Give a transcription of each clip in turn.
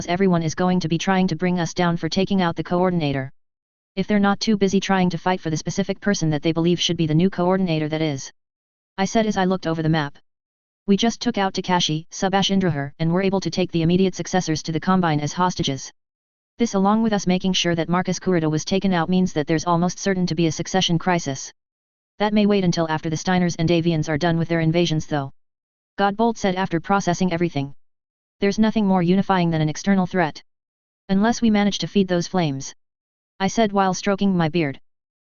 everyone is going to be trying to bring us down for taking out the coordinator. If they're not too busy trying to fight for the specific person that they believe should be the new coordinator, that is. I said as I looked over the map. We just took out Takashi, Subash Indrahar, and were able to take the immediate successors to the Combine as hostages. This, along with us making sure that Marcus Kurita was taken out, means that there's almost certain to be a succession crisis. That may wait until after the Steiners and Davians are done with their invasions though. Godbolt said after processing everything. There's nothing more unifying than an external threat. Unless we manage to feed those flames. I said while stroking my beard.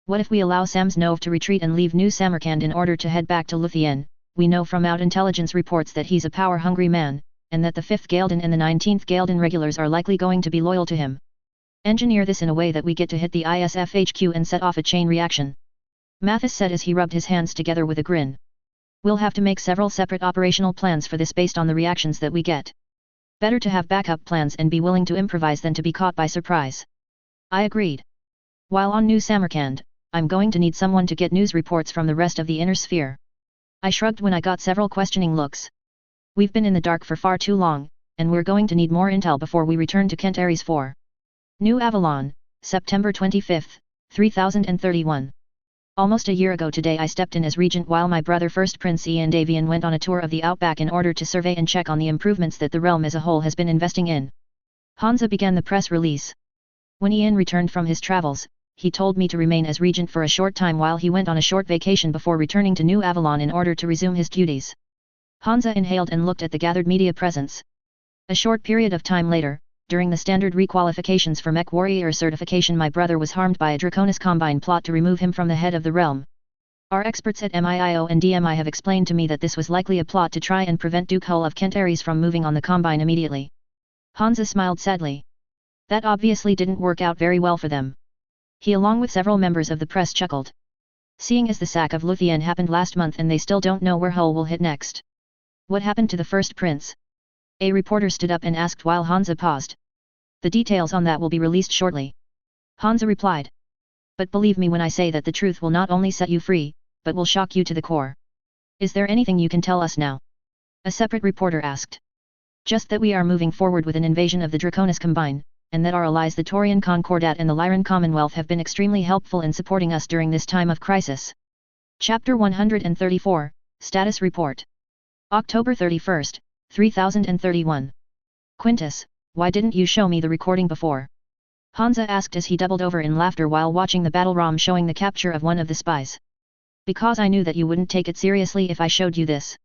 What if we allow Samsonov to retreat and leave New Samarkand in order to head back to Luthien? We know from out intelligence reports that he's a power-hungry man, and that the 5th Galdan and the 19th Galdan regulars are likely going to be loyal to him. Engineer this in a way that we get to hit the ISF HQ and set off a chain reaction. Mathis said as he rubbed his hands together with a grin. We'll have to make several separate operational plans for this based on the reactions that we get. Better to have backup plans and be willing to improvise than to be caught by surprise. I agreed. While on New Samarkand, I'm going to need someone to get news reports from the rest of the inner sphere. I shrugged when I got several questioning looks. We've been in the dark for far too long, and we're going to need more intel before we return to Kent Ares 4. New Avalon, September 25, 3031. Almost a year ago today I stepped in as regent while my brother First Prince Ian Davian went on a tour of the Outback in order to survey and check on the improvements that the realm as a whole has been investing in. Hansa began the press release. When Ian returned from his travels, he told me to remain as regent for a short time while he went on a short vacation before returning to New Avalon in order to resume his duties. Hansa inhaled and looked at the gathered media presence. A short period of time later, during the standard requalifications for Mech Warrior certification, my brother was harmed by a Draconis Combine plot to remove him from the head of the realm. Our experts at MIIO and DMI have explained to me that this was likely a plot to try and prevent Duke Hull of Kent Ares from moving on the Combine immediately. Hansa smiled sadly. That obviously didn't work out very well for them. He along with several members of the press chuckled. Seeing as the sack of Luthien happened last month and they still don't know where Hull will hit next. What happened to the first prince? A reporter stood up and asked while Hansa paused. The details on that will be released shortly. Hansa replied. But believe me when I say that the truth will not only set you free, but will shock you to the core. Is there anything you can tell us now? A separate reporter asked. Just that we are moving forward with an invasion of the Draconis Combine, and that our allies the Taurian Concordat and the Lyran Commonwealth have been extremely helpful in supporting us during this time of crisis. Chapter 134, Status Report. October 31, 3031. Quintus, why didn't you show me the recording before? Hansa asked as he doubled over in laughter while watching the battle ROM showing the capture of one of the spies. Because I knew that you wouldn't take it seriously if I showed you this.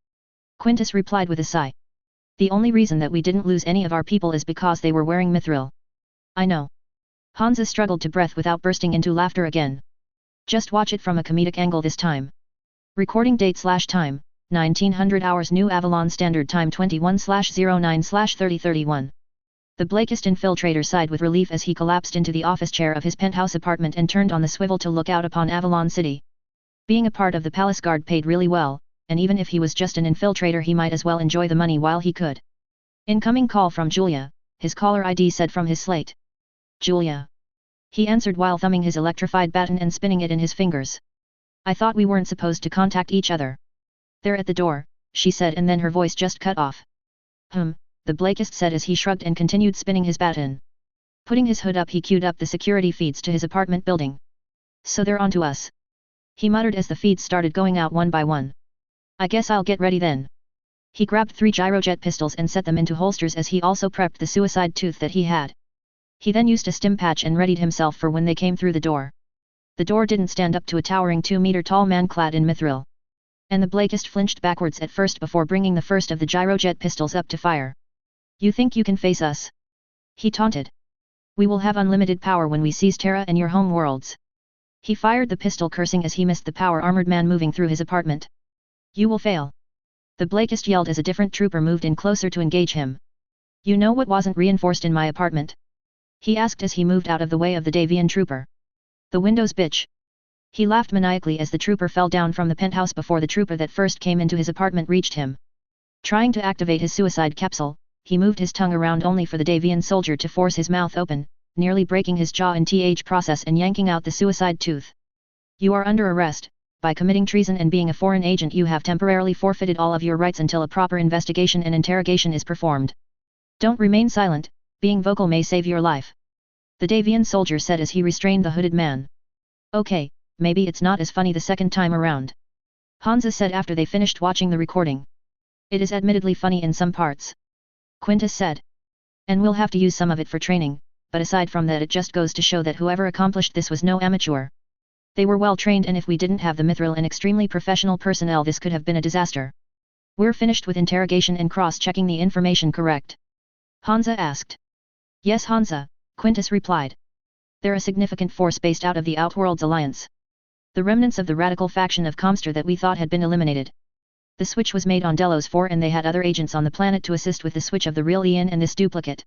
Quintus replied with a sigh. The only reason that we didn't lose any of our people is because they were wearing mithril. I know. Hansa struggled to breath without bursting into laughter again. Just watch it from a comedic angle this time. Recording date/time, 1900 hours New Avalon Standard Time 21/09/3031. The Blakist infiltrator sighed with relief as he collapsed into the office chair of his penthouse apartment and turned on the swivel to look out upon Avalon City. Being a part of the Palace Guard paid really well, and even if he was just an infiltrator he might as well enjoy the money while he could. Incoming call from Julia, his caller ID said from his slate. Julia. He answered while thumbing his electrified baton and spinning it in his fingers. I thought we weren't supposed to contact each other. They're at the door, she said, and then her voice just cut off. The Blakist said as he shrugged and continued spinning his baton. Putting his hood up he queued up the security feeds to his apartment building. So they're on to us. He muttered as the feeds started going out one by one. I guess I'll get ready then. He grabbed 3 gyrojet pistols and set them into holsters as he also prepped the suicide tooth that he had. He then used a stim patch and readied himself for when they came through the door. The door didn't stand up to a towering 2-meter-tall man clad in mithril. And the Blakist flinched backwards at first before bringing the first of the gyrojet pistols up to fire. You think you can face us? He taunted. We will have unlimited power when we seize Terra and your home worlds. He fired the pistol cursing as he missed the power-armored man moving through his apartment. You will fail. The Blakist yelled as a different trooper moved in closer to engage him. You know what wasn't reinforced in my apartment? He asked as he moved out of the way of the Davian trooper. The windows, bitch. He laughed maniacally as the trooper fell down from the penthouse before the trooper that first came into his apartment reached him. Trying to activate his suicide capsule, he moved his tongue around only for the Davian soldier to force his mouth open, nearly breaking his jaw in th process and yanking out the suicide tooth. You are under arrest. By committing treason and being a foreign agent you have temporarily forfeited all of your rights until a proper investigation and interrogation is performed. Don't remain silent, Being vocal may save your life. The Davian soldier said as he restrained the hooded man. Okay, maybe it's not as funny the second time around. Hansa said after they finished watching the recording. It is admittedly funny in some parts. Quintus said. And we'll have to use some of it for training, but aside from that it just goes to show that whoever accomplished this was no amateur. They were well trained, and if we didn't have the mithril and extremely professional personnel this could have been a disaster. We're finished with interrogation and cross-checking the information, correct? Hansa asked. Yes Hansa, Quintus replied. They're a significant force based out of the Outworlds Alliance. The remnants of the radical faction of Comster that we thought had been eliminated. The switch was made on Delos 4 and they had other agents on the planet to assist with the switch of the real Ian and this duplicate.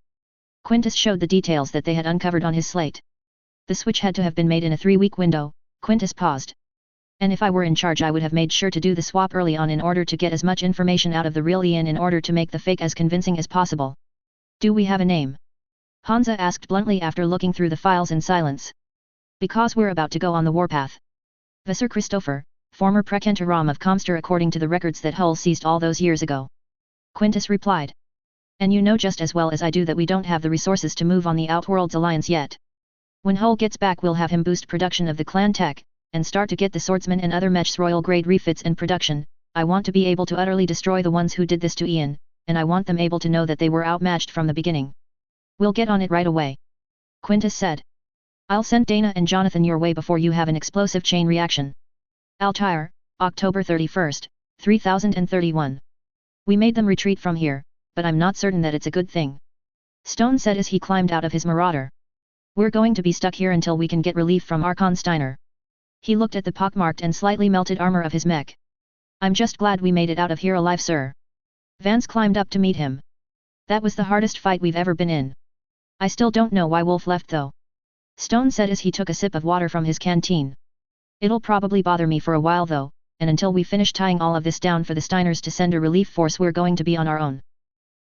Quintus showed the details that they had uncovered on his slate. The switch had to have been made in a 3-week window. Quintus paused. And if I were in charge I would have made sure to do the swap early on in order to get as much information out of the real Ian in order to make the fake as convincing as possible. Do we have a name? Hansa asked bluntly after looking through the files in silence. Because we're about to go on the warpath. Vassar Christopher, former Prekenteram of Comster according to the records that Hull seized all those years ago. Quintus replied. And you know just as well as I do that we don't have the resources to move on the Outworlds Alliance yet. When Hull gets back we'll have him boost production of the clan tech, and start to get the swordsman and other mechs royal grade refits in production. I want to be able to utterly destroy the ones who did this to Ian, and I want them able to know that they were outmatched from the beginning. We'll get on it right away. Quintus said. I'll send Dana and Jonathan your way before you have an explosive chain reaction. Altair, October 31st, 3031. We made them retreat from here, but I'm not certain that it's a good thing. Stone said as he climbed out of his marauder. We're going to be stuck here until we can get relief from Archon Steiner. He looked at the pockmarked and slightly melted armor of his mech. I'm just glad we made it out of here alive, sir. Vance climbed up to meet him. That was the hardest fight we've ever been in. I still don't know why Wolf left though. Stone said as he took a sip of water from his canteen. It'll probably bother me for a while though, and until we finish tying all of this down for the Steiners to send a relief force we're going to be on our own.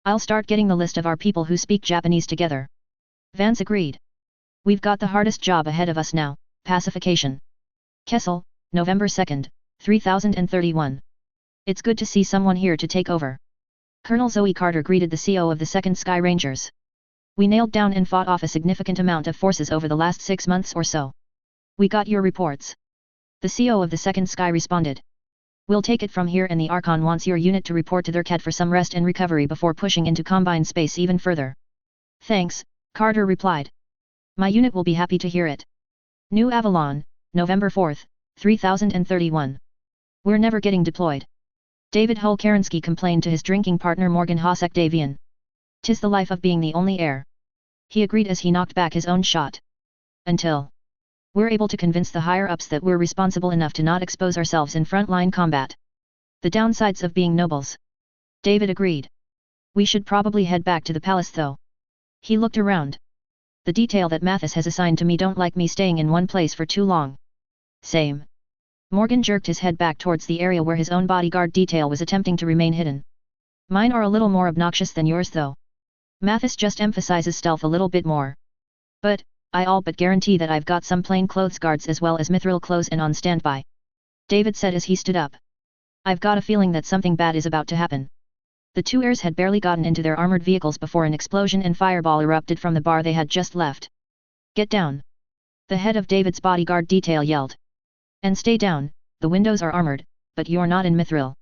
I'll start getting the list of our people who speak Japanese together. Vance agreed. We've got the hardest job ahead of us now, pacification. Kessel, November 2nd, 3031. It's good to see someone here to take over. Colonel Zoe Carter greeted the CO of the 2nd Sky Rangers. We nailed down and fought off a significant amount of forces over the last 6 months or so. We got your reports. The CO of the 2nd Sky responded. We'll take it from here, and the Archon wants your unit to report to their CAD for some rest and recovery before pushing into Combine space even further. Thanks, Carter replied. My unit will be happy to hear it. New Avalon, November 4th, 3031. We're never getting deployed. David Hull Kerensky complained to his drinking partner Morgan Hosek Davian. 'Tis the life of being the only heir. He agreed as he knocked back his own shot. Until we're able to convince the higher-ups that we're responsible enough to not expose ourselves in front-line combat. The downsides of being nobles. David agreed. We should probably head back to the palace though. He looked around. The detail that Mathis has assigned to me don't like me staying in one place for too long. Same. Morgan jerked his head back towards the area where his own bodyguard detail was attempting to remain hidden. Mine are a little more obnoxious than yours though. Mathis just emphasizes stealth a little bit more. But, I all but guarantee that I've got some plain clothes guards as well as mithril clothes and on standby. David said as he stood up. I've got a feeling that something bad is about to happen. The two heirs had barely gotten into their armored vehicles before an explosion and fireball erupted from the bar they had just left. Get down! The head of David's bodyguard detail yelled. And stay down, the windows are armored, but you're not in mithril.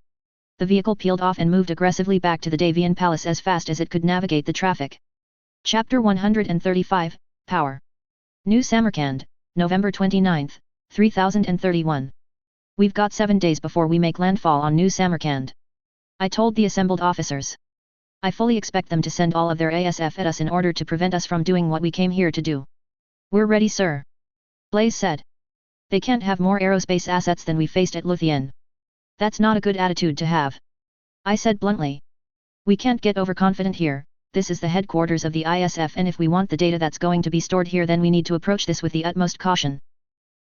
The vehicle peeled off and moved aggressively back to the Davian Palace as fast as it could navigate the traffic. Chapter 135, Power. New Samarkand, November 29th, 3031. We've got 7 days before we make landfall on New Samarkand. I told the assembled officers. I fully expect them to send all of their ASF at us in order to prevent us from doing what we came here to do. We're ready, sir. Blaze said. They can't have more aerospace assets than we faced at Luthien. That's not a good attitude to have. I said bluntly. We can't get overconfident here. This is the headquarters of the ISF, and if we want the data that's going to be stored here, then we need to approach this with the utmost caution.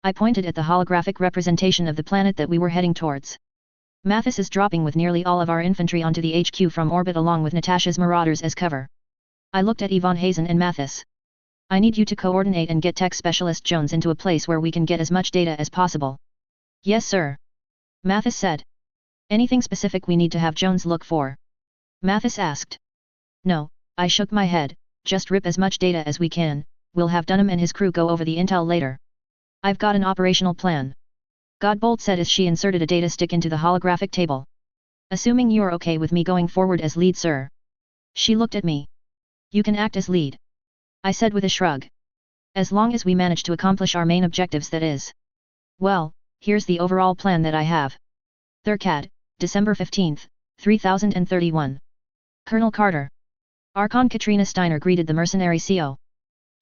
I pointed at the holographic representation of the planet that we were heading towards. Mathis is dropping with nearly all of our infantry onto the HQ from orbit along with Natasha's Marauders as cover. I looked at Yvonne Hazen and Mathis. I need you to coordinate and get Tech Specialist Jones into a place where we can get as much data as possible. Yes, sir. Mathis said. Anything specific we need to have Jones look for? Mathis asked. No, I shook my head. Just rip as much data as we can, we'll have Dunham and his crew go over the intel later. I've got an operational plan. Godbolt said as she inserted a data stick into the holographic table. Assuming you're okay with me going forward as lead, sir. She looked at me. You can act as lead. I said with a shrug. As long as we manage to accomplish our main objectives, that is. Well, here's the overall plan that I have. Thurcad, December 15th, 3031. Colonel Carter. Archon Katrina Steiner greeted the mercenary CO.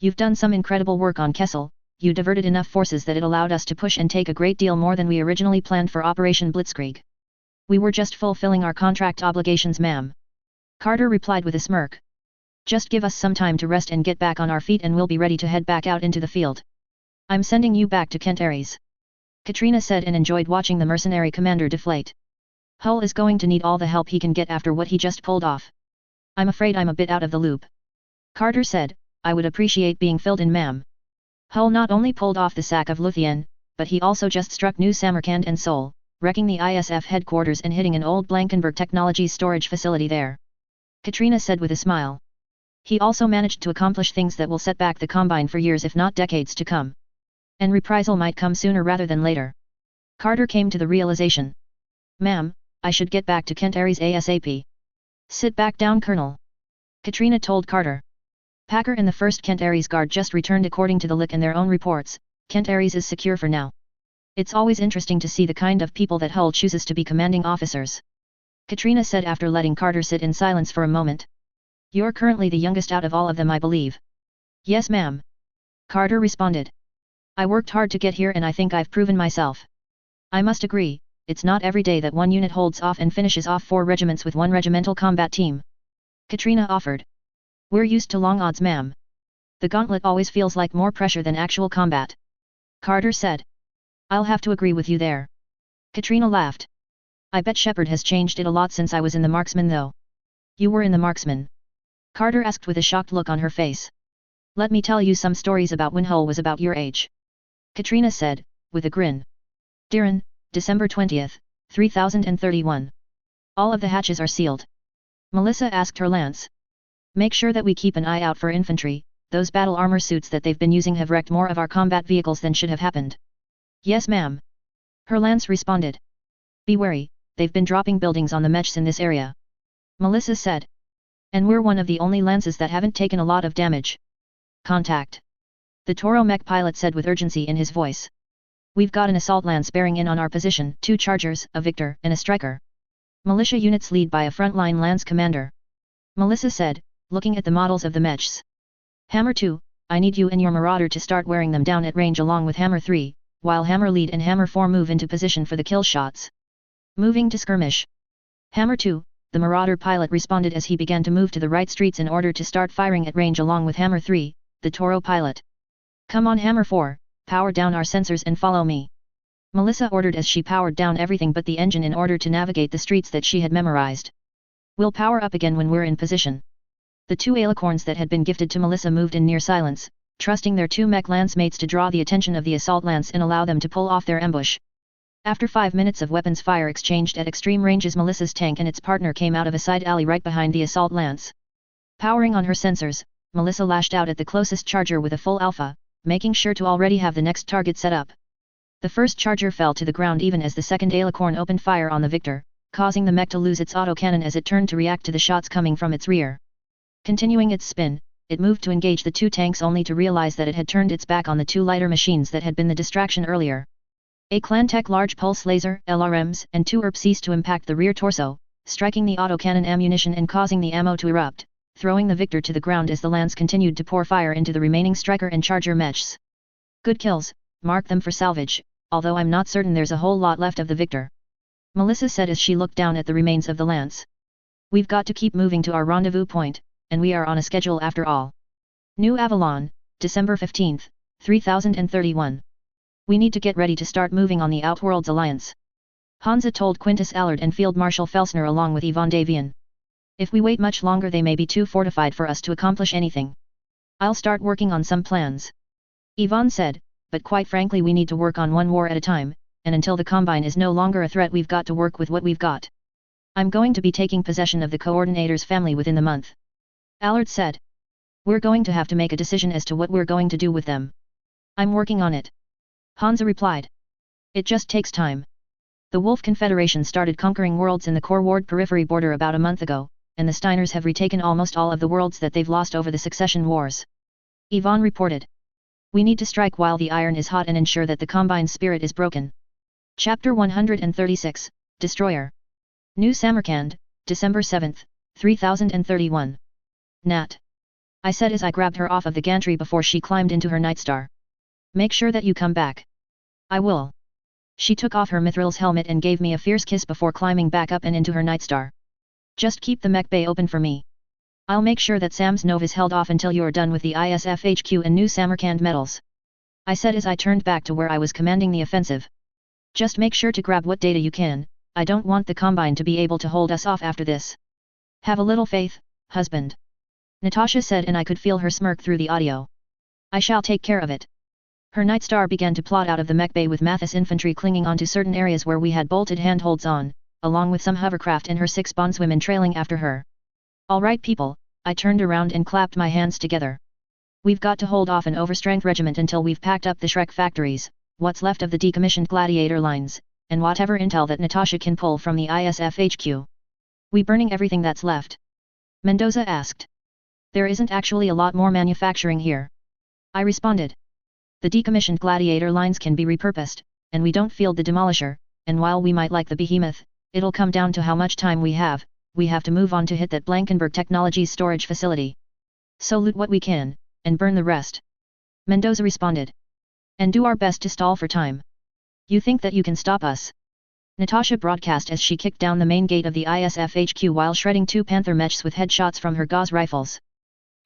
You've done some incredible work on Kessel. You diverted enough forces that it allowed us to push and take a great deal more than we originally planned for Operation Blitzkrieg. We were just fulfilling our contract obligations, ma'am. Carter replied with a smirk. Just give us some time to rest and get back on our feet and we'll be ready to head back out into the field. I'm sending you back to Kent Ares. Katrina said and enjoyed watching the mercenary commander deflate. Hull is going to need all the help he can get after what he just pulled off. I'm afraid I'm a bit out of the loop. Carter said, I would appreciate being filled in, ma'am. Hull not only pulled off the sack of Luthien, but he also just struck New Samarkand and Seoul, wrecking the ISF headquarters and hitting an old Blankenberg Technologies storage facility there. Katrina said with a smile. He also managed to accomplish things that will set back the Combine for years if not decades to come. And reprisal might come sooner rather than later. Carter came to the realization. Ma'am, I should get back to Kent Ares ASAP. Sit back down, Colonel. Katrina told Carter. Packer and the 1st Kent Ares Guard just returned according to the LIC and their own reports. Kent Ares is secure for now. It's always interesting to see the kind of people that Hull chooses to be commanding officers. Katrina said after letting Carter sit in silence for a moment. You're currently the youngest out of all of them, I believe. Yes, ma'am. Carter responded. I worked hard to get here and I think I've proven myself. I must agree, it's not every day that one unit holds off and finishes off 4 regiments with one regimental combat team. Katrina offered. We're used to long odds, ma'am. The gauntlet always feels like more pressure than actual combat. Carter said. I'll have to agree with you there. Katrina laughed. I bet Shepard has changed it a lot since I was in the marksman though. You were in the marksman? Carter asked with a shocked look on her face. Let me tell you some stories about when Hull was about your age. Katrina said, with a grin. Diran, December 20th, 3031. All of the hatches are sealed. Melissa asked her lance. Make sure that we keep an eye out for infantry, those battle armor suits that they've been using have wrecked more of our combat vehicles than should have happened. Yes, ma'am. Her lance responded. Be wary, they've been dropping buildings on the mechs in this area. Melissa said. And we're one of the only lances that haven't taken a lot of damage. Contact. The Toro mech pilot said with urgency in his voice. We've got an assault lance bearing in on our position, 2 chargers, a Victor, and a Striker. Militia units lead by a frontline lance commander. Melissa said, looking at the models of the mechs. Hammer 2, I need you and your Marauder to start wearing them down at range along with Hammer 3, while Hammer Lead and Hammer 4 move into position for the kill shots. Moving to skirmish. Hammer 2, the Marauder pilot responded as he began to move to the right streets in order to start firing at range along with Hammer 3, the Toro pilot. Come on, Hammer 4, power down our sensors and follow me. Melissa ordered as she powered down everything but the engine in order to navigate the streets that she had memorized. We'll power up again when we're in position. The 2 alicorns that had been gifted to Melissa moved in near silence, trusting their 2 mech lance mates to draw the attention of the assault lance and allow them to pull off their ambush. After 5 minutes of weapons fire exchanged at extreme ranges, Melissa's tank and its partner came out of a side alley right behind the assault lance. Powering on her sensors, Melissa lashed out at the closest charger with a full alpha, making sure to already have the next target set up. The first charger fell to the ground even as the second alicorn opened fire on the Victor, causing the mech to lose its autocannon as it turned to react to the shots coming from its rear. Continuing its spin, it moved to engage the 2 tanks only to realize that it had turned its back on the 2 lighter machines that had been the distraction earlier. A Clantech large pulse laser, LRMs, and 2 ERP ceased to impact the rear torso, striking the autocannon ammunition and causing the ammo to erupt, throwing the Victor to the ground as the lance continued to pour fire into the remaining Striker and Charger mechs. Good kills, mark them for salvage, although I'm not certain there's a whole lot left of the Victor. Melissa said as she looked down at the remains of the lance. We've got to keep moving to our rendezvous point, and we are on a schedule after all. New Avalon, December 15th, 3031. We need to get ready to start moving on the Outworlds Alliance. Hansa told Quintus Allard and Field Marshal Felsner along with Yvonne Davian. If we wait much longer they may be too fortified for us to accomplish anything. I'll start working on some plans. Yvonne said, but quite frankly we need to work on one war at a time, and until the Combine is no longer a threat we've got to work with what we've got. I'm going to be taking possession of the Coordinator's family within the month. Allard said. We're going to have to make a decision as to what we're going to do with them. I'm working on it. Hansa replied. It just takes time. The Wolf Confederation started conquering worlds in the core ward periphery border about a month ago, and the Steiners have retaken almost all of the worlds that they've lost over the succession wars. Yvonne reported. We need to strike while the iron is hot and ensure that the Combine's spirit is broken. Chapter 136, Destroyer. New Samarkand, December 7, 3031. Nat. I said as I grabbed her off of the gantry before she climbed into her Nightstar. Make sure that you come back. I will. She took off her Mithril's helmet and gave me a fierce kiss before climbing back up and into her Nightstar. Just keep the mech bay open for me. I'll make sure that Sam's Nova is held off until you're done with the ISF HQ and New Samarkand medals. I said as I turned back to where I was commanding the offensive. Just make sure to grab what data you can, I don't want the Combine to be able to hold us off after this. Have a little faith, husband. Natasha said and I could feel her smirk through the audio. I shall take care of it. Her Nightstar began to plot out of the mech bay with Mathis infantry clinging onto certain areas where we had bolted handholds on, along with some hovercraft and her 6 bondswomen trailing after her. Alright people, I turned around and clapped my hands together. We've got to hold off an overstrength regiment until we've packed up the Shrek factories, what's left of the decommissioned gladiator lines, and whatever intel that Natasha can pull from the ISF HQ. We burning everything that's left? Mendoza asked. There isn't actually a lot more manufacturing here. I responded. The decommissioned gladiator lines can be repurposed, and we don't field the demolisher, and while we might like the behemoth, it'll come down to how much time we have to move on to hit that Blankenberg Technologies storage facility. So loot what we can, and burn the rest. Mendoza responded. And do our best to stall for time. You think that you can stop us? Natasha broadcast as she kicked down the main gate of the ISF HQ while shredding 2 Panther mechs with headshots from her Gauss rifles.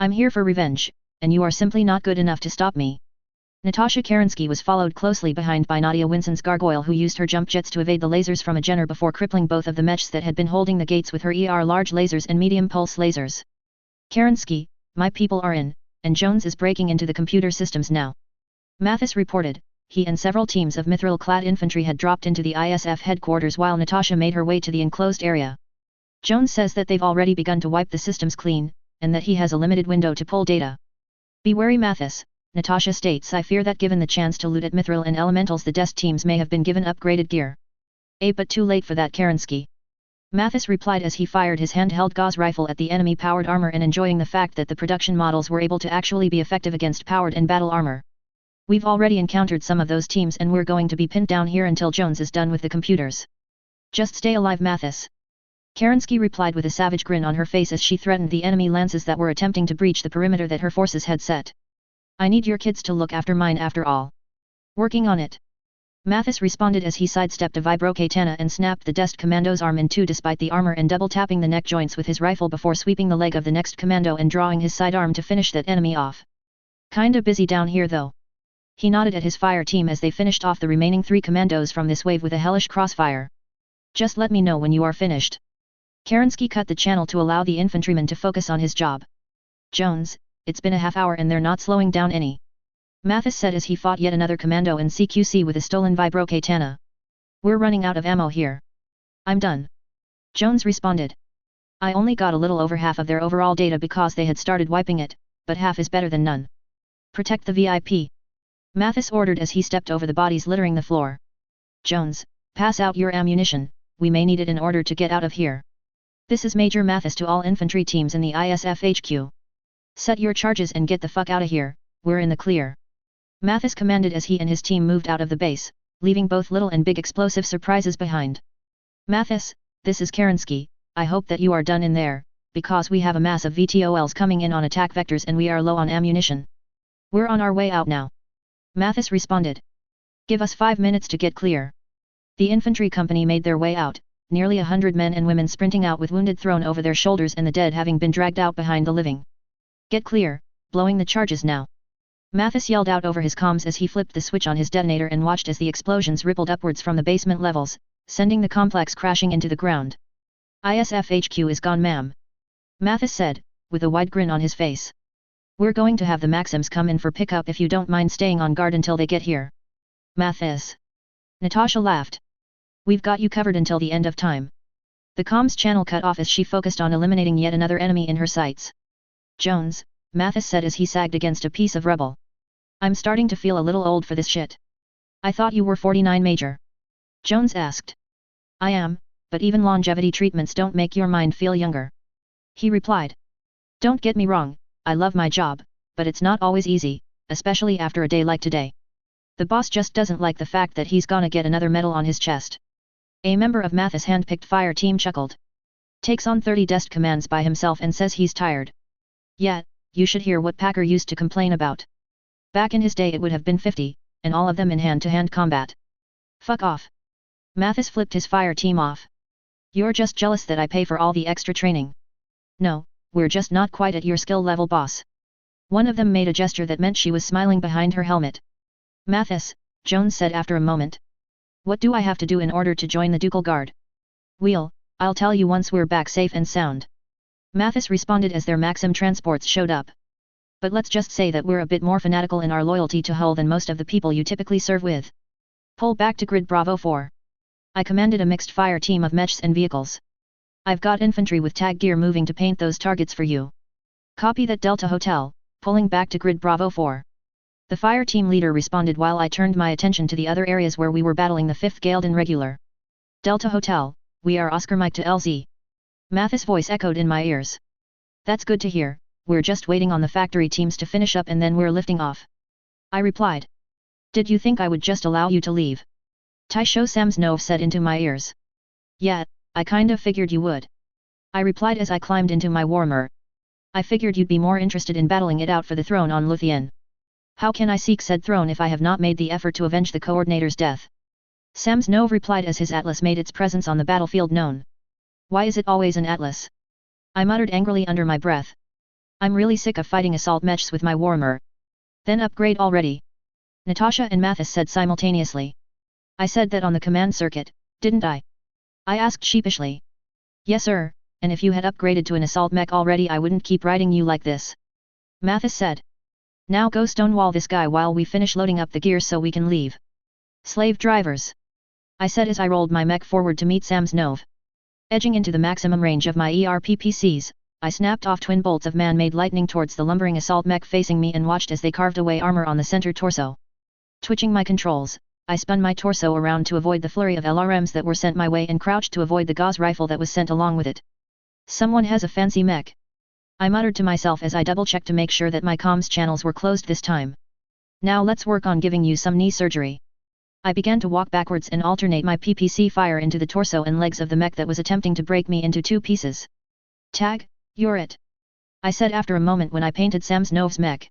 I'm here for revenge, and you are simply not good enough to stop me. Natasha Kerensky was followed closely behind by Nadia Winson's gargoyle who used her jump jets to evade the lasers from a Jenner before crippling both of the mechs that had been holding the gates with her ER large lasers and medium pulse lasers. Kerensky, my people are in, and Jones is breaking into the computer systems now. Mathis reported. He and several teams of Mithril-clad infantry had dropped into the ISF headquarters while Natasha made her way to the enclosed area. Jones says that they've already begun to wipe the systems clean, and that he has a limited window to pull data. Be wary Mathis, Natasha states. I fear that given the chance to loot at Mithril and Elementals the DEST teams may have been given upgraded gear. But too late for that Kerensky. Mathis replied as he fired his handheld Gauss rifle at the enemy-powered armor and enjoying the fact that the production models were able to actually be effective against powered and battle armor. We've already encountered some of those teams and we're going to be pinned down here until Jones is done with the computers. Just stay alive Mathis. Kerensky replied with a savage grin on her face as she threatened the enemy lances that were attempting to breach the perimeter that her forces had set. I need your kids to look after mine after all. Working on it. Mathis responded as he sidestepped a Vibro-Katana and snapped the DEST commando's arm in two despite the armor and double-tapping the neck joints with his rifle before sweeping the leg of the next commando and drawing his sidearm to finish that enemy off. Kinda busy down here though. He nodded at his fire team as they finished off the remaining 3 commandos from this wave with a hellish crossfire. Just let me know when you are finished. Kerensky cut the channel to allow the infantryman to focus on his job. Jones, it's been a half hour and they're not slowing down any. Mathis said as he fought yet another commando in CQC with a stolen Vibro-Katana. We're running out of ammo here. I'm done. Jones responded. I only got a little over half of their overall data because they had started wiping it, but half is better than none. Protect the VIP. Mathis ordered as he stepped over the bodies littering the floor. Jones, pass out your ammunition, we may need it in order to get out of here. This is Major Mathis to all infantry teams in the ISF HQ. Set your charges and get the fuck out of here, we're in the clear. Mathis commanded as he and his team moved out of the base, leaving both little and big explosive surprises behind. Mathis, this is Kerensky, I hope that you are done in there, because we have a mass of VTOLs coming in on attack vectors and we are low on ammunition. We're on our way out now. Mathis responded. Give us 5 minutes to get clear. The infantry company made their way out, nearly 100 men and women sprinting out with wounded thrown over their shoulders and the dead having been dragged out behind the living. Get clear, blowing the charges now. Mathis yelled out over his comms as he flipped the switch on his detonator and watched as the explosions rippled upwards from the basement levels, sending the complex crashing into the ground. ISF HQ is gone ma'am. Mathis said, with a wide grin on his face. We're going to have the Maxims come in for pickup if you don't mind staying on guard until they get here. Mathis. Natasha laughed. We've got you covered until the end of time. The comms channel cut off as she focused on eliminating yet another enemy in her sights. Jones, Mathis said as he sagged against a piece of rubble. I'm starting to feel a little old for this shit. I thought you were 49, Major. Jones asked. I am, but even longevity treatments don't make your mind feel younger. He replied. Don't get me wrong, I love my job, but it's not always easy, especially after a day like today. The boss just doesn't like the fact that he's gonna get another medal on his chest. A member of Mathis' hand-picked fire team chuckled. Takes on 30 desk commands by himself and says he's tired. Yeah, you should hear what Packer used to complain about. Back in his day it would have been 50, and all of them in hand-to-hand combat. Fuck off. Mathis flipped his fire team off. You're just jealous that I pay for all the extra training. No, we're just not quite at your skill level, boss. One of them made a gesture that meant she was smiling behind her helmet. Mathis, Jones said after a moment. What do I have to do in order to join the Ducal Guard? I'll tell you once we're back safe and sound. Mathis responded as their Maxim transports showed up. But let's just say that we're a bit more fanatical in our loyalty to Hull than most of the people you typically serve with. Pull back to grid Bravo 4. I commanded a mixed fire team of mechs and vehicles. I've got infantry with tag gear moving to paint those targets for you. Copy that, Delta Hotel, pulling back to grid Bravo 4. The fire team leader responded while I turned my attention to the other areas where we were battling the 5th Gaelden Regular. Delta Hotel, we are Oscar Mike to LZ. Mathis' voice echoed in my ears. That's good to hear, we're just waiting on the factory teams to finish up and then we're lifting off. I replied. Did you think I would just allow you to leave? Taisho Samsonov said into my ears. Yeah, I kind of figured you would. I replied as I climbed into my warmer. I figured you'd be more interested in battling it out for the throne on Luthien. How can I seek said throne if I have not made the effort to avenge the coordinator's death? Samsonov replied as his atlas made its presence on the battlefield known. Why is it always an atlas? I muttered angrily under my breath. I'm really sick of fighting assault mechs with my warmer. Then upgrade already. Natasha and Mathis said simultaneously. I said that on the command circuit, didn't I? I asked sheepishly. Yes sir, and if you had upgraded to an assault mech already I wouldn't keep riding you like this. Mathis said. Now go stonewall this guy while we finish loading up the gear so we can leave. Slave drivers. I said as I rolled my mech forward to meet Samsonov. Edging into the maximum range of my ERPPCs, I snapped off twin bolts of man-made lightning towards the lumbering assault mech facing me and watched as they carved away armor on the center torso. Twitching my controls, I spun my torso around to avoid the flurry of LRMs that were sent my way and crouched to avoid the Gauss rifle that was sent along with it. Someone has a fancy mech. I muttered to myself as I double-checked to make sure that my comms channels were closed this time. Now let's work on giving you some knee surgery. I began to walk backwards and alternate my PPC fire into the torso and legs of the mech that was attempting to break me into 2 pieces. Tag, you're it. I said after a moment when I painted Samsonov's mech.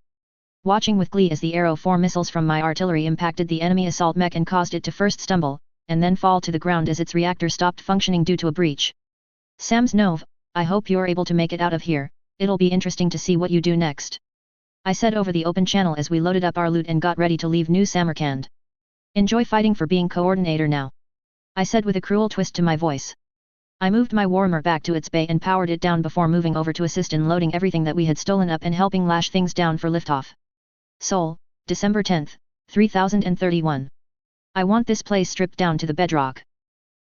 Watching with glee as the Arrow 4 missiles from my artillery impacted the enemy assault mech and caused it to first stumble, and then fall to the ground as its reactor stopped functioning due to a breach. Samsonov, I hope you're able to make it out of here, it'll be interesting to see what you do next. I said over the open channel as we loaded up our loot and got ready to leave New Samarkand. Enjoy fighting for being coordinator now. I said with a cruel twist to my voice. I moved my warmer back to its bay and powered it down before moving over to assist in loading everything that we had stolen up and helping lash things down for liftoff. Seoul, December 10, 3031. I want this place stripped down to the bedrock.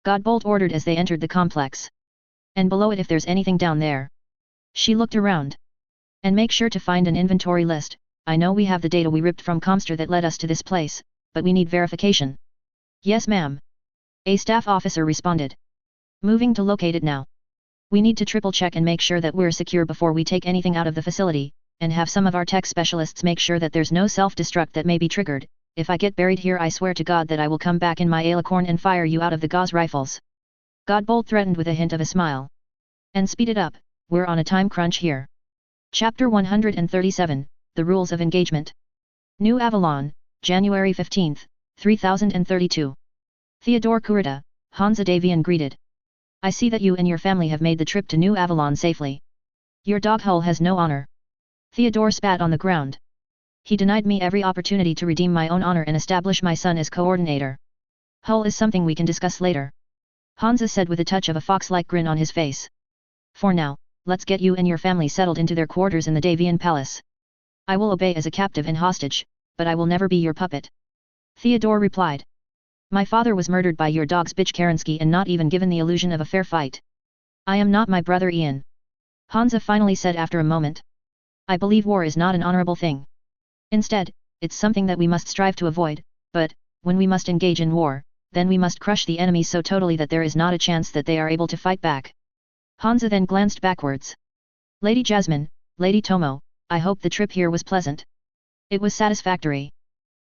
Godbolt ordered as they entered the complex. And below it if there's anything down there. She looked around. And make sure to find an inventory list. I know we have the data we ripped from Comster that led us to this place, but we need verification. Yes ma'am. A staff officer responded. Moving to locate it now. We need to triple check and make sure that we're secure before we take anything out of the facility, and have some of our tech specialists make sure that there's no self-destruct that may be triggered. If I get buried here I swear to God that I will come back in my alicorn and fire you out of the Gauss rifles. Godbolt threatened with a hint of a smile. And speed it up, we're on a time crunch here. Chapter 137, The Rules of Engagement. New Avalon, January 15, 3032. Theodore Kurita, Hansa Davian greeted. I see that you and your family have made the trip to New Avalon safely. Your dog Hull has no honor. Theodore spat on the ground. He denied me every opportunity to redeem my own honor and establish my son as coordinator. Hull is something we can discuss later. Hansa said with a touch of a fox-like grin on his face. For now, let's get you and your family settled into their quarters in the Davian Palace. I will obey as a captive and hostage, but I will never be your puppet. Theodore replied. My father was murdered by your dog's bitch Kerensky and not even given the illusion of a fair fight. I am not my brother Ian. Hansa finally said after a moment. I believe war is not an honorable thing. Instead, it's something that we must strive to avoid, but, when we must engage in war, then we must crush the enemy so totally that there is not a chance that they are able to fight back. Hansa then glanced backwards. Lady Jasmine, Lady Tomo, I hope the trip here was pleasant. It was satisfactory.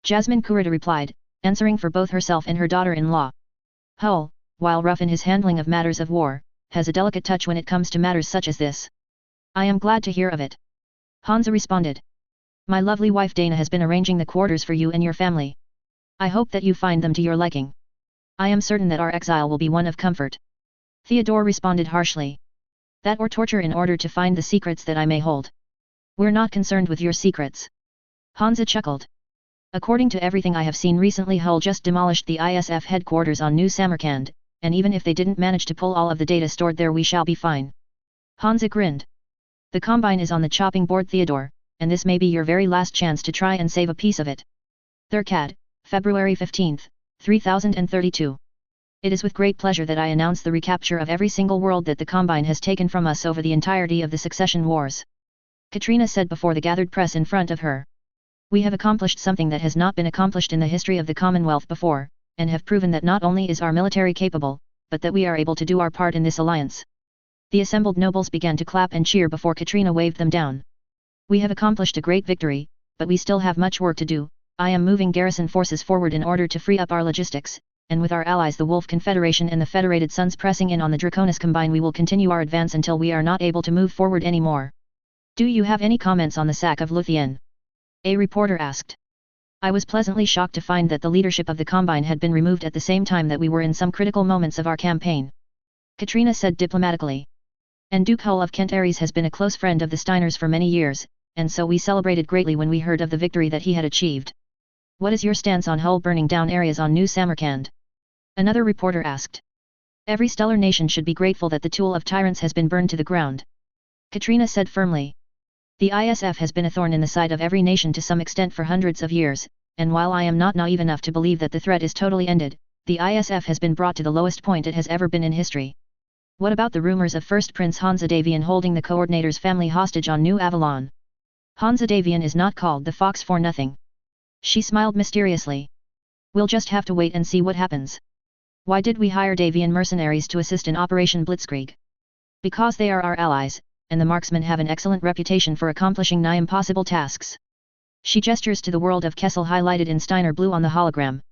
Jasmine Kurita replied, answering for both herself and her daughter-in-law. Hull, while rough in his handling of matters of war, has a delicate touch when it comes to matters such as this. I am glad to hear of it. Hansa responded. My lovely wife Dana has been arranging the quarters for you and your family. I hope that you find them to your liking. I am certain that our exile will be one of comfort. Theodore responded harshly. That or torture in order to find the secrets that I may hold. We're not concerned with your secrets. Hansa chuckled. According to everything I have seen recently, Hull just demolished the ISF headquarters on New Samarkand, and even if they didn't manage to pull all of the data stored there, we shall be fine. Hansa grinned. The Combine is on the chopping board, Theodore, and this may be your very last chance to try and save a piece of it. Thurcad, February 15, 3032. It is with great pleasure that I announce the recapture of every single world that the Combine has taken from us over the entirety of the Succession Wars. Katrina said before the gathered press in front of her. We have accomplished something that has not been accomplished in the history of the Commonwealth before, and have proven that not only is our military capable, but that we are able to do our part in this alliance. The assembled nobles began to clap and cheer before Katrina waved them down. We have accomplished a great victory, but we still have much work to do. I am moving garrison forces forward in order to free up our logistics, and with our allies the Wolf Confederation and the Federated Sons pressing in on the Draconis Combine, we will continue our advance until we are not able to move forward anymore. Do you have any comments on the sack of Luthien? A reporter asked. I was pleasantly shocked to find that the leadership of the Combine had been removed at the same time that we were in some critical moments of our campaign. Katrina said diplomatically. And Duke Hull of Kent Ares has been a close friend of the Steiners for many years, and so we celebrated greatly when we heard of the victory that he had achieved. What is your stance on Hull burning down areas on New Samarkand? Another reporter asked. Every stellar nation should be grateful that the tool of tyrants has been burned to the ground. Katrina said firmly. The ISF has been a thorn in the side of every nation to some extent for hundreds of years, and while I am not naive enough to believe that the threat is totally ended, the ISF has been brought to the lowest point it has ever been in history. What about the rumors of First Prince Hansa Davian holding the Coordinator's family hostage on New Avalon? Hansa Davian is not called the Fox for nothing. She smiled mysteriously. We'll just have to wait and see what happens. Why did we hire Davian mercenaries to assist in Operation Blitzkrieg? Because they are our allies, and the marksmen have an excellent reputation for accomplishing nigh impossible tasks. She gestures to the world of Kessel highlighted in Steiner blue on the hologram.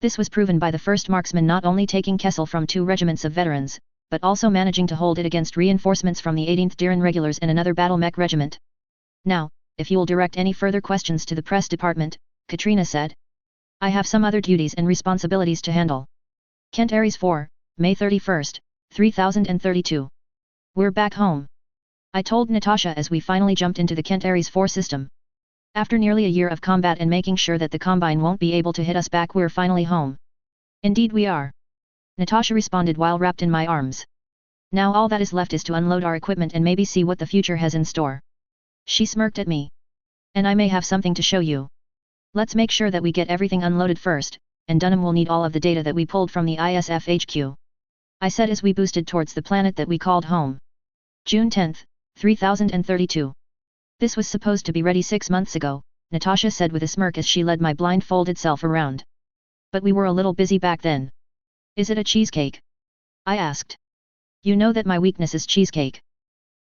This was proven by the first marksman not only taking Kessel from 2 regiments of veterans, but also managing to hold it against reinforcements from the 18th Diran Regulars and another battle mech regiment. Now, if you will direct any further questions to the press department, Katrina said. I have some other duties and responsibilities to handle. Kent Ares 4, May 31, 3032. We're back home. I told Natasha as we finally jumped into the Kent Ares 4 system. After nearly a year of combat and making sure that the Combine won't be able to hit us back, we're finally home. Indeed we are. Natasha responded while wrapped in my arms. Now all that is left is to unload our equipment and maybe see what the future has in store. She smirked at me. And I may have something to show you. Let's make sure that we get everything unloaded first, and Dunham will need all of the data that we pulled from the ISF HQ. I said as we boosted towards the planet that we called home. June 10, 3032. This was supposed to be ready 6 months ago, Natasha said with a smirk as she led my blindfolded self around. But we were a little busy back then. Is it a cheesecake? I asked. You know that my weakness is cheesecake.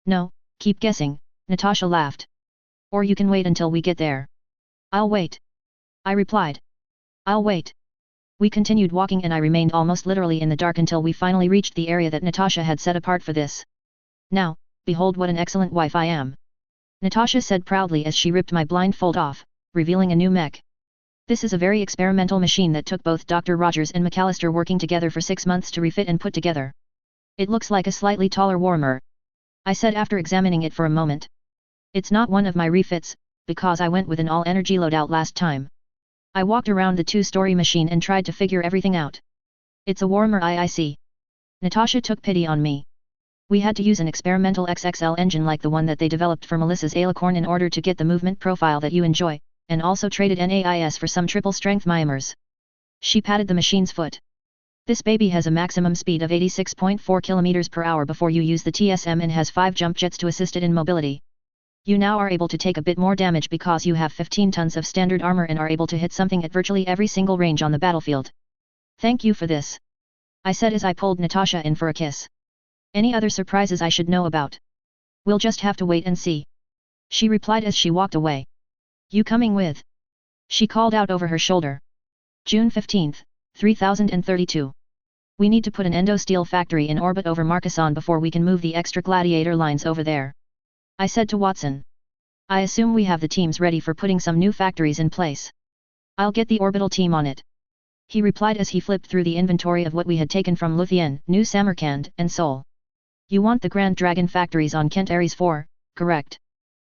No, keep guessing, Natasha laughed. Or you can wait until we get there. I'll wait. I replied. I'll wait. We continued walking and I remained almost literally in the dark until we finally reached the area that Natasha had set apart for this. Now, behold what an excellent wife I am. Natasha said proudly as she ripped my blindfold off, revealing a new mech. This is a very experimental machine that took both Dr. Rogers and McAllister working together for 6 months to refit and put together. It looks like a slightly taller Warhammer. I said after examining it for a moment. It's not one of my refits, because I went with an all-energy loadout last time. I walked around the 2-story machine and tried to figure everything out. It's a Warhammer IIC. Natasha took pity on me. We had to use an experimental XXL engine like the one that they developed for Melissa's Alicorn in order to get the movement profile that you enjoy, and also traded NAIS for some triple-strength Myanmars. She patted the machine's foot. This baby has a maximum speed of 86.4 km per hour before you use the TSM and has 5 jump jets to assist it in mobility. You now are able to take a bit more damage because you have 15 tons of standard armor and are able to hit something at virtually every single range on the battlefield. Thank you for this. I said as I pulled Natasha in for a kiss. Any other surprises I should know about? We'll just have to wait and see. She replied as she walked away. You coming with? She called out over her shoulder. June 15, 3032. We need to put an endo-steel factory in orbit over Marcasson before we can move the extra gladiator lines over there. I said to Watson. I assume we have the teams ready for putting some new factories in place. I'll get the orbital team on it. He replied as he flipped through the inventory of what we had taken from Luthien, New Samarkand, and Seoul. You want the Grand Dragon factories on Kent Ares 4, correct?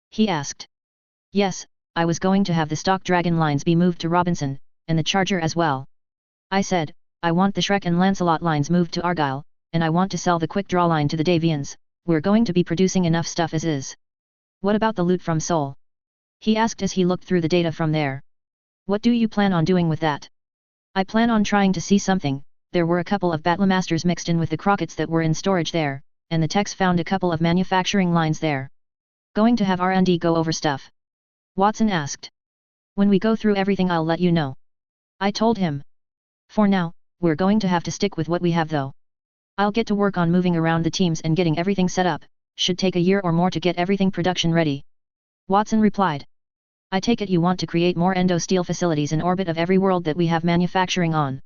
He asked. Yes, I was going to have the stock Dragon lines be moved to Robinson, and the Charger as well. I said, I want the Shrek and Lancelot lines moved to Argyle, and I want to sell the Quick Draw line to the Davians. We're going to be producing enough stuff as is. What about the loot from Seoul? He asked as he looked through the data from there. What do you plan on doing with that? I plan on trying to see something. There were a couple of Battlemasters mixed in with the Crockets that were in storage there, and the techs found a couple of manufacturing lines there. Going to have R&D go over stuff? Watson asked. When we go through everything I'll let you know. I told him. For now, we're going to have to stick with what we have though. I'll get to work on moving around the teams and getting everything set up, should take a year or more to get everything production ready. Watson replied. I take it you want to create more endo-steel facilities in orbit of every world that we have manufacturing on.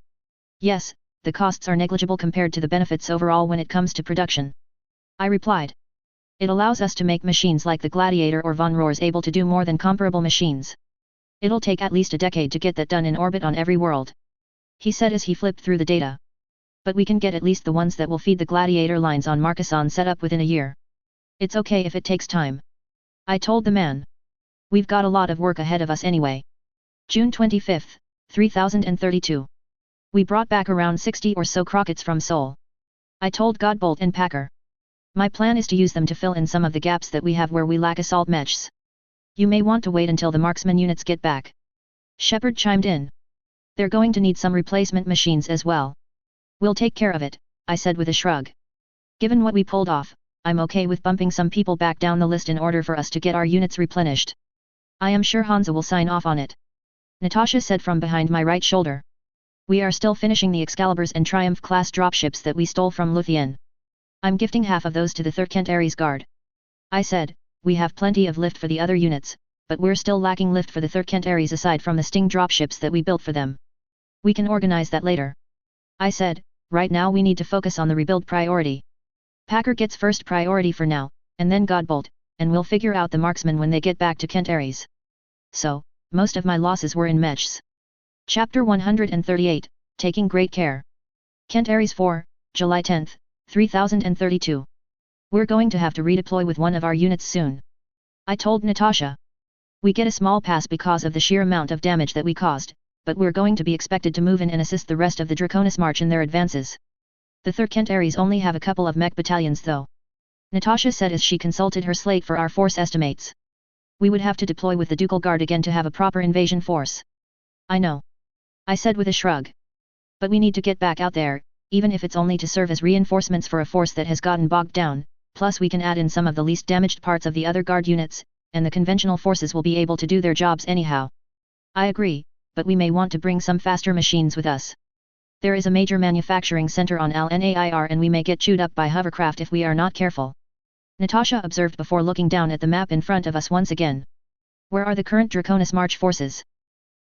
Yes, the costs are negligible compared to the benefits overall when it comes to production. I replied. It allows us to make machines like the Gladiator or Von Rohr's able to do more than comparable machines. It'll take at least a decade to get that done in orbit on every world. He said as he flipped through the data. But we can get at least the ones that will feed the Gladiator lines on Marcasson set up within a year. It's okay if it takes time. I told the man. We've got a lot of work ahead of us anyway. June 25, 3032. We brought back around 60 or so Crockets from Seoul. I told Godbolt and Packer. My plan is to use them to fill in some of the gaps that we have where we lack assault mechs. You may want to wait until the marksman units get back. Shepard chimed in. They're going to need some replacement machines as well. We'll take care of it, I said with a shrug. Given what we pulled off, I'm okay with bumping some people back down the list in order for us to get our units replenished. I am sure Hansa will sign off on it. Natasha said from behind my right shoulder. We are still finishing the Excaliburs and Triumph class dropships that we stole from Luthien. I'm gifting half of those to the 3rd Kent Ares Guard. I said, we have plenty of lift for the other units, but we're still lacking lift for the 3rd Kent Ares aside from the Sting dropships that we built for them. We can organize that later. I said, right now we need to focus on the rebuild priority. Packer gets first priority for now, and then Godbolt, and we'll figure out the marksmen when they get back to Kent Ares. So, most of my losses were in mechs. Chapter 138, Taking Great Care. Kent Ares 4, July 10, 3032. We're going to have to redeploy with one of our units soon. I told Natasha. We get a small pass because of the sheer amount of damage that we caused, but we're going to be expected to move in and assist the rest of the Draconis March in their advances. The 3rd Kent Ares only have a couple of mech battalions though. Natasha said as she consulted her slate for our force estimates. We would have to deploy with the Ducal Guard again to have a proper invasion force. I know. I said with a shrug. But we need to get back out there, even if it's only to serve as reinforcements for a force that has gotten bogged down, plus we can add in some of the least damaged parts of the other guard units, and the conventional forces will be able to do their jobs anyhow. I agree, but we may want to bring some faster machines with us. There is a major manufacturing center on Al-Nair and we may get chewed up by hovercraft if we are not careful. Natasha observed before looking down at the map in front of us once again. Where are the current Draconis March forces?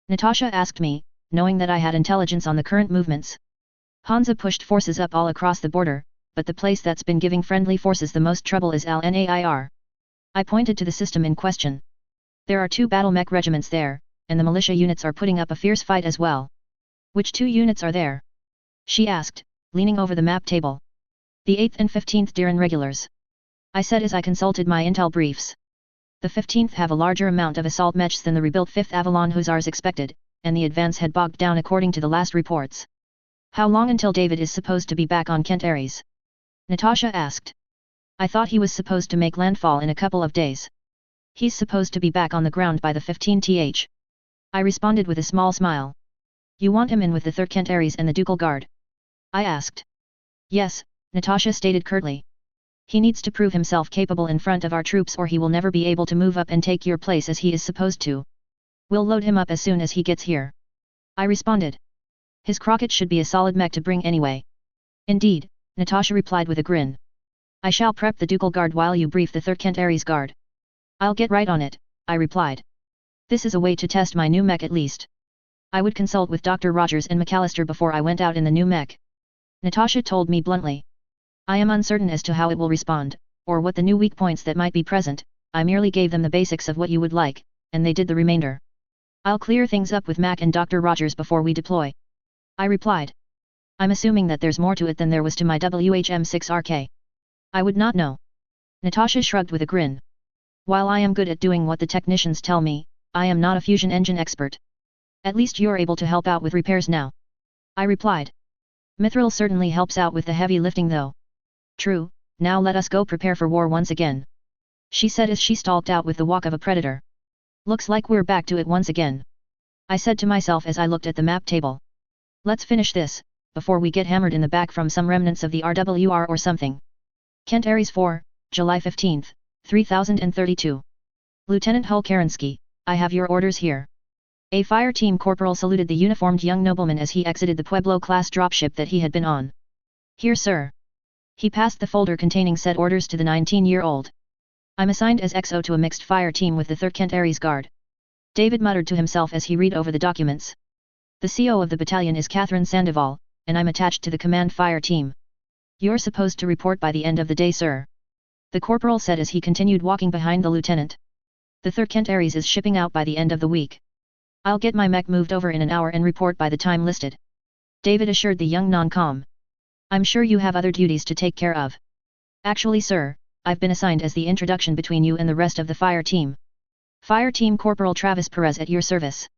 Natasha asked me, knowing that I had intelligence on the current movements. Hansa pushed forces up all across the border, but the place that's been giving friendly forces the most trouble is Al-Nair. I pointed to the system in question. There are 2 battle mech regiments there, and the militia units are putting up a fierce fight as well. Which 2 units are there? She asked, leaning over the map table. The 8th and 15th Diran regulars. I said as I consulted my intel briefs. The 15th have a larger amount of assault mechs than the rebuilt 5th Avalon Hussars expected, and the advance had bogged down according to the last reports. How long until David is supposed to be back on Kent Ares? Natasha asked. I thought he was supposed to make landfall in a couple of days. He's supposed to be back on the ground by the 15th. I responded with a small smile. You want him in with the 3rd Kent Ares and the Ducal Guard? I asked. Yes, Natasha stated curtly. He needs to prove himself capable in front of our troops or he will never be able to move up and take your place as he is supposed to. We'll load him up as soon as he gets here. I responded. His Crockett should be a solid mech to bring anyway. Indeed, Natasha replied with a grin. I shall prep the Ducal Guard while you brief the 3rd Kent Ares Guard. I'll get right on it, I replied. This is a way to test my new mech at least. I would consult with Dr. Rogers and McAllister before I went out in the new mech. Natasha told me bluntly. I am uncertain as to how it will respond, or what the new weak points that might be present. I merely gave them the basics of what you would like, and they did the remainder. I'll clear things up with Mac and Dr. Rogers before we deploy. I replied. I'm assuming that there's more to it than there was to my WHM-6RK. I would not know. Natasha shrugged with a grin. While I am good at doing what the technicians tell me, I am not a fusion engine expert. At least you're able to help out with repairs now. I replied. Mithril certainly helps out with the heavy lifting though. True, now let us go prepare for war once again. She said as she stalked out with the walk of a predator. Looks like we're back to it once again. I said to myself as I looked at the map table. Let's finish this, before we get hammered in the back from some remnants of the RWR or something. Kent Ares 4, July 15, 3032. Lieutenant Hull Kerensky, I have your orders here. A fire team corporal saluted the uniformed young nobleman as he exited the Pueblo-class dropship that he had been on. Here sir. He passed the folder containing said orders to the 19-year-old. I'm assigned as XO to a mixed fire team with the 3rd Kent Ares Guard. David muttered to himself as he read over the documents. The CO of the battalion is Catherine Sandoval, and I'm attached to the command fire team. You're supposed to report by the end of the day sir. The corporal said as he continued walking behind the lieutenant. The 3rd Kent Ares is shipping out by the end of the week. I'll get my mech moved over in an hour and report by the time listed. David assured the young non-com. I'm sure you have other duties to take care of. Actually sir, I've been assigned as the introduction between you and the rest of the fire team. Fire Team Corporal Travis Perez at your service.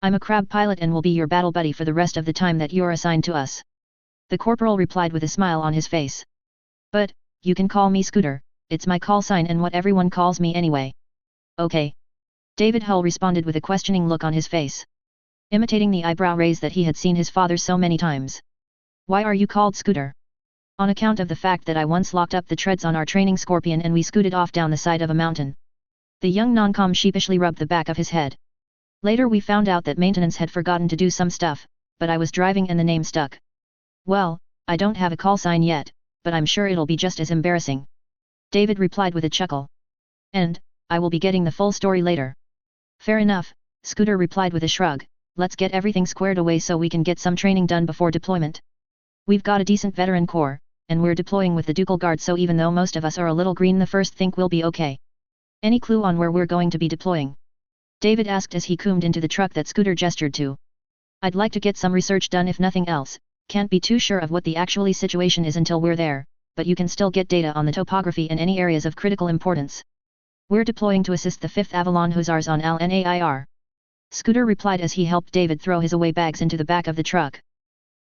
I'm a crab pilot and will be your battle buddy for the rest of the time that you're assigned to us. The corporal replied with a smile on his face. But, you can call me Scooter, it's my call sign and what everyone calls me anyway. Okay. David Hull responded with a questioning look on his face. Imitating the eyebrow raise that he had seen his father so many times. Why are you called Scooter? On account of the fact that I once locked up the treads on our training Scorpion and we scooted off down the side of a mountain. The young non-com sheepishly rubbed the back of his head. Later we found out that maintenance had forgotten to do some stuff, but I was driving and the name stuck. Well, I don't have a call sign yet, but I'm sure it'll be just as embarrassing. David replied with a chuckle. And, I will be getting the full story later. Fair enough, Scooter replied with a shrug, let's get everything squared away so we can get some training done before deployment. We've got a decent veteran corps, and we're deploying with the Ducal Guard so even though most of us are a little green the first think we'll be okay. Any clue on where we're going to be deploying? David asked as he coomed into the truck that Scooter gestured to. I'd like to get some research done if nothing else, can't be too sure of what the actually situation is until we're there, but you can still get data on the topography and any areas of critical importance. We're deploying to assist the 5th Avalon Hussars on Al-Nair. Scooter replied as he helped David throw his away bags into the back of the truck.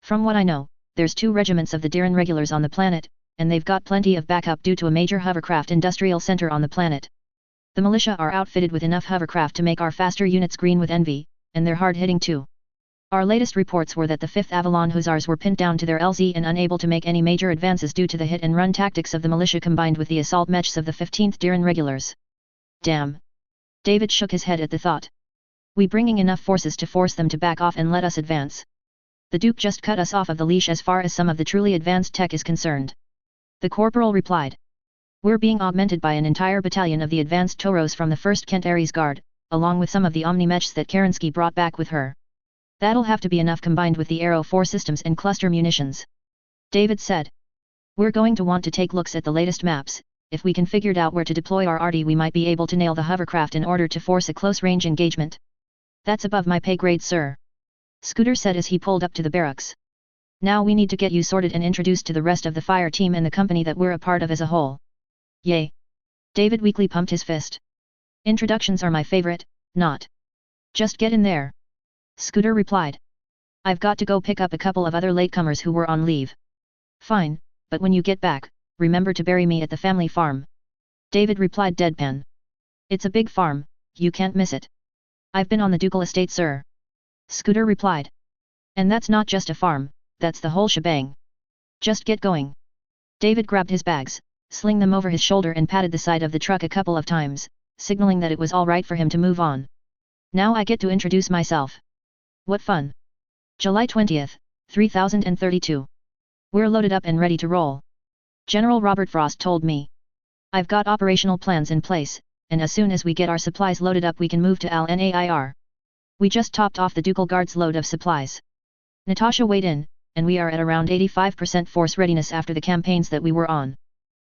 From what I know, there's 2 regiments of the Diran regulars on the planet, and they've got plenty of backup due to a major hovercraft industrial center on the planet. The militia are outfitted with enough hovercraft to make our faster units green with envy, and they're hard-hitting too. Our latest reports were that the 5th Avalon Hussars were pinned down to their LZ and unable to make any major advances due to the hit-and-run tactics of the militia combined with the assault mechs of the 15th Diran regulars. Damn. David shook his head at the thought. We bringing enough forces to force them to back off and let us advance. The Duke just cut us off of the leash as far as some of the truly advanced tech is concerned. The corporal replied. We're being augmented by an entire battalion of the advanced Toros from the 1st Kent Ares Guard, along with some of the Omni-Mechs that Kerensky brought back with her. That'll have to be enough combined with the Arrow 4 systems and cluster munitions. David said. We're going to want to take looks at the latest maps. If we can figure out where to deploy our RD we might be able to nail the hovercraft in order to force a close-range engagement. That's above my pay grade sir. Scooter said as he pulled up to the barracks. Now we need to get you sorted and introduced to the rest of the fire team and the company that we're a part of as a whole. Yay! David weakly pumped his fist. Introductions are my favorite, not. Just get in there. Scooter replied. I've got to go pick up a couple of other latecomers who were on leave. Fine, but when you get back, remember to bury me at the family farm. David replied deadpan. It's a big farm, you can't miss it. I've been on the ducal estate sir. Scooter replied. And that's not just a farm, that's the whole shebang. Just get going. David grabbed his bags, sling them over his shoulder and patted the side of the truck a couple of times, signaling that it was all right for him to move on. Now I get to introduce myself. What fun! July 20th, 3032. We're loaded up and ready to roll. General Robert Frost told me. I've got operational plans in place, and as soon as we get our supplies loaded up we can move to LNAIR. We just topped off the Ducal Guard's load of supplies. Natasha weighed in, and we are at around 85% force readiness after the campaigns that we were on.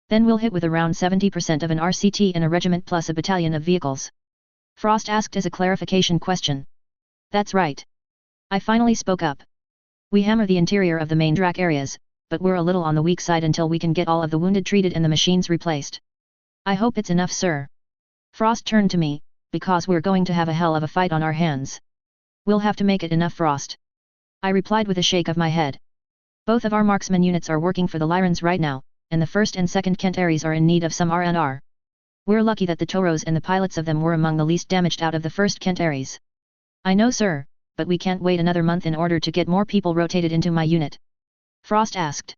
Then we'll hit with around 70% of an RCT and a regiment plus a battalion of vehicles. Frost asked as a clarification question. That's right. I finally spoke up. We hammer the interior of the main drac areas, but we're a little on the weak side until we can get all of the wounded treated and the machines replaced. I hope it's enough, sir. Frost turned to me, because we're going to have a hell of a fight on our hands. We'll have to make it enough, Frost. I replied with a shake of my head. Both of our marksman units are working for the Lyrans right now, and the 1st and 2nd Kent Aries are in need of some R&R. We're lucky that the Toros and the pilots of them were among the least damaged out of the 1st Kent Aries. I know, sir, but we can't wait another month in order to get more people rotated into my unit. Frost asked.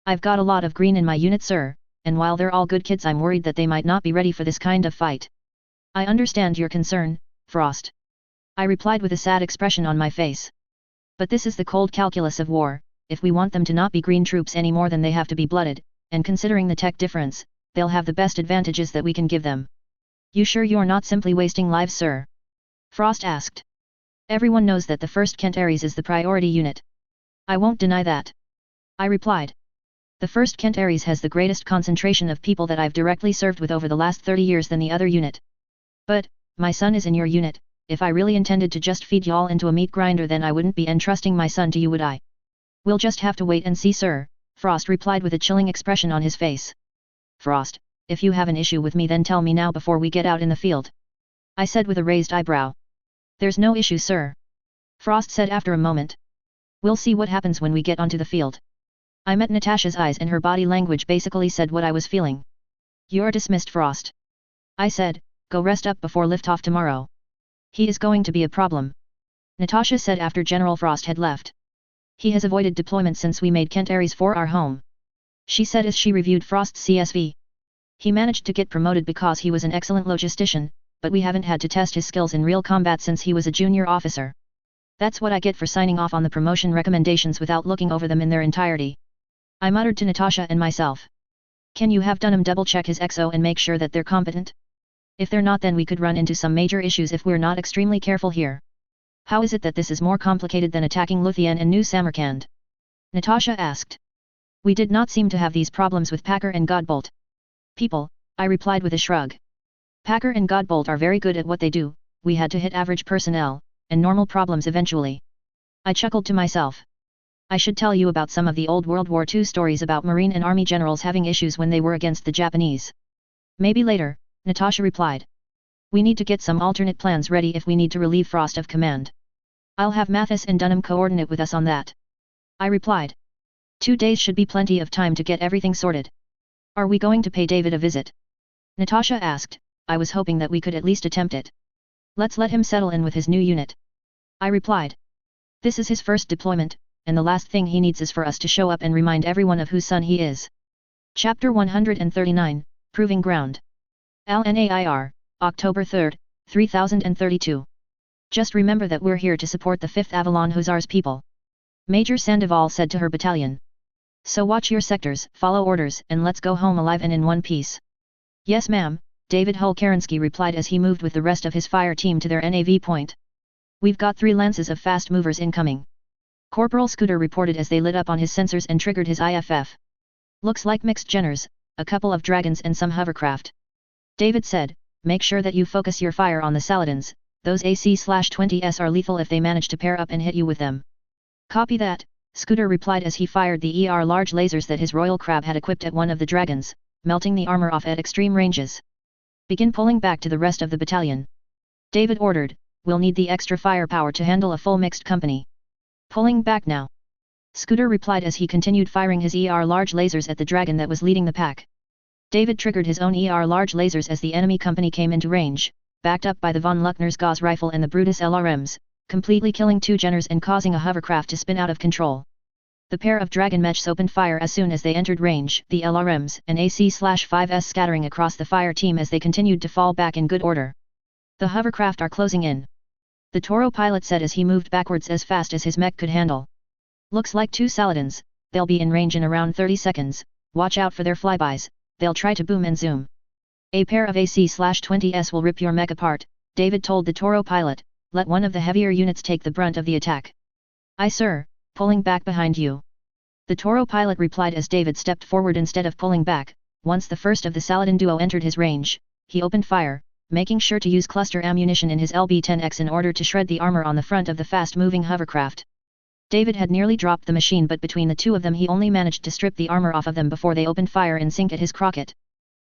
I've got a lot of green in my unit, sir, and while they're all good kids I'm worried that they might not be ready for this kind of fight. I understand your concern, Frost. I replied with a sad expression on my face. But this is the cold calculus of war, if we want them to not be green troops any more than they have to be blooded, and considering the tech difference, they'll have the best advantages that we can give them. You sure you're not simply wasting lives, sir? Frost asked. Everyone knows that the 1st Kent Aries is the priority unit. I won't deny that. I replied. The 1st Kent Aries has the greatest concentration of people that I've directly served with over the last 30 years than the other unit. But, my son is in your unit, if I really intended to just feed y'all into a meat grinder then I wouldn't be entrusting my son to you, would I? We'll just have to wait and see, sir, Frost replied with a chilling expression on his face. Frost, if you have an issue with me then tell me now before we get out in the field. I said with a raised eyebrow. There's no issue, sir. Frost said after a moment. We'll see what happens when we get onto the field. I met Natasha's eyes and her body language basically said what I was feeling. You're dismissed, Frost. I said, go rest up before liftoff tomorrow. He is going to be a problem. Natasha said after General Frost had left. He has avoided deployment since we made Kent Aries 4 our home. She said as she reviewed Frost's CSV. He managed to get promoted because he was an excellent logistician, but we haven't had to test his skills in real combat since he was a junior officer. That's what I get for signing off on the promotion recommendations without looking over them in their entirety. I muttered to Natasha and myself. Can you have Dunham double check his XO and make sure that they're competent? If they're not then we could run into some major issues if we're not extremely careful here. How is it that this is more complicated than attacking Luthien and New Samarkand? Natasha asked. We did not seem to have these problems with Packer and Godbolt. People, I replied with a shrug. Packer and Godbolt are very good at what they do, we had to hit average personnel, and normal problems eventually. I chuckled to myself. I should tell you about some of the old World War II stories about Marine and Army generals having issues when they were against the Japanese. Maybe later, Natasha replied. We need to get some alternate plans ready if we need to relieve Frost of command. I'll have Mathis and Dunham coordinate with us on that. I replied. 2 days should be plenty of time to get everything sorted. Are we going to pay David a visit? Natasha asked. I was hoping that we could at least attempt it. Let's let him settle in with his new unit. I replied. This is his first deployment, and the last thing he needs is for us to show up and remind everyone of whose son he is. Chapter 139, Proving Ground. LNAIR, October 3, 3032. Just remember that we're here to support the 5th Avalon Hussars people. Major Sandoval said to her battalion. So watch your sectors, follow orders, and let's go home alive and in one piece. Yes ma'am, David Hull-Kerensky replied as he moved with the rest of his fire team to their NAV point. We've got 3 lances of fast movers incoming. Corporal Scooter reported as they lit up on his sensors and triggered his IFF. Looks like mixed Jenners, a couple of dragons and some hovercraft. David said, make sure that you focus your fire on the Saladins, those AC-20s are lethal if they manage to pair up and hit you with them. Copy that, Scooter replied as he fired the ER large lasers that his Royal Crab had equipped at one of the dragons, melting the armor off at extreme ranges. Begin pulling back to the rest of the battalion. David ordered, we'll need the extra firepower to handle a full mixed company. Pulling back now. Scooter replied as he continued firing his ER large lasers at the dragon that was leading the pack. David triggered his own ER large lasers as the enemy company came into range, backed up by the von Luckner's Gauss rifle and the Brutus LRMs, completely killing 2 Jenners and causing a hovercraft to spin out of control. The pair of dragon mechs opened fire as soon as they entered range, the LRMs and AC-5S scattering across the fire team as they continued to fall back in good order. The hovercraft are closing in, the Toro pilot said as he moved backwards as fast as his mech could handle. Looks like 2 Saladins, they'll be in range in around 30 seconds, watch out for their flybys, they'll try to boom and zoom. A pair of AC-20s will rip your mech apart, David told the Toro pilot, let one of the heavier units take the brunt of the attack. Aye sir, pulling back behind you. The Toro pilot replied as David stepped forward instead of pulling back. Once the first of the Saladin duo entered his range, he opened fire, making sure to use cluster ammunition in his LB-10X in order to shred the armor on the front of the fast-moving hovercraft. David had nearly dropped the machine, but between the two of them he only managed to strip the armor off of them before they opened fire in sync at his crocket.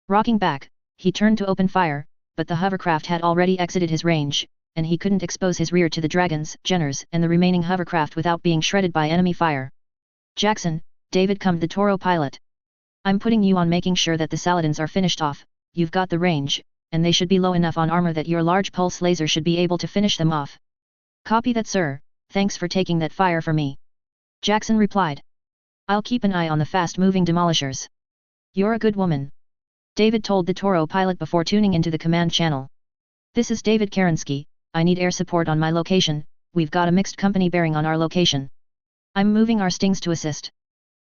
Rocking back, he turned to open fire, but the hovercraft had already exited his range, and he couldn't expose his rear to the dragons, Jenners, and the remaining hovercraft without being shredded by enemy fire. Jackson, David calmed the Toro pilot. I'm putting you on making sure that the Saladins are finished off, you've got the range, and they should be low enough on armor that your large pulse laser should be able to finish them off. Copy that sir, thanks for taking that fire for me. Jackson replied. I'll keep an eye on the fast-moving demolishers. You're a good woman. David told the Toro pilot before tuning into the command channel. This is David Kerensky, I need air support on my location, we've got a mixed company bearing on our location. I'm moving our stings to assist.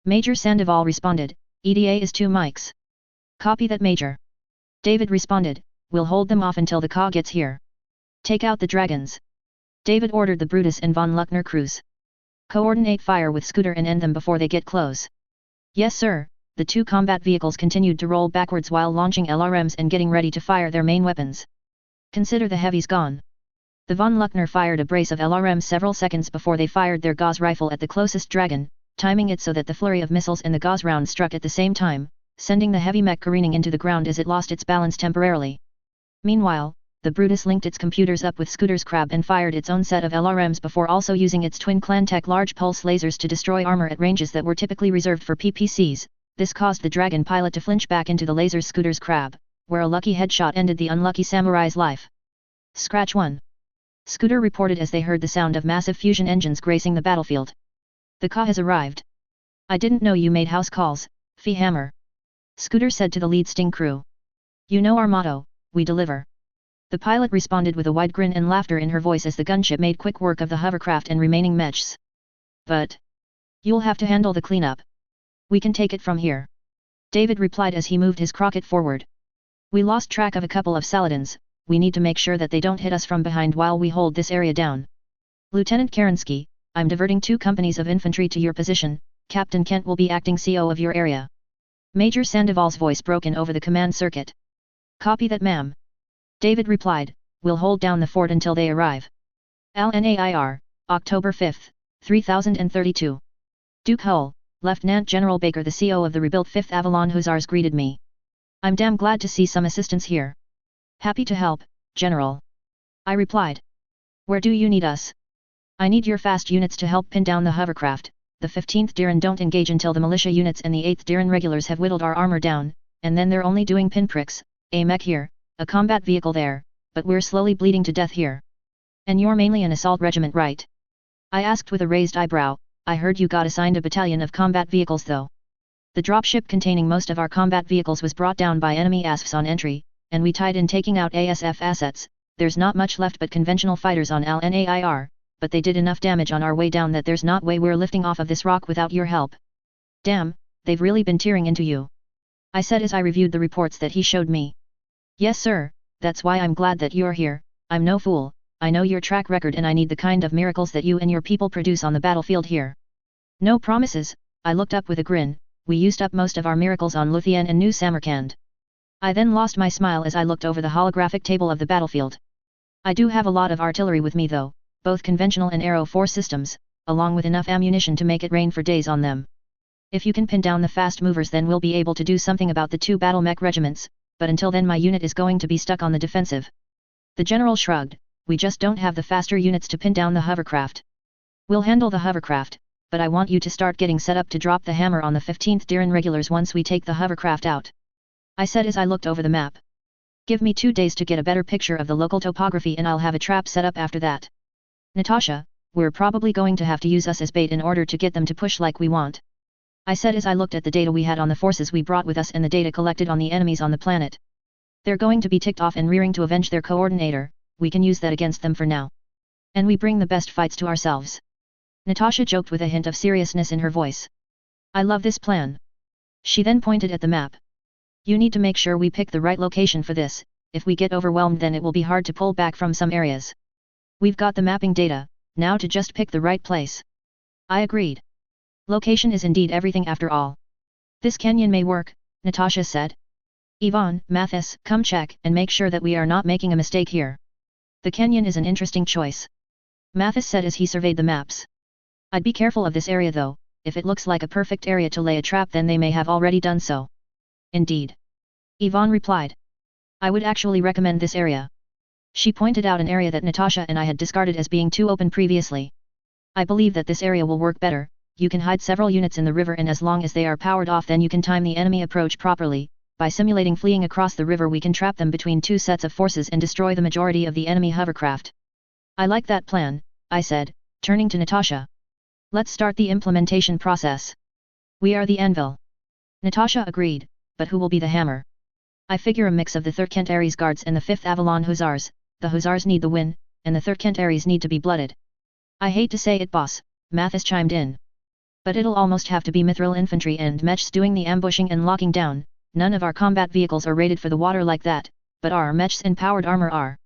Major Sandoval responded, EDA is 2 mics. Copy that Major. David responded, we'll hold them off until the Ka gets here. Take out the dragons. David ordered the Brutus and von Luckner crews. Coordinate fire with Scooter and end them before they get close. Yes sir, the 2 combat vehicles continued to roll backwards while launching LRMs and getting ready to fire their main weapons. Consider the heavies gone. The von Luckner fired a brace of LRMs several seconds before they fired their Gauss rifle at the closest dragon, timing it so that the flurry of missiles and the Gauss round struck at the same time, sending the heavy mech careening into the ground as it lost its balance temporarily. Meanwhile, the Brutus linked its computers up with Scooter's Crab and fired its own set of LRMs before also using its twin Clantech large pulse lasers to destroy armor at ranges that were typically reserved for PPCs. This caused the Dragon pilot to flinch back into the laser Scooter's Crab, where a lucky headshot ended the unlucky samurai's life. Scratch 1. Scooter reported as they heard the sound of massive fusion engines gracing the battlefield. The Ka has arrived. I didn't know you made house calls, Fee Hammer. Scooter said to the lead Sting crew. You know our motto, we deliver. The pilot responded with a wide grin and laughter in her voice as the gunship made quick work of the hovercraft and remaining mechs. But you'll have to handle the cleanup. We can take it from here. David replied as he moved his crocket forward. We lost track of a couple of Saladins, we need to make sure that they don't hit us from behind while we hold this area down. Lieutenant Kerensky, I'm diverting 2 companies of infantry to your position, Captain Kent will be acting CO of your area. Major Sandoval's voice broke in over the command circuit. Copy that ma'am. David replied, we'll hold down the fort until they arrive. LNAIR, October 5, 3032. Duke Hull, Lieutenant General Baker, the CO of the rebuilt 5th Avalon Hussars, greeted me. I'm damn glad to see some assistance here. Happy to help, General. I replied. Where do you need us? I need your fast units to help pin down the hovercraft. The 15th Diran don't engage until the militia units and the 8th Diran regulars have whittled our armor down, and then they're only doing pinpricks, a mech here, a combat vehicle there, but we're slowly bleeding to death here. And you're mainly an assault regiment, right? I asked with a raised eyebrow. I heard you got assigned a battalion of combat vehicles though. The dropship containing most of our combat vehicles was brought down by enemy ASFs on entry, and we tied in taking out ASF assets. There's not much left but conventional fighters on LNAIR, but they did enough damage on our way down that there's not way we're lifting off of this rock without your help. Damn, they've really been tearing into you. I said as I reviewed the reports that he showed me. Yes sir, that's why I'm glad that you're here. I'm no fool, I know your track record and I need the kind of miracles that you and your people produce on the battlefield here. No promises, I looked up with a grin. We used up most of our miracles on Luthien and New Samarkand. I then lost my smile as I looked over the holographic table of the battlefield. I do have a lot of artillery with me though, both conventional and Arrow 4 systems, along with enough ammunition to make it rain for days on them. If you can pin down the fast movers then we'll be able to do something about the 2 battle mech regiments, but until then my unit is going to be stuck on the defensive. The general shrugged, we just don't have the faster units to pin down the hovercraft. We'll handle the hovercraft, but I want you to start getting set up to drop the hammer on the 15th Diran regulars once we take the hovercraft out. I said as I looked over the map. Give me 2 days to get a better picture of the local topography and I'll have a trap set up after that. Natasha, we're probably going to have to use us as bait in order to get them to push like we want. I said as I looked at the data we had on the forces we brought with us and the data collected on the enemies on the planet. They're going to be ticked off and rearing to avenge their coordinator, we can use that against them for now. And we bring the best fights to ourselves. Natasha joked with a hint of seriousness in her voice. I love this plan. She then pointed at the map. You need to make sure we pick the right location for this, if we get overwhelmed then it will be hard to pull back from some areas. We've got the mapping data, now to just pick the right place. I agreed. Location is indeed everything after all. This canyon may work, Natasha said. Yvonne, Mathis, come check and make sure that we are not making a mistake here. The canyon is an interesting choice. Mathis said as he surveyed the maps. I'd be careful of this area though, if it looks like a perfect area to lay a trap then they may have already done so. Indeed. Yvonne replied. I would actually recommend this area. She pointed out an area that Natasha and I had discarded as being too open previously. I believe that this area will work better, you can hide several units in the river and as long as they are powered off then you can time the enemy approach properly. By simulating fleeing across the river we can trap them between two sets of forces and destroy the majority of the enemy hovercraft. I like that plan, I said, turning to Natasha. Let's start the implementation process. We are the anvil. Natasha agreed, but who will be the hammer? I figure a mix of the 3rd Kent Ares Guards and the 5th Avalon Hussars, the Hussars need the win, and the 3rd Kent Ares need to be blooded. I hate to say it boss, Mathis chimed in. But it'll almost have to be Mithril Infantry and Mechs doing the ambushing and locking down. None of our combat vehicles are rated for the water like that, but our Mechs and powered armor are.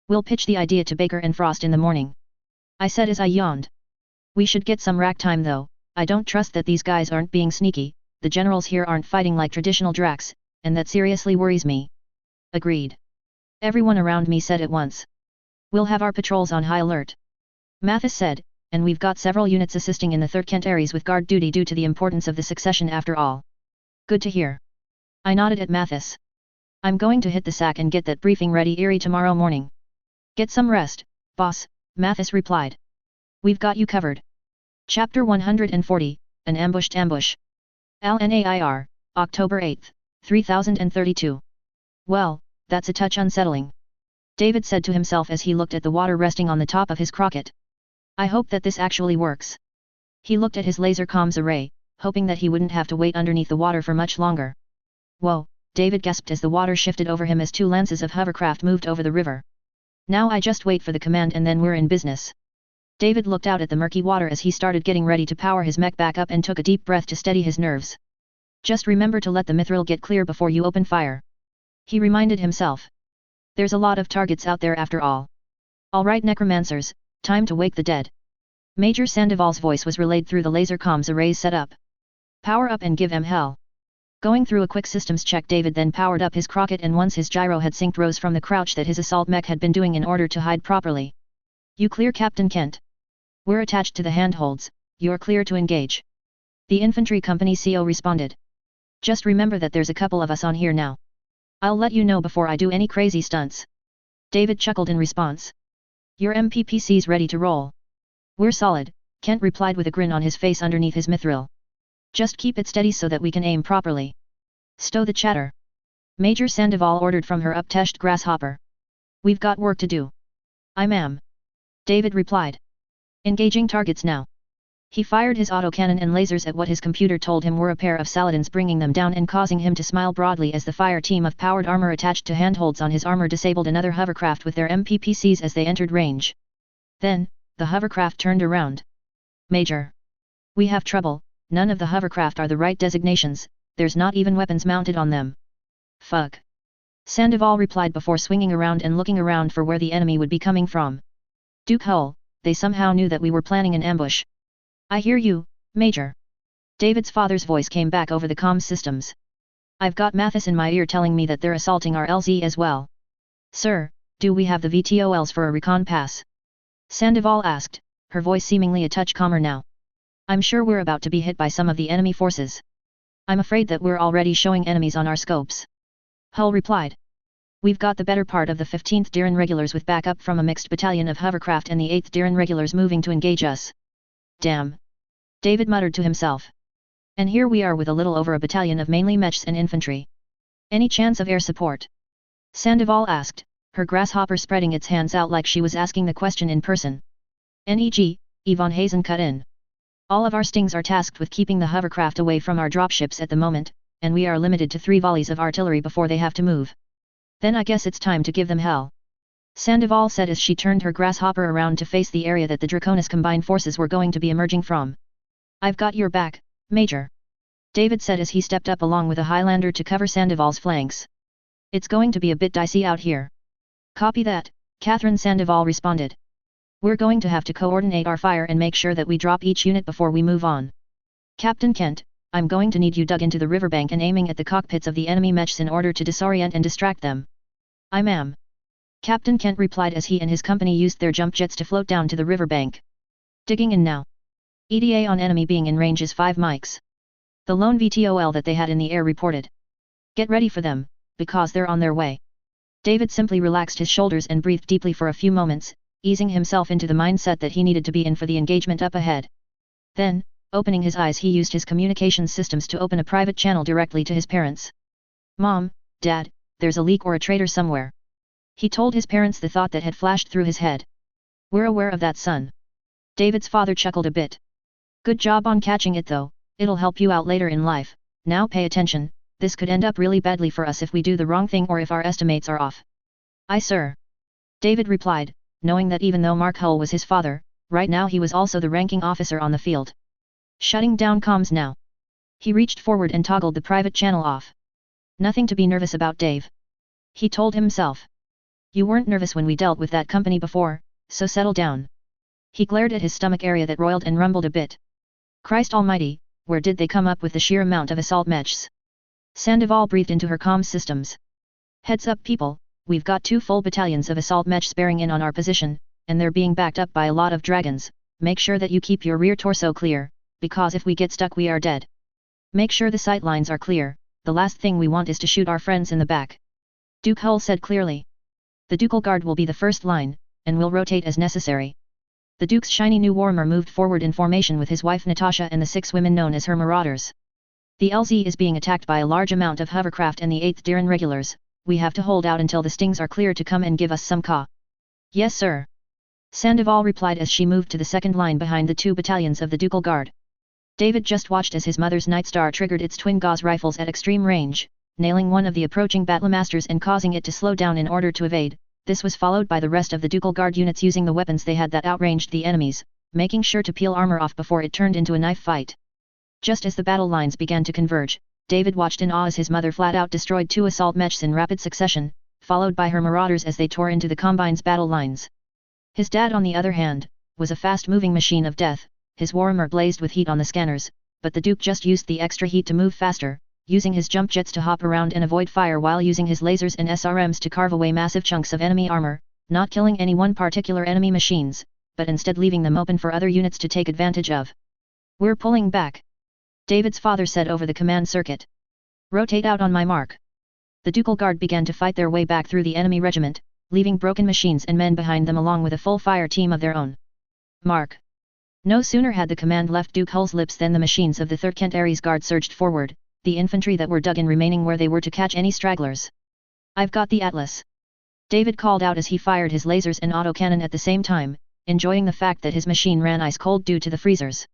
We'll pitch the idea to Baker and Frost in the morning. I said as I yawned. We should get some rack time though, I don't trust that these guys aren't being sneaky, the generals here aren't fighting like traditional Dracs, and that seriously worries me. Agreed. Everyone around me said at once. We'll have our patrols on high alert. Mathis said, and we've got several units assisting in the 3rd Kent Ares with guard duty due to the importance of the succession after all. Good to hear. I nodded at Mathis. I'm going to hit the sack and get that briefing ready early tomorrow morning. Get some rest, boss, Mathis replied. We've got you covered. Chapter 140, An Ambushed Ambush. LNAIR, October 8, 3032. Well, that's a touch unsettling. David said to himself as he looked at the water resting on the top of his crocket. I hope that this actually works. He looked at his laser comms array, hoping that he wouldn't have to wait underneath the water for much longer. Whoa, David gasped as the water shifted over him as 2 lances of hovercraft moved over the river. Now I just wait for the command and then we're in business. David looked out at the murky water as he started getting ready to power his mech back up and took a deep breath to steady his nerves. Just remember to let the mithril get clear before you open fire. He reminded himself. There's a lot of targets out there after all. Alright necromancers, time to wake the dead. Major Sandoval's voice was relayed through the laser comms arrays set up. Power up and give 'em hell. Going through a quick systems check David then powered up his crocket and once his gyro had synced rose from the crouch that his assault mech had been doing in order to hide properly. You clear Captain Kent. We're attached to the handholds, you're clear to engage. The infantry company CO responded. Just remember that there's a couple of us on here now. I'll let you know before I do any crazy stunts. David chuckled in response. Your MPPC's ready to roll. We're solid, Kent replied with a grin on his face underneath his mithril. Just keep it steady so that we can aim properly. Stow the chatter. Major Sandoval ordered from her upteshed grasshopper. We've got work to do. I ma'am. David replied. Engaging targets now. He fired his autocannon and lasers at what his computer told him were a pair of Saladins, bringing them down and causing him to smile broadly as the fire team of powered armor attached to handholds on his armor disabled another hovercraft with their MPPCs as they entered range. Then, the hovercraft turned around. Major. We have trouble, none of the hovercraft are the right designations, there's not even weapons mounted on them. Fuck. Sandoval replied before swinging around and looking around for where the enemy would be coming from. Duke Hull, they somehow knew that we were planning an ambush. I hear you, Major. David's father's voice came back over the comm systems. I've got Mathis in my ear telling me that they're assaulting our LZ as well. Sir, do we have the VTOLs for a recon pass? Sandoval asked, her voice seemingly a touch calmer now. I'm sure we're about to be hit by some of the enemy forces. I'm afraid that we're already showing enemies on our scopes. Hull replied. We've got the better part of the 15th Diran regulars with backup from a mixed battalion of hovercraft and the 8th Diran regulars moving to engage us. Damn. David muttered to himself. And here we are with a little over a battalion of mainly mechs and infantry. Any chance of air support? Sandoval asked, her grasshopper spreading its hands out like she was asking the question in person. NEG, Yvonne Hazen cut in. All of our stings are tasked with keeping the hovercraft away from our dropships at the moment, and we are limited to 3 volleys of artillery before they have to move. Then I guess it's time to give them hell. Sandoval said as she turned her grasshopper around to face the area that the Draconis combined forces were going to be emerging from. I've got your back, Major. David said as he stepped up along with a Highlander to cover Sandoval's flanks. It's going to be a bit dicey out here. Copy that, Catherine Sandoval responded. We're going to have to coordinate our fire and make sure that we drop each unit before we move on. Captain Kent, I'm going to need you dug into the riverbank and aiming at the cockpits of the enemy mechs in order to disorient and distract them. Aye ma'am. Captain Kent replied as he and his company used their jump jets to float down to the riverbank. Digging in now. ETA on enemy being in range is 5 mics. The lone VTOL that they had in the air reported. Get ready for them, because they're on their way. David simply relaxed his shoulders and breathed deeply for a few moments, easing himself into the mindset that he needed to be in for the engagement up ahead. Then, opening his eyes, he used his communications systems to open a private channel directly to his parents. Mom, Dad, there's a leak or a traitor somewhere. He told his parents the thought that had flashed through his head. We're aware of that, son. David's father chuckled a bit. Good job on catching it though, it'll help you out later in life. Now pay attention, this could end up really badly for us if we do the wrong thing or if our estimates are off. Aye sir. David replied, knowing that even though Mark Hull was his father, right now he was also the ranking officer on the field. Shutting down comms now. He reached forward and toggled the private channel off. Nothing to be nervous about, Dave. He told himself. You weren't nervous when we dealt with that company before, so settle down. He glared at his stomach area that roiled and rumbled a bit. Christ almighty, where did they come up with the sheer amount of assault mechs? Sandoval breathed into her comms systems. Heads up people, we've got 2 full battalions of assault mechs bearing in on our position, and they're being backed up by a lot of dragons. Make sure that you keep your rear torso clear, because if we get stuck we are dead. Make sure the sight lines are clear, the last thing we want is to shoot our friends in the back. Duke Hull said clearly. The Ducal Guard will be the first line, and will rotate as necessary. The Duke's shiny new warmer moved forward in formation with his wife Natasha and the 6 women known as her Marauders. The LZ is being attacked by a large amount of hovercraft and the 8th Darren regulars. We have to hold out until the stings are clear to come and give us some caw. Yes sir. Sandoval replied as she moved to the second line behind the 2 battalions of the Ducal Guard. David just watched as his mother's Nightstar triggered its twin Gauss rifles at extreme range, nailing one of the approaching Battlemasters and causing it to slow down in order to evade. This was followed by the rest of the Ducal Guard units using the weapons they had that outranged the enemies, making sure to peel armor off before it turned into a knife fight. Just as the battle lines began to converge, David watched in awe as his mother flat-out destroyed 2 assault mechs in rapid succession, followed by her Marauders as they tore into the Combine's battle lines. His dad, on the other hand, was a fast-moving machine of death. His warhammer blazed with heat on the scanners, but the Duke just used the extra heat to move faster, using his jump jets to hop around and avoid fire while using his lasers and SRMs to carve away massive chunks of enemy armor, not killing any one particular enemy machines, but instead leaving them open for other units to take advantage of. We're pulling back. David's father said over the command circuit. Rotate out on my mark. The Ducal Guard began to fight their way back through the enemy regiment, leaving broken machines and men behind them along with a full fire team of their own. Mark. No sooner had the command left Duke Hull's lips than the machines of the 3rd Kent Ares Guard surged forward, the infantry that were dug in remaining where they were to catch any stragglers. I've got the Atlas. David called out as he fired his lasers and autocannon at the same time, enjoying the fact that his machine ran ice cold due to the freezers.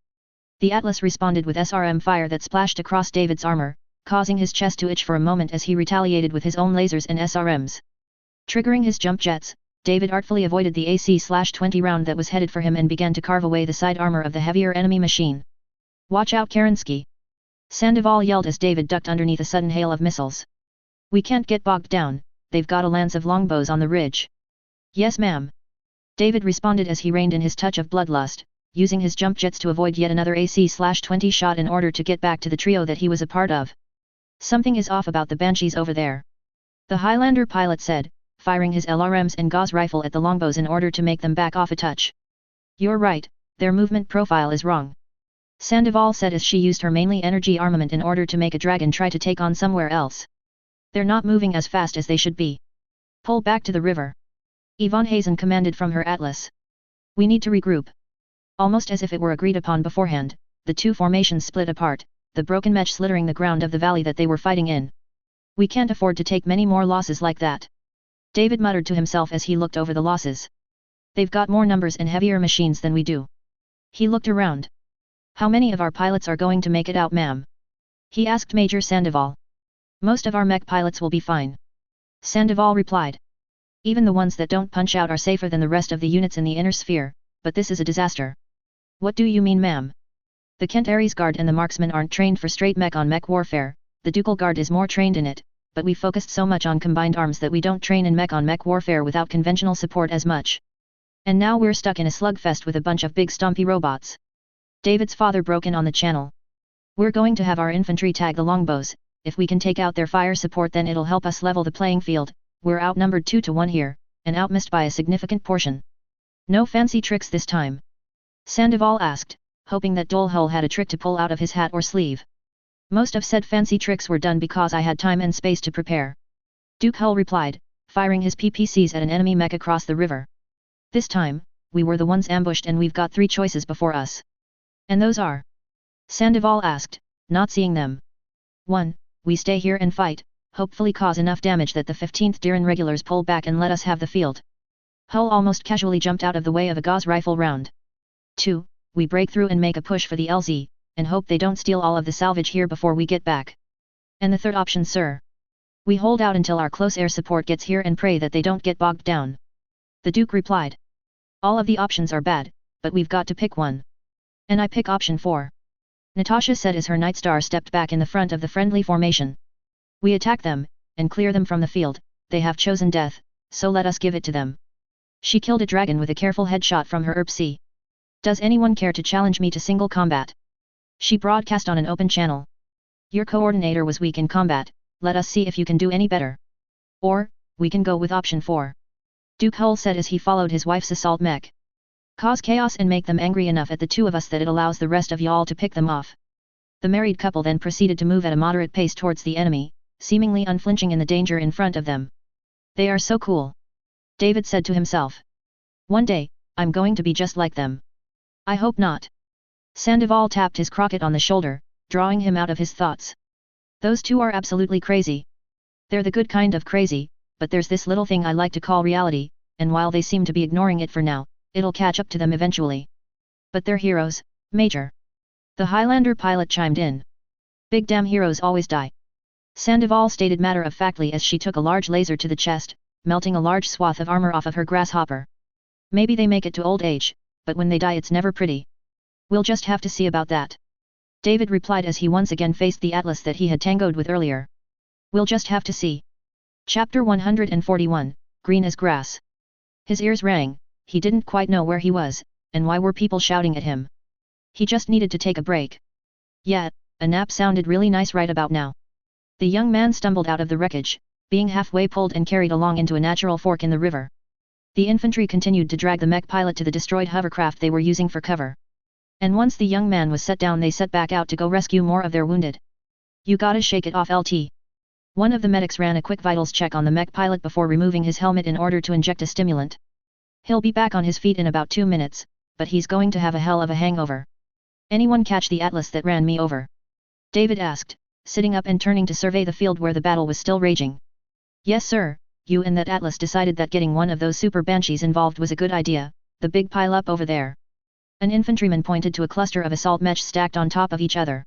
The Atlas responded with SRM fire that splashed across David's armor, causing his chest to itch for a moment as he retaliated with his own lasers and SRMs. Triggering his jump jets, David artfully avoided the AC-20 round that was headed for him and began to carve away the side armor of the heavier enemy machine. Watch out, Kerensky! Sandoval yelled as David ducked underneath a sudden hail of missiles. We can't get bogged down, they've got a lance of longbows on the ridge. Yes ma'am. David responded as he reined in his touch of bloodlust, using his jump jets to avoid yet another AC-20 shot in order to get back to the trio that he was a part of. Something is off about the Banshees over there. The Highlander pilot said, firing his LRMs and Gauss rifle at the longbows in order to make them back off a touch. You're right, their movement profile is wrong. Sandoval said as she used her mainly energy armament in order to make a dragon try to take on somewhere else. They're not moving as fast as they should be. Pull back to the river. Yvonne Hazen commanded from her Atlas. We need to regroup. Almost as if it were agreed upon beforehand, the 2 formations split apart, the broken mech slittering the ground of the valley that they were fighting in. We can't afford to take many more losses like that. David muttered to himself as he looked over the losses. They've got more numbers and heavier machines than we do. He looked around. How many of our pilots are going to make it out, ma'am? He asked Major Sandoval. Most of our mech pilots will be fine. Sandoval replied. Even the ones that don't punch out are safer than the rest of the units in the inner sphere, but this is a disaster. What do you mean, ma'am? The Kent Ares Guard and the marksmen aren't trained for straight mech-on-mech warfare, the Ducal Guard is more trained in it, but we focused so much on combined arms that we don't train in mech-on-mech warfare without conventional support as much. And now we're stuck in a slugfest with a bunch of big stompy robots. David's father broke in on the channel. We're going to have our infantry tag the longbows, if we can take out their fire support then it'll help us level the playing field, we're outnumbered 2-1 here, and outmissed by a significant portion. No fancy tricks this time? Sandoval asked, hoping that Dolhull had a trick to pull out of his hat or sleeve. Most of said fancy tricks were done because I had time and space to prepare. Duke Hull replied, firing his PPCs at an enemy mech across the river. This time, we were the ones ambushed and we've got 3 choices before us. And those are? Sandoval asked, not seeing them. 1. We stay here and fight, hopefully cause enough damage that the 15th Diran regulars pull back and let us have the field. Hull almost casually jumped out of the way of a Gauss rifle round. 2. We break through and make a push for the LZ, and hope they don't steal all of the salvage here before we get back. And the third option, sir? We hold out until our close air support gets here and pray that they don't get bogged down. The Duke replied. All of the options are bad, but we've got to pick one. And I pick option 4. Natasha said as her Night Star stepped back in the front of the friendly formation. We attack them, and clear them from the field, they have chosen death, so let us give it to them. She killed a dragon with a careful headshot from her ERP-C. Does anyone care to challenge me to single combat? She broadcast on an open channel. Your coordinator was weak in combat, let us see if you can do any better. Or, we can go with option 4. Duke Hull said as he followed his wife's assault mech. Cause chaos and make them angry enough at the 2 of us that it allows the rest of y'all to pick them off. The married couple then proceeded to move at a moderate pace towards the enemy, seemingly unflinching in the danger in front of them. They are so cool. David said to himself. One day, I'm going to be just like them. I hope not. Sandoval tapped his Crockett on the shoulder, drawing him out of his thoughts. Those 2 are absolutely crazy. They're the good kind of crazy, but there's this little thing I like to call reality, and while they seem to be ignoring it for now, it'll catch up to them eventually. But they're heroes, Major. The Highlander pilot chimed in. Big damn heroes always die. Sandoval stated matter-of-factly as she took a large laser to the chest, melting a large swath of armor off of her grasshopper. Maybe they make it to old age, but when they die it's never pretty. We'll just have to see about that. David replied as he once again faced the Atlas that he had tangoed with earlier. We'll just have to see. Chapter 141, Green as Grass. His ears rang, he didn't quite know where he was, and why were people shouting at him. He just needed to take a break. Yeah, a nap sounded really nice right about now. The young man stumbled out of the wreckage, being halfway pulled and carried along into a natural fork in the river. The infantry continued to drag the mech pilot to the destroyed hovercraft they were using for cover. And once the young man was set down they set back out to go rescue more of their wounded. You gotta shake it off, LT. One of the medics ran a quick vitals check on the mech pilot before removing his helmet in order to inject a stimulant. He'll be back on his feet in about 2 minutes, but he's going to have a hell of a hangover. Anyone catch the Atlas that ran me over? David asked, sitting up and turning to survey the field where the battle was still raging. Yes sir, you and that Atlas decided that getting one of those super banshees involved was a good idea, the big pile up over there. An infantryman pointed to a cluster of assault mech stacked on top of each other.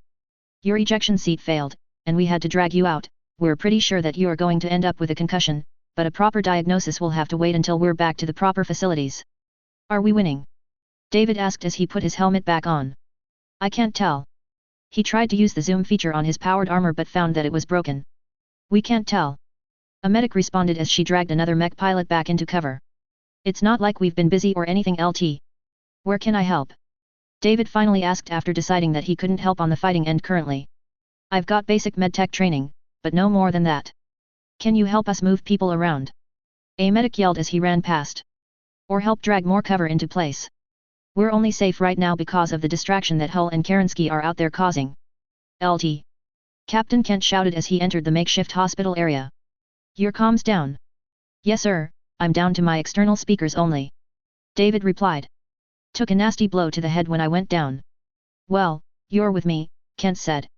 Your ejection seat failed, and we had to drag you out, we're pretty sure that you are going to end up with a concussion, but a proper diagnosis will have to wait until we're back to the proper facilities. Are we winning? David asked as he put his helmet back on. I can't tell. He tried to use the zoom feature on his powered armor but found that it was broken. We can't tell. A medic responded as she dragged another mech pilot back into cover. It's not like we've been busy or anything, LT. Where can I help? David finally asked after deciding that he couldn't help on the fighting end currently. I've got basic medtech training, but no more than that. Can you help us move people around? A medic yelled as he ran past. Or help drag more cover into place. We're only safe right now because of the distraction that Hull and Kerensky are out there causing. LT. Captain Kent shouted as he entered the makeshift hospital area. Your comms down? Yes sir, I'm down to my external speakers only. David replied. Took a nasty blow to the head when I went down. Well, you're with me, Kent said.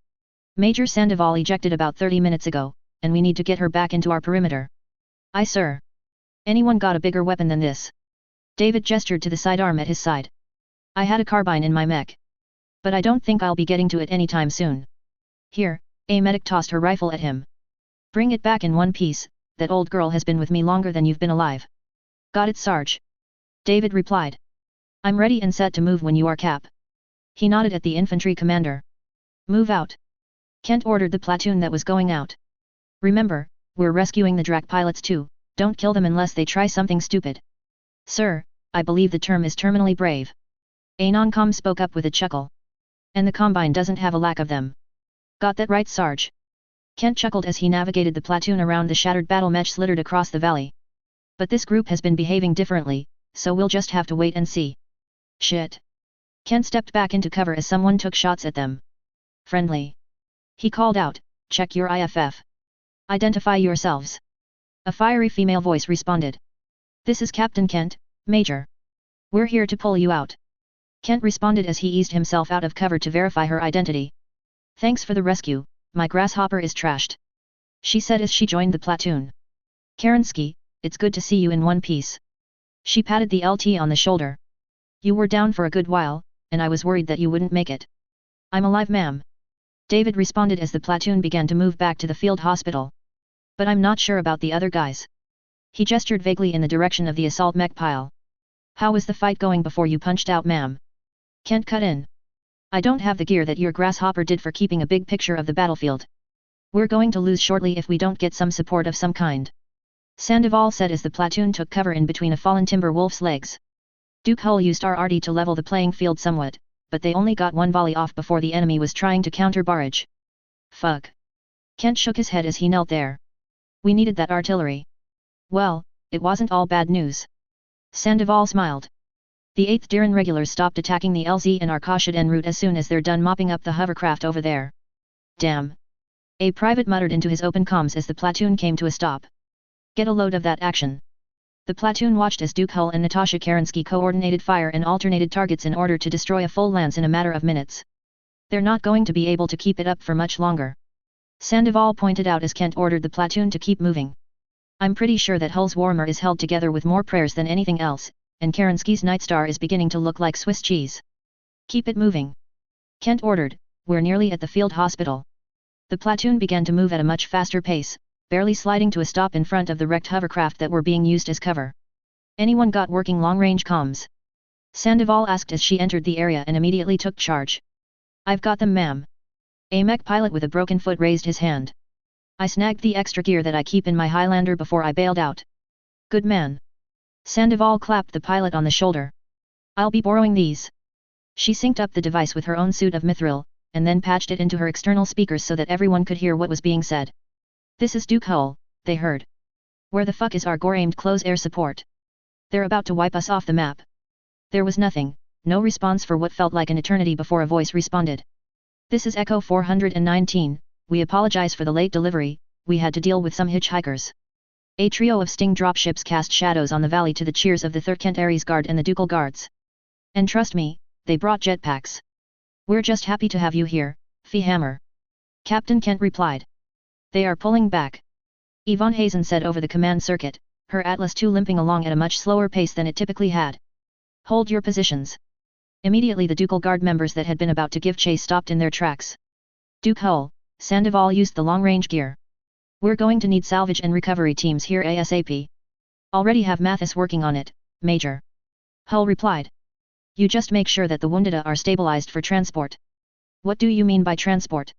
Major Sandoval ejected about 30 minutes ago, and we need to get her back into our perimeter. Aye sir. Anyone got a bigger weapon than this? David gestured to the sidearm at his side. I had a carbine in my mech. But I don't think I'll be getting to it anytime soon. Here, a medic tossed her rifle at him. Bring it back in one piece, that old girl has been with me longer than you've been alive. Got it, Sarge? David replied. I'm ready and set to move when you are, Cap. He nodded at the infantry commander. Move out. Kent ordered the platoon that was going out. Remember, we're rescuing the Drak pilots too, don't kill them unless they try something stupid. Sir, I believe the term is terminally brave. A non-com spoke up with a chuckle. And the Combine doesn't have a lack of them. Got that right, Sarge? Kent chuckled as he navigated the platoon around the shattered battle mech littered across the valley. But this group has been behaving differently, so we'll just have to wait and see. Shit. Kent stepped back into cover as someone took shots at them. Friendly. He called out, check your IFF. Identify yourselves. A fiery female voice responded. This is Captain Kent, Major. We're here to pull you out. Kent responded as he eased himself out of cover to verify her identity. Thanks for the rescue, my grasshopper is trashed. She said as she joined the platoon. Kerensky, it's good to see you in one piece. She patted the LT on the shoulder. You were down for a good while, and I was worried that you wouldn't make it. I'm alive, ma'am. David responded as the platoon began to move back to the field hospital. But I'm not sure about the other guys. He gestured vaguely in the direction of the assault mech pile. How was the fight going before you punched out, ma'am? Kent cut in. I don't have the gear that your grasshopper did for keeping a big picture of the battlefield. We're going to lose shortly if we don't get some support of some kind. Sandoval said as the platoon took cover in between a fallen timber wolf's legs. Duke Hull used RRD to level the playing field somewhat, but they only got one volley off before the enemy was trying to counter barrage. Fuck. Kent shook his head as he knelt there. We needed that artillery. Well, it wasn't all bad news. Sandoval smiled. The 8th Diran regulars stopped attacking the LZ and Arkashid en route as soon as they're done mopping up the hovercraft over there. Damn. A private muttered into his open comms as the platoon came to a stop. Get a load of that action. The platoon watched as Duke Hull and Natasha Kerensky coordinated fire and alternated targets in order to destroy a full lance in a matter of minutes. They're not going to be able to keep it up for much longer. Sandoval pointed out as Kent ordered the platoon to keep moving. I'm pretty sure that Hull's warmer is held together with more prayers than anything else, and Kerensky's Nightstar is beginning to look like Swiss cheese. Keep it moving. Kent ordered, we're nearly at the field hospital. The platoon began to move at a much faster pace, barely sliding to a stop in front of the wrecked hovercraft that were being used as cover. Anyone got working long-range comms? Sandoval asked as she entered the area and immediately took charge. I've got them, ma'am. A mech pilot with a broken foot raised his hand. I snagged the extra gear that I keep in my Highlander before I bailed out. Good man. Sandoval clapped the pilot on the shoulder. I'll be borrowing these. She synced up the device with her own suit of mithril, and then patched it into her external speakers so that everyone could hear what was being said. This is Duke Hull, they heard. Where the fuck is our gore-aimed close air support? They're about to wipe us off the map. There was nothing, no response for what felt like an eternity before a voice responded. This is Echo 419, we apologize for the late delivery, we had to deal with some hitchhikers. A trio of Sting dropships cast shadows on the valley to the cheers of the 3rd Kent Ares Guard and the Ducal Guards. And trust me, they brought jetpacks. We're just happy to have you here, Fee Hammer. Captain Kent replied. They are pulling back. Yvonne Hazen said over the command circuit, her Atlas II limping along at a much slower pace than it typically had. Hold your positions. Immediately the Ducal Guard members that had been about to give chase stopped in their tracks. Duke Hull, Sandoval used the long-range gear. We're going to need salvage and recovery teams here ASAP. Already have Mathis working on it, Major. Hull replied. You just make sure that the wounded are stabilized for transport. What do you mean by transport?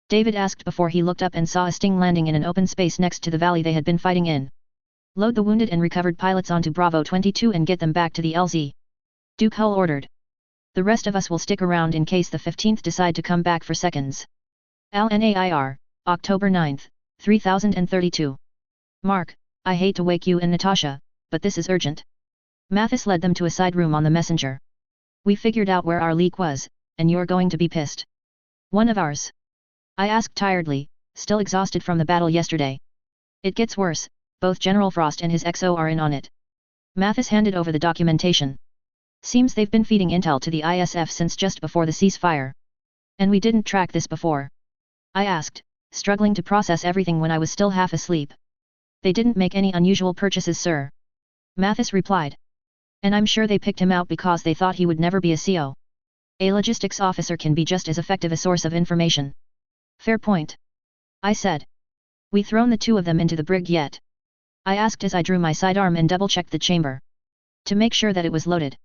David asked before he looked up and saw a Sting landing in an open space next to the valley they had been fighting in. Load the wounded and recovered pilots onto Bravo 22 and get them back to the LZ. Duke Hull ordered. The rest of us will stick around in case the 15th decide to come back for seconds. LNAIR, October 9th, 3032. Mark, I hate to wake you and Natasha, but this is urgent. Mathis led them to a side room on the messenger. We figured out where our leak was, and you're going to be pissed. One of ours? I asked tiredly, still exhausted from the battle yesterday. It gets worse, both General Frost and his XO are in on it. Mathis handed over the documentation. Seems they've been feeding intel to the ISF since just before the ceasefire. And we didn't track this before. I asked, struggling to process everything when I was still half asleep. They didn't make any unusual purchases, sir. Mathis replied. And I'm sure they picked him out because they thought he would never be a CO. A logistics officer can be just as effective a source of information. Fair point. I said. We thrown the two of them into the brig yet? I asked as I drew my sidearm and double-checked the chamber. To make sure that it was loaded.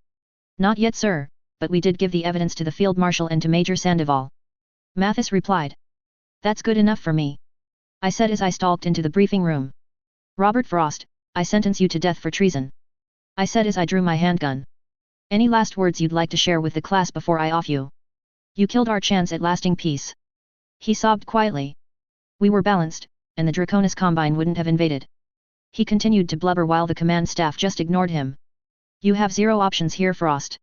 Not yet, sir, but we did give the evidence to the Field Marshal and to Major Sandoval. Mathis replied. That's good enough for me. I said as I stalked into the briefing room. Robert Frost, I sentence you to death for treason. I said as I drew my handgun. Any last words you'd like to share with the class before I off you? You killed our chance at lasting peace. He sobbed quietly. We were balanced, and the Draconis Combine wouldn't have invaded. He continued to blubber while the command staff just ignored him. You have zero options here, Frost.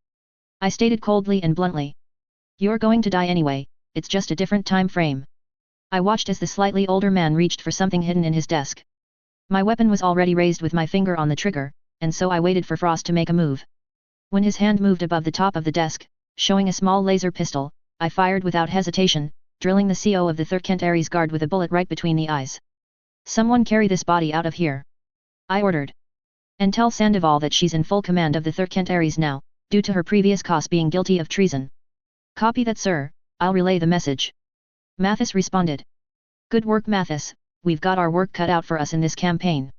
I stated coldly and bluntly. You're going to die anyway, it's just a different time frame. I watched as the slightly older man reached for something hidden in his desk. My weapon was already raised with my finger on the trigger, and so I waited for Frost to make a move. When his hand moved above the top of the desk, showing a small laser pistol, I fired without hesitation, drilling the CO of the 3rd Kent Ares guard with a bullet right between the eyes. Someone carry this body out of here. I ordered. And tell Sandoval that she's in full command of the 3rd Kent Ares now, due to her previous cause being guilty of treason. Copy that, sir, I'll relay the message. Mathis responded. Good work, Mathis, we've got our work cut out for us in this campaign.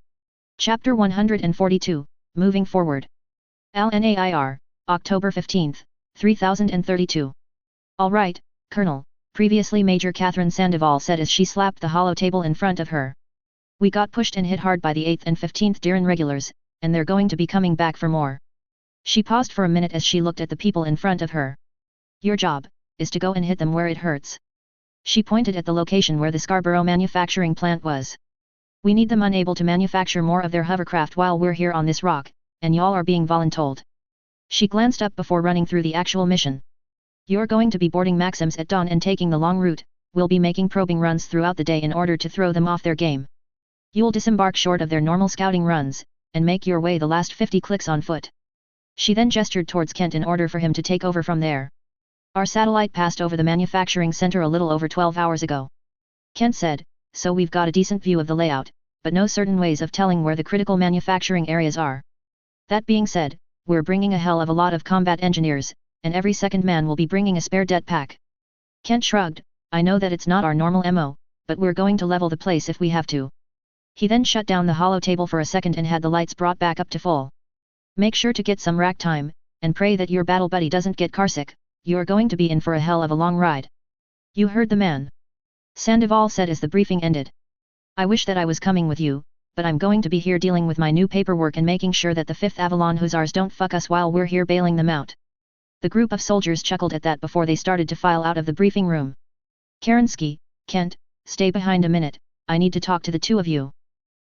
Chapter 142, Moving Forward. LNAIR, October 15, 3032. All right, Colonel, previously Major Catherine Sandoval said as she slapped the hollow table in front of her. We got pushed and hit hard by the 8th and 15th Diran regulars, and they're going to be coming back for more. She paused for a minute as she looked at the people in front of her. Your job is to go and hit them where it hurts. She pointed at the location where the Scarborough manufacturing plant was. We need them unable to manufacture more of their hovercraft while we're here on this rock, and y'all are being voluntold. She glanced up before running through the actual mission. You're going to be boarding Maxims at dawn and taking the long route, we'll be making probing runs throughout the day in order to throw them off their game. You'll disembark short of their normal scouting runs, and make your way the last 50 clicks on foot. She then gestured towards Kent in order for him to take over from there. Our satellite passed over the manufacturing center a little over 12 hours ago. Kent said, so we've got a decent view of the layout, but no certain ways of telling where the critical manufacturing areas are. That being said, we're bringing a hell of a lot of combat engineers, and every second man will be bringing a spare det pack. Kent shrugged, I know that it's not our normal MO, but we're going to level the place if we have to. He then shut down the hollow table for a second and had the lights brought back up to full. Make sure to get some rack time, and pray that your battle buddy doesn't get carsick, you're going to be in for a hell of a long ride. You heard the man. Sandoval said as the briefing ended. I wish that I was coming with you, but I'm going to be here dealing with my new paperwork and making sure that the 5th Avalon Hussars don't fuck us while we're here bailing them out. The group of soldiers chuckled at that before they started to file out of the briefing room. Kerensky, Kent, stay behind a minute, I need to talk to the two of you.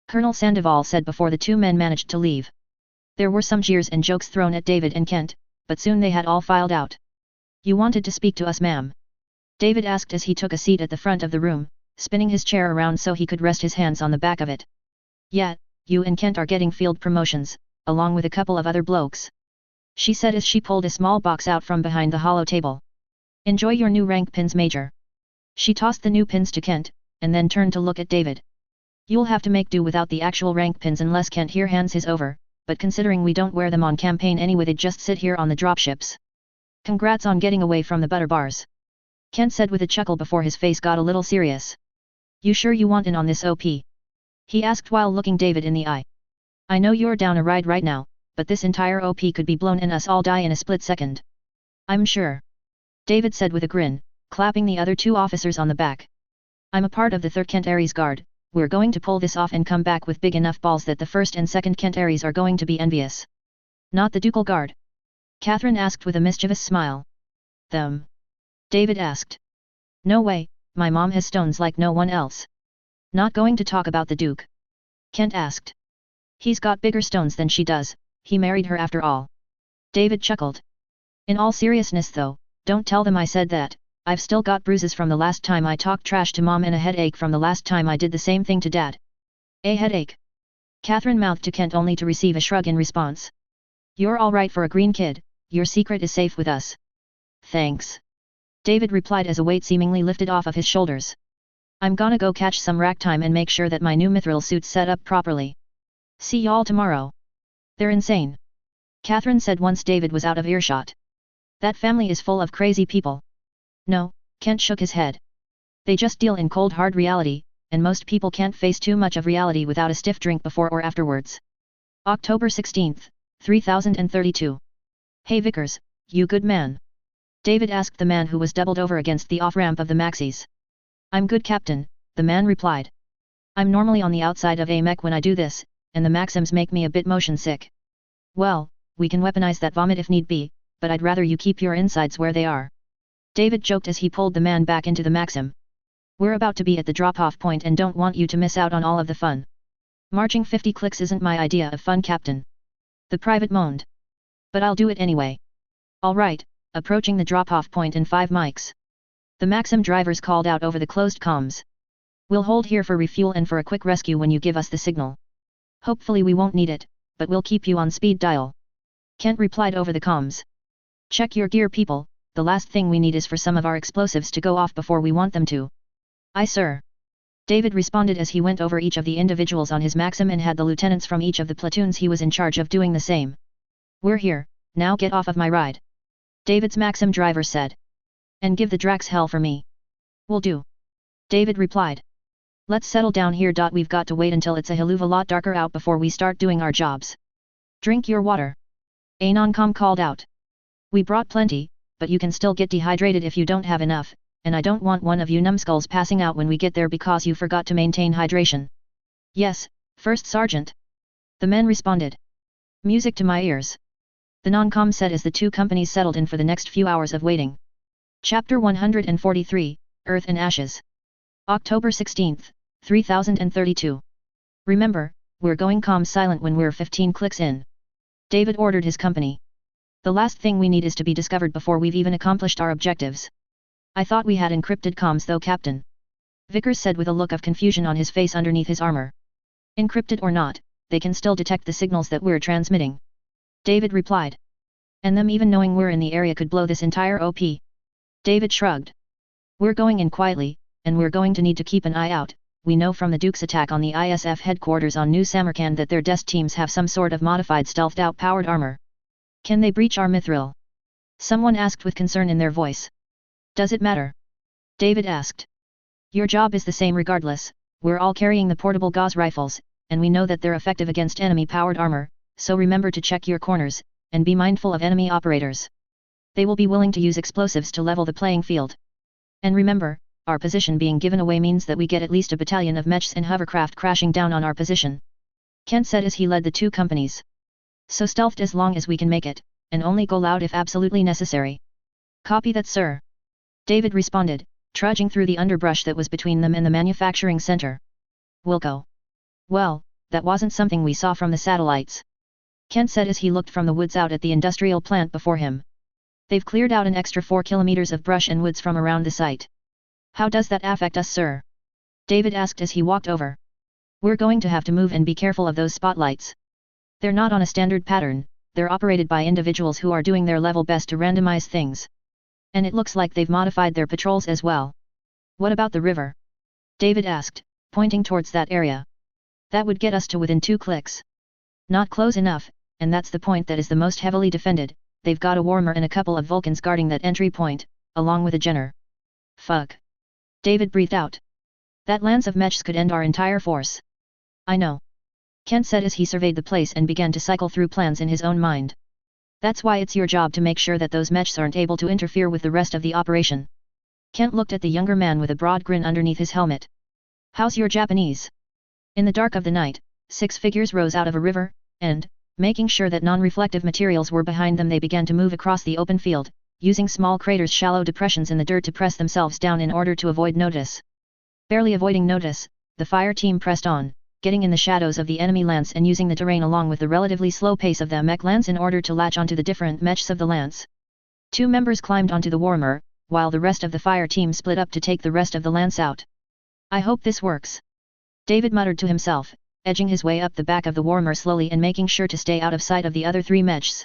Colonel Sandoval said before the two men managed to leave. There were some jeers and jokes thrown at David and Kent, but soon they had all filed out. You wanted to speak to us, ma'am? David asked as he took a seat at the front of the room, spinning his chair around so he could rest his hands on the back of it. Yeah, you and Kent are getting field promotions, along with a couple of other blokes. She said as she pulled a small box out from behind the hollow table. Enjoy your new rank pins, Major. She tossed the new pins to Kent, and then turned to look at David. You'll have to make do without the actual rank pins unless Kent here hands his over, but considering we don't wear them on campaign anyway, they just sit here on the dropships. Congrats on getting away from the butter bars. Kent said with a chuckle before his face got a little serious. You sure you want in on this, OP? He asked while looking David in the eye. I know you're down a ride right now, but this entire OP could be blown and us all die in a split second. I'm sure. David said with a grin, clapping the other two officers on the back. I'm a part of the 3rd Kent Ares Guard, we're going to pull this off and come back with big enough balls that the 1st and 2nd Kent Ares are going to be envious. Not the Ducal Guard? Catherine asked with a mischievous smile. Them? David asked. No way, my mom has stones like no one else. Not going to talk about the Duke? Kent asked. He's got bigger stones than she does, he married her after all. David chuckled. In all seriousness though, don't tell them I said that, I've still got bruises from the last time I talked trash to Mom and a headache from the last time I did the same thing to Dad. A headache? Catherine mouthed to Kent only to receive a shrug in response. You're all right for a green kid, your secret is safe with us. Thanks. David replied as a weight seemingly lifted off of his shoulders. I'm gonna go catch some rack time and make sure that my new mithril suit's set up properly. See y'all tomorrow. They're insane. Catherine said once David was out of earshot. That family is full of crazy people. No, Kent shook his head. They just deal in cold hard reality, and most people can't face too much of reality without a stiff drink before or afterwards. October 16, 3032. Hey Vickers, you good man? David asked the man who was doubled over against the off-ramp of the Maxis. I'm good captain, the man replied. I'm normally on the outside of a mech when I do this, and the Maxims make me a bit motion sick. Well, we can weaponize that vomit if need be, but I'd rather you keep your insides where they are. David joked as he pulled the man back into the Maxim. We're about to be at the drop-off point and don't want you to miss out on all of the fun. Marching 50 clicks isn't my idea of fun, captain. The private moaned. But I'll do it anyway. All right, approaching the drop-off point in 5 mics. The Maxim drivers called out over the closed comms. We'll hold here for refuel and for a quick rescue when you give us the signal. Hopefully we won't need it, but we'll keep you on speed dial. Kent replied over the comms. Check your gear, people, the last thing we need is for some of our explosives to go off before we want them to. Aye, sir. David responded as he went over each of the individuals on his Maxim and had the lieutenants from each of the platoons he was in charge of doing the same. We're here, now get off of my ride. David's Maxim driver said. And give the Drax hell for me. Will do. David replied. Let's settle down here. We've got to wait until it's a hell of a lot darker out before we start doing our jobs. Drink your water. A non-com called out. We brought plenty, but you can still get dehydrated if you don't have enough, and I don't want one of you numbskulls passing out when we get there because you forgot to maintain hydration. Yes, First Sergeant. The men responded. Music to my ears. The non-com said as the two companies settled in for the next few hours of waiting. Chapter 143, Earth and Ashes. October 16, 3032. Remember, we're going comm silent when we're 15 clicks in. David ordered his company. The last thing we need is to be discovered before we've even accomplished our objectives. I thought we had encrypted comms though, Captain. Vickers said with a look of confusion on his face underneath his armor. Encrypted or not, they can still detect the signals that we're transmitting. David replied. And them even knowing we're in the area could blow this entire OP. David shrugged. We're going in quietly, and we're going to need to keep an eye out. We know from the Duke's attack on the ISF headquarters on New Samarkand that their DEST teams have some sort of modified stealthed-out powered armor. Can they breach our mithril? Someone asked with concern in their voice. Does it matter? David asked. Your job is the same regardless. We're all carrying the portable gauze rifles, and we know that they're effective against enemy-powered armor, so remember to check your corners, and be mindful of enemy operators. They will be willing to use explosives to level the playing field. And remember, our position being given away means that we get at least a battalion of mechs and hovercraft crashing down on our position. Kent said as he led the two companies. So stealthed as long as we can make it, and only go loud if absolutely necessary. Copy that, sir. David responded, trudging through the underbrush that was between them and the manufacturing center. Wilco. Well, that wasn't something we saw from the satellites. Kent said as he looked from the woods out at the industrial plant before him. They've cleared out an extra 4 kilometers of brush and woods from around the site. How does that affect us, sir? David asked as he walked over. We're going to have to move and be careful of those spotlights. They're not on a standard pattern, they're operated by individuals who are doing their level best to randomize things. And it looks like they've modified their patrols as well. What about the river? David asked, pointing towards that area. That would get us to within 2 clicks. Not close enough, and that's the point that is the most heavily defended. They've got a warmer and a couple of Vulcans guarding that entry point, along with a Jenner. Fuck. David breathed out. That lance of mechs could end our entire force. I know. Kent said as he surveyed the place and began to cycle through plans in his own mind. That's why it's your job to make sure that those mechs aren't able to interfere with the rest of the operation. Kent looked at the younger man with a broad grin underneath his helmet. How's your Japanese? In the dark of the night, 6 figures rose out of a river, and, making sure that non-reflective materials were behind them, they began to move across the open field, using small craters, shallow depressions in the dirt to press themselves down in order to avoid notice. Barely avoiding notice, the fire team pressed on, getting in the shadows of the enemy lance and using the terrain along with the relatively slow pace of the mech lance in order to latch onto the different mechs of the lance. 2 members climbed onto the warmer, while the rest of the fire team split up to take the rest of the lance out. I hope this works. David muttered to himself, edging his way up the back of the warmer slowly and making sure to stay out of sight of the other 3 mechs.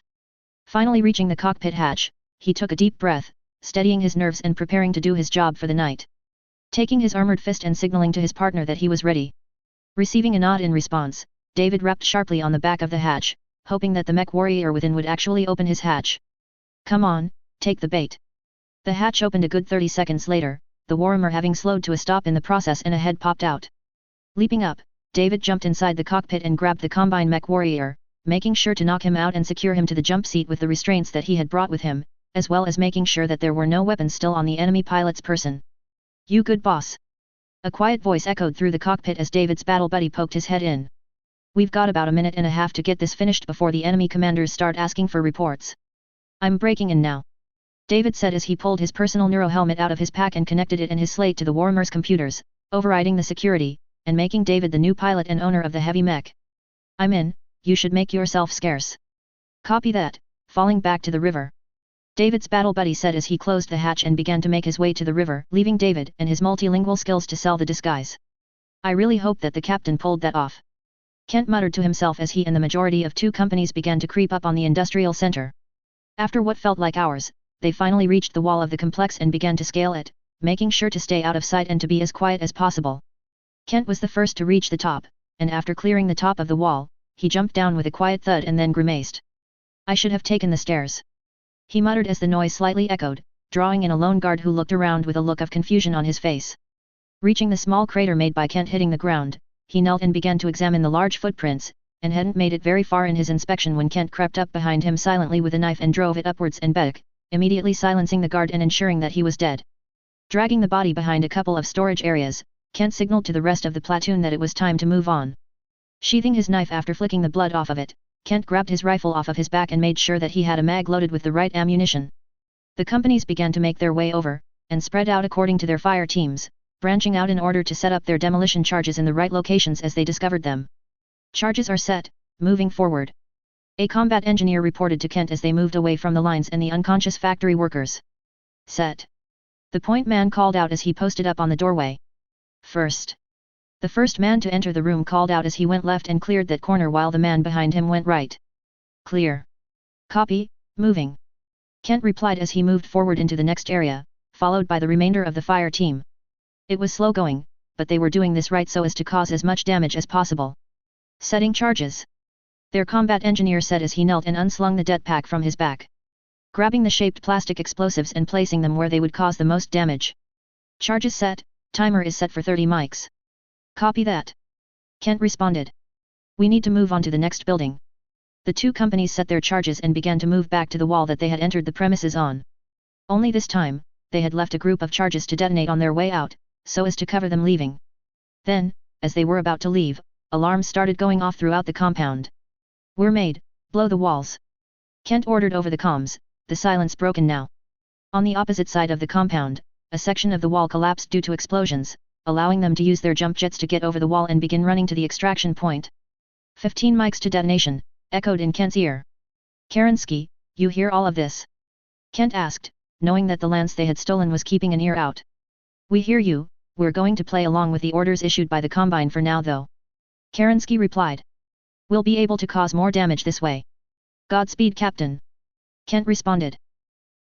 Finally reaching the cockpit hatch, he took a deep breath, steadying his nerves and preparing to do his job for the night. Taking his armored fist and signaling to his partner that he was ready. Receiving a nod in response, David rapped sharply on the back of the hatch, hoping that the mech warrior within would actually open his hatch. Come on, take the bait. The hatch opened a good 30 seconds later, the warhammer having slowed to a stop in the process and a head popped out. Leaping up, David jumped inside the cockpit and grabbed the combine mech warrior, making sure to knock him out and secure him to the jump seat with the restraints that he had brought with him, as well as making sure that there were no weapons still on the enemy pilot's person. You good boss? A quiet voice echoed through the cockpit as David's battle buddy poked his head in. We've got about a minute and a half to get this finished before the enemy commanders start asking for reports. I'm breaking in now. David said as he pulled his personal neuro helmet out of his pack and connected it and his slate to the warhammer's computers, overriding the security, and making David the new pilot and owner of the heavy mech. I'm in, you should make yourself scarce. Copy that, falling back to the river. David's battle buddy said as he closed the hatch and began to make his way to the river, leaving David and his multilingual skills to sell the disguise. I really hope that the captain pulled that off. Kent muttered to himself as he and the majority of two companies began to creep up on the industrial center. After what felt like hours, they finally reached the wall of the complex and began to scale it, making sure to stay out of sight and to be as quiet as possible. Kent was the first to reach the top, and after clearing the top of the wall, he jumped down with a quiet thud and then grimaced. I should have taken the stairs. He muttered as the noise slightly echoed, drawing in a lone guard who looked around with a look of confusion on his face. Reaching the small crater made by Kent hitting the ground, he knelt and began to examine the large footprints, and hadn't made it very far in his inspection when Kent crept up behind him silently with a knife and drove it upwards and back, immediately silencing the guard and ensuring that he was dead. Dragging the body behind a couple of storage areas, Kent signaled to the rest of the platoon that it was time to move on. Sheathing his knife after flicking the blood off of it, Kent grabbed his rifle off of his back and made sure that he had a mag loaded with the right ammunition. The companies began to make their way over, and spread out according to their fire teams, branching out in order to set up their demolition charges in the right locations as they discovered them. Charges are set, moving forward. A combat engineer reported to Kent as they moved away from the lines and the unconscious factory workers. Set. The point man called out as he posted up on the doorway. First. The first man to enter the room called out as he went left and cleared that corner while the man behind him went right. Clear. Copy, moving. Kent replied as he moved forward into the next area, followed by the remainder of the fire team. It was slow going, but they were doing this right so as to cause as much damage as possible. Setting charges. Their combat engineer said as he knelt and unslung the det pack from his back. Grabbing the shaped plastic explosives and placing them where they would cause the most damage. Charges set, timer is set for 30 mics. Copy that. Kent responded. We need to move on to the next building. The two companies set their charges and began to move back to the wall that they had entered the premises on. Only this time, they had left a group of charges to detonate on their way out, so as to cover them leaving. Then, as they were about to leave, alarms started going off throughout the compound. We're made, blow the walls. Kent ordered over the comms, the silence broken now. On the opposite side of the compound, a section of the wall collapsed due to explosions, allowing them to use their jump jets to get over the wall and begin running to the extraction point. 15 mics to detonation, echoed in Kent's ear. Kerensky, you hear all of this? Kent asked, knowing that the lance they had stolen was keeping an ear out. We hear you, we're going to play along with the orders issued by the Combine for now though. Kerensky replied. We'll be able to cause more damage this way. Godspeed, Captain. Kent responded.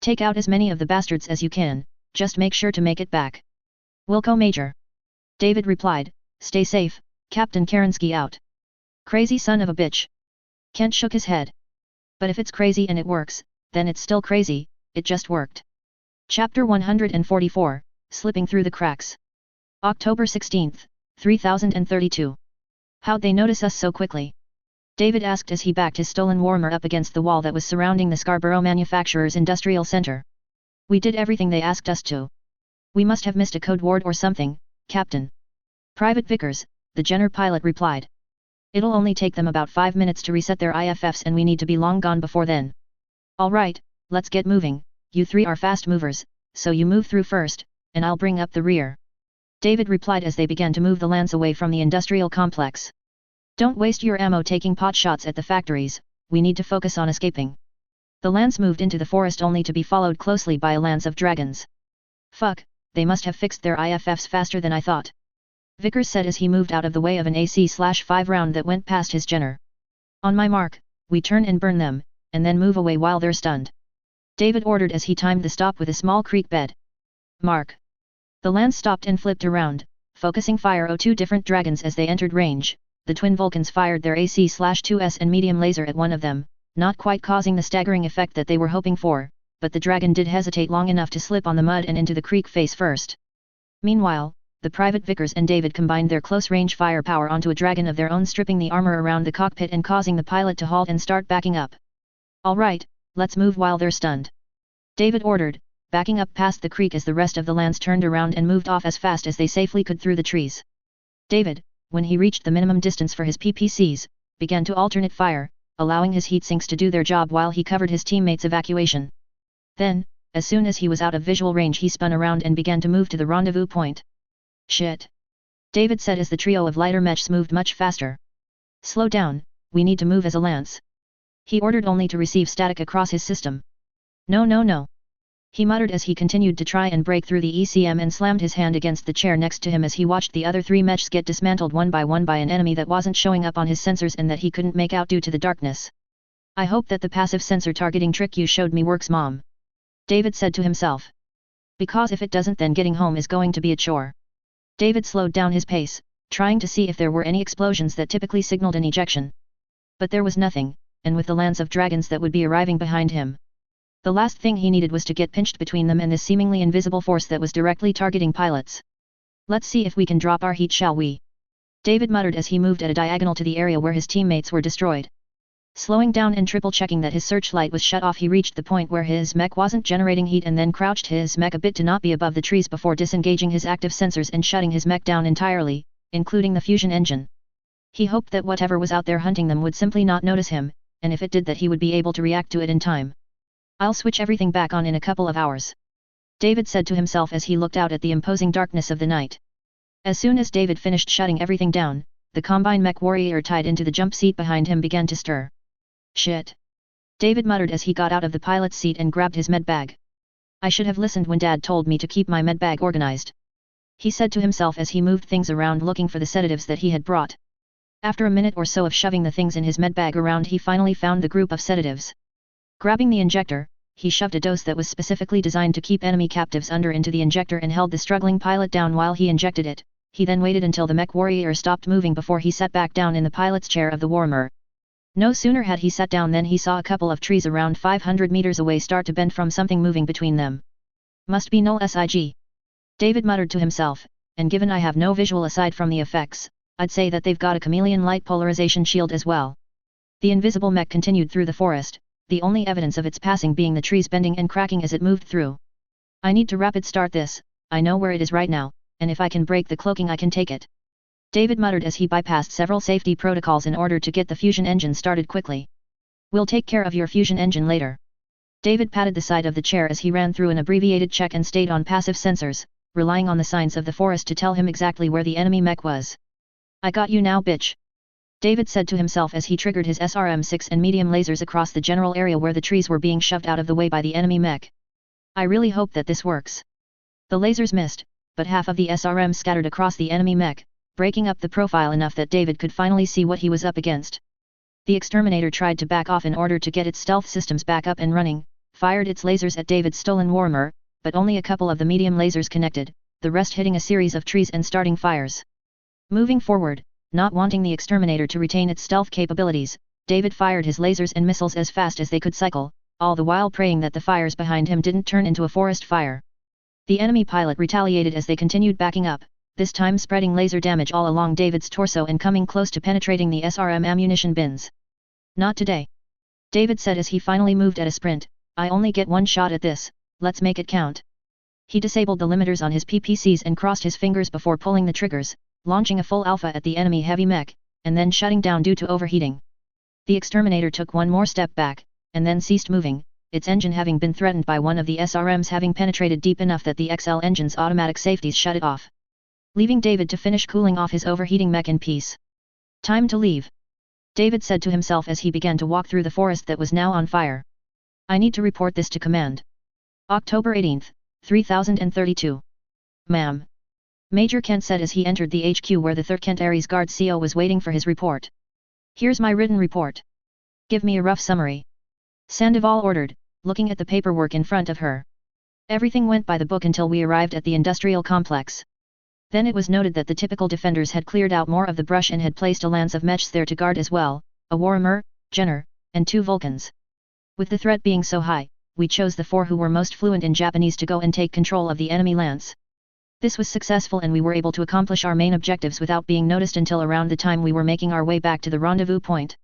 Take out as many of the bastards as you can, just make sure to make it back. Wilco Major. David replied, stay safe, Captain Kerensky out. Crazy son of a bitch. Kent shook his head. But if it's crazy and it works, then it's still crazy, it just worked. Chapter 144, Slipping Through the Cracks. October 16, 3032. How'd they notice us so quickly? David asked as he backed his stolen warhammer up against the wall that was surrounding the Scarborough Manufacturers Industrial Center. We did everything they asked us to. We must have missed a code word or something, Captain. Private Vickers, the Jenner pilot replied. It'll only take them about 5 minutes to reset their IFFs and we need to be long gone before then. Alright, let's get moving, you three are fast movers, so you move through first, and I'll bring up the rear. David replied as they began to move the lance away from the industrial complex. Don't waste your ammo taking pot shots at the factories, we need to focus on escaping. The lance moved into the forest only to be followed closely by a lance of dragons. Fuck, they must have fixed their IFFs faster than I thought. Vickers said as he moved out of the way of an AC/5 round that went past his Jenner. On my mark, we turn and burn them, and then move away while they're stunned. David ordered as he timed the stop with a small creek bed. Mark. The lance stopped and flipped around, focusing fire on 2 different dragons as they entered range, the twin Vulcans fired their AC/2S and medium laser at one of them, not quite causing the staggering effect that they were hoping for, but the dragon did hesitate long enough to slip on the mud and into the creek face first. Meanwhile, the Private Vickers and David combined their close-range firepower onto a dragon of their own, stripping the armor around the cockpit and causing the pilot to halt and start backing up. "All right, let's move while they're stunned," David ordered, backing up past the creek as the rest of the Lance turned around and moved off as fast as they safely could through the trees. David, when he reached the minimum distance for his PPCs, began to alternate fire, allowing his heat sinks to do their job while he covered his teammates' evacuation. Then, as soon as he was out of visual range, he spun around and began to move to the rendezvous point. "Shit," David said as the trio of lighter mechs moved much faster. "Slow down, we need to move as a Lance," he ordered, only to receive static across his system. No, he muttered as he continued to try and break through the ECM and slammed his hand against the chair next to him as he watched the other three mechs get dismantled one by an enemy that wasn't showing up on his sensors and that he couldn't make out due to the darkness. "I hope that the passive sensor targeting trick you showed me works, Mom," David said to himself. "Because if it doesn't, then getting home is going to be a chore." David slowed down his pace, trying to see if there were any explosions that typically signaled an ejection. But there was nothing, and with the lance of dragons that would be arriving behind him, the last thing he needed was to get pinched between them and this seemingly invisible force that was directly targeting pilots. "Let's see if we can drop our heat, shall we?" David muttered as he moved at a diagonal to the area where his teammates were destroyed. Slowing down and triple-checking that his searchlight was shut off, he reached the point where his mech wasn't generating heat and then crouched his mech a bit to not be above the trees before disengaging his active sensors and shutting his mech down entirely, including the fusion engine. He hoped that whatever was out there hunting them would simply not notice him, and if it did, that he would be able to react to it in time. "I'll switch everything back on in a couple of hours," David said to himself as he looked out at the imposing darkness of the night. As soon as David finished shutting everything down, the Combine mech warrior tied into the jump seat behind him began to stir. "Shit," David muttered as he got out of the pilot's seat and grabbed his med bag. "I should have listened when Dad told me to keep my med bag organized," he said to himself as he moved things around looking for the sedatives that he had brought. After a minute or so of shoving the things in his med bag around, he finally found the group of sedatives. Grabbing the injector, he shoved a dose that was specifically designed to keep enemy captives under into the injector and held the struggling pilot down while he injected it. He then waited until the mech warrior stopped moving before he sat back down in the pilot's chair of the warmer. No sooner had he sat down than he saw a couple of trees around 500 meters away start to bend from something moving between them. "Must be null SIG," David muttered to himself, "and given I have no visual aside from the effects, I'd say that they've got a chameleon light polarization shield as well." The invisible mech continued through the forest, the only evidence of its passing being the trees bending and cracking as it moved through. "I need to rapid start this, I know where it is right now, and if I can break the cloaking I can take it," David muttered as he bypassed several safety protocols in order to get the fusion engine started quickly. "We'll take care of your fusion engine later." David patted the side of the chair as he ran through an abbreviated check and stayed on passive sensors, relying on the signs of the forest to tell him exactly where the enemy mech was. "I got you now, bitch," David said to himself as he triggered his SRM-6 and medium lasers across the general area where the trees were being shoved out of the way by the enemy mech. "I really hope that this works." The lasers missed, but half of the SRM scattered across the enemy mech, breaking up the profile enough that David could finally see what he was up against. The exterminator tried to back off in order to get its stealth systems back up and running, fired its lasers at David's stolen warmer, but only a couple of the medium lasers connected, the rest hitting a series of trees and starting fires. Moving forward, not wanting the exterminator to retain its stealth capabilities, David fired his lasers and missiles as fast as they could cycle, all the while praying that the fires behind him didn't turn into a forest fire. The enemy pilot retaliated as they continued backing up, this time spreading laser damage all along David's torso and coming close to penetrating the SRM ammunition bins. "Not today," David said as he finally moved at a sprint. "I only get one shot at this, let's make it count." He disabled the limiters on his PPCs and crossed his fingers before pulling the triggers, launching a full alpha at the enemy heavy mech, and then shutting down due to overheating. The exterminator took one more step back, and then ceased moving, its engine having been threatened by one of the SRMs having penetrated deep enough that the XL engine's automatic safeties shut it off, leaving David to finish cooling off his overheating mech in peace. "Time to leave," David said to himself as he began to walk through the forest that was now on fire. "I need to report this to command." October 18th, 3032. "Ma'am," Major Kent said as he entered the HQ where the 3rd Kent Ares Guard CO was waiting for his report. "Here's my written report. Give me a rough summary," Sandoval ordered, looking at the paperwork in front of her. "Everything went by the book until we arrived at the industrial complex. Then it was noted that the typical defenders had cleared out more of the brush and had placed a lance of mechs there to guard as well, a Warhammer, Jenner, and 2 Vulcans. With the threat being so high, we chose the 4 who were most fluent in Japanese to go and take control of the enemy lance. This was successful and we were able to accomplish our main objectives without being noticed until around the time we were making our way back to the rendezvous point.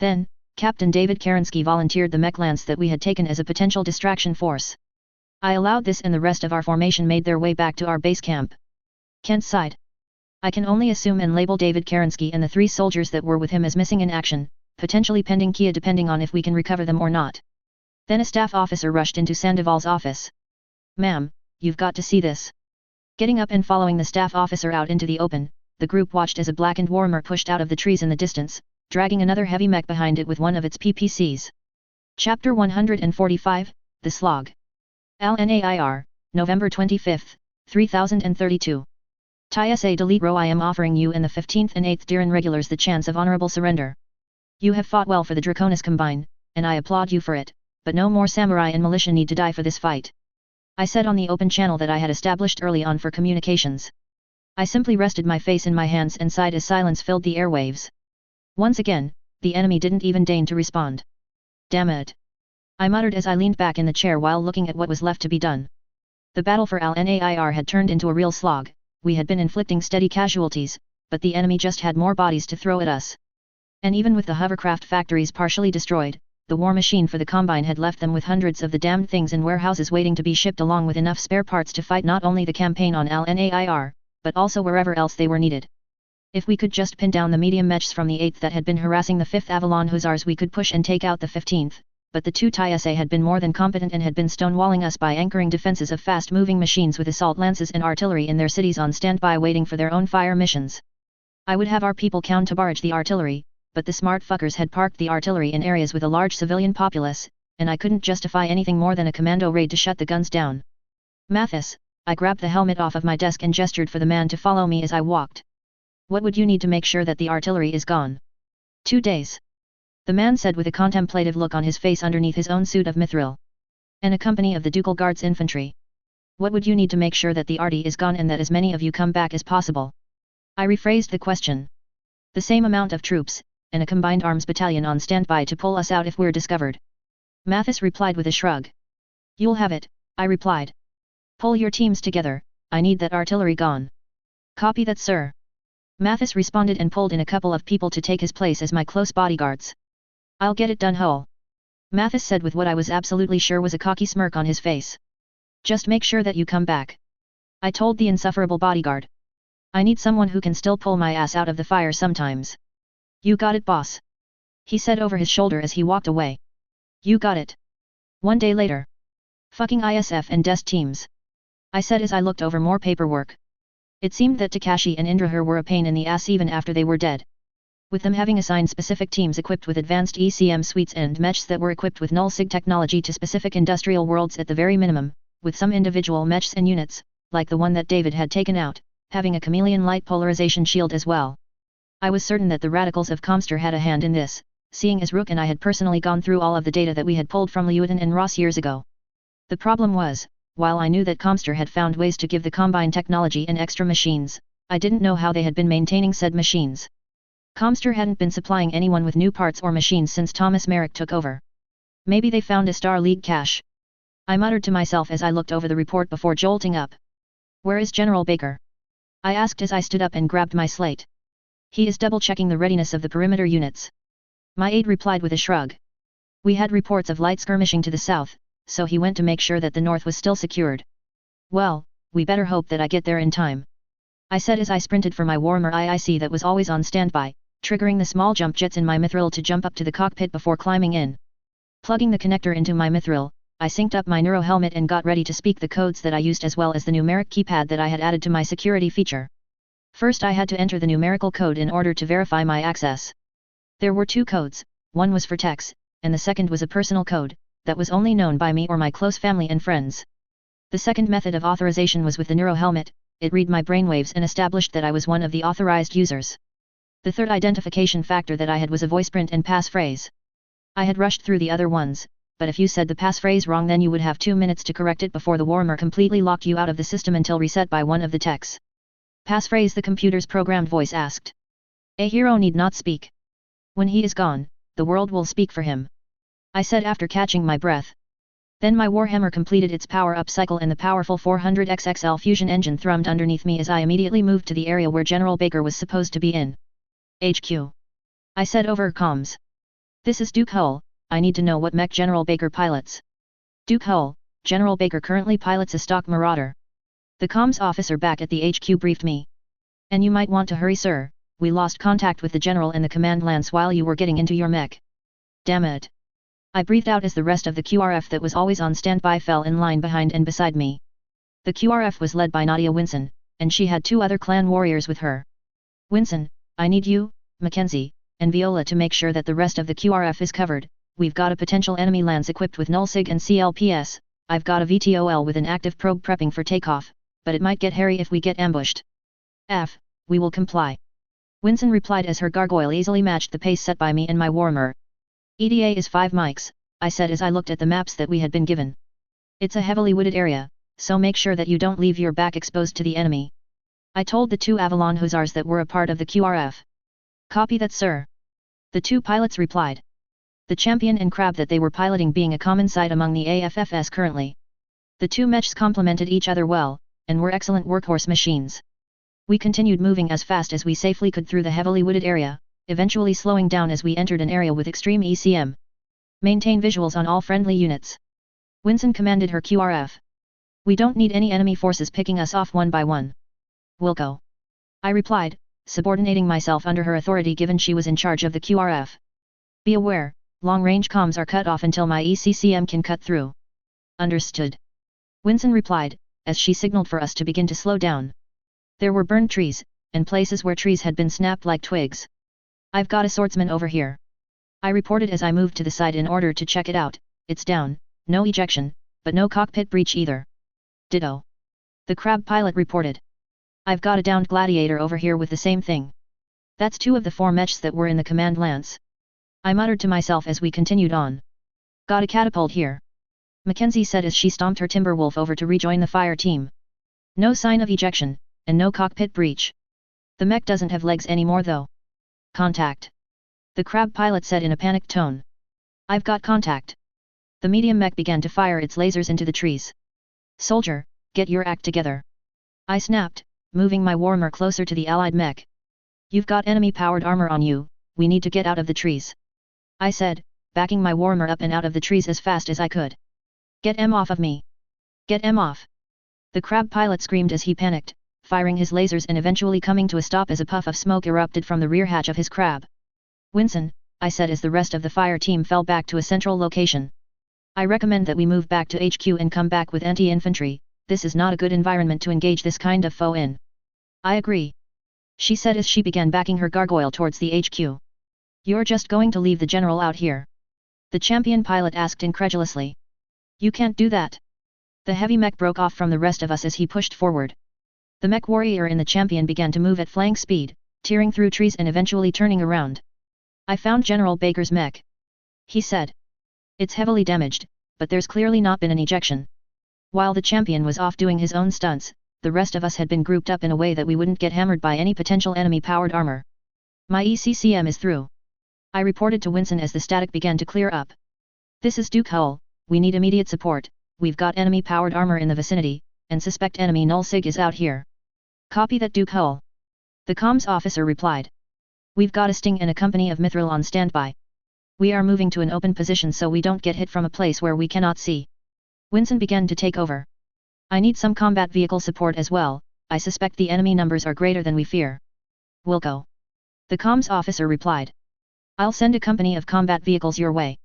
Then, Captain David Kerensky volunteered the mech lance that we had taken as a potential distraction force. I allowed this and the rest of our formation made their way back to our base camp. Kent sighed. I can only assume and label David Kerensky and the 3 soldiers that were with him as missing in action, potentially pending Kia depending on if we can recover them or not. Then a staff officer rushed into Sandoval's office. Ma'am, you've got to see this. Getting up and following the staff officer out into the open, the group watched as a blackened Warhammer pushed out of the trees in the distance, dragging another heavy mech behind it with one of its PPCs. Chapter 145, The Slog. LNAIR, November 25, 3032. TIE SA delete row. I am offering you and the 15th and 8th Diran regulars the chance of honorable surrender. You have fought well for the Draconis Combine, and I applaud you for it, but no more samurai and militia need to die for this fight. I said on the open channel that I had established early on for communications. I simply rested my face in my hands and sighed as silence filled the airwaves. Once again, the enemy didn't even deign to respond. Damn it! I muttered as I leaned back in the chair while looking at what was left to be done. The battle for Al-Nair had turned into a real slog. We had been inflicting steady casualties, but the enemy just had more bodies to throw at us. And even with the hovercraft factories partially destroyed, the war machine for the Combine had left them with hundreds of the damned things in warehouses waiting to be shipped along with enough spare parts to fight not only the campaign on Al-Nair, but also wherever else they were needed. If we could just pin down the medium mechs from the 8th that had been harassing the 5th Avalon Hussars, we could push and take out the 15th, but the 2 TIE SA had been more than competent and had been stonewalling us by anchoring defenses of fast-moving machines with assault lances and artillery in their cities on standby waiting for their own fire missions. I would have our people counterbarrage the artillery, but the smart fuckers had parked the artillery in areas with a large civilian populace, and I couldn't justify anything more than a commando raid to shut the guns down. Mathis, I grabbed the helmet off of my desk and gestured for the man to follow me as I walked. What would you need to make sure that the artillery is gone? 2 days. The man said with a contemplative look on his face underneath his own suit of mithril. And a company of the Ducal Guards infantry. What would you need to make sure that the arty is gone and that as many of you come back as possible? I rephrased the question. The same amount of troops, and a combined arms battalion on standby to pull us out if we're discovered. Mathis replied with a shrug. You'll have it, I replied. Pull your teams together, I need that artillery gone. Copy that, sir. Mathis responded and pulled in a couple of people to take his place as my close bodyguards. I'll get it done, Hull. Mathis said with what I was absolutely sure was a cocky smirk on his face. Just make sure that you come back. I told the insufferable bodyguard. I need someone who can still pull my ass out of the fire sometimes. You got it, boss. He said over his shoulder as he walked away. You got it. 1 day later. Fucking ISF and DEST teams. I said as I looked over more paperwork. It seemed that Takashi and Indrahir were a pain in the ass even after they were dead. With them having assigned specific teams equipped with advanced ECM suites and mechs that were equipped with null-sig technology to specific industrial worlds at the very minimum, with some individual mechs and units, like the one that David had taken out, having a chameleon light polarization shield as well. I was certain that the radicals of Comster had a hand in this, seeing as Rook and I had personally gone through all of the data that we had pulled from Lewitton and Ross years ago. The problem was, while I knew that Comster had found ways to give the Combine technology and extra machines, I didn't know how they had been maintaining said machines. Comster hadn't been supplying anyone with new parts or machines since Thomas Merrick took over. Maybe they found a Star League cache. I muttered to myself as I looked over the report before jolting up. Where is General Baker? I asked as I stood up and grabbed my slate. He is double-checking the readiness of the perimeter units. My aide replied with a shrug. We had reports of light skirmishing to the south, so he went to make sure that the north was still secured. Well, we better hope that I get there in time. I said as I sprinted for my Warhammer IIC that was always on standby, triggering the small jump jets in my mithril to jump up to the cockpit before climbing in. Plugging the connector into my mithril, I synced up my neuro helmet and got ready to speak the codes that I used as well as the numeric keypad that I had added to my security feature. First I had to enter the numerical code in order to verify my access. There were 2 codes, one was for text, and the second was a personal code, that was only known by me or my close family and friends. The second method of authorization was with the neuro helmet. It read my brainwaves and established that I was one of the authorized users. The third identification factor that I had was a voice print and passphrase. I had rushed through the other ones, but if you said the passphrase wrong then you would have 2 minutes to correct it before the Warhammer completely locked you out of the system until reset by one of the techs. Passphrase, the computer's programmed voice asked. A hero need not speak. When he is gone, the world will speak for him. I said after catching my breath. Then my Warhammer completed its power-up cycle and the powerful 400XXL fusion engine thrummed underneath me as I immediately moved to the area where General Baker was supposed to be in. HQ. I said over comms. This is Duke Hull, I need to know what mech General Baker pilots. Duke Hull, General Baker currently pilots a stock Marauder. The comms officer back at the HQ briefed me. And you might want to hurry, sir, we lost contact with the general and the command lance while you were getting into your mech. Damn it. I breathed out as the rest of the QRF that was always on standby fell in line behind and beside me. The QRF was led by Nadia Winson, and she had 2 other clan warriors with her. Winson, I need you, Mackenzie, and Viola to make sure that the rest of the QRF is covered. We've got a potential enemy lance equipped with nullsig and CLPS, I've got a VTOL with an active probe prepping for takeoff, but it might get hairy if we get ambushed. We will comply. Winson replied as her gargoyle easily matched the pace set by me and my Warhammer. EDA is 5 mics, I said as I looked at the maps that we had been given. It's a heavily wooded area, so make sure that you don't leave your back exposed to the enemy. I told the 2 Avalon Hussars that were a part of the QRF. Copy that, sir. The 2 pilots replied. The Champion and Crab that they were piloting being a common sight among the AFFS currently. The 2 mechs complemented each other well, and were excellent workhorse machines. We continued moving as fast as we safely could through the heavily wooded area, eventually slowing down as we entered an area with extreme ECM. Maintain visuals on all friendly units. Winson commanded her QRF. We don't need any enemy forces picking us off one by one. We'll go. I replied, subordinating myself under her authority given she was in charge of the QRF. Be aware, long-range comms are cut off until my ECCM can cut through. Understood. Winson replied, as she signaled for us to begin to slow down. There were burned trees, and places where trees had been snapped like twigs. I've got a swordsman over here. I reported as I moved to the side in order to check it out. It's down, no ejection, but no cockpit breach either. Ditto. The Crab pilot reported. I've got a downed gladiator over here with the same thing. That's 2 of the 4 mechs that were in the command lance. I muttered to myself as we continued on. Got a catapult here. Mackenzie said as she stomped her Timberwolf over to rejoin the fire team. No sign of ejection, and no cockpit breach. The mech doesn't have legs anymore though. Contact. The Crab pilot said in a panicked tone. I've got contact. The medium mech began to fire its lasers into the trees. Soldier, get your act together. I snapped, moving my Warhammer closer to the allied mech. You've got enemy-powered armor on you, we need to get out of the trees. I said, backing my Warhammer up and out of the trees as fast as I could. Get em off of me. Get em off. The Crab pilot screamed as he panicked, firing his lasers and eventually coming to a stop as a puff of smoke erupted from the rear hatch of his Crab. Winson, I said as the rest of the fire team fell back to a central location. I recommend that we move back to HQ and come back with anti-infantry, this is not a good environment to engage this kind of foe in. I agree. She said as she began backing her gargoyle towards the HQ. You're just going to leave the general out here? The Champion pilot asked incredulously. You can't do that. The heavy mech broke off from the rest of us as he pushed forward. The mech warrior in the Champion began to move at flank speed, tearing through trees and eventually turning around. I found General Baker's mech. He said. It's heavily damaged, but there's clearly not been an ejection. While the Champion was off doing his own stunts, the rest of us had been grouped up in a way that we wouldn't get hammered by any potential enemy-powered armor. My ECCM is through. I reported to Winson as the static began to clear up. This is Duke Hull, we need immediate support, we've got enemy-powered armor in the vicinity, and suspect enemy null-sig is out here. Copy that, Duke Hull. The comms officer replied. We've got a Sting and a company of Mithril on standby. We are moving to an open position so we don't get hit from a place where we cannot see. Winson began to take over. I need some combat vehicle support as well, I suspect the enemy numbers are greater than we fear. We'll go. The comms officer replied. I'll send a company of combat vehicles your way.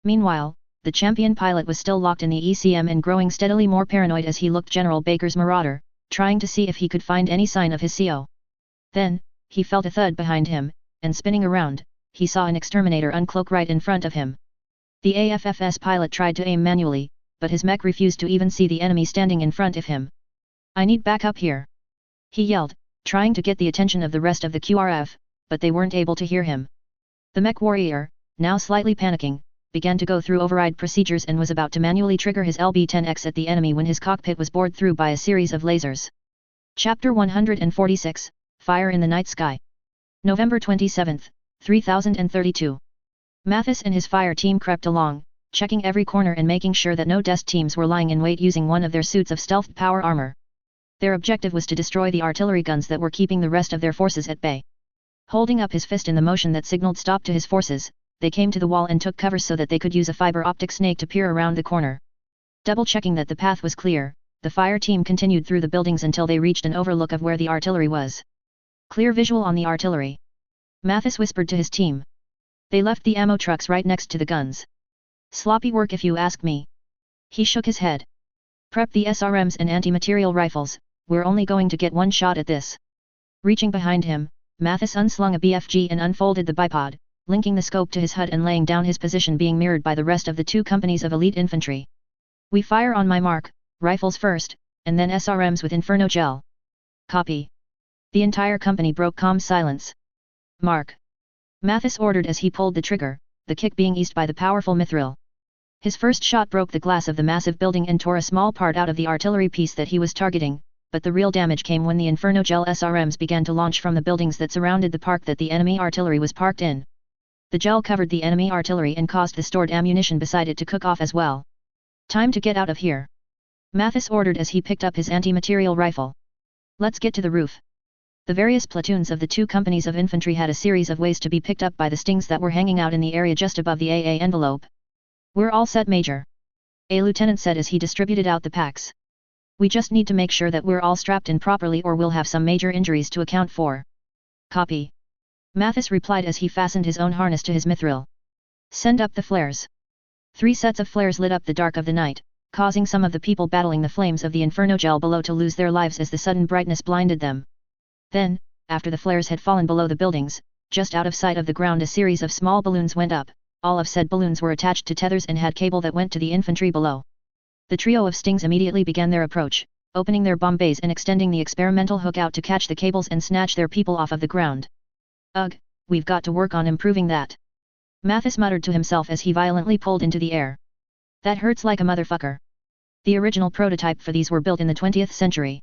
Meanwhile, the Champion pilot was still locked in the ECM and growing steadily more paranoid as he looked General Baker's Marauder, trying to see if he could find any sign of his CO. Then, he felt a thud behind him, and spinning around, he saw an exterminator uncloak right in front of him. The AFFS pilot tried to aim manually, but his mech refused to even see the enemy standing in front of him. I need backup here. He yelled, trying to get the attention of the rest of the QRF, but they weren't able to hear him. The mech warrior, now slightly panicking, began to go through override procedures and was about to manually trigger his LB-10X at the enemy when his cockpit was bored through by a series of lasers. Chapter 146, Fire in the Night Sky. November 27, 3032. Mathis and his fire team crept along, checking every corner and making sure that no dest teams were lying in wait using one of their suits of stealth power armor. Their objective was to destroy the artillery guns that were keeping the rest of their forces at bay. Holding up his fist in the motion that signaled stop to his forces, they came to the wall and took cover so that they could use a fiber optic snake to peer around the corner. Double-checking that the path was clear, the fire team continued through the buildings until they reached an overlook of where the artillery was. Clear visual on the artillery. Mathis whispered to his team. They left the ammo trucks right next to the guns. Sloppy work if you ask me. He shook his head. Prep the SRMs and anti-material rifles, we're only going to get one shot at this. Reaching behind him, Mathis unslung a BFG and unfolded the bipod, linking the scope to his HUD and laying down his position being mirrored by the rest of the two companies of elite infantry. We fire on my mark, rifles first, and then SRMs with Inferno Gel. Copy. The entire company broke calm silence. Mark. Mathis ordered as he pulled the trigger, the kick being eased by the powerful mithril. His first shot broke the glass of the massive building and tore a small part out of the artillery piece that he was targeting, but the real damage came when the Inferno Gel SRMs began to launch from the buildings that surrounded the park that the enemy artillery was parked in. The gel covered the enemy artillery and caused the stored ammunition beside it to cook off as well. Time to get out of here. Mathis ordered as he picked up his anti-material rifle. Let's get to the roof. The various platoons of the two companies of infantry had a series of ways to be picked up by the stings that were hanging out in the area just above the AA envelope. We're all set, Major. A lieutenant said as he distributed out the packs. We just need to make sure that we're all strapped in properly or we'll have some major injuries to account for. Copy. Mathis replied as he fastened his own harness to his mithril. Send up the flares. 3 sets of flares lit up the dark of the night, causing some of the people battling the flames of the Inferno Gel below to lose their lives as the sudden brightness blinded them. Then, after the flares had fallen below the buildings, just out of sight of the ground a series of small balloons went up. All of said balloons were attached to tethers and had cable that went to the infantry below. The trio of stings immediately began their approach, opening their bomb bays and extending the experimental hook out to catch the cables and snatch their people off of the ground. Ugh, we've got to work on improving that. Mathis muttered to himself as he violently pulled into the air. That hurts like a motherfucker. The original prototype for these were built in the 20th century.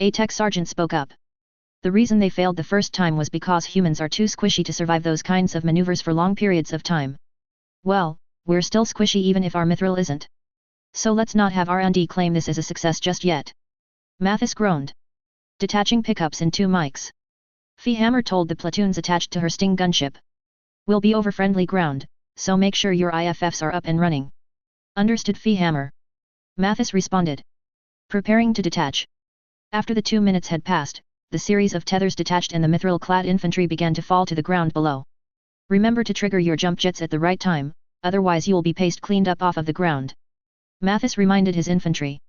A tech sergeant spoke up. The reason they failed the first time was because humans are too squishy to survive those kinds of maneuvers for long periods of time. Well, we're still squishy even if our mithril isn't. So let's not have R&D claim this as a success just yet. Mathis groaned. Detaching pickups in 2 mics. Hammer told the platoons attached to her Sting gunship. We'll be over friendly ground, so make sure your IFFs are up and running. Understood, Hammer. Mathis responded. Preparing to detach. After the 2 minutes had passed, the series of tethers detached and the mithril-clad infantry began to fall to the ground below. Remember to trigger your jump jets at the right time, otherwise you'll be paste cleaned up off of the ground. Mathis reminded his infantry.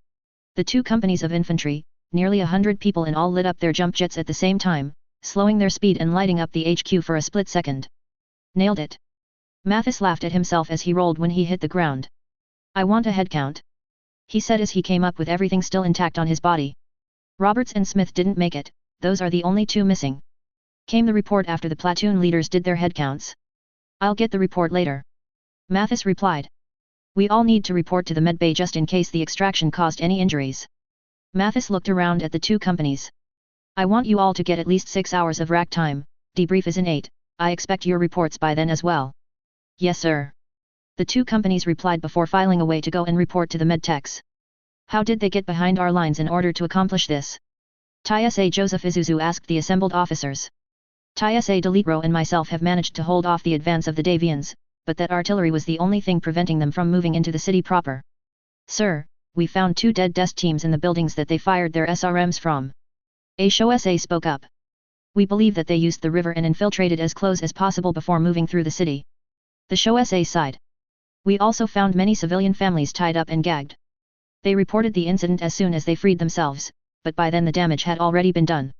The 2 companies of infantry, nearly 100 people in all, lit up their jump jets at the same time, slowing their speed and lighting up the HQ for a split second. Nailed it. Mathis laughed at himself as he rolled when he hit the ground. I want a head count. He said as he came up with everything still intact on his body. Roberts and Smith didn't make it, those are the only 2 missing. Came the report after the platoon leaders did their head counts. I'll get the report later. Mathis replied. We all need to report to the medbay just in case the extraction caused any injuries. Mathis looked around at the 2 companies. I want you all to get at least 6 hours of rack time, debrief is in 8, I expect your reports by then as well. Yes sir. The 2 companies replied before filing away to go and report to the medtechs. How did they get behind our lines in order to accomplish this? Tysa Joseph Isuzu asked the assembled officers. Tysa Delitro and myself have managed to hold off the advance of the Davians, but that artillery was the only thing preventing them from moving into the city proper. Sir, we found 2 dead dest teams in the buildings that they fired their SRMs from. A Show SA spoke up. We believe that they used the river and infiltrated as close as possible before moving through the city. The Show SA sighed. We also found many civilian families tied up and gagged. They reported the incident as soon as they freed themselves, but by then the damage had already been done.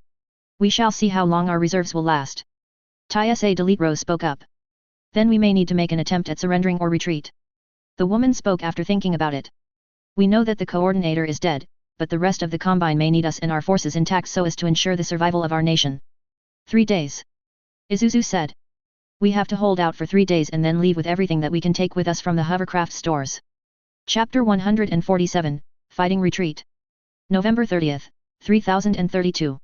We shall see how long our reserves will last. Tysa Delitro spoke up. Then we may need to make an attempt at surrendering or retreat. The woman spoke after thinking about it. We know that the coordinator is dead, but the rest of the Combine may need us and our forces intact so as to ensure the survival of our nation. 3 days. Isuzu said. We have to hold out for 3 days and then leave with everything that we can take with us from the hovercraft stores. Chapter 147, Fighting Retreat. November 30th, 3032.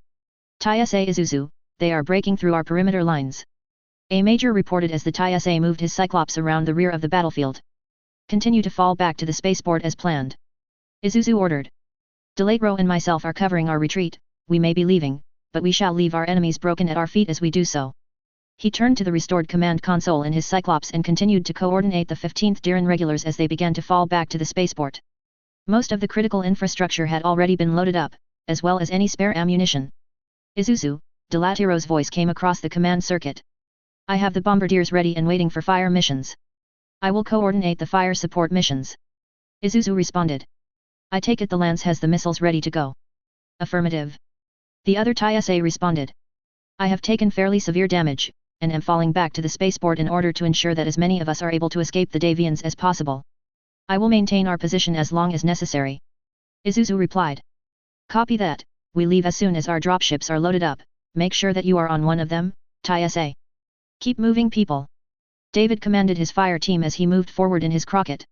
TIE SA Isuzu, they are breaking through our perimeter lines. A major reported as the TIE SA moved his Cyclops around the rear of the battlefield. Continue to fall back to the spaceport as planned. Isuzu ordered. Delatro and myself are covering our retreat, we may be leaving, but we shall leave our enemies broken at our feet as we do so. He turned to the restored command console in his Cyclops and continued to coordinate the 15th Diran regulars as they began to fall back to the spaceport. Most of the critical infrastructure had already been loaded up, as well as any spare ammunition. Isuzu, Delatiro's voice came across the command circuit. I have the bombardiers ready and waiting for fire missions. I will coordinate the fire support missions. Isuzu responded. I take it the Lance has the missiles ready to go. Affirmative. The other TIE SA responded. I have taken fairly severe damage, and am falling back to the spaceport in order to ensure that as many of us are able to escape the Davians as possible. I will maintain our position as long as necessary. Isuzu replied. Copy that, we leave as soon as our dropships are loaded up, make sure that you are on one of them, TIE SA. Keep moving people. David commanded his fire team as he moved forward in his Crockett.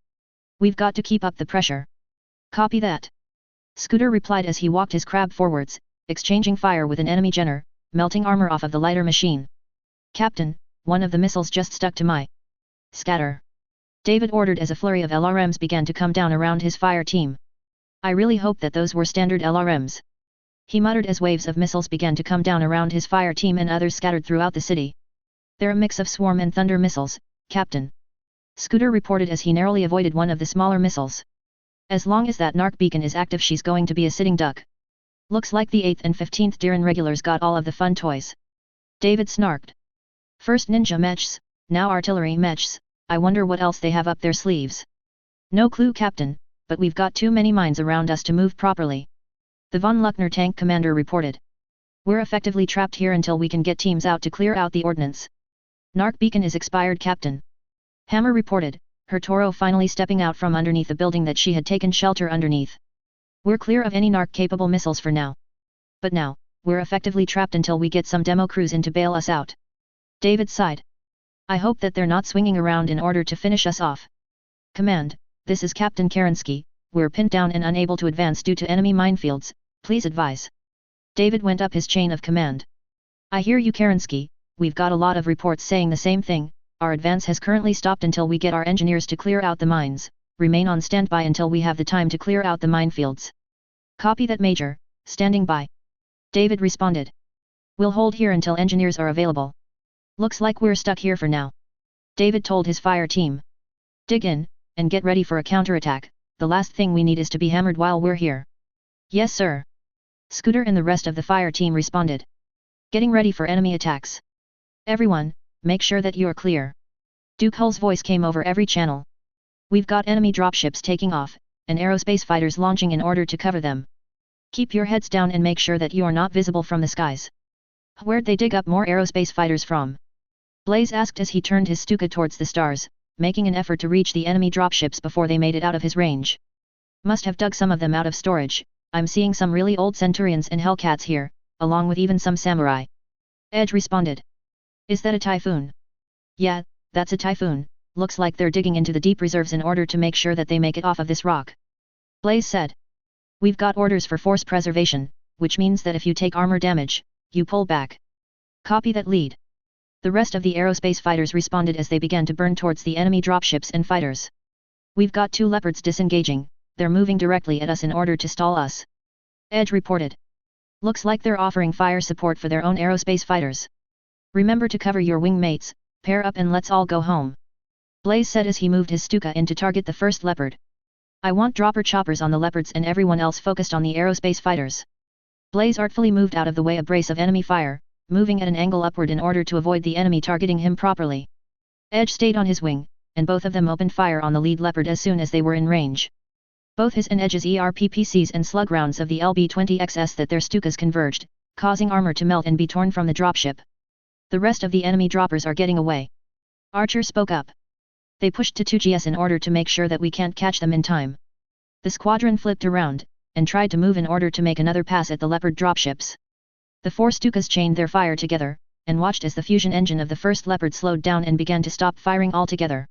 We've got to keep up the pressure. Copy that. Scooter replied as he walked his crab forwards, exchanging fire with an enemy Jenner, melting armor off of the lighter machine. Captain, one of the missiles just stuck to my scatter. David ordered as a flurry of LRMs began to come down around his fire team. I really hope that those were standard LRMs. He muttered as waves of missiles began to come down around his fire team and others scattered throughout the city. They're a mix of swarm and thunder missiles, Captain. Scooter reported as he narrowly avoided one of the smaller missiles. As long as that narc beacon is active she's going to be a sitting duck. Looks like the 8th and 15th Diran regulars got all of the fun toys. David snarked. First ninja mechs, now artillery mechs, I wonder what else they have up their sleeves. No clue Captain, but we've got too many mines around us to move properly. The von Luckner tank commander reported. We're effectively trapped here until we can get teams out to clear out the ordnance. Narc beacon is expired Captain. Hammer reported, her Toro finally stepping out from underneath the building that she had taken shelter underneath. We're clear of any narc-capable missiles for now. But now, we're effectively trapped until we get some demo crews in to bail us out. David sighed. I hope that they're not swinging around in order to finish us off. Command, this is Captain Kerensky, we're pinned down and unable to advance due to enemy minefields, please advise. David went up his chain of command. I hear you Kerensky, we've got a lot of reports saying the same thing, our advance has currently stopped until we get our engineers to clear out the mines, remain on standby until we have the time to clear out the minefields. Copy that Major, standing by. David responded. We'll hold here until engineers are available. Looks like we're stuck here for now. David told his fire team. Dig in, and get ready for a counterattack, the last thing we need is to be hammered while we're here. Yes sir. Scooter and the rest of the fire team responded. Getting ready for enemy attacks. Everyone, make sure that you're clear. Duke Hull's voice came over every channel. We've got enemy dropships taking off, and aerospace fighters launching in order to cover them. Keep your heads down and make sure that you are not visible from the skies. Where'd they dig up more aerospace fighters from? Blaze asked as he turned his Stuka towards the stars, making an effort to reach the enemy dropships before they made it out of his range. Must have dug some of them out of storage, I'm seeing some really old Centurions and Hellcats here, along with even some samurai. Edge responded. Is that a typhoon? Yeah, that's a typhoon, looks like they're digging into the deep reserves in order to make sure that they make it off of this rock. Blaze said. We've got orders for force preservation, which means that if you take armor damage, you pull back. Copy that lead. The rest of the aerospace fighters responded as they began to burn towards the enemy dropships and fighters. We've got 2 Leopards disengaging, they're moving directly at us in order to stall us. Edge reported. Looks like they're offering fire support for their own aerospace fighters. Remember to cover your wingmates, pair up and let's all go home. Blaze said as he moved his Stuka in to target the first Leopard. I want dropper choppers on the Leopards and everyone else focused on the aerospace fighters. Blaze artfully moved out of the way a brace of enemy fire, moving at an angle upward in order to avoid the enemy targeting him properly. Edge stayed on his wing, and both of them opened fire on the lead Leopard as soon as they were in range. Both his and Edge's ERPPCs and slug rounds of the LB-20XS that their Stukas converged, causing armor to melt and be torn from the dropship. The rest of the enemy droppers are getting away. Archer spoke up. They pushed to 2GS in order to make sure that we can't catch them in time. The squadron flipped around, and tried to move in order to make another pass at the Leopard dropships. The 4 Stukas chained their fire together, and watched as the fusion engine of the first Leopard slowed down and began to stop firing altogether.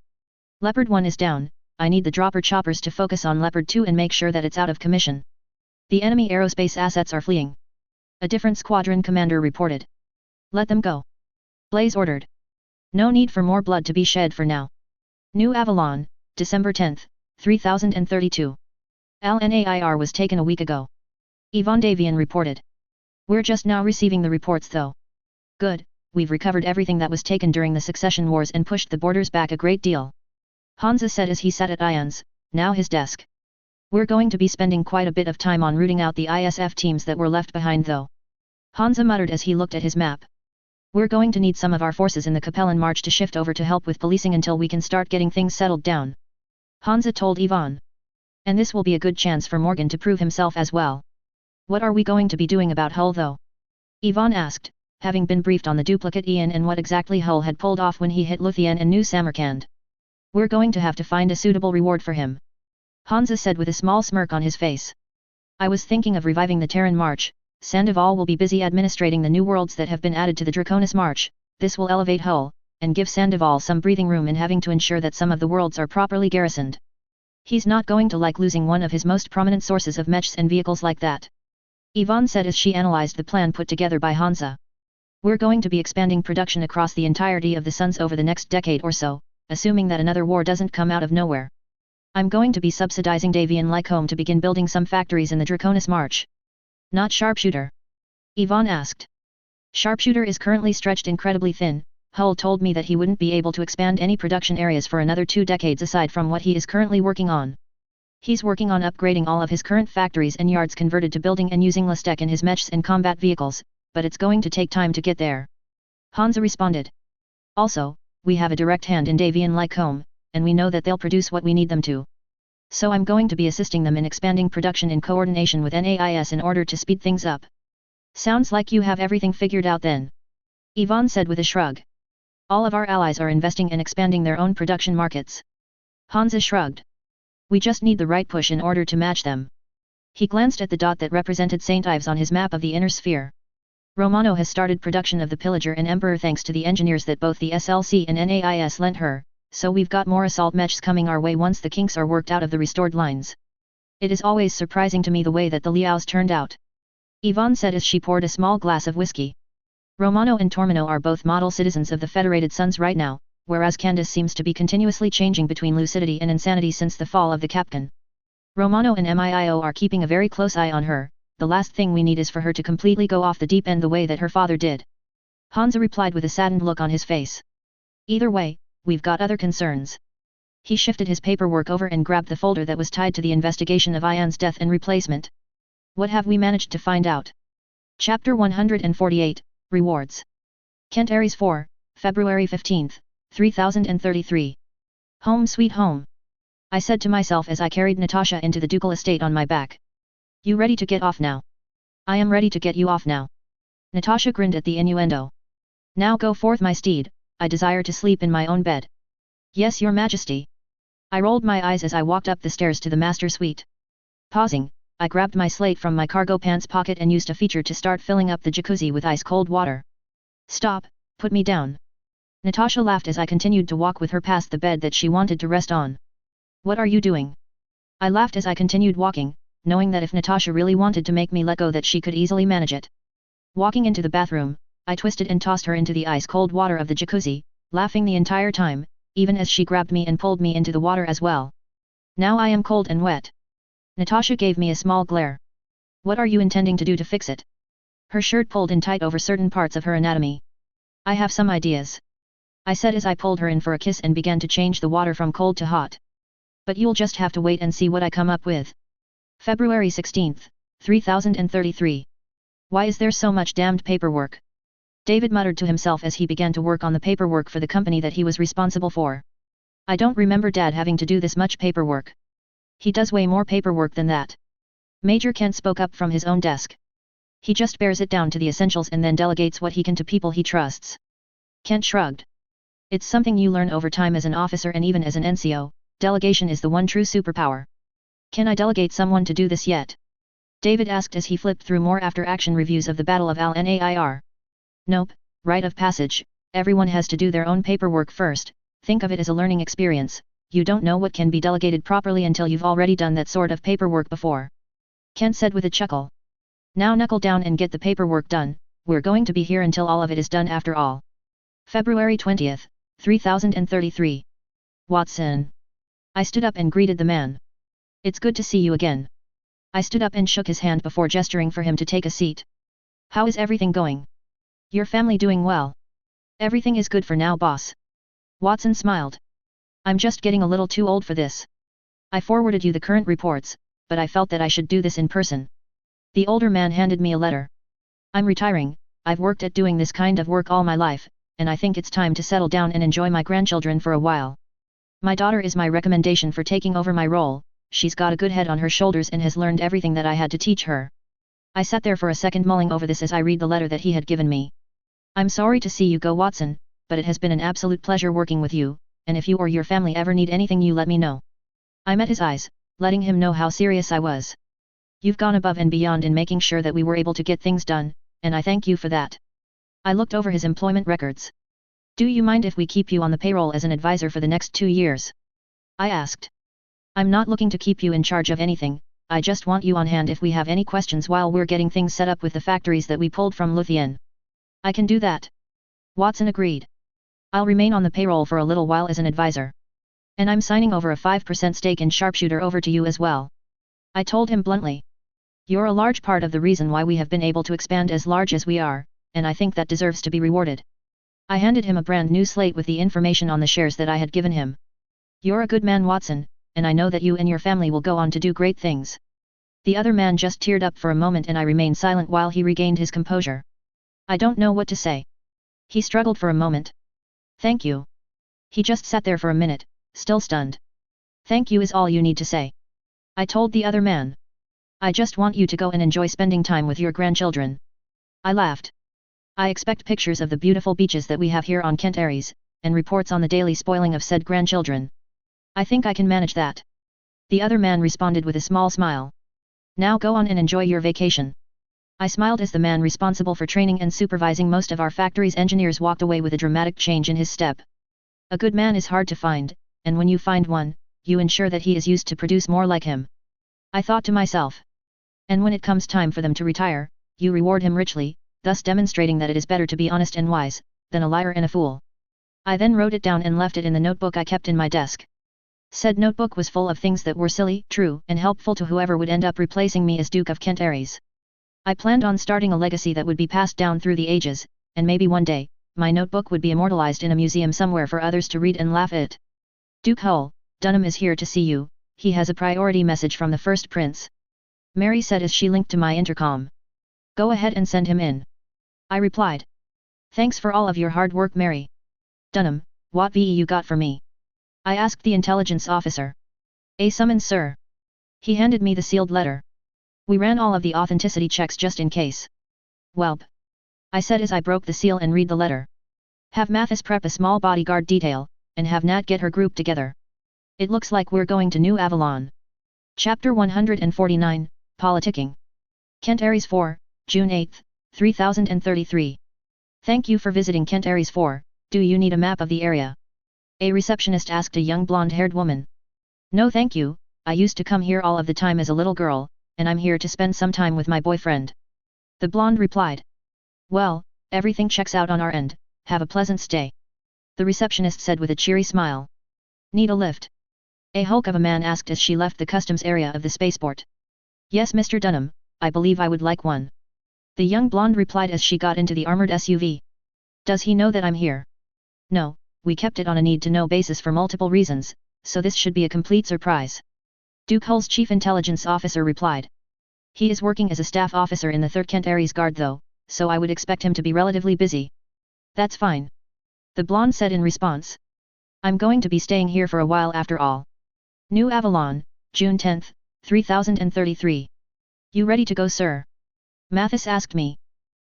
Leopard 1 is down, I need the dropper choppers to focus on Leopard 2 and make sure that it's out of commission. The enemy aerospace assets are fleeing. A different squadron commander reported. Let them go. Blaze ordered. No need for more blood to be shed for now. New Avalon, December 10, 3032. LNAIR was taken a week ago. Yvonne Davian reported. We're just now receiving the reports though. Good, we've recovered everything that was taken during the succession wars and pushed the borders back a great deal. Hansa said as he sat at Ian's, now his desk. We're going to be spending quite a bit of time on rooting out the ISF teams that were left behind though. Hansa muttered as he looked at his map. We're going to need some of our forces in the Capellan March to shift over to help with policing until we can start getting things settled down. Hansa told Yvonne. And this will be a good chance for Morgan to prove himself as well. What are we going to be doing about Hull though? Yvonne asked, having been briefed on the duplicate Ian and what exactly Hull had pulled off when he hit Luthien and New Samarkand. We're going to have to find a suitable reward for him. Hansa said with a small smirk on his face. I was thinking of reviving the Terran March. Sandoval will be busy administrating the new worlds that have been added to the Draconis March. This will elevate Hull, and give Sandoval some breathing room in having to ensure that some of the worlds are properly garrisoned. He's not going to like losing one of his most prominent sources of mechs and vehicles like that. Yvonne said as she analyzed the plan put together by Hansa. We're going to be expanding production across the entirety of the Suns over the next decade or so, assuming that another war doesn't come out of nowhere. I'm going to be subsidizing Davian Lycombe to begin building some factories in the Draconis March. Not Sharpshooter? Yvonne asked. Sharpshooter is currently stretched incredibly thin. Hull told me that he wouldn't be able to expand any production areas for another 2 decades aside from what he is currently working on. He's working on upgrading all of his current factories and yards converted to building and using Lastek in his mechs and combat vehicles, but it's going to take time to get there. Hansa responded. Also, we have a direct hand in Davian Lycombe, and we know that they'll produce what we need them to. So I'm going to be assisting them in expanding production in coordination with NAIS in order to speed things up. Sounds like you have everything figured out then. Yvonne said with a shrug. All of our allies are investing and expanding their own production markets. Hansa shrugged. We just need the right push in order to match them. He glanced at the dot that represented St. Ives on his map of the inner sphere. Romano has started production of the Pillager and Emperor thanks to the engineers that both the SLC and NAIS lent her. So we've got more assault mechs coming our way once the kinks are worked out of the restored lines. It is always surprising to me the way that the Liaos turned out. Yvonne said as she poured a small glass of whiskey. Romano and Tormino are both model citizens of the Federated Suns right now, whereas Candace seems to be continuously changing between lucidity and insanity since the fall of the Capcan. Romano and MIIO are keeping a very close eye on her. The last thing we need is for her to completely go off the deep end the way that her father did. Hansa replied with a saddened look on his face. Either way, we've got other concerns. He shifted his paperwork over and grabbed the folder that was tied to the investigation of Ian's death and replacement. What have we managed to find out? Chapter 148, Rewards. Kent Aries 4, February 15, 3033. Home sweet home. I said to myself as I carried Natasha into the ducal estate on my back. You ready to get off now? I am ready to get you off now. Natasha grinned at the innuendo. Now go forth my steed, I desire to sleep in my own bed. Yes, your majesty. I rolled my eyes as I walked up the stairs to the master suite. Pausing, I grabbed my slate from my cargo pants pocket and used a feature to start filling up the jacuzzi with ice-cold water. Stop, put me down. Natasha laughed as I continued to walk with her past the bed that she wanted to rest on. What are you doing? I laughed as I continued walking, knowing that if Natasha really wanted to make me let go that she could easily manage it. Walking into the bathroom, I twisted and tossed her into the ice-cold water of the jacuzzi, laughing the entire time, even as she grabbed me and pulled me into the water as well. Now I am cold and wet. Natasha gave me a small glare. What are you intending to do to fix it? Her shirt pulled in tight over certain parts of her anatomy. I have some ideas. I said as I pulled her in for a kiss and began to change the water from cold to hot. But you'll just have to wait and see what I come up with. February 16, 3033. Why is there so much damned paperwork? David muttered to himself as he began to work on the paperwork for the company that he was responsible for. I don't remember Dad having to do this much paperwork. He does way more paperwork than that. Major Kent spoke up from his own desk. He just bears it down to the essentials and then delegates what he can to people he trusts. Kent shrugged. It's something you learn over time as an officer and even as an NCO, delegation is the one true superpower. Can I delegate someone to do this yet? David asked as he flipped through more after-action reviews of the Battle of Al-Nair. Nope, rite of passage, everyone has to do their own paperwork first, think of it as a learning experience, you don't know what can be delegated properly until you've already done that sort of paperwork before. Kent said with a chuckle. Now knuckle down and get the paperwork done, we're going to be here until all of it is done after all. February 20th, 3033. Watson. I stood up and greeted the man. It's good to see you again. I stood up and shook his hand before gesturing for him to take a seat. How is everything going? Your family doing well? Everything is good for now, boss. Watson smiled. I'm just getting a little too old for this. I forwarded you the current reports, but I felt that I should do this in person. The older man handed me a letter. I'm retiring, I've worked at doing this kind of work all my life, and I think it's time to settle down and enjoy my grandchildren for a while. My daughter is my recommendation for taking over my role, she's got a good head on her shoulders and has learned everything that I had to teach her. I sat there for a second mulling over this as I read the letter that he had given me. I'm sorry to see you go, Watson, but it has been an absolute pleasure working with you, and if you or your family ever need anything, you let me know. I met his eyes, letting him know how serious I was. You've gone above and beyond in making sure that we were able to get things done, and I thank you for that. I looked over his employment records. Do you mind if we keep you on the payroll as an advisor for the next 2 years? I asked. I'm not looking to keep you in charge of anything, I just want you on hand if we have any questions while we're getting things set up with the factories that we pulled from Luthien. I can do that. Watson agreed. I'll remain on the payroll for a little while as an advisor. And I'm signing over a 5% stake in Sharpshooter over to you as well. I told him bluntly. You're a large part of the reason why we have been able to expand as large as we are, and I think that deserves to be rewarded. I handed him a brand new slate with the information on the shares that I had given him. You're a good man, Watson, and I know that you and your family will go on to do great things. The other man just teared up for a moment and I remained silent while he regained his composure. I don't know what to say. He struggled for a moment. Thank you. He just sat there for a minute, still stunned. Thank you is all you need to say. I told the other man. I just want you to go and enjoy spending time with your grandchildren. I laughed. I expect pictures of the beautiful beaches that we have here on Kent Aries, and reports on the daily spoiling of said grandchildren. I think I can manage that. The other man responded with a small smile. Now go on and enjoy your vacation. I smiled as the man responsible for training and supervising most of our factory's engineers walked away with a dramatic change in his step. A good man is hard to find, and when you find one, you ensure that he is used to produce more like him. I thought to myself. And when it comes time for them to retire, you reward him richly, thus demonstrating that it is better to be honest and wise, than a liar and a fool. I then wrote it down and left it in the notebook I kept in my desk. Said notebook was full of things that were silly, true, and helpful to whoever would end up replacing me as Duke of Kent Aries. I planned on starting a legacy that would be passed down through the ages, and maybe one day, my notebook would be immortalized in a museum somewhere for others to read and laugh at. Duke Hull, Dunham is here to see you, he has a priority message from the First Prince. Mary said as she linked to my intercom. Go ahead and send him in. I replied. Thanks for all of your hard work, Mary. Dunham, what VE you got for me? I asked the intelligence officer. A summons, sir. He handed me the sealed letter. We ran all of the authenticity checks just in case. Welp. I said as I broke the seal and read the letter. Have Mathis prep a small bodyguard detail, and have Nat get her group together. It looks like we're going to New Avalon. Chapter 149, Politicking. Kent Aries 4, June 8, 3033. Thank you for visiting Kent Aries 4, do you need a map of the area? A receptionist asked a young blonde-haired woman. No thank you, I used to come here all of the time as a little girl, and I'm here to spend some time with my boyfriend. The blonde replied. Well, everything checks out on our end, have a pleasant stay. The receptionist said with a cheery smile. Need a lift? A hulk of a man asked as she left the customs area of the spaceport. Yes, Mr. Dunham, I believe I would like one. The young blonde replied as she got into the armored SUV. Does he know that I'm here? No, we kept it on a need-to-know basis for multiple reasons, so this should be a complete surprise. Duke Hull's chief intelligence officer replied. He is working as a staff officer in the 3rd Kent Aries Guard though, so I would expect him to be relatively busy. That's fine. The blonde said in response. I'm going to be staying here for a while after all. New Avalon, June 10, 3033. You ready to go, sir? Mathis asked me.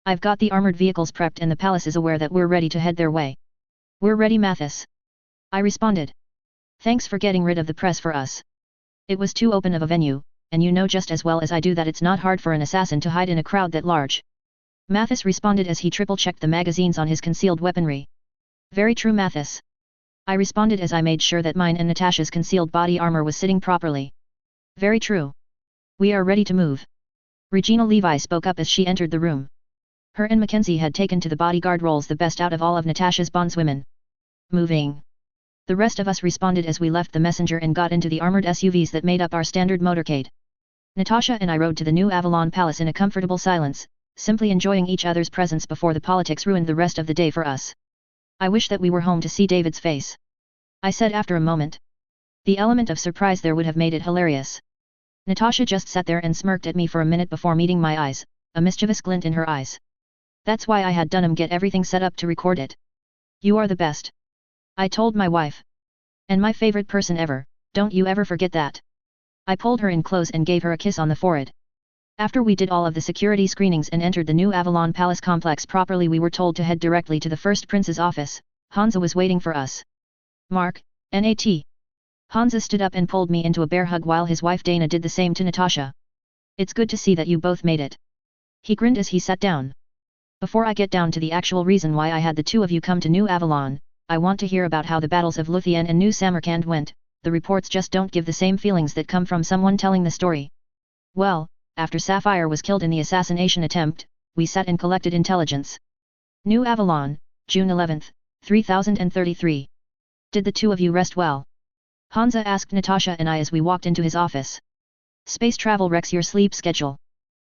I've got the armored vehicles prepped and the palace is aware that we're ready to head their way. We're ready, Mathis. I responded. Thanks for getting rid of the press for us. It was too open of a venue, and you know just as well as I do that it's not hard for an assassin to hide in a crowd that large. Mathis responded as he triple-checked the magazines on his concealed weaponry. Very true, Mathis. I responded as I made sure that mine and Natasha's concealed body armor was sitting properly. Very true. We are ready to move. Regina Levi spoke up as she entered the room. Her and Mackenzie had taken to the bodyguard roles the best out of all of Natasha's bondswomen. Moving. The rest of us responded as we left the messenger and got into the armored SUVs that made up our standard motorcade. Natasha and I rode to the new Avalon Palace in a comfortable silence, simply enjoying each other's presence before the politics ruined the rest of the day for us. I wish that we were home to see David's face, I said after a moment. The element of surprise there would have made it hilarious. Natasha just sat there and smirked at me for a minute before meeting my eyes, a mischievous glint in her eyes. That's why I had Dunham get everything set up to record it. You are the best, I told my wife. And my favorite person ever, don't you ever forget that. I pulled her in close and gave her a kiss on the forehead. After we did all of the security screenings and entered the new Avalon Palace complex properly, we were told to head directly to the first prince's office. Hansa was waiting for us. Mark, Nat. Hansa stood up and pulled me into a bear hug while his wife Dana did the same to Natasha. It's good to see that you both made it. He grinned as he sat down. Before I get down to the actual reason why I had the two of you come to New Avalon, I want to hear about how the battles of Luthien and New Samarkand went. The reports just don't give the same feelings that come from someone telling the story. Well, after Sapphire was killed in the assassination attempt, we sat and collected intelligence. New Avalon, June 11, 3033. Did the two of you rest well? Hansa asked Natasha and I as we walked into his office. Space travel wrecks your sleep schedule,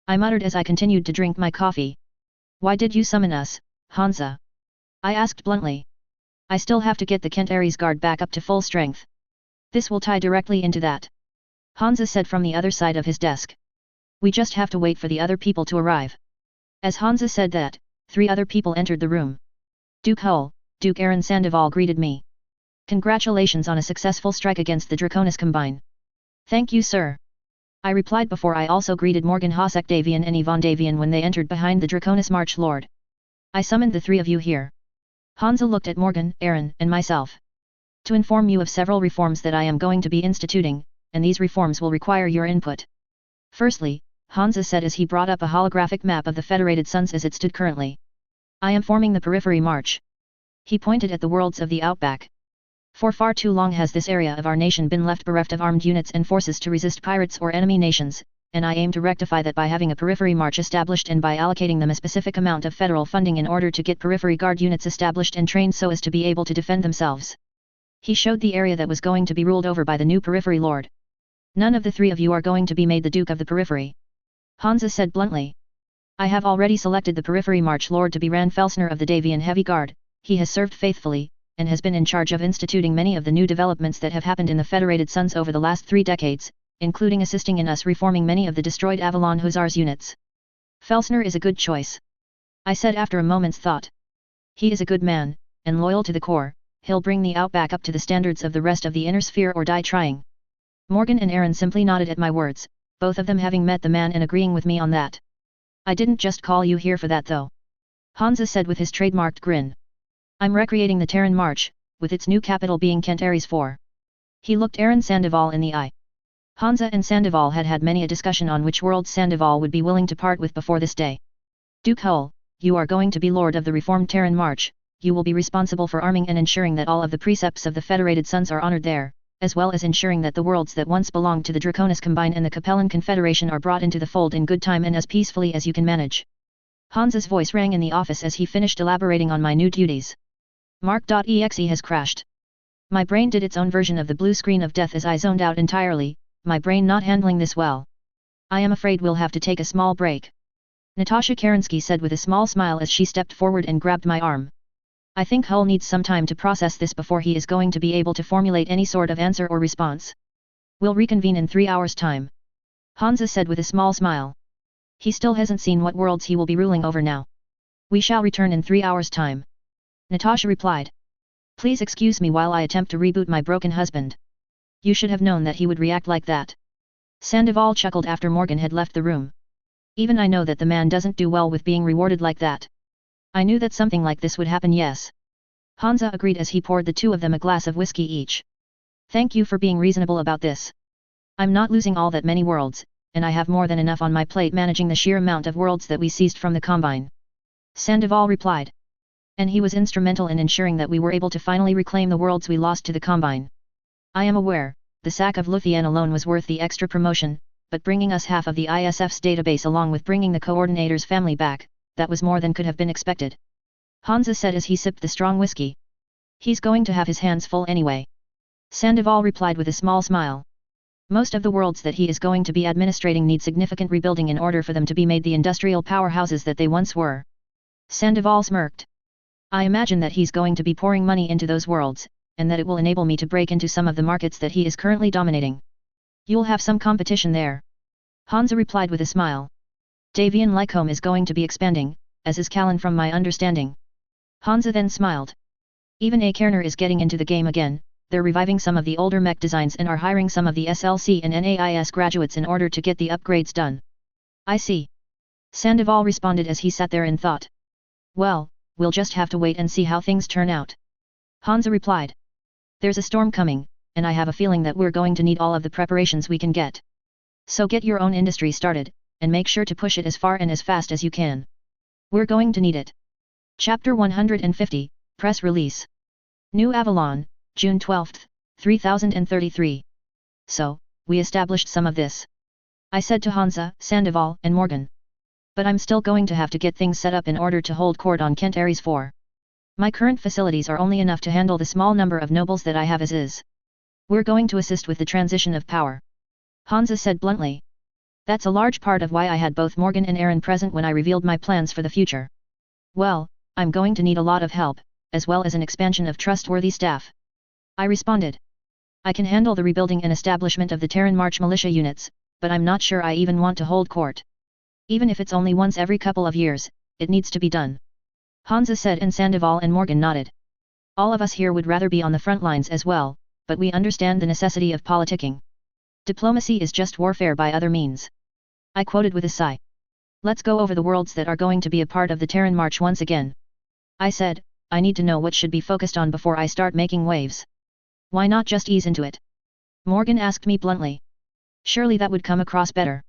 I muttered as I continued to drink my coffee. Why did you summon us, Hansa? I asked bluntly. I still have to get the Kent Ares guard back up to full strength. This will tie directly into that, Hansa said from the other side of his desk. We just have to wait for the other people to arrive. As Hansa said that, 3 other people entered the room. Duke Hull, Duke Aaron Sandoval greeted me. Congratulations on a successful strike against the Draconis Combine. Thank you, sir, I replied before I also greeted Morgan Hosek Davian and Yvonne Davian when they entered behind the Draconis March Lord. I summoned the 3 of you here. Hansa looked at Morgan, Aaron, and myself. To inform you of several reforms that I am going to be instituting, and these reforms will require your input. Firstly, Hansa said as he brought up a holographic map of the Federated Suns as it stood currently. I am forming the Periphery March. He pointed at the worlds of the Outback. For far too long has this area of our nation been left bereft of armed units and forces to resist pirates or enemy nations, and I aim to rectify that by having a Periphery March established and by allocating them a specific amount of federal funding in order to get Periphery Guard units established and trained so as to be able to defend themselves. He showed the area that was going to be ruled over by the new Periphery Lord. None of the 3 of you are going to be made the Duke of the Periphery, Hansa said bluntly. I have already selected the Periphery March Lord to be Rand Felsner of the Davian Heavy Guard. He has served faithfully, and has been in charge of instituting many of the new developments that have happened in the Federated Suns over the last 3 decades, including assisting in us reforming many of the destroyed Avalon Hussars units. Felsner is a good choice, I said after a moment's thought. He is a good man, and loyal to the core. He'll bring the Outback up to the standards of the rest of the Inner Sphere or die trying. Morgan and Aaron simply nodded at my words, both of them having met the man and agreeing with me on that. I didn't just call you here for that though, Hansa said with his trademarked grin. I'm recreating the Terran March, with its new capital being Kent Ares 4. He looked Aaron Sandoval in the eye. Hansa and Sandoval had had many a discussion on which worlds Sandoval would be willing to part with before this day. Duke Hull, you are going to be Lord of the reformed Terran March. You will be responsible for arming and ensuring that all of the precepts of the Federated Suns are honored there, as well as ensuring that the worlds that once belonged to the Draconis Combine and the Capellan Confederation are brought into the fold in good time and as peacefully as you can manage. Hansa's voice rang in the office as he finished elaborating on my new duties. Mark.exe has crashed. My brain did its own version of the blue screen of death as I zoned out entirely, my brain not handling this well. I am afraid we'll have to take a small break, Natasha Kerensky said with a small smile as she stepped forward and grabbed my arm. I think Hull needs some time to process this before he is going to be able to formulate any sort of answer or response. We'll reconvene in 3 hours' time, Hansa said with a small smile. He still hasn't seen what worlds he will be ruling over now. We shall return in 3 hours' time, Natasha replied. Please excuse me while I attempt to reboot my broken husband. You should have known that he would react like that. Sandoval chuckled after Morgan had left the room. Even I know that the man doesn't do well with being rewarded like that. I knew that something like this would happen, yes. Hansa agreed as he poured the 2 of them a glass of whiskey each. Thank you for being reasonable about this. I'm not losing all that many worlds, and I have more than enough on my plate managing the sheer amount of worlds that we seized from the Combine, Sandoval replied. And he was instrumental in ensuring that we were able to finally reclaim the worlds we lost to the Combine. I am aware, the sack of Luthien alone was worth the extra promotion, but bringing us half of the ISF's database along with bringing the coordinator's family back, that was more than could have been expected. Hansa said as he sipped the strong whiskey. He's going to have his hands full anyway. Sandoval replied with a small smile. Most of the worlds that he is going to be administrating need significant rebuilding in order for them to be made the industrial powerhouses that they once were. Sandoval smirked. I imagine that he's going to be pouring money into those worlds, and that it will enable me to break into some of the markets that he is currently dominating. You'll have some competition there. Hansa replied with a smile. Davian Lycombe is going to be expanding, as is Callan from my understanding. Hansa then smiled. Even A. Kerner is getting into the game again. They're reviving some of the older mech designs and are hiring some of the SLC and NAIS graduates in order to get the upgrades done. I see. Sandoval responded as he sat there in thought. Well, we'll just have to wait and see how things turn out. Hansa replied. There's a storm coming, and I have a feeling that we're going to need all of the preparations we can get. So get your own industry started, and make sure to push it as far and as fast as you can. We're going to need it. Chapter 150, Press Release. New Avalon, June 12, 3033. So, we established some of this. I said to Hansa, Sandoval, and Morgan. But I'm still going to have to get things set up in order to hold court on Kent Ares 4. My current facilities are only enough to handle the small number of nobles that I have as is. We're going to assist with the transition of power. Hansa said bluntly. That's a large part of why I had both Morgan and Aaron present when I revealed my plans for the future. Well, I'm going to need a lot of help, as well as an expansion of trustworthy staff. I responded. I can handle the rebuilding and establishment of the Terran March militia units, but I'm not sure I even want to hold court. Even if it's only once every couple of years, it needs to be done. Hansa said, and Sandoval and Morgan nodded. All of us here would rather be on the front lines as well, but we understand the necessity of politicking. Diplomacy is just warfare by other means. I quoted with a sigh. Let's go over the worlds that are going to be a part of the Terran March once again. I said, I need to know what should be focused on before I start making waves. Why not just ease into it? Morgan asked me bluntly. Surely that would come across better.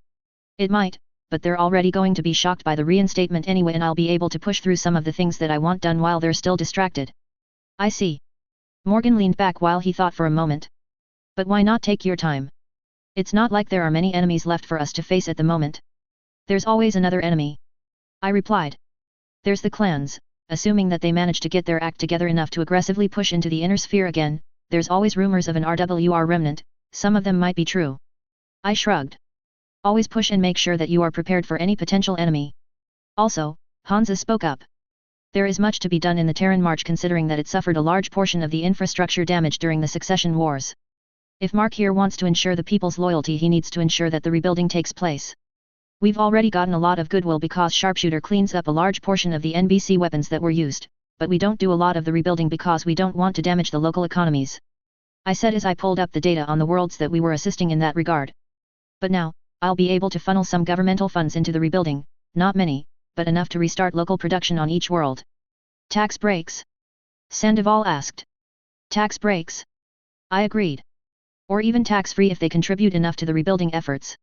It might, but they're already going to be shocked by the reinstatement anyway, and I'll be able to push through some of the things that I want done while they're still distracted. I see. Morgan leaned back while he thought for a moment. But why not take your time? It's not like there are many enemies left for us to face at the moment. There's always another enemy. I replied. There's the clans, assuming that they manage to get their act together enough to aggressively push into the inner sphere again. There's always rumors of an RWR remnant, some of them might be true. I shrugged. Always push and make sure that you are prepared for any potential enemy. Also, Hansa spoke up. There is much to be done in the Terran March considering that it suffered a large portion of the infrastructure damage during the succession wars. If Mark here wants to ensure the people's loyalty, he needs to ensure that the rebuilding takes place. We've already gotten a lot of goodwill because Sharpshooter cleans up a large portion of the NBC weapons that were used, but we don't do a lot of the rebuilding because we don't want to damage the local economies. I said as I pulled up the data on the worlds that we were assisting in that regard. But now, I'll be able to funnel some governmental funds into the rebuilding, not many, but enough to restart local production on each world. Tax breaks? Sandoval asked. Tax breaks? I agreed. Or even tax-free if they contribute enough to the rebuilding efforts.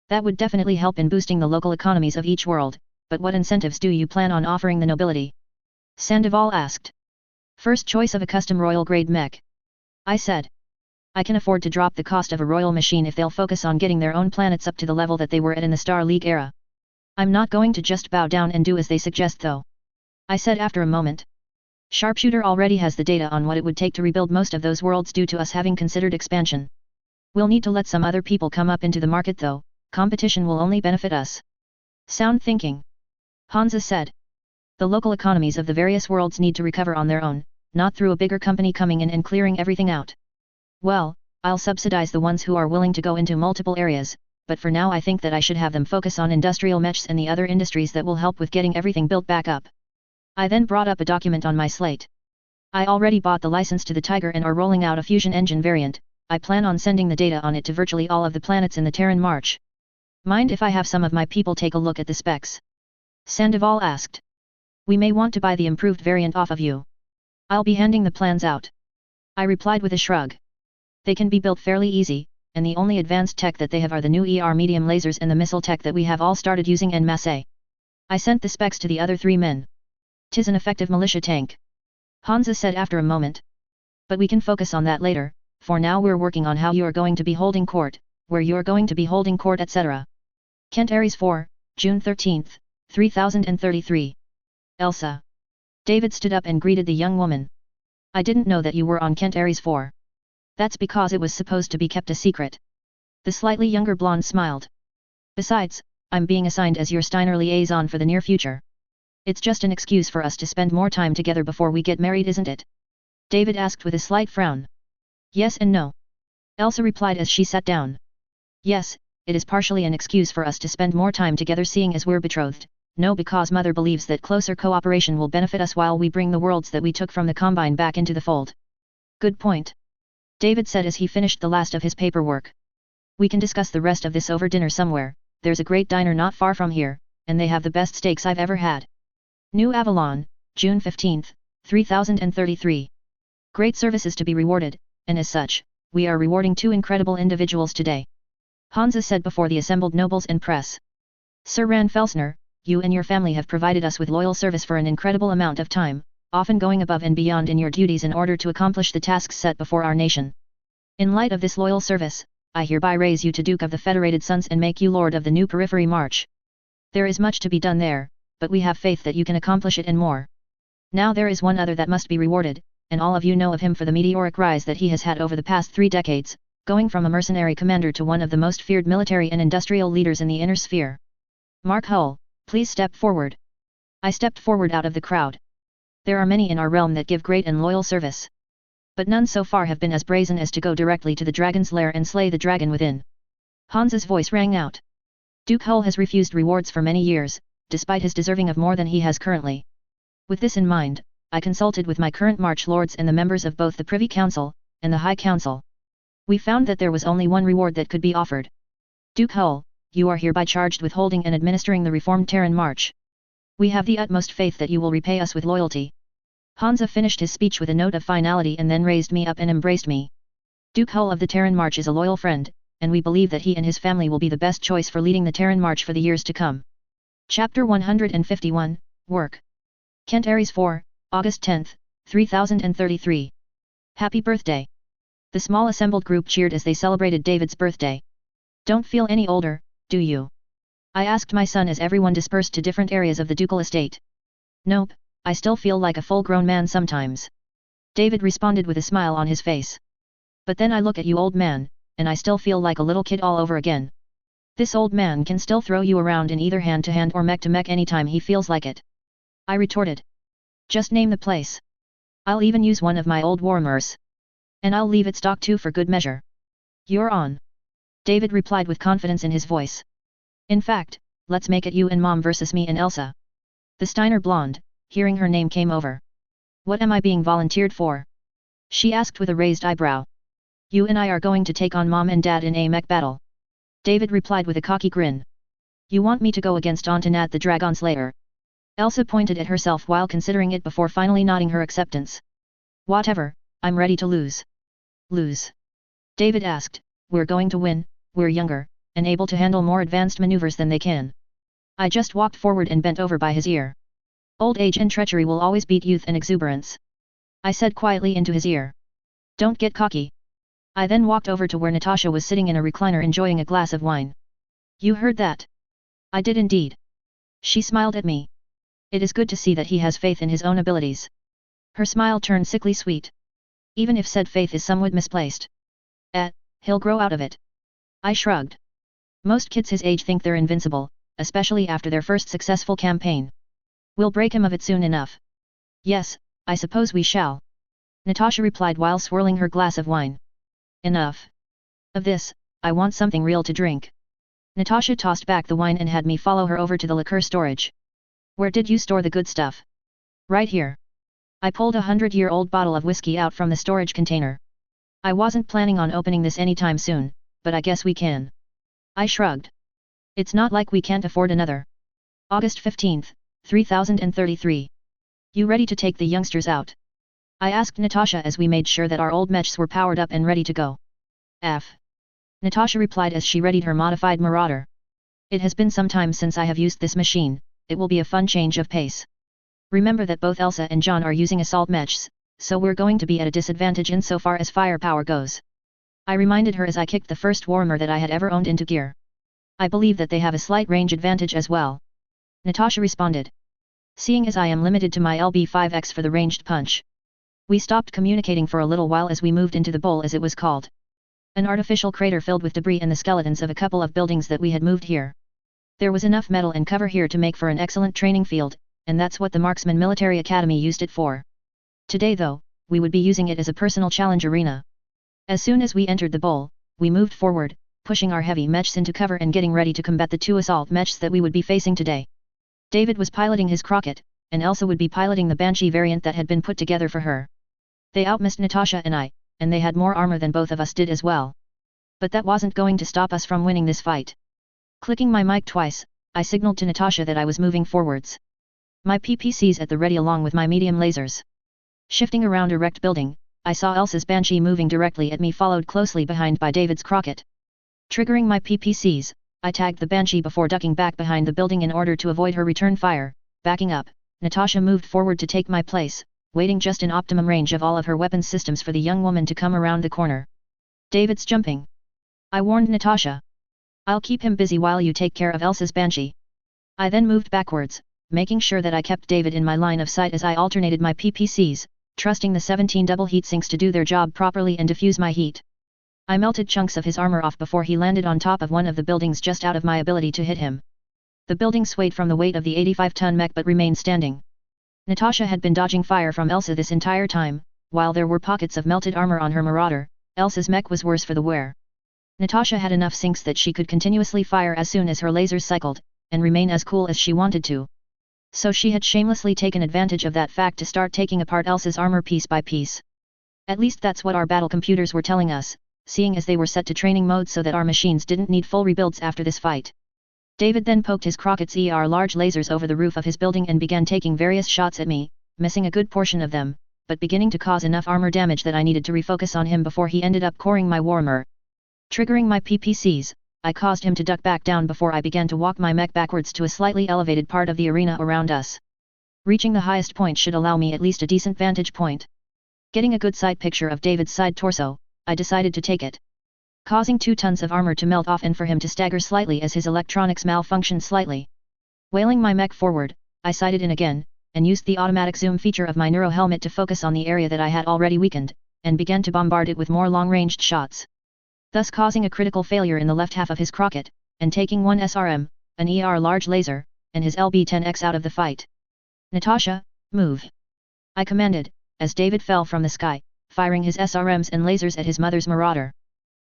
That would definitely help in boosting the local economies of each world, but what incentives do you plan on offering the nobility? Sandoval asked. First choice of a custom royal grade mech. I said. I can afford to drop the cost of a royal machine if they'll focus on getting their own planets up to the level that they were at in the Star League era. I'm not going to just bow down and do as they suggest though. I said after a moment. Sharpshooter already has the data on what it would take to rebuild most of those worlds due to us having considered expansion. We'll need to let some other people come up into the market though, competition will only benefit us. Sound thinking. Hansa said. The local economies of the various worlds need to recover on their own, not through a bigger company coming in and clearing everything out. Well, I'll subsidize the ones who are willing to go into multiple areas, but for now I think that I should have them focus on industrial mechs and the other industries that will help with getting everything built back up. I then brought up a document on my slate. I already bought the license to the Tiger and are rolling out a fusion engine variant. I plan on sending the data on it to virtually all of the planets in the Terran March. Mind if I have some of my people take a look at the specs? Sandoval asked. We may want to buy the improved variant off of you. I'll be handing the plans out. I replied with a shrug. They can be built fairly easy, and the only advanced tech that they have are the new ER medium lasers and the missile tech that we have all started using en masse. I sent the specs to the other three men. 'Tis an effective militia tank. Hansa said after a moment. But we can focus on that later, for now we're working on how you are going to be holding court, where you're going to be holding court etc. Kent Aries 4, June 13, 3033. Elsa. David stood up and greeted the young woman. I didn't know that you were on Kent Aries 4. That's because it was supposed to be kept a secret. The slightly younger blonde smiled. Besides, I'm being assigned as your Steiner liaison for the near future. It's just an excuse for us to spend more time together before we get married, isn't it? David asked with a slight frown. Yes and no. Elsa replied as she sat down. Yes, it is partially an excuse for us to spend more time together seeing as we're betrothed. No, because Mother believes that closer cooperation will benefit us while we bring the worlds that we took from the Combine back into the fold. Good point. David said as he finished the last of his paperwork. We can discuss the rest of this over dinner somewhere. There's a great diner not far from here, and they have the best steaks I've ever had. New Avalon, June 15, 3033. Great services to be rewarded, and as such, we are rewarding two incredible individuals today. Hansa said before the assembled nobles and press. Sir Rand Felsner, you and your family have provided us with loyal service for an incredible amount of time, often going above and beyond in your duties in order to accomplish the tasks set before our nation. In light of this loyal service, I hereby raise you to Duke of the Federated Sons and make you Lord of the New Periphery March. There is much to be done there, but we have faith that you can accomplish it and more. Now there is one other that must be rewarded, and all of you know of him for the meteoric rise that he has had over the past 3 decades, going from a mercenary commander to one of the most feared military and industrial leaders in the inner sphere. Mark Hull, please step forward. I stepped forward out of the crowd. There are many in our realm that give great and loyal service. But none so far have been as brazen as to go directly to the dragon's lair and slay the dragon within. Hansa's voice rang out. Duke Hull has refused rewards for many years, despite his deserving of more than he has currently. With this in mind, I consulted with my current March Lords and the members of both the Privy Council, and the High Council. We found that there was only one reward that could be offered. Duke Hull, you are hereby charged with holding and administering the reformed Terran March. We have the utmost faith that you will repay us with loyalty. Hansa finished his speech with a note of finality and then raised me up and embraced me. Duke Hull of the Terran March is a loyal friend, and we believe that he and his family will be the best choice for leading the Terran March for the years to come. Chapter 151, Work. Kent Aries 4, August 10, 3033. Happy birthday. The small assembled group cheered as they celebrated David's birthday. Don't feel any older, do you? I asked my son as everyone dispersed to different areas of the ducal estate. Nope, I still feel like a full-grown man sometimes. David responded with a smile on his face. But then I look at you, old man, and I still feel like a little kid all over again. This old man can still throw you around in either hand-to-hand or mech-to-mech anytime he feels like it. I retorted. Just name the place. I'll even use one of my old warmers. And I'll leave it stock too for good measure. You're on. David replied with confidence in his voice. In fact, let's make it you and Mom versus me and Elsa. The Steiner blonde, hearing her name, came over. What am I being volunteered for? She asked with a raised eyebrow. You and I are going to take on Mom and Dad in a mech battle. David replied with a cocky grin. You want me to go against Antonat the Dragon Slayer? Elsa pointed at herself while considering it before finally nodding her acceptance. Whatever, I'm ready to lose. Lose? David asked. We're going to win, we're younger, and able to handle more advanced maneuvers than they can. I just walked forward and bent over by his ear. Old age and treachery will always beat youth and exuberance. I said quietly into his ear. Don't get cocky. I then walked over to where Natasha was sitting in a recliner enjoying a glass of wine. You heard that? I did indeed. She smiled at me. It is good to see that he has faith in his own abilities. Her smile turned sickly sweet. Even if said faith is somewhat misplaced. He'll grow out of it. I shrugged. Most kids his age think they're invincible, especially after their first successful campaign. We'll break him of it soon enough. Yes, I suppose we shall. Natasha replied while swirling her glass of wine. Enough of this, I want something real to drink. Natasha tossed back the wine and had me follow her over to the liquor storage. Where did you store the good stuff? Right here. I pulled a 100-year-old bottle of whiskey out from the storage container. I wasn't planning on opening this anytime soon, but I guess we can. I shrugged. It's not like we can't afford another. August 15, 3033. You ready to take the youngsters out? I asked Natasha as we made sure that our old mechs were powered up and ready to go. Natasha replied as she readied her modified Marauder. It has been some time since I have used this machine, it will be a fun change of pace. Remember that both Elsa and John are using assault mechs, so we're going to be at a disadvantage insofar as firepower goes. I reminded her as I kicked the first warmer that I had ever owned into gear. I believe that they have a slight range advantage as well. Natasha responded. Seeing as I am limited to my LB5X for the ranged punch. We stopped communicating for a little while as we moved into the bowl as it was called. An artificial crater filled with debris and the skeletons of a couple of buildings that we had moved here. There was enough metal and cover here to make for an excellent training field, and that's what the Marksman Military Academy used it for. Today though, we would be using it as a personal challenge arena. As soon as we entered the bowl, we moved forward, pushing our heavy mechs into cover and getting ready to combat the two assault mechs that we would be facing today. David was piloting his Crockett, and Elsa would be piloting the Banshee variant that had been put together for her. They outmissed Natasha and I, and they had more armor than both of us did as well. But that wasn't going to stop us from winning this fight. Clicking my mic twice, I signaled to Natasha that I was moving forwards. My PPCs at the ready along with my medium lasers. Shifting around a wrecked building, I saw Elsa's Banshee moving directly at me, followed closely behind by David's Crockett. Triggering my PPCs, I tagged the Banshee before ducking back behind the building in order to avoid her return fire. Backing up, Natasha moved forward to take my place, waiting just in optimum range of all of her weapons systems for the young woman to come around the corner. David's jumping. I warned Natasha. I'll keep him busy while you take care of Elsa's Banshee. I then moved backwards, making sure that I kept David in my line of sight as I alternated my PPCs, trusting the 17 double heat sinks to do their job properly and diffuse my heat. I melted chunks of his armor off before he landed on top of one of the buildings just out of my ability to hit him. The building swayed from the weight of the 85-ton mech but remained standing. Natasha had been dodging fire from Elsa this entire time, while there were pockets of melted armor on her Marauder. Elsa's mech was worse for the wear. Natasha had enough sinks that she could continuously fire as soon as her lasers cycled, and remain as cool as she wanted to. So she had shamelessly taken advantage of that fact to start taking apart Elsa's armor piece by piece. At least that's what our battle computers were telling us, seeing as they were set to training mode so that our machines didn't need full rebuilds after this fight. David then poked his Crockett's large lasers over the roof of his building and began taking various shots at me, missing a good portion of them, but beginning to cause enough armor damage that I needed to refocus on him before he ended up coring my warmer. Triggering my PPCs, I caused him to duck back down before I began to walk my mech backwards to a slightly elevated part of the arena around us. Reaching the highest point should allow me at least a decent vantage point. Getting a good side picture of David's side torso, I decided to take it. Causing 2 tons of armor to melt off and for him to stagger slightly as his electronics malfunctioned slightly. Wailing my mech forward, I sighted in again, and used the automatic zoom feature of my Neuro helmet to focus on the area that I had already weakened, and began to bombard it with more long-ranged shots. Thus causing a critical failure in the left half of his Crockett, and taking one SRM, an large laser, and his LB-10X out of the fight. Natasha, move! I commanded, as David fell from the sky, firing his SRMs and lasers at his mother's Marauder.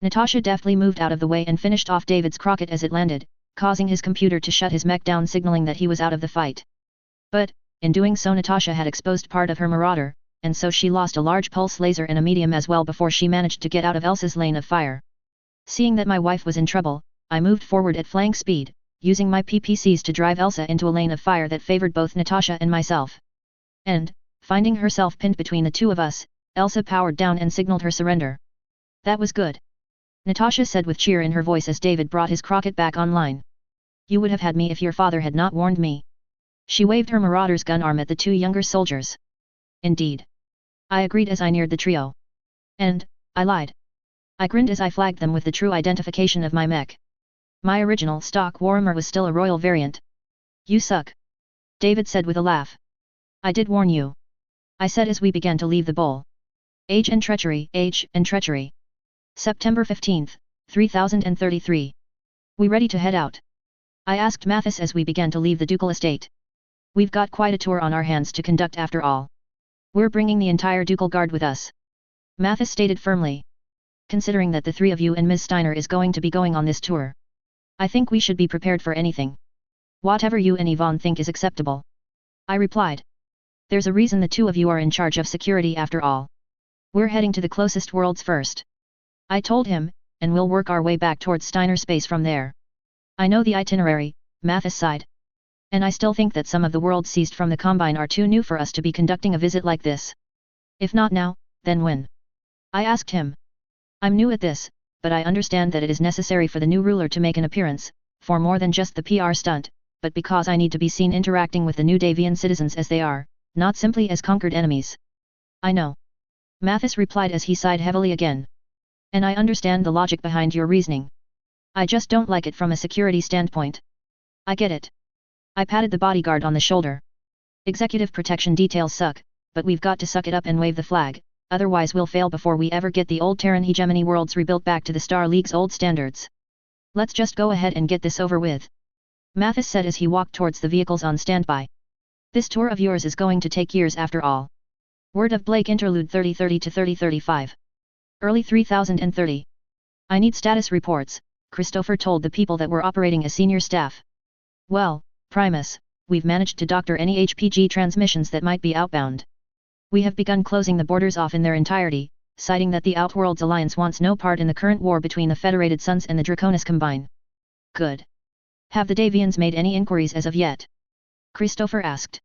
Natasha deftly moved out of the way and finished off David's Crockett as it landed, causing his computer to shut his mech down, signaling that he was out of the fight. But, in doing so, Natasha had exposed part of her Marauder, and so she lost a large pulse laser and a medium as well before she managed to get out of Elsa's lane of fire. Seeing that my wife was in trouble, I moved forward at flank speed, using my PPCs to drive Elsa into a lane of fire that favored both Natasha and myself. And, finding herself pinned between the two of us, Elsa powered down and signaled her surrender. That was good. Natasha said with cheer in her voice as David brought his Crockett back online. You would have had me if your father had not warned me. She waved her Marauder's gun arm at the 2 younger soldiers. Indeed. I agreed as I neared the trio. And, I lied. I grinned as I flagged them with the true identification of my mech. My original stock warmer was still a royal variant. You suck. David said with a laugh. I did warn you. I said as we began to leave the bowl. Age and treachery, age and treachery. September 15, 3033. We ready to head out? I asked Mathis as we began to leave the ducal estate. We've got quite a tour on our hands to conduct after all. We're bringing the entire ducal guard with us. Mathis stated firmly. Considering that the 3 of you and Ms. Steiner is going to be going on this tour, I think we should be prepared for anything. Whatever you and Yvonne think is acceptable. I replied. There's a reason the 2 of you are in charge of security after all. We're heading to the closest worlds first. I told him, and we'll work our way back towards Steiner space from there. I know the itinerary, Mathis sighed. And I still think that some of the worlds seized from the Combine are too new for us to be conducting a visit like this. If not now, then when? I asked him. I'm new at this, but I understand that it is necessary for the new ruler to make an appearance, for more than just the PR stunt, but because I need to be seen interacting with the new Davian citizens as they are, not simply as conquered enemies. I know. Mathis replied as he sighed heavily again. And I understand the logic behind your reasoning. I just don't like it from a security standpoint. I get it. I patted the bodyguard on the shoulder. Executive protection details suck, but we've got to suck it up and wave the flag, otherwise we'll fail before we ever get the old Terran hegemony worlds rebuilt back to the Star League's old standards. Let's just go ahead and get this over with. Mathis said as he walked towards the vehicles on standby. This tour of yours is going to take years after all. Word of Blake Interlude 3030 to 3035. Early 3030. I need status reports, Christopher told the people that were operating as senior staff. Well, Primus, we've managed to doctor any HPG transmissions that might be outbound. We have begun closing the borders off in their entirety, citing that the Outworlds Alliance wants no part in the current war between the Federated Suns and the Draconis Combine. Good. Have the Davians made any inquiries as of yet? Christopher asked.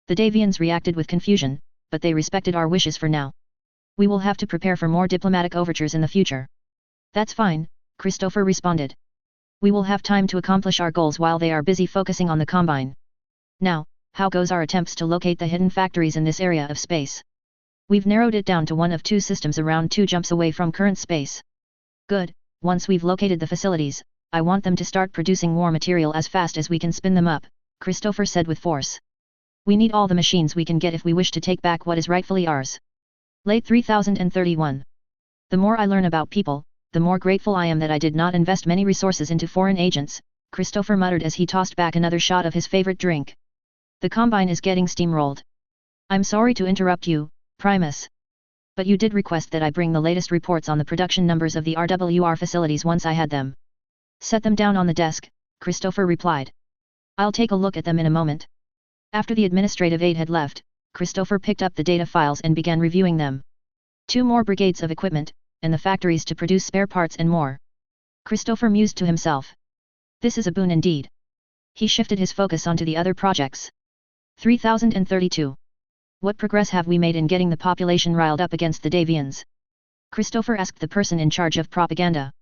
The Davians reacted with confusion, but they respected our wishes for now. We will have to prepare for more diplomatic overtures in the future. That's fine, Christopher responded. We will have time to accomplish our goals while they are busy focusing on the Combine. Now, how goes our attempts to locate the hidden factories in this area of space? We've narrowed it down to one of two systems around 2 jumps away from current space. Good, once we've located the facilities, I want them to start producing war material as fast as we can spin them up, Christopher said with force. We need all the machines we can get if we wish to take back what is rightfully ours. Late 3031. The more I learn about people, the more grateful I am that I did not invest many resources into foreign agents, Christopher muttered as he tossed back another shot of his favorite drink. The Combine is getting steamrolled. I'm sorry to interrupt you, Primus. But you did request that I bring the latest reports on the production numbers of the RWR facilities once I had them. Set them down on the desk, Christopher replied. I'll take a look at them in a moment. After the administrative aide had left, Christopher picked up the data files and began reviewing them. 2 more brigades of equipment, and the factories to produce spare parts and more. Christopher mused to himself. This is a boon indeed. He shifted his focus onto the other projects. 3032. What progress have we made in getting the population riled up against the Davians? Christopher asked the person in charge of propaganda.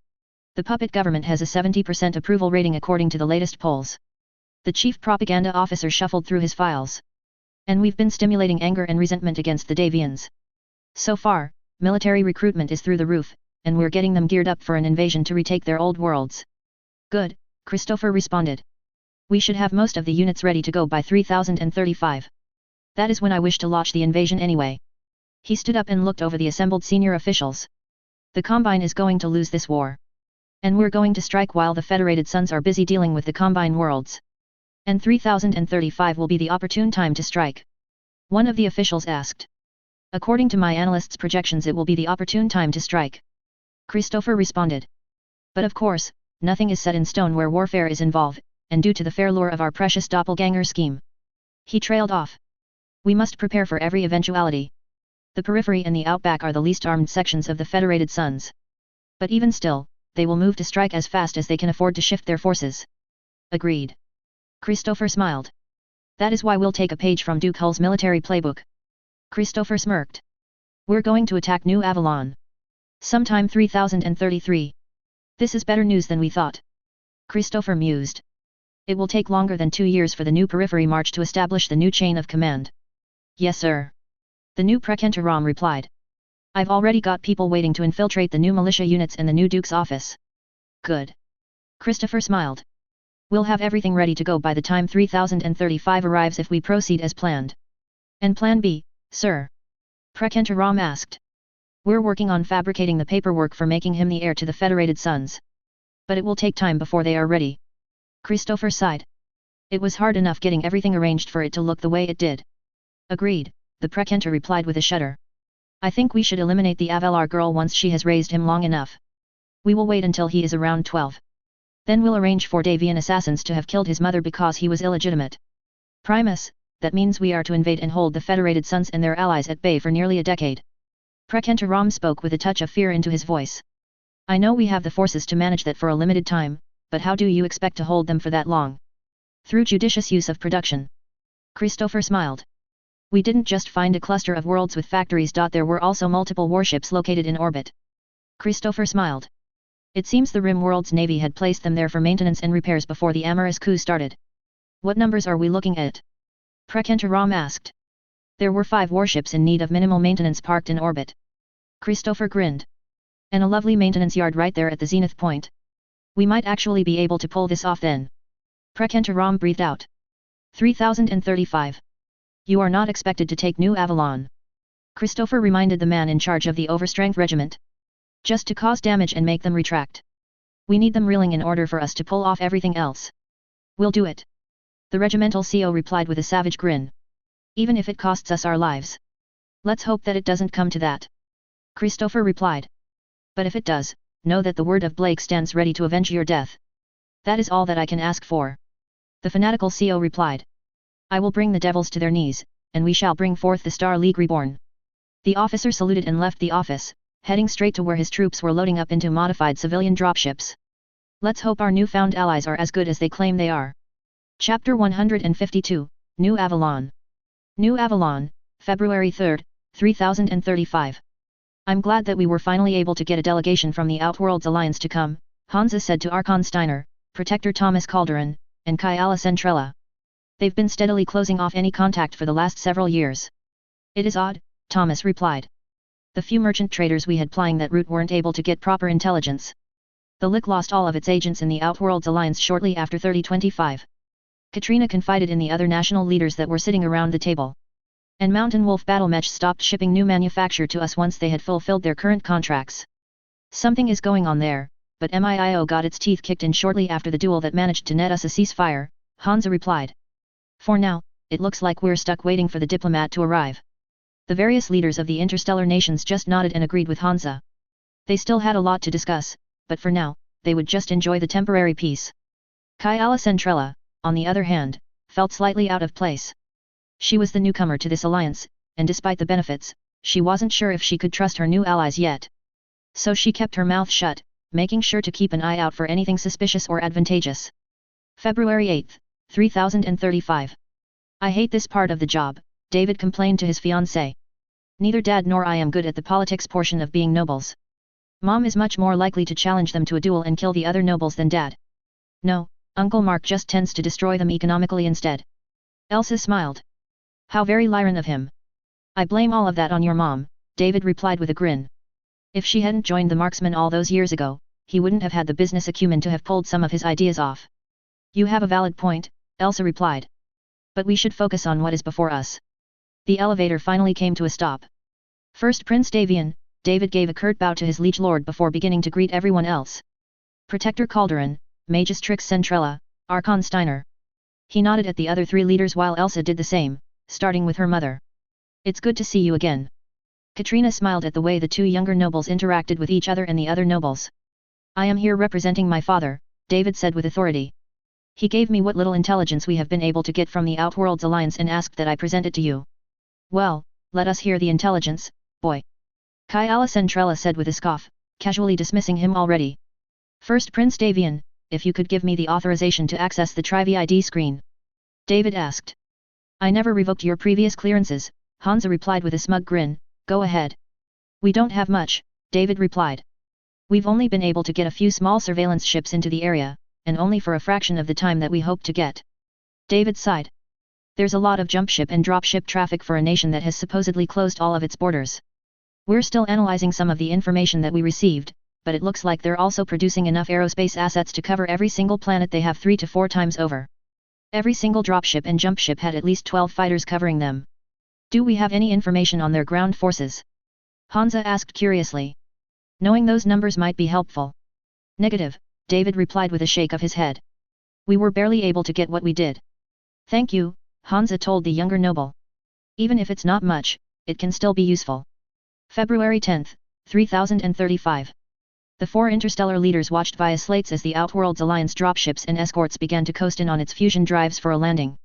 The puppet government has a 70% approval rating according to the latest polls. The chief propaganda officer shuffled through his files. And we've been stimulating anger and resentment against the Davians. So far, military recruitment is through the roof, and we're getting them geared up for an invasion to retake their old worlds. Good, Christopher responded. We should have most of the units ready to go by 3035. That is when I wish to launch the invasion anyway. He stood up and looked over the assembled senior officials. The Combine is going to lose this war. And we're going to strike while the Federated Suns are busy dealing with the Combine worlds. And 3035 will be the opportune time to strike. One of the officials asked. According to my analysts' projections, it will be the opportune time to strike. Christopher responded. But of course, nothing is set in stone where warfare is involved, and due to the fair lure of our precious doppelganger scheme. He trailed off. We must prepare for every eventuality. The periphery and the outback are the least armed sections of the Federated Suns. But even still, they will move to strike as fast as they can afford to shift their forces. Agreed. Christopher smiled. That is why we'll take a page from Duke Hull's military playbook. Christopher smirked. We're going to attack New Avalon. Sometime 3033. This is better news than we thought. Christopher mused. It will take longer than 2 years for the new periphery march to establish the new chain of command. Yes sir. The new Prekentaram replied. I've already got people waiting to infiltrate the new militia units in the new Duke's office. Good. Christopher smiled. We'll have everything ready to go by the time 3035 arrives if we proceed as planned. And Plan B, sir? Prekentaram asked. We're working on fabricating the paperwork for making him the heir to the Federated Suns. But it will take time before they are ready. Christopher sighed. It was hard enough getting everything arranged for it to look the way it did. Agreed, the Prekenta replied with a shudder. I think we should eliminate the Avalar girl once she has raised him long enough. We will wait until he is around 12. Then we'll arrange for Davian assassins to have killed his mother because he was illegitimate. Primus, that means we are to invade and hold the Federated Suns and their allies at bay for nearly a decade. Prekentaram spoke with a touch of fear into his voice. I know we have the forces to manage that for a limited time, but how do you expect to hold them for that long? Through judicious use of production. Christopher smiled. We didn't just find a cluster of worlds with factories. There were also multiple warships located in orbit. Christopher smiled. It seems the Rim World's navy had placed them there for maintenance and repairs before the amorous coup started. What numbers are we looking at? Prekentaram asked. There were 5 warships in need of minimal maintenance parked in orbit. Christopher grinned. And a lovely maintenance yard right there at the zenith point. We might actually be able to pull this off then. Prekentaram breathed out. 3035. You are not expected to take New Avalon. Christopher reminded the man in charge of the Overstrength Regiment. Just to cause damage and make them retract. We need them reeling in order for us to pull off everything else. We'll do it. The regimental CO replied with a savage grin. Even if it costs us our lives. Let's hope that it doesn't come to that. Christopher replied. But if it does, know that the word of Blake stands ready to avenge your death. That is all that I can ask for. The fanatical CO replied. I will bring the devils to their knees, and we shall bring forth the Star League reborn. The officer saluted and left the office, heading straight to where his troops were loading up into modified civilian dropships. Let's hope our newfound allies are as good as they claim they are. Chapter 152, New Avalon. New Avalon, February 3, 3035. I'm glad that we were finally able to get a delegation from the Outworlds Alliance to come, Hansa said to Archon Steiner, Protector Thomas Calderon, and Kyala Centrella. They've been steadily closing off any contact for the last several years. It is odd, Thomas replied. The few merchant traders we had plying that route weren't able to get proper intelligence. The Lick lost all of its agents in the Outworlds Alliance shortly after 3025. Katrina confided in the other national leaders that were sitting around the table. And Mountain Wolf Battlemech stopped shipping new manufacture to us once they had fulfilled their current contracts. Something is going on there, but MIIO got its teeth kicked in shortly after the duel that managed to net us a ceasefire, Hansa replied. For now, it looks like we're stuck waiting for the diplomat to arrive. The various leaders of the interstellar nations just nodded and agreed with Hansa. They still had a lot to discuss, but for now, they would just enjoy the temporary peace. Kyala Centrella, on the other hand, felt slightly out of place. She was the newcomer to this alliance, and despite the benefits, she wasn't sure if she could trust her new allies yet. So she kept her mouth shut, making sure to keep an eye out for anything suspicious or advantageous. February 8, 3035. I hate this part of the job, David complained to his fiancée. Neither Dad nor I am good at the politics portion of being nobles. Mom is much more likely to challenge them to a duel and kill the other nobles than Dad. No, Uncle Mark just tends to destroy them economically instead. Elsa smiled. How very Lyran of him. I blame all of that on your mom, David replied with a grin. If she hadn't joined the marksmen all those years ago, he wouldn't have had the business acumen to have pulled some of his ideas off. You have a valid point, Elsa replied. But we should focus on what is before us. The elevator finally came to a stop. First Prince Davian, David gave a curt bow to his liege lord before beginning to greet everyone else. Protector Calderon, Magistrix Centrella, Archon Steiner. He nodded at the other three leaders while Elsa did the same, starting with her mother. It's good to see you again. Katrina smiled at the way the two younger nobles interacted with each other and the other nobles. I am here representing my father, David said with authority. He gave me what little intelligence we have been able to get from the Outworlds Alliance and asked that I present it to you. Well, let us hear the intelligence, boy. Kyala Centrella said with a scoff, casually dismissing him already. First Prince Davian, if you could give me the authorization to access the Trivi ID screen. David asked. I never revoked your previous clearances, Hansa replied with a smug grin, go ahead. We don't have much, David replied. We've only been able to get a few small surveillance ships into the area, and only for a fraction of the time that we hoped to get. David sighed. There's a lot of jump ship and drop ship traffic for a nation that has supposedly closed all of its borders. We're still analyzing some of the information that we received, but it looks like they're also producing enough aerospace assets to cover every single planet they have 3 to 4 times over. Every single dropship and jump ship had at least 12 fighters covering them. Do we have any information on their ground forces? Hansa asked curiously. Knowing those numbers might be helpful. Negative, David replied with a shake of his head. We were barely able to get what we did. Thank you, Hansa told the younger noble. Even if it's not much, it can still be useful. February 10, 3035. The 4 interstellar leaders watched via slates as the Outworlds Alliance dropships and escorts began to coast in on its fusion drives for a landing.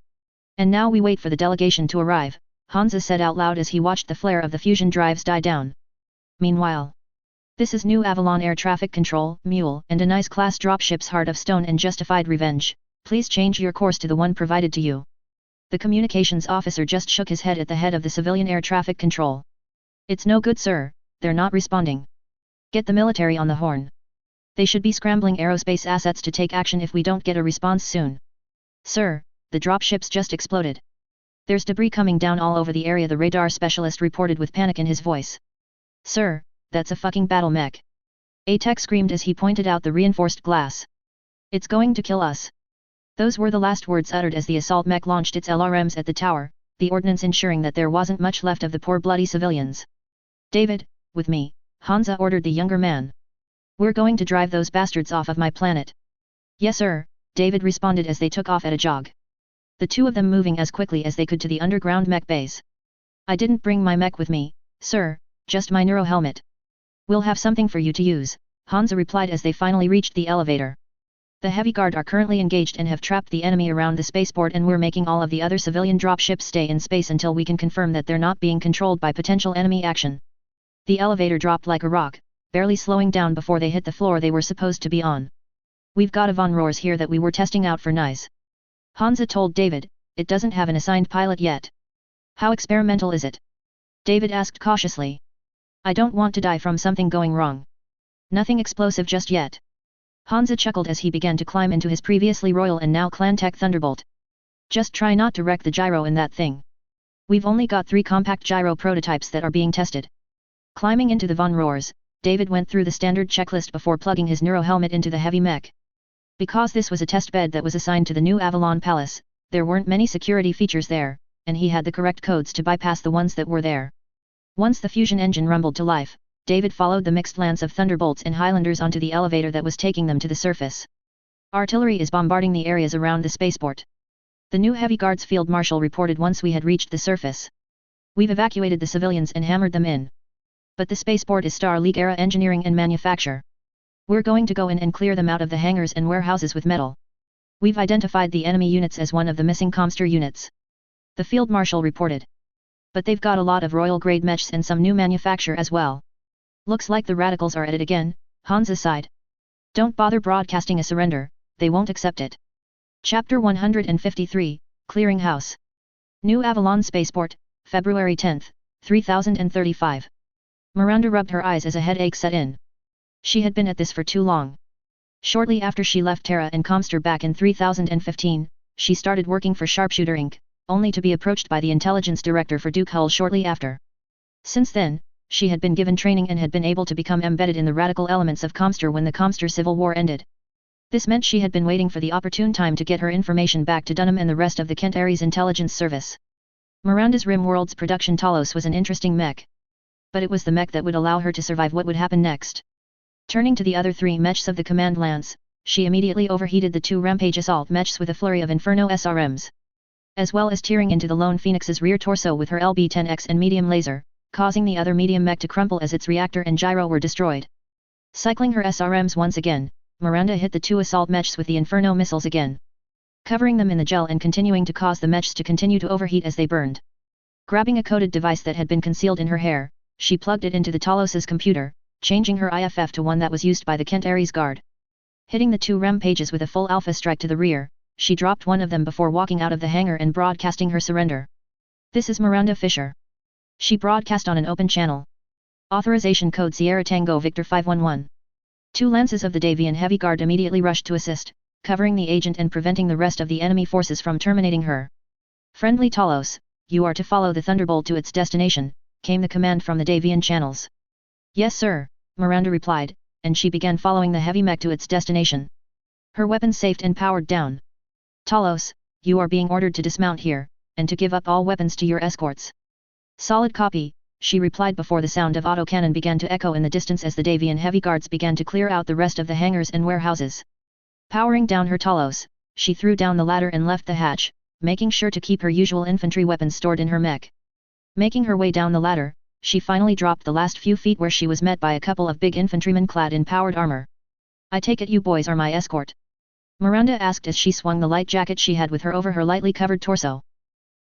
And now we wait for the delegation to arrive, Hansa said out loud as he watched the flare of the fusion drives die down. Meanwhile, this is New Avalon Air Traffic Control, Mule, and a nice class dropships Heart of Stone and Justified Revenge. Please change your course to the one provided to you. The communications officer just shook his head at the head of the civilian air traffic control. It's no good, sir, they're not responding. Get the military on the horn. They should be scrambling aerospace assets to take action if we don't get a response soon. Sir, the dropships just exploded. There's debris coming down all over the area, the radar specialist reported with panic in his voice. Sir, that's a fucking battle mech. A tech screamed as he pointed out the reinforced glass. It's going to kill us. Those were the last words uttered as the assault mech launched its LRMs at the tower, the ordnance ensuring that there wasn't much left of the poor bloody civilians. David, with me, Hansa ordered the younger man. We're going to drive those bastards off of my planet. Yes sir, David responded as they took off at a jog. The two of them moving as quickly as they could to the underground mech base. I didn't bring my mech with me, sir, just my neuro helmet. We'll have something for you to use, Hansa replied as they finally reached the elevator. The heavy guard are currently engaged and have trapped the enemy around the spaceport, and we're making all of the other civilian dropships stay in space until we can confirm that they're not being controlled by potential enemy action. The elevator dropped like a rock, barely slowing down before they hit the floor they were supposed to be on. We've got a von Roars here that we were testing out for nice. Hansa told David, it doesn't have an assigned pilot yet. How experimental is it? David asked cautiously. I don't want to die from something going wrong. Nothing explosive just yet. Hansa chuckled as he began to climb into his previously Royal and now Clantech Thunderbolt. Just try not to wreck the gyro in that thing. We've only got 3 compact gyro prototypes that are being tested. Climbing into the von Roars, David went through the standard checklist before plugging his neuro helmet into the heavy mech. Because this was a test bed that was assigned to the new Avalon Palace, there weren't many security features there, and he had the correct codes to bypass the ones that were there. Once the fusion engine rumbled to life, David followed the mixed lance of Thunderbolts and Highlanders onto the elevator that was taking them to the surface. Artillery is bombarding the areas around the spaceport. The new Heavy Guards Field Marshal reported once we had reached the surface. We've evacuated the civilians and hammered them in. But the spaceport is Star League era engineering and manufacture. We're going to go in and clear them out of the hangars and warehouses with metal. We've identified the enemy units as one of the missing Comster units. The Field Marshal reported. But they've got a lot of royal-grade mechs and some new manufacture as well. Looks like the radicals are at it again, Hansa sighed. Don't bother broadcasting a surrender, they won't accept it. Chapter 153, Clearing House. New Avalon Spaceport, February 10, 3035. Miranda rubbed her eyes as a headache set in. She had been at this for too long. Shortly after she left Terra and Comster back in 3015, she started working for Sharpshooter Inc., only to be approached by the intelligence director for Duke Hull shortly after. Since then, she had been given training and had been able to become embedded in the radical elements of Comster when the Comster Civil War ended. This meant she had been waiting for the opportune time to get her information back to Dunham and the rest of the Kent Ares intelligence service. Miranda's Rim World's production Talos was an interesting mech. But it was the mech that would allow her to survive what would happen next. Turning to the other 3 mechs of the command lance, she immediately overheated the 2 Rampage assault mechs with a flurry of Inferno SRMs. As well as tearing into the Lone Phoenix's rear torso with her LB-10X and medium laser, causing the other medium mech to crumple as its reactor and gyro were destroyed. Cycling her SRMs once again, Miranda hit the 2 assault mechs with the Inferno missiles again. Covering them in the gel and continuing to cause the mechs to continue to overheat as they burned. Grabbing a coded device that had been concealed in her hair, she plugged it into the Talos's computer, changing her IFF to one that was used by the Kent Ares Guard. Hitting the 2 Rampages with a full alpha strike to the rear, she dropped one of them before walking out of the hangar and broadcasting her surrender. This is Miranda Fisher. She broadcast on an open channel. Authorization code Sierra Tango Victor 511. 2 lances of the Davian Heavy Guard immediately rushed to assist, covering the agent and preventing the rest of the enemy forces from terminating her. Friendly Talos, you are to follow the Thunderbolt to its destination, came the command from the Davian channels. Yes sir, Miranda replied, and she began following the heavy mech to its destination. Her weapons safed and powered down. Talos, you are being ordered to dismount here, and to give up all weapons to your escorts. Solid copy, she replied before the sound of autocannon began to echo in the distance as the Davian Heavy Guards began to clear out the rest of the hangars and warehouses. Powering down her Talos, she threw down the ladder and left the hatch, making sure to keep her usual infantry weapons stored in her mech. Making her way down the ladder, she finally dropped the last few feet where she was met by a couple of big infantrymen clad in powered armor. I take it you boys are my escort? Miranda asked as she swung the light jacket she had with her over her lightly covered torso.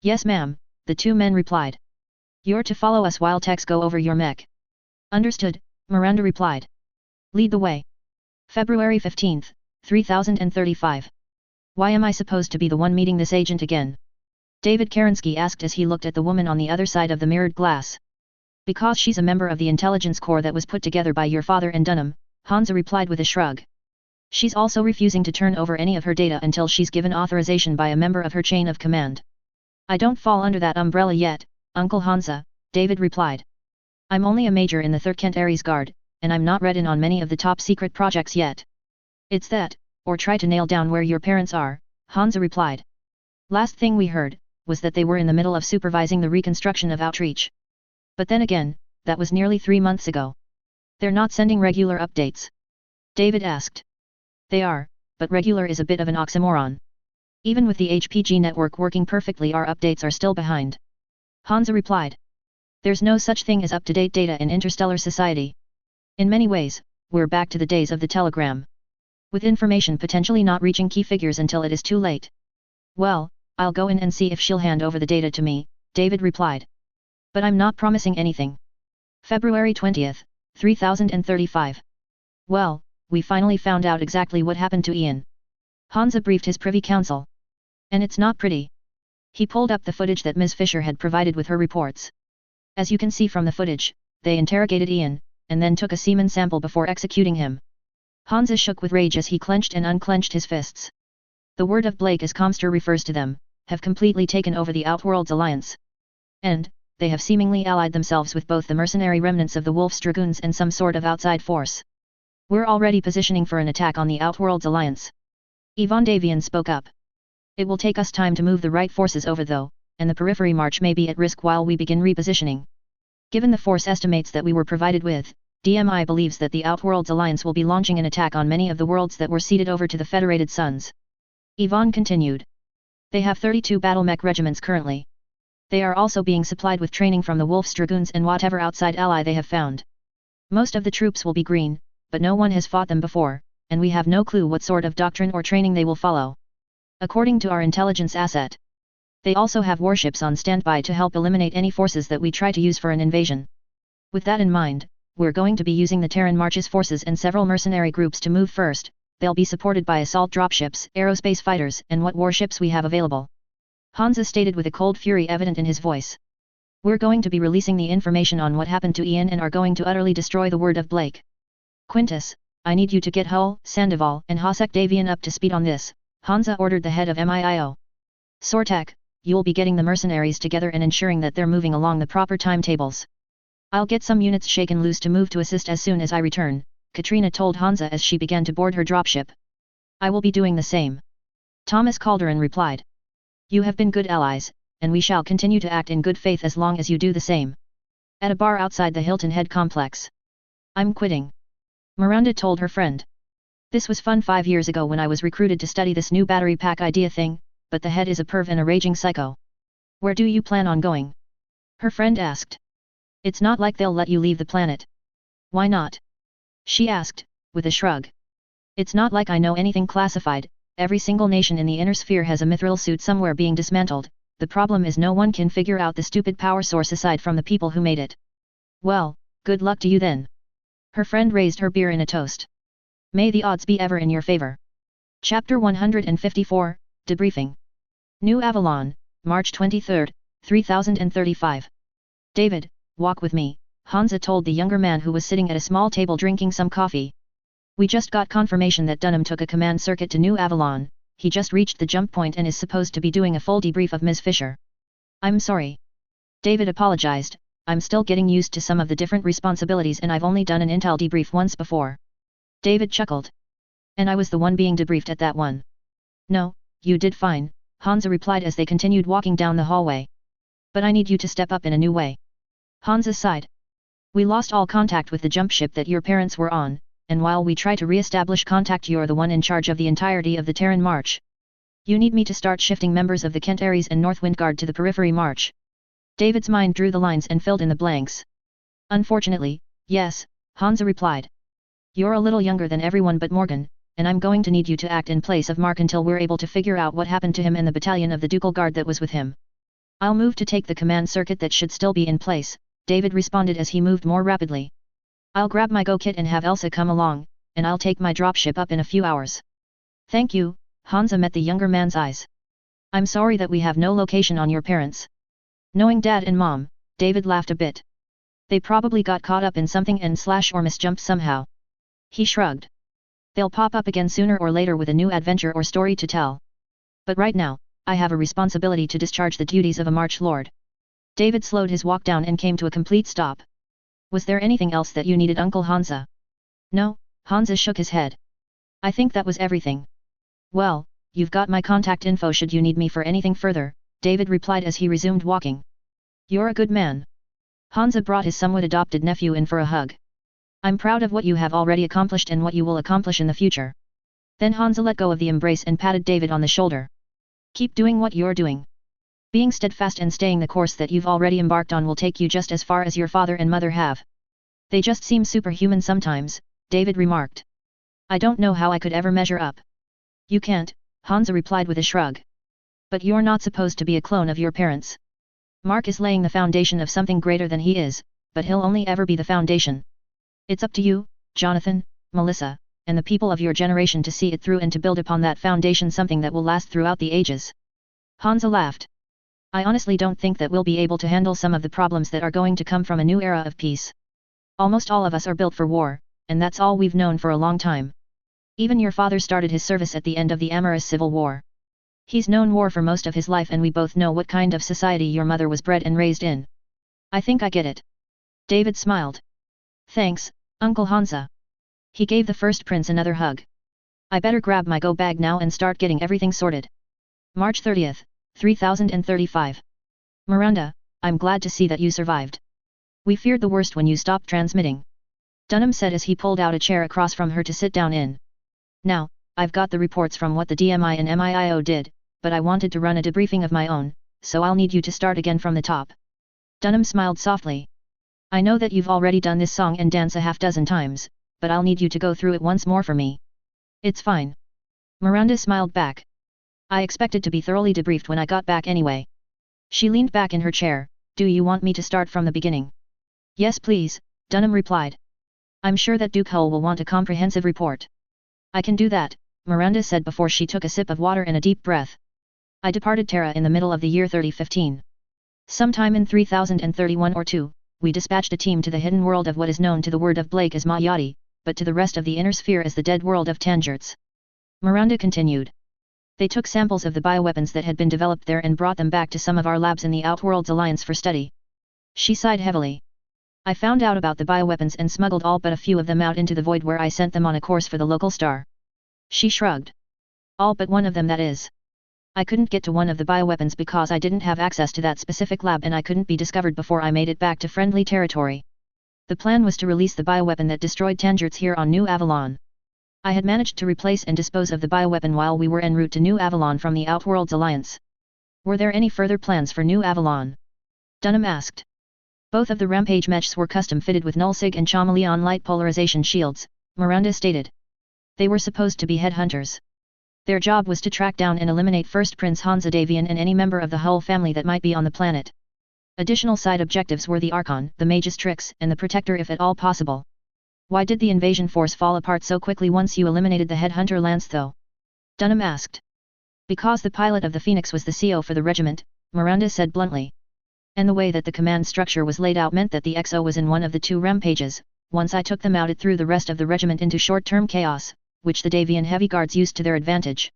Yes ma'am, the 2 men replied. You're to follow us while techs go over your mech. Understood, Miranda replied. Lead the way. February 15, 3035. Why am I supposed to be the one meeting this agent again? David Kerensky asked as he looked at the woman on the other side of the mirrored glass. Because she's a member of the intelligence corps that was put together by your father and Dunham, Hansa replied with a shrug. She's also refusing to turn over any of her data until she's given authorization by a member of her chain of command. I don't fall under that umbrella yet, Uncle Hansa, David replied. I'm only a major in the 3rd Kent Ares Guard, and I'm not read in on many of the top secret projects yet. It's that, or try to nail down where your parents are, Hansa replied. Last thing we heard, was that they were in the middle of supervising the reconstruction of Outreach. But then again, that was nearly 3 months ago. They're not sending regular updates? David asked. They are, but regular is a bit of an oxymoron. Even with the HPG network working perfectly, our updates are still behind. Hansa replied. There's no such thing as up-to-date data in interstellar society. In many ways, we're back to the days of the telegram. With information potentially not reaching key figures until it is too late. Well, I'll go in and see if she'll hand over the data to me, David replied. But I'm not promising anything. February 20th, 3035. Well, we finally found out exactly what happened to Ian. Hansa briefed his privy council. And it's not pretty. He pulled up the footage that Ms. Fisher had provided with her reports. As you can see from the footage, they interrogated Ian, and then took a semen sample before executing him. Hansa shook with rage as he clenched and unclenched his fists. The word of Blake, as Comster refers to them, have completely taken over the Outworlds alliance. And, they have seemingly allied themselves with both the mercenary remnants of the Wolf's Dragoons and some sort of outside force. We're already positioning for an attack on the Outworlds alliance. Yvonne Davian spoke up. It will take us time to move the right forces over though, and the periphery march may be at risk while we begin repositioning. Given the force estimates that we were provided with, DMI believes that the Outworlds alliance will be launching an attack on many of the worlds that were ceded over to the Federated Suns. Yvonne continued. They have 32 battlemech regiments currently. They are also being supplied with training from the Wolf's Dragoons and whatever outside ally they have found. Most of the troops will be green, but no one has fought them before, and we have no clue what sort of doctrine or training they will follow. According to our intelligence asset. They also have warships on standby to help eliminate any forces that we try to use for an invasion. With that in mind, we're going to be using the Terran March's forces and several mercenary groups to move first. They'll be supported by assault dropships, aerospace fighters, and what warships we have available. Hansa stated with a cold fury evident in his voice. We're going to be releasing the information on what happened to Ian and are going to utterly destroy the word of Blake. Quintus, I need you to get Hull, Sandoval, and Hosek Davian up to speed on this, Hansa ordered the head of MIIO. Sortek, you'll be getting the mercenaries together and ensuring that they're moving along the proper timetables. I'll get some units shaken loose to move to assist as soon as I return, Katrina told Hansa as she began to board her dropship. I will be doing the same. Thomas Calderon replied. You have been good allies, and we shall continue to act in good faith as long as you do the same. At a bar outside the Hilton Head complex. I'm quitting. Miranda told her friend. This was fun 5 years ago when I was recruited to study this new battery pack idea thing, but the head is a perv and a raging psycho. Where do you plan on going? Her friend asked. It's not like they'll let you leave the planet. Why not? She asked, with a shrug. It's not like I know anything classified. Every single nation in the inner sphere has a mithril suit somewhere being dismantled. The problem is no one can figure out the stupid power source aside from the people who made it. Well, good luck to you then. Her friend raised her beer in a toast. May the odds be ever in your favor. Chapter 154, Debriefing. New Avalon, March 23, 3035. David, walk with me, Hansa told the younger man who was sitting at a small table drinking some coffee. We just got confirmation that Dunham took a command circuit to New Avalon. He just reached the jump point and is supposed to be doing a full debrief of Ms. Fisher. I'm sorry. David apologized. I'm still getting used to some of the different responsibilities and I've only done an intel debrief once before. David chuckled. And I was the one being debriefed at that one. No, you did fine, Hansa replied as they continued walking down the hallway. But I need you to step up in a new way. Hansa sighed. We lost all contact with the jump ship that your parents were on, and while we try to re-establish contact, you're the one in charge of the entirety of the Terran March. You need me to start shifting members of the Kent Ares and Northwind Guard to the Periphery March. David's mind drew the lines and filled in the blanks. Unfortunately, yes, Hansa replied. You're a little younger than everyone but Morgan, and I'm going to need you to act in place of Mark until we're able to figure out what happened to him and the battalion of the Ducal Guard that was with him. I'll move to take the command circuit that should still be in place, David responded as he moved more rapidly. I'll grab my go-kit and have Elsa come along, and I'll take my dropship up in a few hours. Thank you, Hansa met the younger man's eyes. I'm sorry that we have no location on your parents. Knowing Dad and Mom, David laughed a bit. They probably got caught up in something and or misjumped somehow. He shrugged. They'll pop up again sooner or later with a new adventure or story to tell. But right now, I have a responsibility to discharge the duties of a March Lord. David slowed his walk down and came to a complete stop. Was there anything else that you needed, Uncle Hansa? No, Hansa shook his head. I think that was everything. Well, you've got my contact info should you need me for anything further, David replied as he resumed walking. You're a good man. Hansa brought his somewhat adopted nephew in for a hug. I'm proud of what you have already accomplished and what you will accomplish in the future. Then Hansa let go of the embrace and patted David on the shoulder. Keep doing what you're doing. Being steadfast and staying the course that you've already embarked on will take you just as far as your father and mother have. They just seem superhuman sometimes, David remarked. I don't know how I could ever measure up. You can't, Hansa replied with a shrug. But you're not supposed to be a clone of your parents. Mark is laying the foundation of something greater than he is, but he'll only ever be the foundation. It's up to you, Jonathan, Melissa, and the people of your generation to see it through and to build upon that foundation something that will last throughout the ages. Hansa laughed. I honestly don't think that we'll be able to handle some of the problems that are going to come from a new era of peace. Almost all of us are built for war, and that's all we've known for a long time. Even your father started his service at the end of the amorous Civil War. He's known war for most of his life and we both know what kind of society your mother was bred and raised in. I think I get it. David smiled. Thanks, Uncle Hansa. He gave the first prince another hug. I better grab my go bag now and start getting everything sorted. March 30th, 3035. Miranda, I'm glad to see that you survived. We feared the worst when you stopped transmitting. Dunham said as he pulled out a chair across from her to sit down in. Now, I've got the reports from what the DMI and MIIO did, but I wanted to run a debriefing of my own, so I'll need you to start again from the top. Dunham smiled softly. I know that you've already done this song and dance a half-dozen times, but I'll need you to go through it once more for me. It's fine. Miranda smiled back. I expected to be thoroughly debriefed when I got back anyway. She leaned back in her chair. Do you want me to start from the beginning? Yes please, Dunham replied. I'm sure that Duke Hull will want a comprehensive report. I can do that, Miranda said before she took a sip of water and a deep breath. I departed Terra in the middle of the year 3015. Sometime in 3031 or 2, we dispatched a team to the hidden world of what is known to the word of Blake as Mayati, but to the rest of the inner sphere as the dead world of Tangerts. Miranda continued. They took samples of the bioweapons that had been developed there and brought them back to some of our labs in the Outworlds Alliance for study. She sighed heavily. I found out about the bioweapons and smuggled all but a few of them out into the void where I sent them on a course for the local star. She shrugged. All but one of them, that is. I couldn't get to one of the bioweapons because I didn't have access to that specific lab and I couldn't be discovered before I made it back to friendly territory. The plan was to release the bioweapon that destroyed Tangerts here on New Avalon. I had managed to replace and dispose of the bioweapon while we were en route to New Avalon from the Outworlds Alliance. Were there any further plans for New Avalon? Dunham asked. Both of the Rampage mechs were custom fitted with nullsig and chameleon light polarization shields, Miranda stated. They were supposed to be headhunters. Their job was to track down and eliminate first Prince Hansa Davian and any member of the Hull family that might be on the planet. Additional side objectives were the Archon, the Mage's Tricks, and the Protector if at all possible. Why did the invasion force fall apart so quickly once you eliminated the headhunter lance though? Dunham asked. Because the pilot of the Phoenix was the CO for the regiment, Miranda said bluntly. And the way that the command structure was laid out meant that the XO was in one of the two rampages. Once I took them out, it threw the rest of the regiment into short-term chaos, which the Davian heavy guards used to their advantage.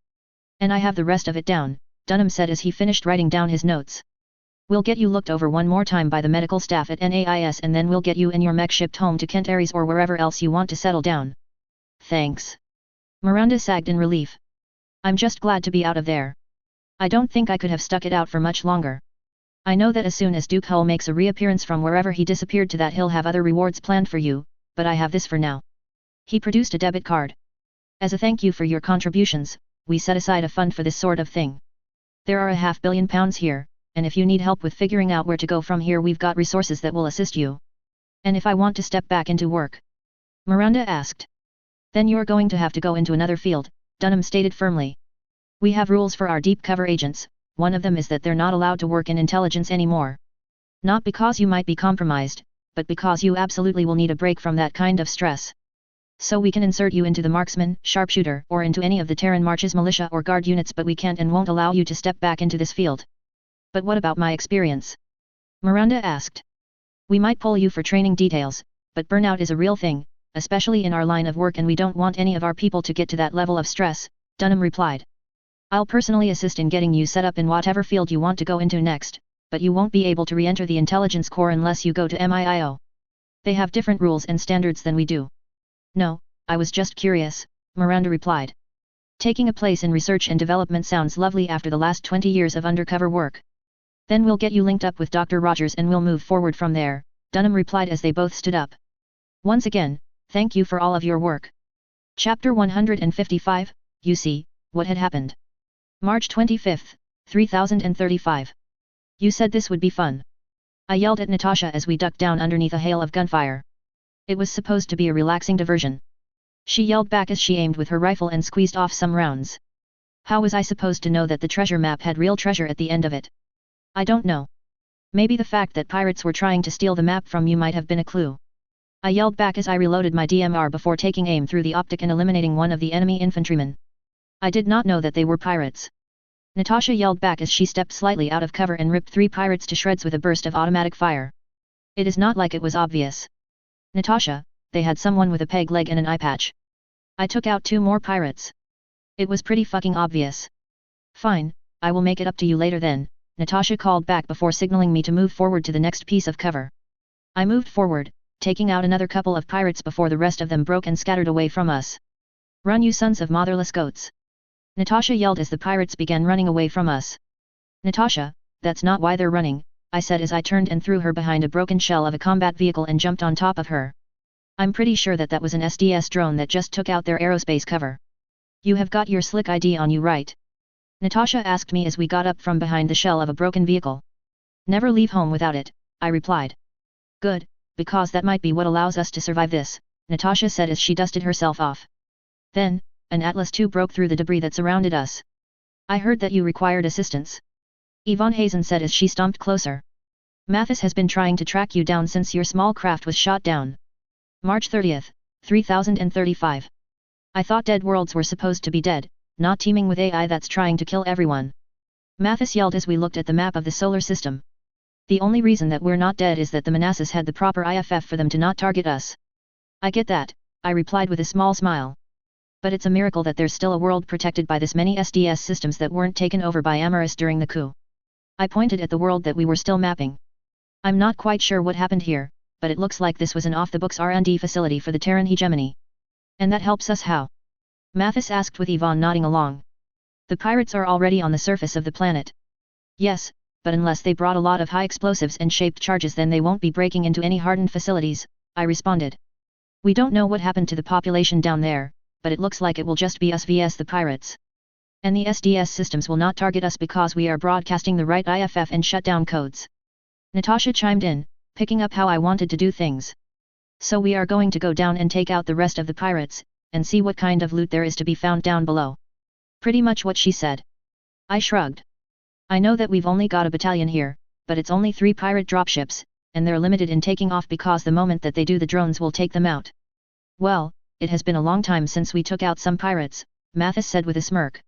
And I have the rest of it down, Dunham said as he finished writing down his notes. We'll get you looked over one more time by the medical staff at NAIS and then we'll get you and your mech shipped home to Kent Ares or wherever else you want to settle down. Thanks. Miranda sagged in relief. I'm just glad to be out of there. I don't think I could have stuck it out for much longer. I know that as soon as Duke Hull makes a reappearance from wherever he disappeared to that he'll have other rewards planned for you, but I have this for now. He produced a debit card. As a thank you for your contributions, we set aside a fund for this sort of thing. There are £500 million here, and if you need help with figuring out where to go from here, we've got resources that will assist you. And if I want to step back into work? Miranda asked. Then you're going to have to go into another field, Dunham stated firmly. We have rules for our deep cover agents. One of them is that they're not allowed to work in intelligence anymore. Not because you might be compromised, but because you absolutely will need a break from that kind of stress. So we can insert you into the marksman, sharpshooter, or into any of the Terran Marches militia or guard units, but we can't and won't allow you to step back into this field. But what about my experience? Miranda asked. We might pull you for training details, but burnout is a real thing, especially in our line of work, and we don't want any of our people to get to that level of stress, Dunham replied. I'll personally assist in getting you set up in whatever field you want to go into next, but you won't be able to re-enter the Intelligence Corps unless you go to MIIO. They have different rules and standards than we do. No, I was just curious, Miranda replied. Taking a place in research and development sounds lovely after the last 20 years of undercover work. Then we'll get you linked up with Dr. Rogers and we'll move forward from there, Dunham replied as they both stood up. Once again, thank you for all of your work. Chapter 155, You See, What Had Happened. March 25, 3035. You said this would be fun. I yelled at Natasha as we ducked down underneath a hail of gunfire. It was supposed to be a relaxing diversion. She yelled back as she aimed with her rifle and squeezed off some rounds. How was I supposed to know that the treasure map had real treasure at the end of it? I don't know. Maybe the fact that pirates were trying to steal the map from you might have been a clue. I yelled back as I reloaded my DMR before taking aim through the optic and eliminating one of the enemy infantrymen. I did not know that they were pirates. Natasha yelled back as she stepped slightly out of cover and ripped 3 pirates to shreds with a burst of automatic fire. It is not like it was obvious. Natasha, they had someone with a peg leg and an eye patch. I took out 2 more pirates. It was pretty fucking obvious. Fine, I will make it up to you later then, Natasha called back before signaling me to move forward to the next piece of cover. I moved forward, taking out another couple of pirates before the rest of them broke and scattered away from us. Run, you sons of motherless goats! Natasha yelled as the pirates began running away from us. Natasha, that's not why they're running, I said as I turned and threw her behind a broken shell of a combat vehicle and jumped on top of her. I'm pretty sure that was an SDS drone that just took out their aerospace cover. You have got your slick ID on you, right? Natasha asked me as we got up from behind the shell of a broken vehicle. Never leave home without it, I replied. Good, because that might be what allows us to survive this, Natasha said as she dusted herself off. Then, an Atlas II broke through the debris that surrounded us. I heard that you required assistance. Yvonne Hazen said as she stomped closer. Mathis has been trying to track you down since your small craft was shot down. March 30th, 3035. I thought dead worlds were supposed to be dead, not teeming with AI that's trying to kill everyone. Mathis yelled as we looked at the map of the solar system. The only reason that we're not dead is that the Manassas had the proper IFF for them to not target us. I get that, I replied with a small smile. But it's a miracle that there's still a world protected by this many SDS systems that weren't taken over by Amaris during the coup. I pointed at the world that we were still mapping. I'm not quite sure what happened here, but it looks like this was an off-the-books R&D facility for the Terran hegemony. And that helps us how? Mathis asked with Yvonne nodding along. The pirates are already on the surface of the planet. Yes, but unless they brought a lot of high explosives and shaped charges then they won't be breaking into any hardened facilities, I responded. We don't know what happened to the population down there, but it looks like it will just be us vs the pirates. And the SDS systems will not target us because we are broadcasting the right IFF and shutdown codes. Natasha chimed in, picking up how I wanted to do things. So we are going to go down and take out the rest of the pirates, and see what kind of loot there is to be found down below. Pretty much what she said. I shrugged. I know that we've only got a battalion here, but it's only 3 pirate dropships, and they're limited in taking off because the moment that they do the drones will take them out. Well, it has been a long time since we took out some pirates, Mathis said with a smirk.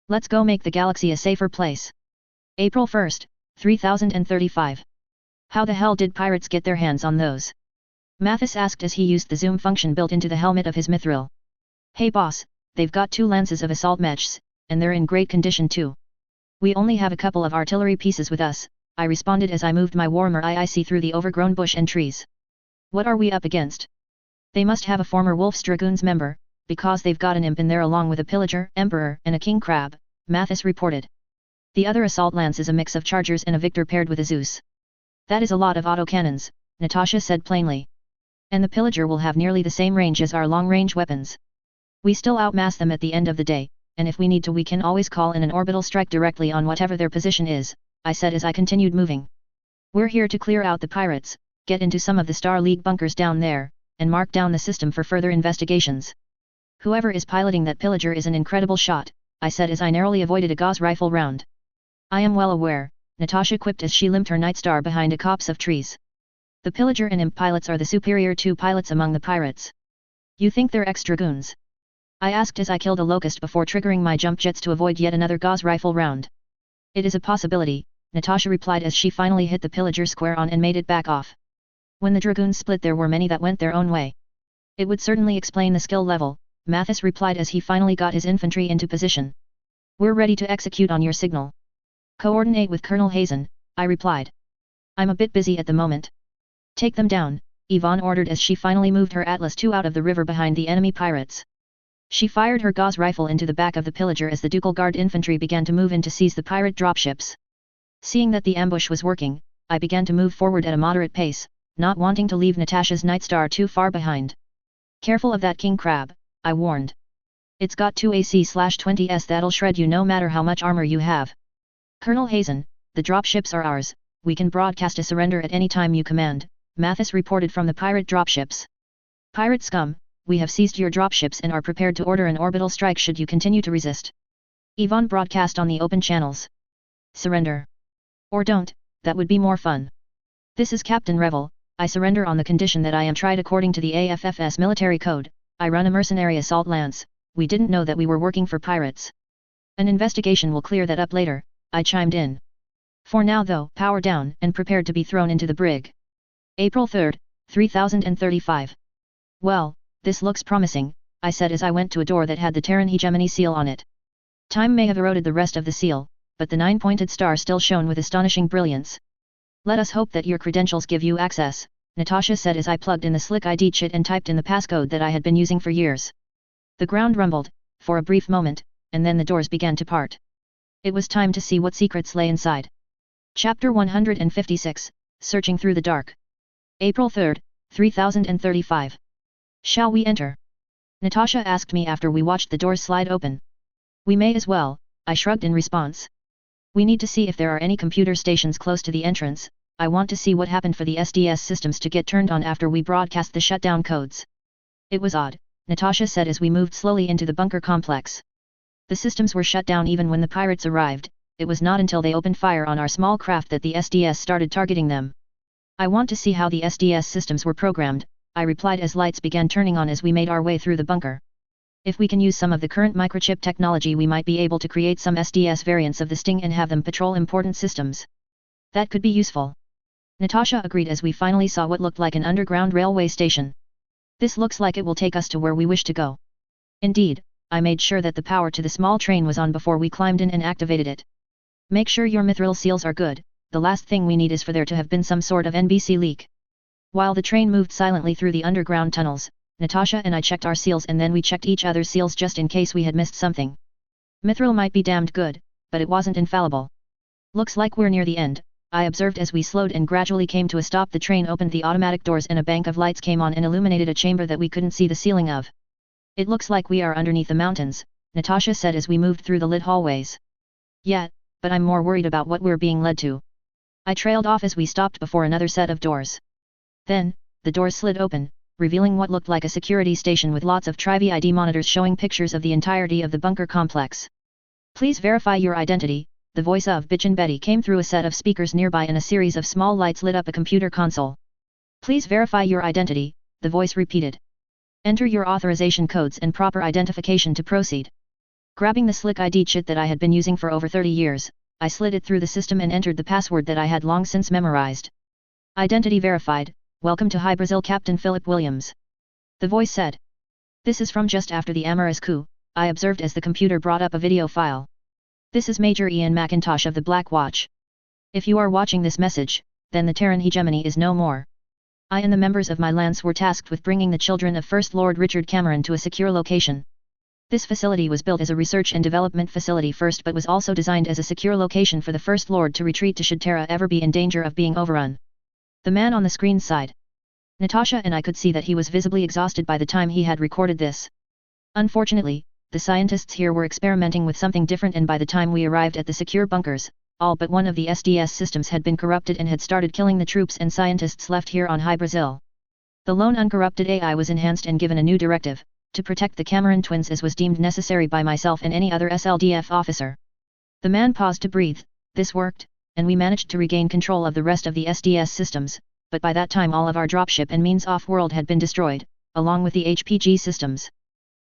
Let's go make the galaxy a safer place. April 1st, 3035. How the hell did pirates get their hands on those? Mathis asked as he used the zoom function built into the helmet of his mithril. Hey boss, they've got 2 lances of assault mechs, and they're in great condition too. We only have a couple of artillery pieces with us, I responded as I moved my Warhammer IIC through the overgrown bush and trees. What are we up against? They must have a former Wolf's Dragoons member, because they've got an imp in there along with a pillager, emperor and a king crab, Mathis reported. The other assault lance is a mix of chargers and a Victor paired with a Zeus. That is a lot of autocannons, Natasha said plainly. And the pillager will have nearly the same range as our long-range weapons. We still outmass them at the end of the day, and if we need to we can always call in an orbital strike directly on whatever their position is, I said as I continued moving. We're here to clear out the pirates, get into some of the Star League bunkers down there, and mark down the system for further investigations. Whoever is piloting that pillager is an incredible shot, I said as I narrowly avoided a gauze rifle round. I am well aware, Natasha quipped as she limped her Nightstar behind a copse of trees. The pillager and imp pilots are the superior 2 pilots among the pirates. You think they're ex-dragoons? I asked as I killed a locust before triggering my jump jets to avoid yet another gauze rifle round. It is a possibility, Natasha replied as she finally hit the pillager square on and made it back off. When the dragoons split there were many that went their own way. It would certainly explain the skill level, Mathis replied as he finally got his infantry into position. We're ready to execute on your signal. Coordinate with Colonel Hazen, I replied. I'm a bit busy at the moment. Take them down, Yvonne ordered as she finally moved her Atlas II out of the river behind the enemy pirates. She fired her Gauss rifle into the back of the pillager as the Ducal Guard infantry began to move in to seize the pirate dropships. Seeing that the ambush was working, I began to move forward at a moderate pace, not wanting to leave Natasha's Nightstar too far behind. Careful of that king crab, I warned. It's got 2 AC/20s that'll shred you no matter how much armor you have. Colonel Hazen, the dropships are ours, we can broadcast a surrender at any time you command, Mathis reported from the pirate dropships. Pirate scum, we have seized your dropships and are prepared to order an orbital strike should you continue to resist. Yvonne broadcast on the open channels. Surrender. Or don't, that would be more fun. This is Captain Revel, I surrender on the condition that I am tried according to the AFFS military code, I run a mercenary assault lance, we didn't know that we were working for pirates. An investigation will clear that up later, I chimed in. For now though, power down and prepared to be thrown into the brig. April 3, 3035. Well, this looks promising, I said as I went to a door that had the Terran hegemony seal on it. Time may have eroded the rest of the seal, but the 9-pointed star still shone with astonishing brilliance. Let us hope that your credentials give you access, Natasha said as I plugged in the Slick ID chit and typed in the passcode that I had been using for years. The ground rumbled, for a brief moment, and then the doors began to part. It was time to see what secrets lay inside. Chapter 156, Searching Through the Dark. April 3, 3035. Shall we enter? Natasha asked me after we watched the doors slide open. We may as well, I shrugged in response. We need to see if there are any computer stations close to the entrance, I want to see what happened for the SDS systems to get turned on after we broadcast the shutdown codes. It was odd, Natasha said as we moved slowly into the bunker complex. The systems were shut down even when the pirates arrived, it was not until they opened fire on our small craft that the SDS started targeting them. I want to see how the SDS systems were programmed, I replied as lights began turning on as we made our way through the bunker. If we can use some of the current microchip technology we might be able to create some SDS variants of the Sting and have them patrol important systems. That could be useful. Natasha agreed as we finally saw what looked like an underground railway station. This looks like it will take us to where we wish to go. Indeed, I made sure that the power to the small train was on before we climbed in and activated it. Make sure your mithril seals are good, the last thing we need is for there to have been some sort of NBC leak. While the train moved silently through the underground tunnels, Natasha and I checked our seals and then we checked each other's seals just in case we had missed something. Mithril might be damned good, but it wasn't infallible. Looks like we're near the end, I observed as we slowed and gradually came to a stop. The train opened the automatic doors and a bank of lights came on and illuminated a chamber that we couldn't see the ceiling of. It looks like we are underneath the mountains, Natasha said as we moved through the lit hallways. Yeah, but I'm more worried about what we're being led to. I trailed off as we stopped before another set of doors. Then, the doors slid open, revealing what looked like a security station with lots of Tri-ID monitors showing pictures of the entirety of the bunker complex. Please verify your identity, the voice of Bitchin' Betty came through a set of speakers nearby and a series of small lights lit up a computer console. Please verify your identity, the voice repeated. Enter your authorization codes and proper identification to proceed. Grabbing the Slick ID chit that I had been using for over 30 years, I slid it through the system and entered the password that I had long since memorized. Identity verified. Welcome to High Brazil, Captain Philip Williams. The voice said. This is from just after the Amorous coup, I observed as the computer brought up a video file. This is Major Ian McIntosh of the Black Watch. If you are watching this message, then the Terran hegemony is no more. I and the members of my lance were tasked with bringing the children of First Lord Richard Cameron to a secure location. This facility was built as a research and development facility first but was also designed as a secure location for the First Lord to retreat to should Terra ever be in danger of being overrun. The man on the screen sighed. Natasha and I could see that he was visibly exhausted by the time he had recorded this. Unfortunately, the scientists here were experimenting with something different and by the time we arrived at the secure bunkers, all but one of the SDS systems had been corrupted and had started killing the troops and scientists left here on High Brazil. The lone uncorrupted AI was enhanced and given a new directive, to protect the Cameron twins as was deemed necessary by myself and any other SLDF officer. The man paused to breathe. This worked, and we managed to regain control of the rest of the SDS systems, but by that time all of our dropship and means off-world had been destroyed, along with the HPG systems.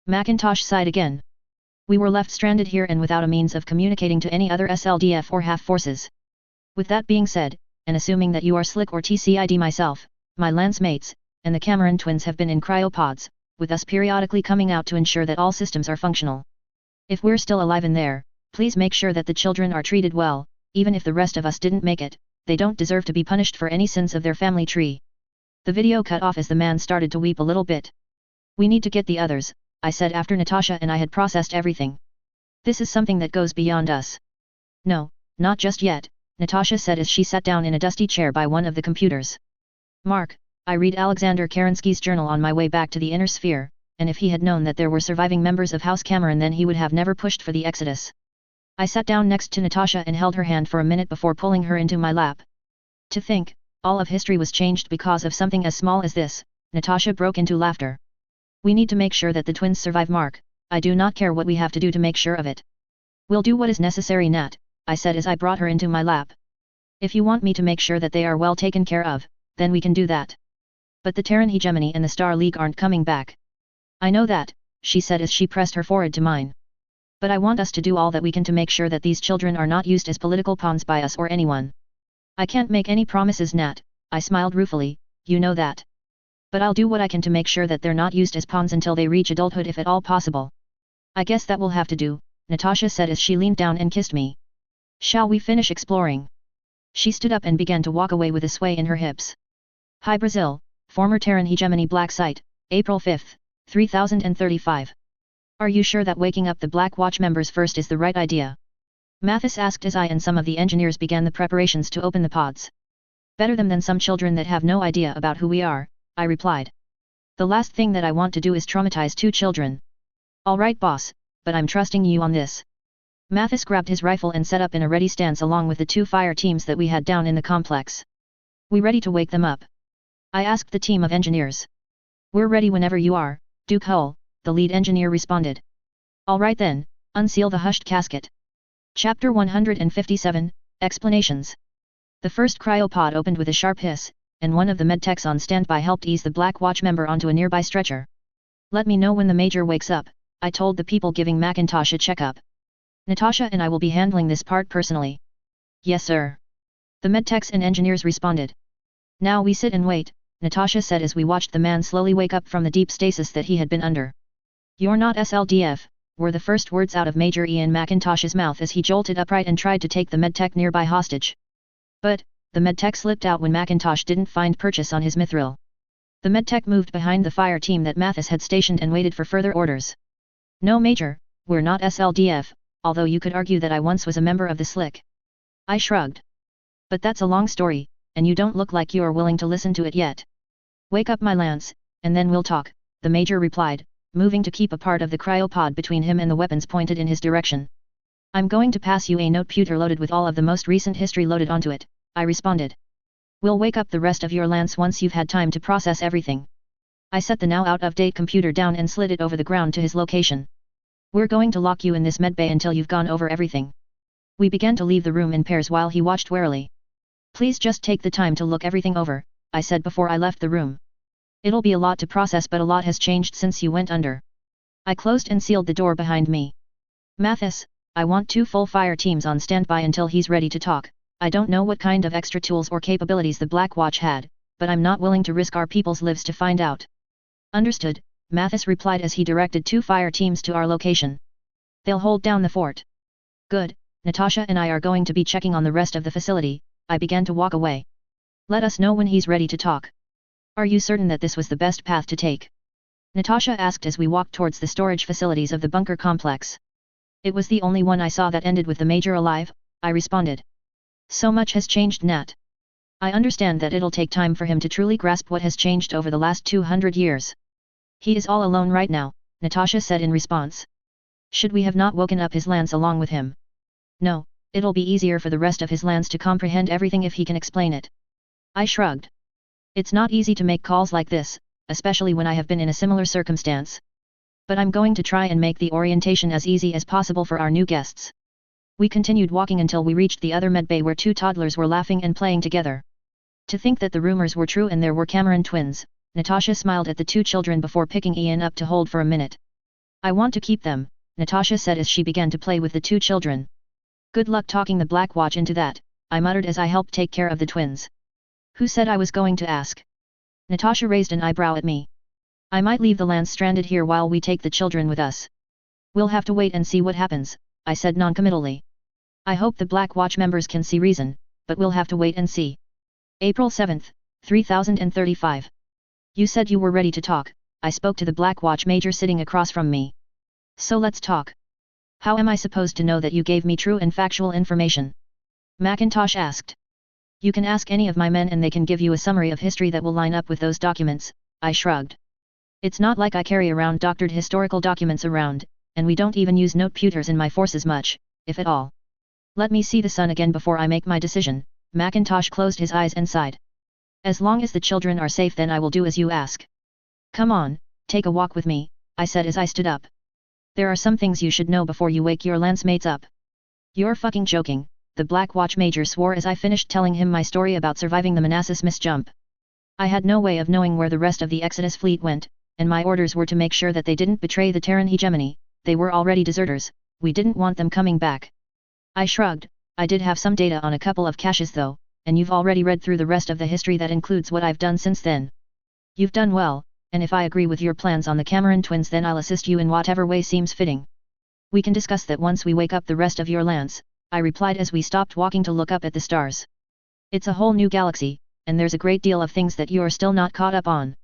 McIntosh sighed again. We were left stranded here and without a means of communicating to any other SLDF or half forces. With that being said, and assuming that you are Slick or TCID myself, my lance mates, and the Cameron twins have been in cryopods, with us periodically coming out to ensure that all systems are functional. If we're still alive in there, please make sure that the children are treated well, even if the rest of us didn't make it, they don't deserve to be punished for any sins of their family tree. The video cut off as the man started to weep a little bit. We need to get the others, I said after Natasha and I had processed everything. This is something that goes beyond us. No, not just yet, Natasha said as she sat down in a dusty chair by one of the computers. Mark, I read Alexander Kerensky's journal on my way back to the inner sphere, and if he had known that there were surviving members of House Cameron then he would have never pushed for the exodus. I sat down next to Natasha and held her hand for a minute before pulling her into my lap. To think, all of history was changed because of something as small as this, Natasha broke into laughter. We need to make sure that the twins survive, Mark. I do not care what we have to do to make sure of it. We'll do what is necessary, Nat, I said as I brought her into my lap. If you want me to make sure that they are well taken care of, then we can do that. But the Terran hegemony and the Star League aren't coming back. I know that, she said as she pressed her forehead to mine. But I want us to do all that we can to make sure that these children are not used as political pawns by us or anyone. I can't make any promises, Nat, I smiled ruefully, you know that. But I'll do what I can to make sure that they're not used as pawns until they reach adulthood if at all possible. I guess that will have to do, Natasha said as she leaned down and kissed me. Shall we finish exploring? She stood up and began to walk away with a sway in her hips. Hi Brazil, former Terran hegemony black site, April 5, 3035. Are you sure that waking up the Black Watch members first is the right idea? Mathis asked as I and some of the engineers began the preparations to open the pods. Better them than some children that have no idea about who we are, I replied. The last thing that I want to do is traumatize 2 children. All right boss, but I'm trusting you on this. Mathis grabbed his rifle and set up in a ready stance along with the 2 fire teams that we had down in the complex. We ready to wake them up? I asked the team of engineers. We're ready whenever you are, Duke Hull, the lead engineer responded. All right then, unseal the hushed casket. Chapter 157, Explanations. The first cryopod opened with a sharp hiss, and one of the medtechs on standby helped ease the Black Watch member onto a nearby stretcher. Let me know when the Major wakes up, I told the people giving Macintosh a checkup. Natasha and I will be handling this part personally. Yes sir. The medtechs and engineers responded. Now we sit and wait, Natasha said as we watched the man slowly wake up from the deep stasis that he had been under. You're not SLDF, were the first words out of Major Ian McIntosh's mouth as he jolted upright and tried to take the medtech nearby hostage. But, the medtech slipped out when Macintosh didn't find purchase on his mithril. The medtech moved behind the fire team that Mathis had stationed and waited for further orders. No Major, we're not SLDF, although you could argue that I once was a member of the Slick. I shrugged. But that's a long story, and you don't look like you are willing to listen to it yet. Wake up my Lance, and then we'll talk, the Major replied, moving to keep a part of the cryopod between him and the weapons pointed in his direction. I'm going to pass you a noteputer loaded with all of the most recent history loaded onto it, I responded. We'll wake up the rest of your Lance once you've had time to process everything. I set the now out-of-date computer down and slid it over the ground to his location. We're going to lock you in this medbay until you've gone over everything. We began to leave the room in pairs while he watched warily. Please just take the time to look everything over, I said before I left the room. It'll be a lot to process but a lot has changed since you went under. I closed and sealed the door behind me. Mathis, I want 2 full fire teams on standby until he's ready to talk. I don't know what kind of extra tools or capabilities the Black Watch had, but I'm not willing to risk our people's lives to find out. Understood, Mathis replied as he directed 2 fire teams to our location. They'll hold down the fort. Good, Natasha and I are going to be checking on the rest of the facility. I began to walk away. Let us know when he's ready to talk. Are you certain that this was the best path to take? Natasha asked as we walked towards the storage facilities of the bunker complex. It was the only one I saw that ended with the Major alive, I responded. So much has changed, Nat. I understand that it'll take time for him to truly grasp what has changed over the last 200 years. He is all alone right now, Natasha said in response. Should we have not woken up his Lance along with him? No, it'll be easier for the rest of his Lance to comprehend everything if he can explain it. I shrugged. It's not easy to make calls like this, especially when I have been in a similar circumstance. But I'm going to try and make the orientation as easy as possible for our new guests. We continued walking until we reached the other medbay where 2 toddlers were laughing and playing together. To think that the rumors were true and there were Cameron twins, Natasha smiled at the 2 children before picking Ian up to hold for a minute. I want to keep them, Natasha said as she began to play with the 2 children. Good luck talking the Black Watch into that, I muttered as I helped take care of the twins. Who said I was going to ask? Natasha raised an eyebrow at me. I might leave the Lance stranded here while we take the children with us. We'll have to wait and see what happens, I said noncommittally. I hope the Black Watch members can see reason, but we'll have to wait and see. April 7, 3035. You said you were ready to talk, I spoke to the Black Watch Major sitting across from me. So let's talk. How am I supposed to know that you gave me true and factual information? Macintosh asked. You can ask any of my men and they can give you a summary of history that will line up with those documents, I shrugged. It's not like I carry around doctored historical documents around, and we don't even use note-puters in my forces much, if at all. Let me see the sun again before I make my decision. Macintosh closed his eyes and sighed. As long as the children are safe then I will do as you ask. Come on, take a walk with me, I said as I stood up. There are some things you should know before you wake your lancemates up. You're fucking joking, the Black Watch Major swore as I finished telling him my story about surviving the Manassas misjump. I had no way of knowing where the rest of the Exodus fleet went, and my orders were to make sure that they didn't betray the Terran hegemony. They were already deserters, we didn't want them coming back. I shrugged. I did have some data on a couple of caches though, and you've already read through the rest of the history that includes what I've done since then. You've done well, and if I agree with your plans on the Cameron twins then I'll assist you in whatever way seems fitting. We can discuss that once we wake up the rest of your lance, I replied as we stopped walking to look up at the stars. It's a whole new galaxy, and there's a great deal of things that you're still not caught up on.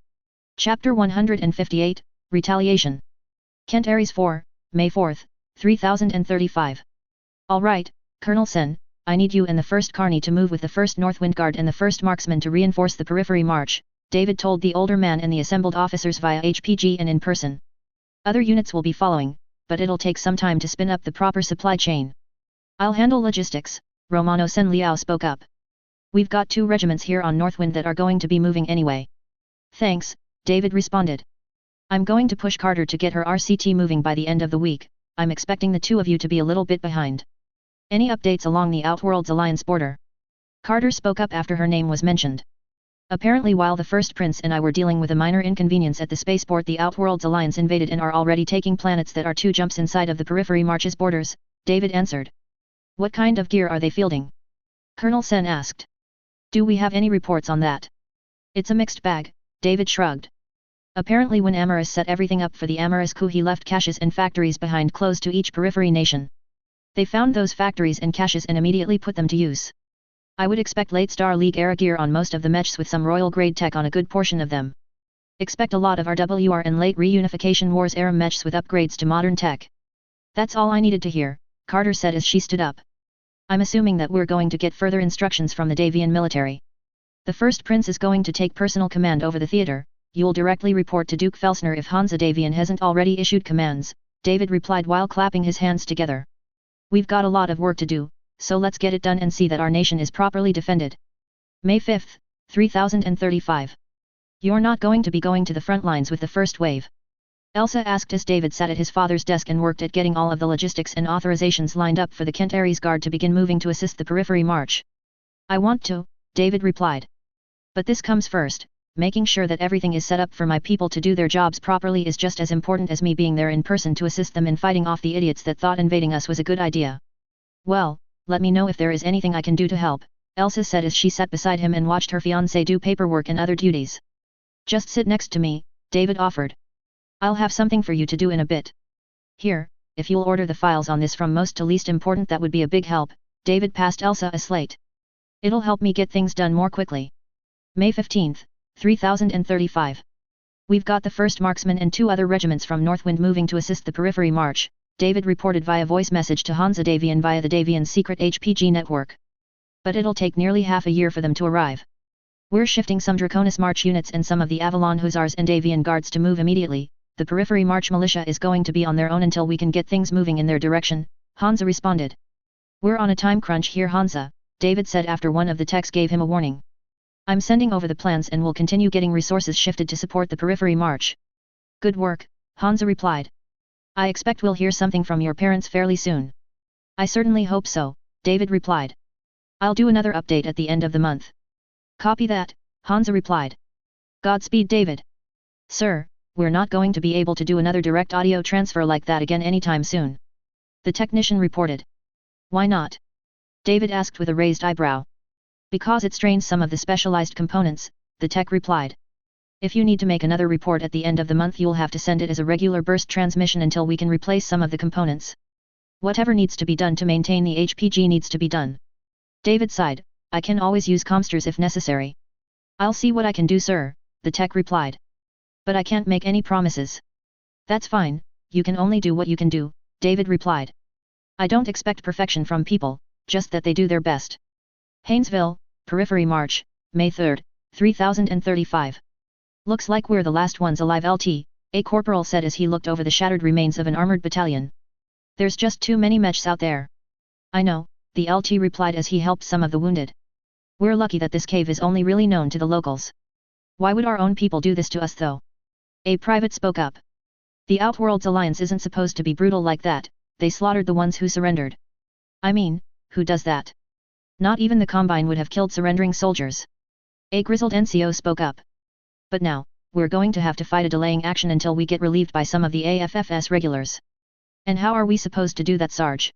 Chapter 158, Retaliation. Kent Aries 4, May 4, 3035. Alright, Colonel Sen, I need you and the 1st Carney to move with the 1st Northwind Guard and the 1st Marksman to reinforce the periphery march, David told the older man and the assembled officers via HPG and in person. Other units will be following, but it'll take some time to spin up the proper supply chain. I'll handle logistics, Romano Sen Liao spoke up. We've got 2 regiments here on Northwind that are going to be moving anyway. Thanks, David responded. I'm going to push Carter to get her RCT moving by the end of the week. I'm expecting the 2 of you to be a little bit behind. Any updates along the Outworlds Alliance border? Carter spoke up after her name was mentioned. Apparently while the First Prince and I were dealing with a minor inconvenience at the spaceport the Outworlds Alliance invaded and are already taking planets that are 2 jumps inside of the periphery march's borders, David answered. What kind of gear are they fielding? Colonel Sen asked. Do we have any reports on that? It's a mixed bag, David shrugged. Apparently when Amaris set everything up for the Amaris coup he left caches and factories behind close to each periphery nation. They found those factories and caches and immediately put them to use. I would expect late Star League era gear on most of the mechs with some royal grade tech on a good portion of them. Expect a lot of RWR and late reunification wars era mechs with upgrades to modern tech. That's all I needed to hear, Carter said as she stood up. I'm assuming that we're going to get further instructions from the Davian military. The First Prince is going to take personal command over the theater. You'll directly report to Duke Felsner if Hansa Davian hasn't already issued commands, David replied while clapping his hands together. We've got a lot of work to do, so let's get it done and see that our nation is properly defended. May 5, 3035. You're not going to be going to the front lines with the first wave? Elsa asked as David sat at his father's desk and worked at getting all of the logistics and authorizations lined up for the Kent Aries Guard to begin moving to assist the periphery march. I want to, David replied. But this comes first. Making sure that everything is set up for my people to do their jobs properly is just as important as me being there in person to assist them in fighting off the idiots that thought invading us was a good idea. Well, let me know if there is anything I can do to help, Elsa said as she sat beside him and watched her fiancé do paperwork and other duties. Just sit next to me, David offered. I'll have something for you to do in a bit. Here, if you'll order the files on this from most to least important that would be a big help, David passed Elsa a slate. It'll help me get things done more quickly. May 15th. 3035. We've got the 1st Marksman and 2 other regiments from Northwind moving to assist the periphery march, David reported via voice message to Hansa Davian via the Davian's secret HPG network. But it'll take nearly half a year for them to arrive. We're shifting some Draconis March units and some of the Avalon Hussars and Davian Guards to move immediately. The periphery march militia is going to be on their own until we can get things moving in their direction, Hansa responded. We're on a time crunch here Hansa, David said after one of the techs gave him a warning. I'm sending over the plans and will continue getting resources shifted to support the periphery march. Good work, Hansa replied. I expect we'll hear something from your parents fairly soon. I certainly hope so, David replied. I'll do another update at the end of the month. Copy that, Hansa replied. Godspeed David. Sir, we're not going to be able to do another direct audio transfer like that again anytime soon. The technician reported. Why not? David asked with a raised eyebrow. Because it strains some of the specialized components, the tech replied. If you need to make another report at the end of the month you'll have to send it as a regular burst transmission until we can replace some of the components. Whatever needs to be done to maintain the HPG needs to be done. David sighed, I can always use Comsters if necessary. I'll see what I can do sir, the tech replied. But I can't make any promises. That's fine, you can only do what you can do, David replied. I don't expect perfection from people, just that they do their best. Haynesville, Periphery March, May 3, 3035. Looks like we're the last ones alive, LT, a corporal said as he looked over the shattered remains of an armored battalion. There's just too many mechs out there. I know, the LT replied as he helped some of the wounded. We're lucky that this cave is only really known to the locals. Why would our own people do this to us though? A private spoke up. The Outworlds Alliance isn't supposed to be brutal like that, they slaughtered the ones who surrendered. I mean, who does that? Not even the Combine would have killed surrendering soldiers. A grizzled NCO spoke up. But now, we're going to have to fight a delaying action until we get relieved by some of the AFFS regulars. And how are we supposed to do that, Sarge?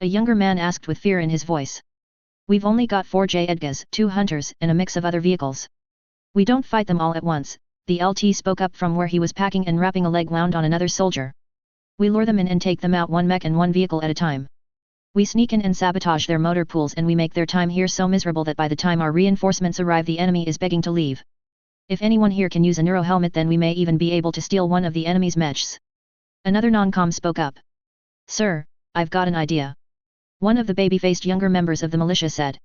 A younger man asked with fear in his voice. We've only got 4 Jedgas, 2 hunters, and a mix of other vehicles. We don't fight them all at once, the LT spoke up from where he was packing and wrapping a leg wound on another soldier. We lure them in and take them out one mech and one vehicle at a time. We sneak in and sabotage their motor pools and we make their time here so miserable that by the time our reinforcements arrive the enemy is begging to leave. If anyone here can use a neuro helmet then we may even be able to steal one of the enemy's mechs. Another non-com spoke up. Sir, I've got an idea. One of the baby-faced younger members of the militia said.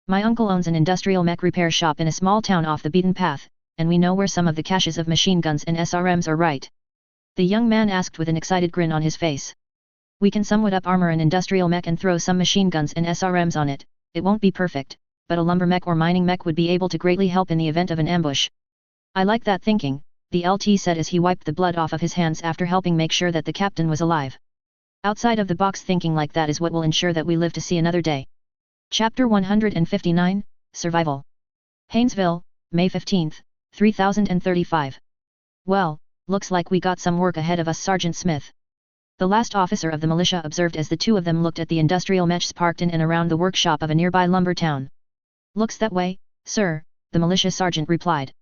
My uncle owns an industrial mech repair shop in a small town off the beaten path, and we know where some of the caches of machine guns and SRMs are right. The young man asked with an excited grin on his face. We can somewhat up armor an industrial mech and throw some machine guns and SRMs on it, it won't be perfect, but a lumber mech or mining mech would be able to greatly help in the event of an ambush. I like that thinking, the LT said as he wiped the blood off of his hands after helping make sure that the captain was alive. Outside of the box thinking like that is what will ensure that we live to see another day. Chapter 159, Survival. Haynesville, May 15, 3035. Well, looks like we got some work ahead of us, Sergeant Smith. The last officer of the militia observed as the two of them looked at the industrial mechs parked in and around the workshop of a nearby lumber town. Looks that way, sir, the militia sergeant replied.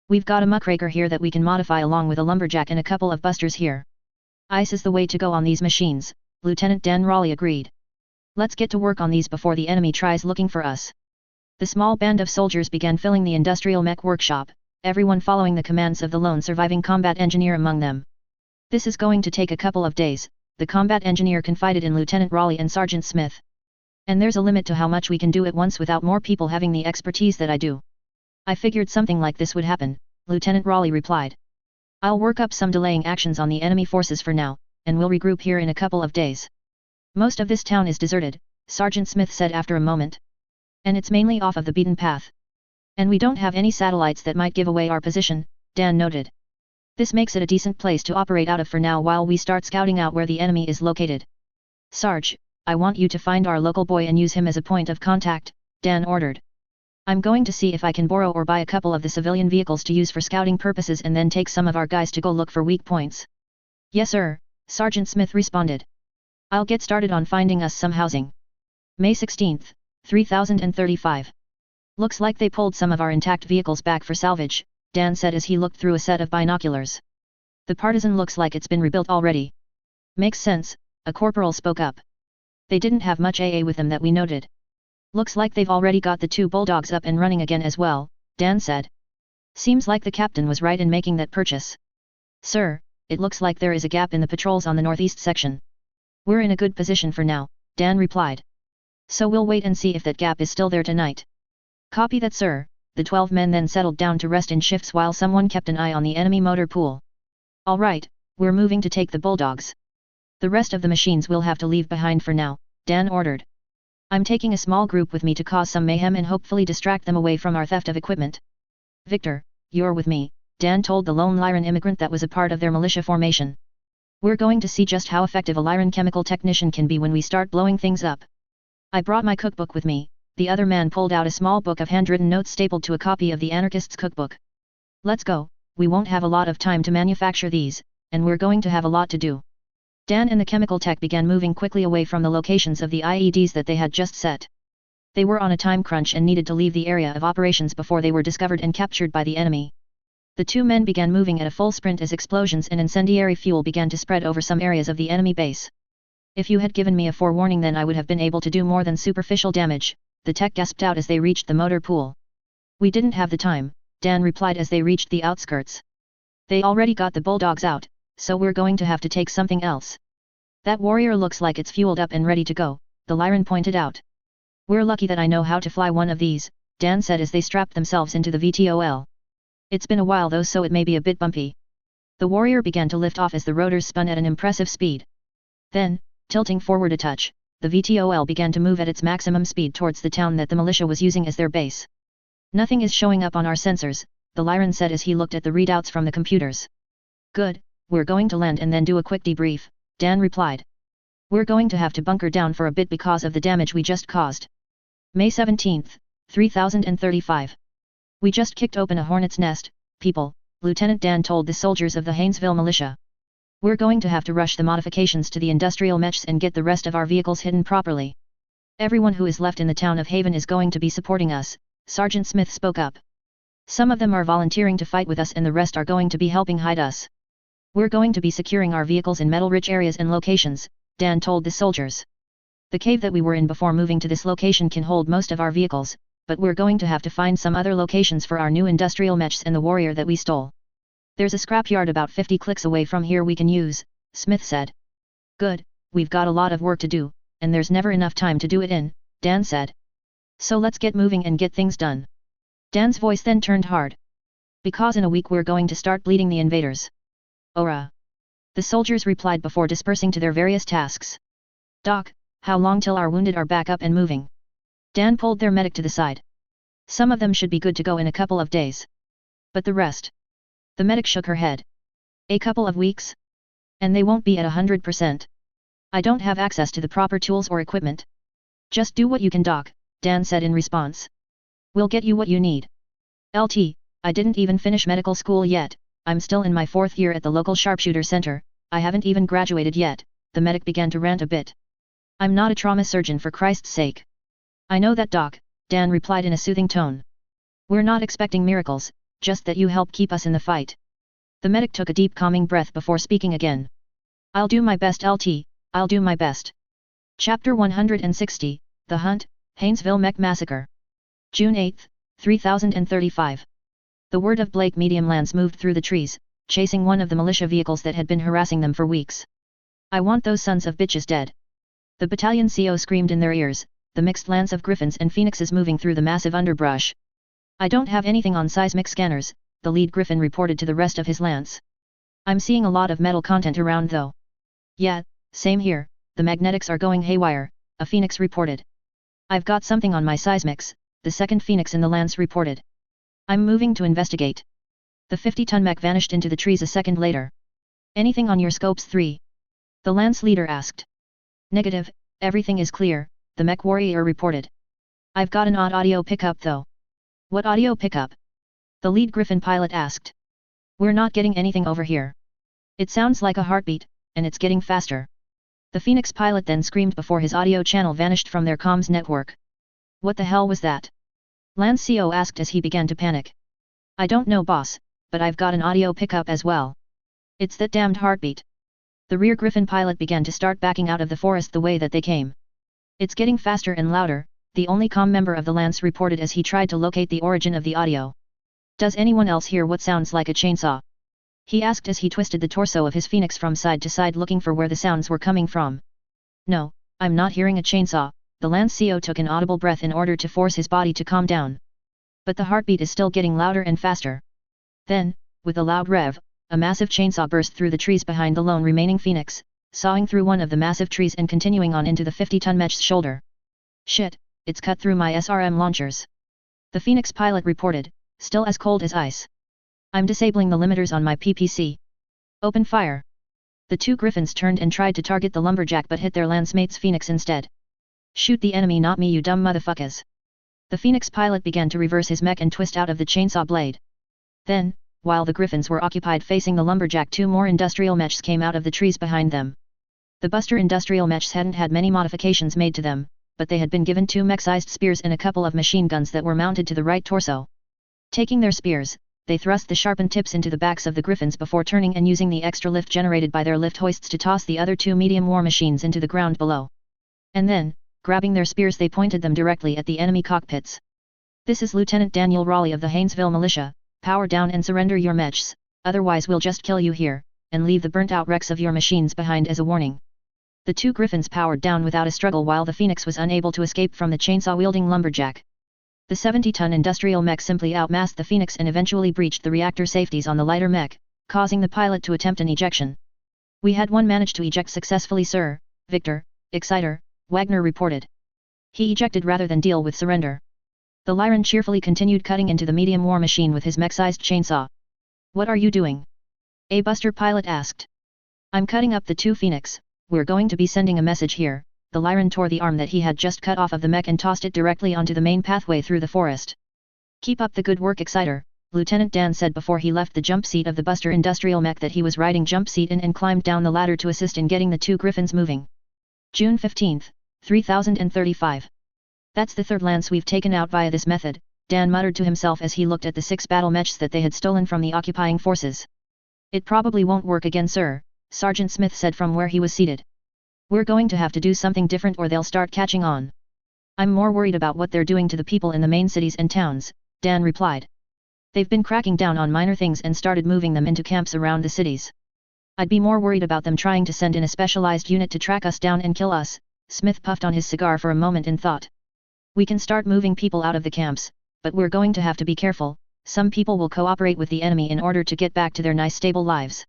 We've got a muckraker here that we can modify along with a lumberjack and a couple of busters here. Ice is the way to go on these machines, Lieutenant Dan Raleigh agreed. Let's get to work on these before the enemy tries looking for us. The small band of soldiers began filling the industrial mech workshop, everyone following the commands of the lone surviving combat engineer among them. This is going to take a couple of days, the combat engineer confided in Lieutenant Raleigh and Sergeant Smith. And there's a limit to how much we can do at once without more people having the expertise that I do. I figured something like this would happen, Lieutenant Raleigh replied. I'll work up some delaying actions on the enemy forces for now, and we'll regroup here in a couple of days. Most of this town is deserted, Sergeant Smith said after a moment. And it's mainly off of the beaten path. And we don't have any satellites that might give away our position, Dan noted. This makes it a decent place to operate out of for now while we start scouting out where the enemy is located. Sarge, I want you to find our local boy and use him as a point of contact, Dan ordered. I'm going to see if I can borrow or buy a couple of the civilian vehicles to use for scouting purposes and then take some of our guys to go look for weak points. Yes sir, Sergeant Smith responded. I'll get started on finding us some housing. May 16, 3035. Looks like they pulled some of our intact vehicles back for salvage, Dan said as he looked through a set of binoculars. The Partisan looks like it's been rebuilt already. Makes sense, a corporal spoke up. They didn't have much AA with them that we noted. Looks like they've already got the 2 bulldogs up and running again as well, Dan said. Seems like the captain was right in making that purchase. Sir, it looks like there is a gap in the patrols on the northeast section. We're in a good position for now, Dan replied. So we'll wait and see if that gap is still there tonight. Copy that sir, the 12 men then settled down to rest in shifts while someone kept an eye on the enemy motor pool. Alright, we're moving to take the bulldogs. The rest of the machines we'll have to leave behind for now, Dan ordered. I'm taking a small group with me to cause some mayhem and hopefully distract them away from our theft of equipment. Victor, you're with me, Dan told the lone Lyran immigrant that was a part of their militia formation. We're going to see just how effective a Lyran chemical technician can be when we start blowing things up. I brought my cookbook with me, the other man pulled out a small book of handwritten notes stapled to a copy of the anarchist's cookbook. Let's go, we won't have a lot of time to manufacture these, and we're going to have a lot to do. Dan and the chemical tech began moving quickly away from the locations of the IEDs that they had just set. They were on a time crunch and needed to leave the area of operations before they were discovered and captured by the enemy. The two men began moving at a full sprint as explosions and incendiary fuel began to spread over some areas of the enemy base. If you had given me a forewarning then I would have been able to do more than superficial damage, the tech gasped out as they reached the motor pool. We didn't have the time, Dan replied as they reached the outskirts. They already got the bulldogs out, so we're going to have to take something else. That warrior looks like it's fueled up and ready to go, the Lyran pointed out. We're lucky that I know how to fly one of these, Dan said as they strapped themselves into the VTOL. It's been a while though, so it may be a bit bumpy. The warrior began to lift off as the rotors spun at an impressive speed. Then, tilting forward a touch, the VTOL began to move at its maximum speed towards the town that the militia was using as their base. Nothing is showing up on our sensors, the Lyran said as he looked at the readouts from the computers. Good, we're going to land and then do a quick debrief, Dan replied. We're going to have to bunker down for a bit because of the damage we just caused. May 17, 3035. We just kicked open a hornet's nest, people, Lieutenant Dan told the soldiers of the Haynesville militia. We're going to have to rush the modifications to the industrial mechs and get the rest of our vehicles hidden properly. Everyone who is left in the town of Haven is going to be supporting us, Sergeant Smith spoke up. Some of them are volunteering to fight with us and the rest are going to be helping hide us. We're going to be securing our vehicles in metal-rich areas and locations, Dan told the soldiers. The cave that we were in before moving to this location can hold most of our vehicles, but we're going to have to find some other locations for our new industrial mechs and the warrior that we stole. There's a scrapyard about 50 clicks away from here we can use, Smith said. Good, we've got a lot of work to do, and there's never enough time to do it in, Dan said. So let's get moving and get things done. Dan's voice then turned hard. Because in a week we're going to start bleeding the invaders. Ora! The soldiers replied before dispersing to their various tasks. Doc, how long till our wounded are back up and moving? Dan pulled their medic to the side. Some of them should be good to go in a couple of days. But the rest? The medic shook her head. A couple of weeks? And they won't be at 100%. I don't have access to the proper tools or equipment. Just do what you can, Doc, Dan said in response. We'll get you what you need. LT, I didn't even finish medical school yet, I'm still in my 4th year at the local sharpshooter center, I haven't even graduated yet, the medic began to rant a bit. I'm not a trauma surgeon for Christ's sake. I know that, Doc, Dan replied in a soothing tone. We're not expecting miracles, just that you help keep us in the fight. The medic took a deep calming breath before speaking again. I'll do my best, LT, I'll do my best. Chapter 160, The Hunt, Haynesville Mech Massacre. June 8, 3035. The word of Blake medium lands moved through the trees, chasing one of the militia vehicles that had been harassing them for weeks. I want those sons of bitches dead. The battalion CO screamed in their ears, the mixed lance of griffins and phoenixes moving through the massive underbrush. I don't have anything on seismic scanners, the lead griffin reported to the rest of his lance. I'm seeing a lot of metal content around though. Yeah, same here, the magnetics are going haywire, a phoenix reported. I've got something on my seismics, the second phoenix in the lance reported. I'm moving to investigate. The 50-ton mech vanished into the trees a second later. Anything on your scopes 3? The lance leader asked. Negative, everything is clear, the mech warrior reported. I've got an odd audio pickup though. What audio pickup? The lead griffin pilot asked. We're not getting anything over here. It sounds like a heartbeat, and it's getting faster. The Phoenix pilot then screamed before his audio channel vanished from their comms network. What the hell was that? Lance CO asked as he began to panic. I don't know, boss, but I've got an audio pickup as well. It's that damned heartbeat. The rear griffin pilot began to start backing out of the forest the way that they came. It's getting faster and louder, the only comm member of the lance reported as he tried to locate the origin of the audio. Does anyone else hear what sounds like a chainsaw? He asked as he twisted the torso of his phoenix from side to side looking for where the sounds were coming from. No, I'm not hearing a chainsaw, the lance CO took an audible breath in order to force his body to calm down. But the heartbeat is still getting louder and faster. Then, with a loud rev, a massive chainsaw burst through the trees behind the lone remaining phoenix, sawing through one of the massive trees and continuing on into the 50-ton mech's shoulder. Shit, it's cut through my SRM launchers. The Phoenix pilot reported, still as cold as ice. I'm disabling the limiters on my PPC. Open fire. The two griffins turned and tried to target the lumberjack but hit their lancemate's Phoenix instead. Shoot the enemy, not me, you dumb motherfuckers. The Phoenix pilot began to reverse his mech and twist out of the chainsaw blade. Then, while the griffins were occupied facing the lumberjack, two more industrial mechs came out of the trees behind them. The Buster industrial mechs hadn't had many modifications made to them, but they had been given two mech-sized spears and a couple of machine guns that were mounted to the right torso. Taking their spears, they thrust the sharpened tips into the backs of the griffins before turning and using the extra lift generated by their lift hoists to toss the other two medium war machines into the ground below. And then, grabbing their spears, they pointed them directly at the enemy cockpits. This is Lieutenant Daniel Raleigh of the Haynesville Militia, Power down and surrender your mechs, otherwise we'll just kill you here, and leave the burnt-out wrecks of your machines behind as a warning. The two griffins powered down without a struggle while the Phoenix was unable to escape from the chainsaw-wielding lumberjack. The 70-ton industrial mech simply outmassed the Phoenix and eventually breached the reactor safeties on the lighter mech, causing the pilot to attempt an ejection. "We had one manage to eject successfully, sir," Victor, Exciter, Wagner reported. He ejected rather than deal with surrender. The Lyran cheerfully continued cutting into the medium war machine with his mech-sized chainsaw. "What are you doing?" a Buster pilot asked. "I'm cutting up the two Phoenix. We're going to be sending a message here." The Lyran tore the arm that he had just cut off of the mech and tossed it directly onto the main pathway through the forest. "Keep up the good work, Exciter," Lieutenant Dan said before he left the jump seat of the Buster industrial mech that he was riding jump seat in and climbed down the ladder to assist in getting the two griffins moving. June 15, 3035. "That's the third lance we've taken out via this method," Dan muttered to himself as he looked at the 6 battle mechs that they had stolen from the occupying forces. "It probably won't work again, sir," Sergeant Smith said from where he was seated. "We're going to have to do something different or they'll start catching on." "I'm more worried about what they're doing to the people in the main cities and towns," Dan replied. "They've been cracking down on minor things and started moving them into camps around the cities. I'd be more worried about them trying to send in a specialized unit to track us down and kill us." Smith puffed on his cigar for a moment in thought. "We can start moving people out of the camps, but we're going to have to be careful. Some people will cooperate with the enemy in order to get back to their nice stable lives.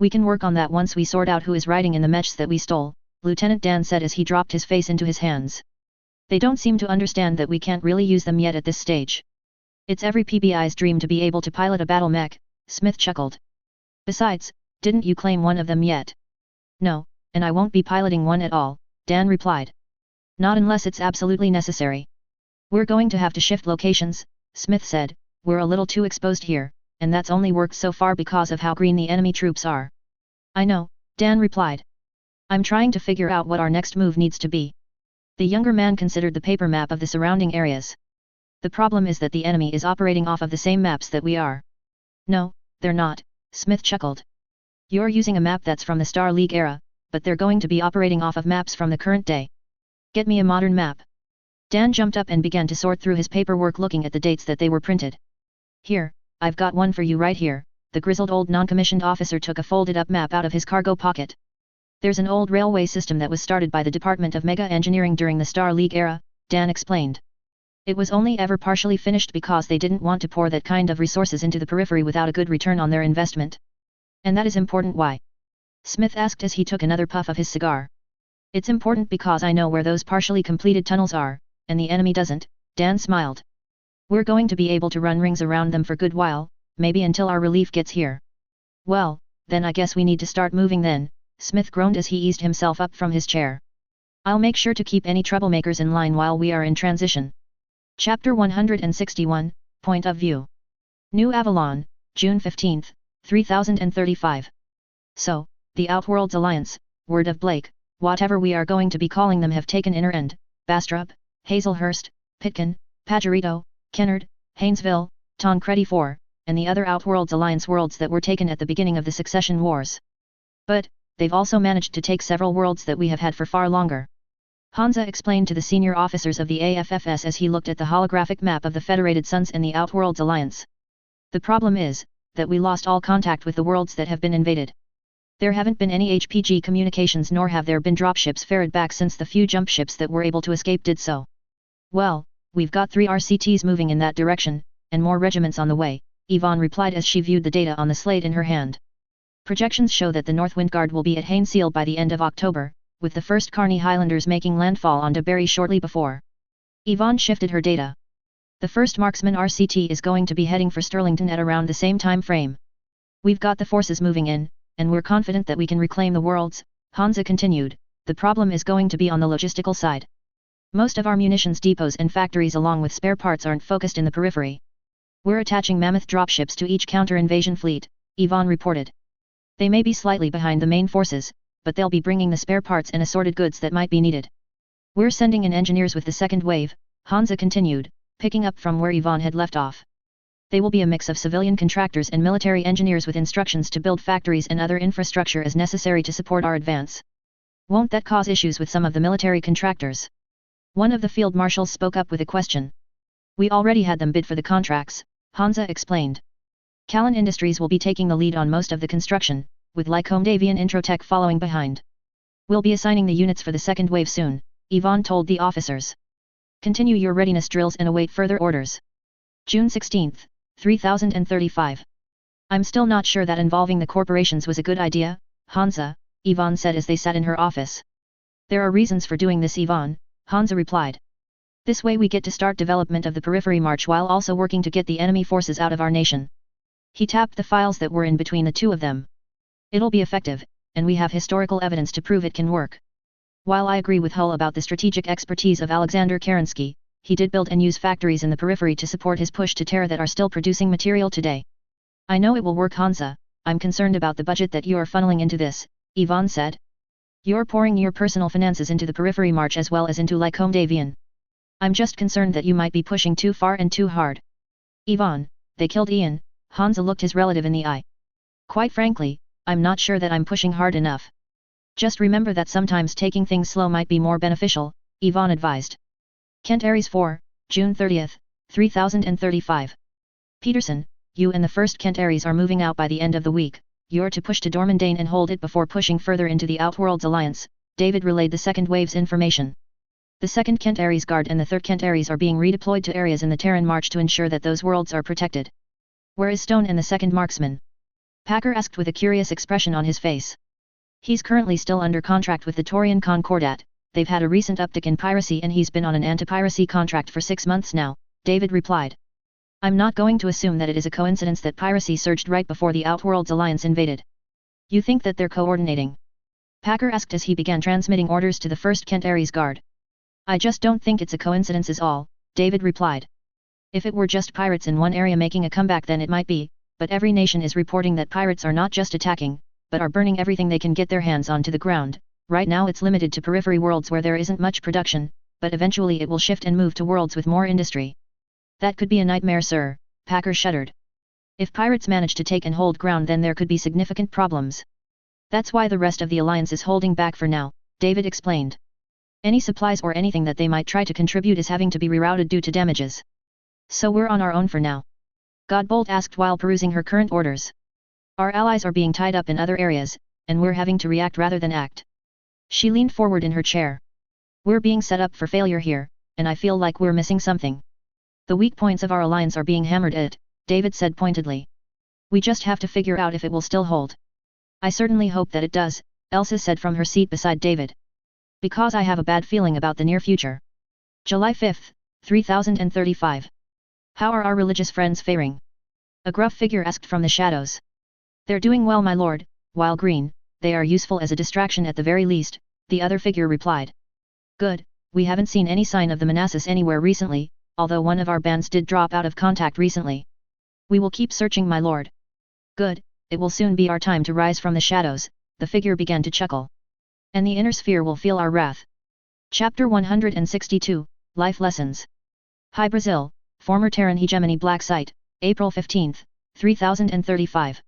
We can work on that once we sort out who is riding in the mechs that we stole," Lieutenant Dan said as he dropped his face into his hands. "They don't seem to understand that we can't really use them yet at this stage. It's every PBI's dream to be able to pilot a battle mech," Smith chuckled. "Besides, didn't you claim one of them yet?" "No, and I won't be piloting one at all," Dan replied. "Not unless it's absolutely necessary." "We're going to have to shift locations," Smith said. "We're a little too exposed here, and that's only worked so far because of how green the enemy troops are." "I know," Dan replied. "I'm trying to figure out what our next move needs to be." The younger man considered the paper map of the surrounding areas. "The problem is that the enemy is operating off of the same maps that we are." "No, they're not," Smith chuckled. "You're using a map that's from the Star League era, but they're going to be operating off of maps from the current day. Get me a modern map." Dan jumped up and began to sort through his paperwork looking at the dates that they were printed. "Here, I've got one for you right here." The grizzled old non-commissioned officer took a folded-up map out of his cargo pocket. "There's an old railway system that was started by the Department of Mega Engineering during the Star League era," Dan explained. "It was only ever partially finished because they didn't want to pour that kind of resources into the periphery without a good return on their investment." "And that is important. Why?" Smith asked as he took another puff of his cigar. "It's important because I know where those partially completed tunnels are, and the enemy doesn't," Dan smiled. "We're going to be able to run rings around them for a good while, maybe until our relief gets here." "Well, then I guess we need to start moving then," Smith groaned as he eased himself up from his chair. "I'll make sure to keep any troublemakers in line while we are in transition." Chapter 161, Point of View. New Avalon, June 15, 3035. "So, the Outworlds Alliance, word of Blake, whatever we are going to be calling them, have taken Inner End, Bastrop, Hazelhurst, Pitkin, Pajarito, Kennard, Haynesville, Tancredi 4, and the other Outworlds Alliance worlds that were taken at the beginning of the Succession Wars. But, they've also managed to take several worlds that we have had for far longer." Hansa explained to the senior officers of the AFFS as he looked at the holographic map of the Federated Suns and the Outworlds Alliance. "The problem is, that we lost all contact with the worlds that have been invaded. There haven't been any HPG communications nor have there been dropships ferried back since the few jump ships that were able to escape did so." "Well, we've got 3 RCTs moving in that direction, and more regiments on the way," Yvonne replied as she viewed the data on the slate in her hand. "Projections show that the Northwind Guard will be at Hainseal by the end of October, with the first Carney Highlanders making landfall on DeBerry shortly before." Yvonne shifted her data. "The first Marksman RCT is going to be heading for Sterlington at around the same time frame. We've got the forces moving in, and we're confident that we can reclaim the worlds," Hansa continued. "The problem is going to be on the logistical side. Most of our munitions depots and factories along with spare parts aren't focused in the periphery. We're attaching mammoth dropships to each counter-invasion fleet," Yvonne reported. "They may be slightly behind the main forces, but they'll be bringing the spare parts and assorted goods that might be needed. We're sending in engineers with the second wave," Hansa continued, picking up from where Yvonne had left off. "They will be a mix of civilian contractors and military engineers with instructions to build factories and other infrastructure as necessary to support our advance." "Won't that cause issues with some of the military contractors?" One of the field marshals spoke up with a question. "We already had them bid for the contracts," Hansa explained. Callan Industries will be taking the lead on most of the construction, with Lycombe Davian Introtech following behind. We'll be assigning the units for the second wave soon, Yvonne told the officers. Continue your readiness drills and await further orders. June 16, 3035. I'm still not sure that involving the corporations was a good idea, Hansa, Yvonne said as they sat in her office. There are reasons for doing this, Yvonne, Hansa replied. This way we get to start development of the periphery march while also working to get the enemy forces out of our nation. He tapped the files that were in between the two of them. It'll be effective, and we have historical evidence to prove it can work. While I agree with Hull about the strategic expertise of Alexander Kerensky, he did build and use factories in the periphery to support his push to terror that are still producing material today. I know it will work, Hansa. I'm concerned about the budget that you are funneling into this, Yvonne said. You're pouring your personal finances into the periphery march as well as into Lycombe Davian. I'm just concerned that you might be pushing too far and too hard. Yvonne, they killed Ian, Hansa looked his relative in the eye. Quite frankly, I'm not sure that I'm pushing hard enough. Just remember that sometimes taking things slow might be more beneficial, Yvonne advised. Kent Aries 4, June 30, 3035. Peterson, you and the 1st Kent Aries are moving out by the end of the week. You're to push to Dormandane and hold it before pushing further into the Outworlds Alliance, David relayed the second wave's information. The 2nd Kent Aries Guard and the 3rd Kent Aries are being redeployed to areas in the Terran March to ensure that those worlds are protected. Where is Stone and the 2nd Marksman? Packer asked with a curious expression on his face. He's currently still under contract with the Taurian Concordat. They've had a recent uptick in piracy and he's been on an anti-piracy contract for 6 months now, David replied. I'm not going to assume that it is a coincidence that piracy surged right before the Outworlds Alliance invaded. You think that they're coordinating? Packer asked as he began transmitting orders to the 1st Kent Aries Guard. I just don't think it's a coincidence is all, David replied. If it were just pirates in one area making a comeback then it might be, but every nation is reporting that pirates are not just attacking, but are burning everything they can get their hands on to the ground. Right now it's limited to periphery worlds where there isn't much production, but eventually it will shift and move to worlds with more industry. That could be a nightmare, sir, Packer shuddered. If pirates manage to take and hold ground then there could be significant problems. That's why the rest of the alliance is holding back for now, David explained. Any supplies or anything that they might try to contribute is having to be rerouted due to damages. So we're on our own for now? Godbolt asked while perusing her current orders. Our allies are being tied up in other areas, and we're having to react rather than act. She leaned forward in her chair. We're being set up for failure here, and I feel like we're missing something. The weak points of our alliance are being hammered at, David said pointedly. We just have to figure out if it will still hold. I certainly hope that it does, Elsa said from her seat beside David. Because I have a bad feeling about the near future. July 5, 3035. How are our religious friends faring? A gruff figure asked from the shadows. They're doing well, my lord, while green, they are useful as a distraction at the very least, the other figure replied. Good, we haven't seen any sign of the Manassas anywhere recently, although one of our bands did drop out of contact recently. We will keep searching, my lord. Good, it will soon be our time to rise from the shadows, the figure began to chuckle. And the inner sphere will feel our wrath. Chapter 162, Life Lessons. Hi Brazil, former Terran hegemony black site, April 15, 3035.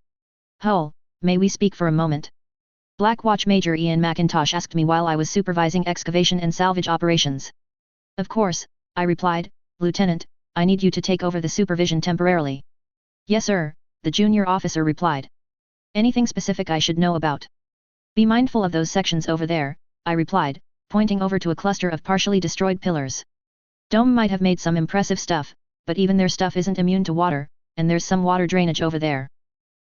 Hull, may we speak for a moment? Black Watch Major Ian McIntosh asked me while I was supervising excavation and salvage operations. Of course, I replied, Lieutenant, I need you to take over the supervision temporarily. Yes sir, the junior officer replied. Anything specific I should know about? Be mindful of those sections over there, I replied, pointing over to a cluster of partially destroyed pillars. Dome might have made some impressive stuff, but even their stuff isn't immune to water, and there's some water drainage over there.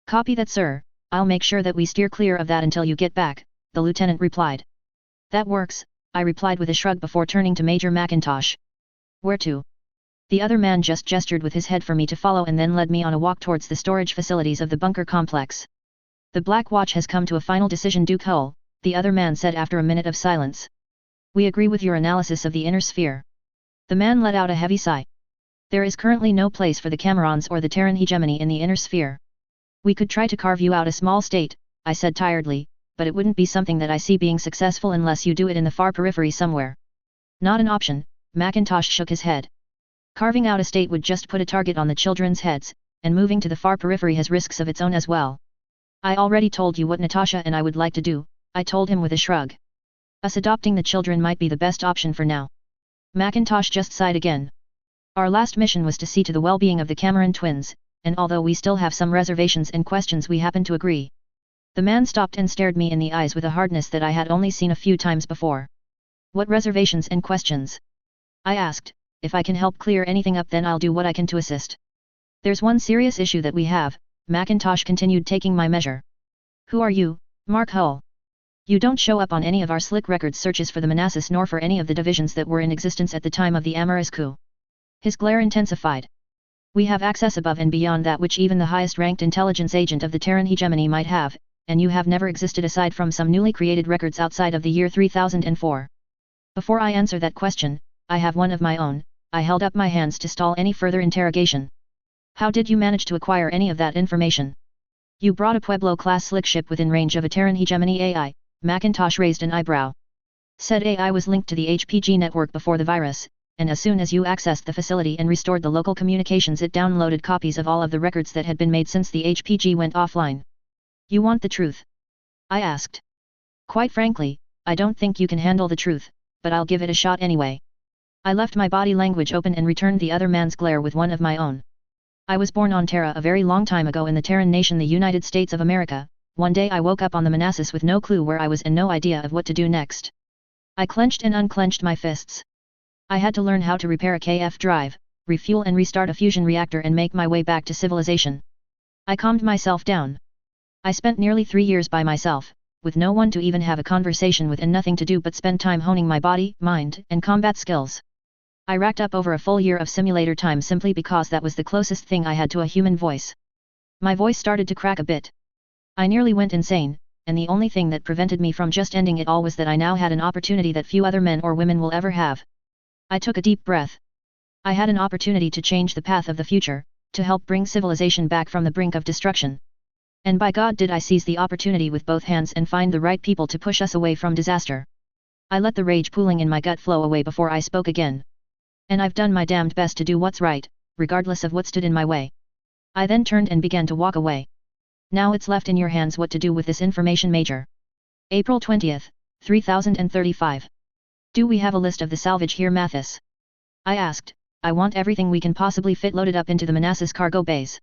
Copy that sir, I'll make sure that we steer clear of that until you get back, the lieutenant replied. That works, I replied with a shrug before turning to Major McIntosh. Where to? The other man just gestured with his head for me to follow and then led me on a walk towards the storage facilities of the bunker complex. The Black Watch has come to a final decision, Duke Hull, the other man said after a minute of silence. We agree with your analysis of the inner sphere. The man let out a heavy sigh. There is currently no place for the Camerons or the Terran hegemony in the inner sphere. We could try to carve you out a small state, I said tiredly, but it wouldn't be something that I see being successful unless you do it in the far periphery somewhere. Not an option, McIntosh shook his head. Carving out a state would just put a target on the children's heads, and moving to the far periphery has risks of its own as well. I already told you what Natasha and I would like to do, I told him with a shrug. Us adopting the children might be the best option for now. McIntosh just sighed again. Our last mission was to see to the well-being of the Cameron twins, and although we still have some reservations and questions we happen to agree. The man stopped and stared me in the eyes with a hardness that I had only seen a few times before. What reservations and questions? I asked. If I can help clear anything up then I'll do what I can to assist. There's one serious issue that we have, Macintosh continued taking my measure. Who are you, Mark Hull? You don't show up on any of our slick records searches for the Manassas nor for any of the divisions that were in existence at the time of the Amaris coup. His glare intensified. We have access above and beyond that which even the highest-ranked intelligence agent of the Terran hegemony might have, and you have never existed aside from some newly created records outside of the year 3004. Before I answer that question, I have one of my own. I held up my hands to stall any further interrogation. How did you manage to acquire any of that information? You brought a Pueblo-class slick ship within range of a Terran hegemony AI, Macintosh raised an eyebrow. Said AI was linked to the HPG network before the virus, and as soon as you accessed the facility and restored the local communications it downloaded copies of all of the records that had been made since the HPG went offline. You want the truth? I asked. Quite frankly, I don't think you can handle the truth, but I'll give it a shot anyway. I left my body language open and returned the other man's glare with one of my own. I was born on Terra a very long time ago in the Terran nation, the United States of America. One day I woke up on the Manassas with no clue where I was and no idea of what to do next. I clenched and unclenched my fists. I had to learn how to repair a KF drive, refuel and restart a fusion reactor and make my way back to civilization. I calmed myself down. I spent nearly 3 years by myself, with no one to even have a conversation with and nothing to do but spend time honing my body, mind, and combat skills. I racked up over a full year of simulator time simply because that was the closest thing I had to a human voice. My voice started to crack a bit. I nearly went insane, and the only thing that prevented me from just ending it all was that I now had an opportunity that few other men or women will ever have. I took a deep breath. I had an opportunity to change the path of the future, to help bring civilization back from the brink of destruction. And by God did I seize the opportunity with both hands and find the right people to push us away from disaster. I let the rage pooling in my gut flow away before I spoke again. And I've done my damned best to do what's right, regardless of what stood in my way. I then turned and began to walk away. Now it's left in your hands what to do with this information, Major. April 20th, 3035. Do we have a list of the salvage here, Mathis? I asked. I want everything we can possibly fit loaded up into the Manassas cargo bays.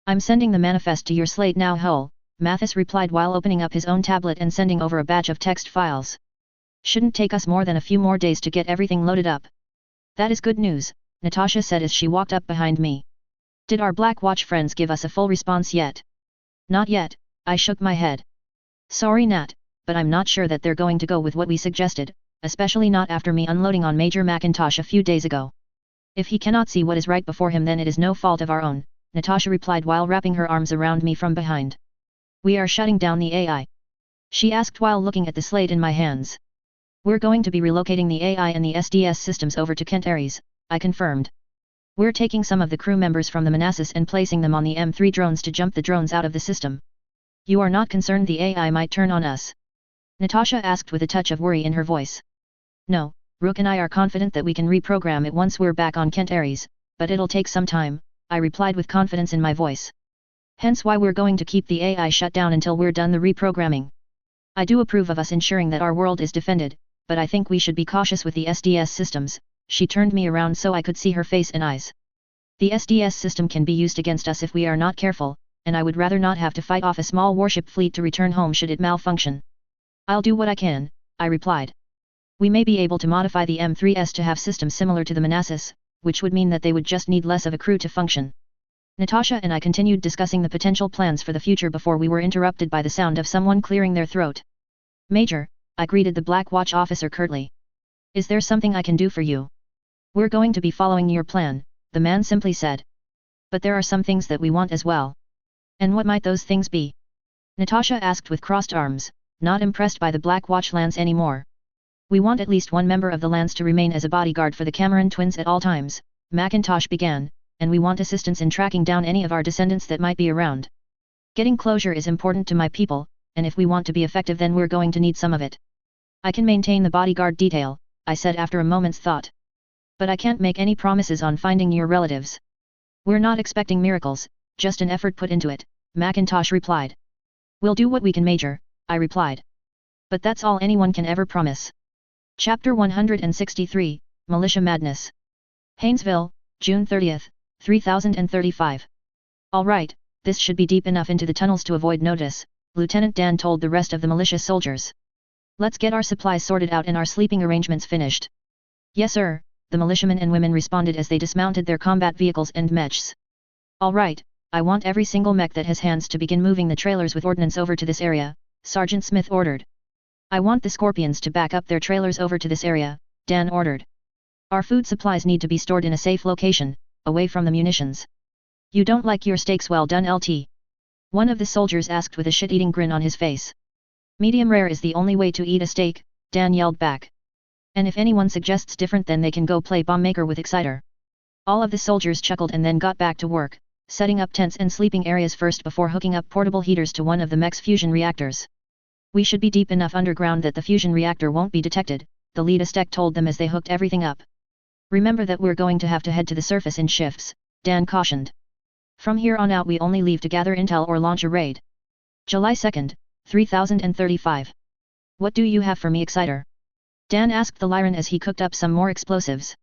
I'm sending the manifest to your slate now, Hull, Mathis replied while opening up his own tablet and sending over a batch of text files. Shouldn't take us more than a few more days to get everything loaded up. That is good news, Natasha said as she walked up behind me. Did our Black Watch friends give us a full response yet? Not yet, I shook my head. Sorry Nat, but I'm not sure that they're going to go with what we suggested, especially not after me unloading on Major Macintosh a few days ago. If he cannot see what is right before him then it is no fault of our own, Natasha replied while wrapping her arms around me from behind. We are shutting down the AI? She asked while looking at the slate in my hands. We're going to be relocating the AI and the SDS systems over to Kent Aries, I confirmed. We're taking some of the crew members from the Manassas and placing them on the M3 drones to jump the drones out of the system. You are not concerned the AI might turn on us? Natasha asked with a touch of worry in her voice. No, Rook and I are confident that we can reprogram it once we're back on Kent Aries, but it'll take some time, I replied with confidence in my voice. Hence why we're going to keep the AI shut down until we're done the reprogramming. I do approve of us ensuring that our world is defended, but I think we should be cautious with the SDS systems. She turned me around so I could see her face and eyes. The SDS system can be used against us if we are not careful, and I would rather not have to fight off a small warship fleet to return home should it malfunction. I'll do what I can, I replied. We may be able to modify the M3S to have systems similar to the Manassas, which would mean that they would just need less of a crew to function. Natasha and I continued discussing the potential plans for the future before we were interrupted by the sound of someone clearing their throat. Major, I greeted the Black Watch officer curtly. Is there something I can do for you? We're going to be following your plan, the man simply said. But there are some things that we want as well. And what might those things be? Natasha asked with crossed arms, not impressed by the Black Watch Lance anymore. We want at least one member of the Lance to remain as a bodyguard for the Cameron twins at all times, Macintosh began, and we want assistance in tracking down any of our descendants that might be around. Getting closure is important to my people, and if we want to be effective then we're going to need some of it. I can maintain the bodyguard detail, I said after a moment's thought. But I can't make any promises on finding your relatives. We're not expecting miracles, just an effort put into it, Macintosh replied. We'll do what we can, Major, I replied. But that's all anyone can ever promise. Chapter 163, Militia Madness. Haynesville, June 30th, 3035. Alright, this should be deep enough into the tunnels to avoid notice, Lieutenant Dan told the rest of the militia soldiers. Let's get our supplies sorted out and our sleeping arrangements finished. Yes sir, the militiamen and women responded as they dismounted their combat vehicles and mechs. Alright, I want every single mech that has hands to begin moving the trailers with ordnance over to this area, Sergeant Smith ordered. I want the Scorpions to back up their trailers over to this area, Dan ordered. Our food supplies need to be stored in a safe location, away from the munitions. You don't like your steaks well done LT? One of the soldiers asked with a shit-eating grin on his face. Medium rare is the only way to eat a steak, Dan yelled back. And if anyone suggests different then they can go play bomb maker with Exciter. All of the soldiers chuckled and then got back to work, setting up tents and sleeping areas first before hooking up portable heaters to one of the mech's fusion reactors. We should be deep enough underground that the fusion reactor won't be detected, the lead Aztec told them as they hooked everything up. Remember that we're going to have to head to the surface in shifts, Dan cautioned. From here on out we only leave to gather intel or launch a raid. July 2nd, 3035. What do you have for me Exciter? Dan asked the Lyran as he cooked up some more explosives.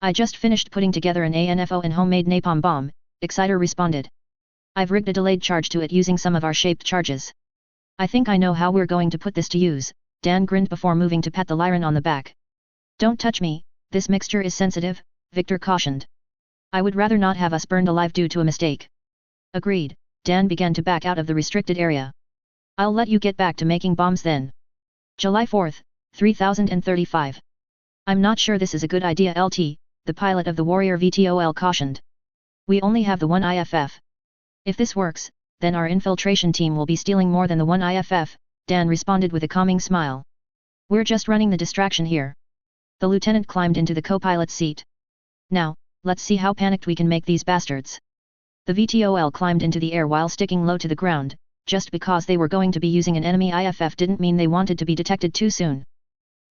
I just finished putting together an ANFO and homemade napalm bomb, Exciter responded. I've rigged a delayed charge to it using some of our shaped charges. I think I know how we're going to put this to use, Dan grinned before moving to pat the Lyran on the back. Don't touch me, this mixture is sensitive, Victor cautioned. I would rather not have us burned alive due to a mistake. Agreed, Dan began to back out of the restricted area. I'll let you get back to making bombs then. July 4th, 3035. I'm not sure this is a good idea LT, the pilot of the Warrior VTOL cautioned. We only have the one IFF. If this works, then our infiltration team will be stealing more than the one IFF, Dan responded with a calming smile. We're just running the distraction here. The lieutenant climbed into the co-pilot's seat. Now, let's see how panicked we can make these bastards. The VTOL climbed into the air while sticking low to the ground. Just because they were going to be using an enemy IFF didn't mean they wanted to be detected too soon.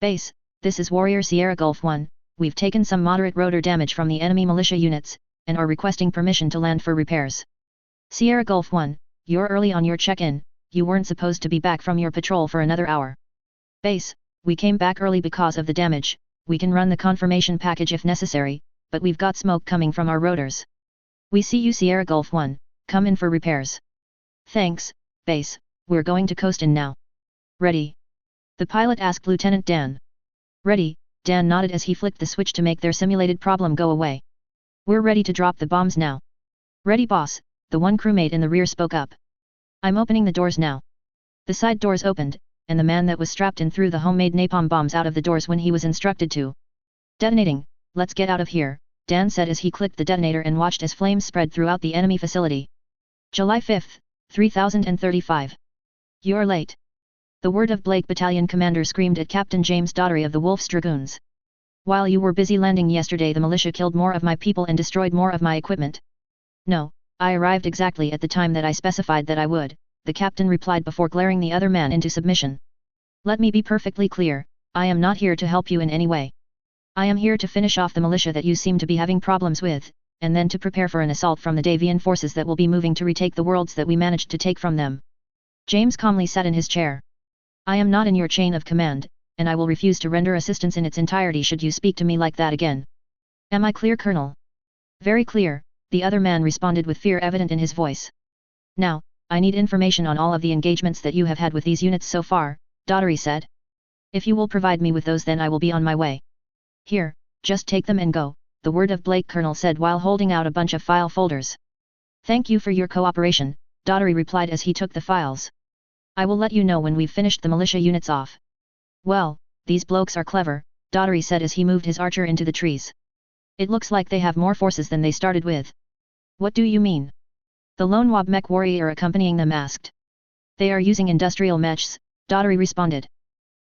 Base, this is Warrior Sierra Gulf 1, we've taken some moderate rotor damage from the enemy militia units, and are requesting permission to land for repairs. Sierra Gulf 1, you're early on your check-in, you weren't supposed to be back from your patrol for another hour. Base, we came back early because of the damage, we can run the confirmation package if necessary, but we've got smoke coming from our rotors. We see you Sierra Gulf 1, come in for repairs. Thanks, Base, we're going to coast in now. Ready? The pilot asked Lieutenant Dan. Ready, Dan nodded as he flicked the switch to make their simulated problem go away. We're ready to drop the bombs now. Ready boss, the one crewmate in the rear spoke up. I'm opening the doors now. The side doors opened, and the man that was strapped in threw the homemade napalm bombs out of the doors when he was instructed to. Detonating, let's get out of here, Dan said as he clicked the detonator and watched as flames spread throughout the enemy facility. July 5th, 3035. You're late. The word of Blake Battalion Commander screamed at Captain James Daughtery of the Wolf's Dragoons. While you were busy landing yesterday the militia killed more of my people and destroyed more of my equipment. No, I arrived exactly at the time that I specified that I would, the captain replied before glaring the other man into submission. Let me be perfectly clear, I am not here to help you in any way. I am here to finish off the militia that you seem to be having problems with, and then to prepare for an assault from the Davian forces that will be moving to retake the worlds that we managed to take from them. James calmly sat in his chair. I am not in your chain of command, and I will refuse to render assistance in its entirety should you speak to me like that again. Am I clear, Colonel? Very clear, the other man responded with fear evident in his voice. Now, I need information on all of the engagements that you have had with these units so far, Daughtery said. If you will provide me with those then I will be on my way. Here, just take them and go, the word of Blake Colonel said while holding out a bunch of file folders. Thank you for your cooperation, Daughtery replied as he took the files. I will let you know when we've finished the militia units off. Well, these blokes are clever, Daughtery said as he moved his archer into the trees. It looks like they have more forces than they started with. What do you mean? The lone Wob mech warrior accompanying them asked. They are using industrial mechs, Daughtery responded.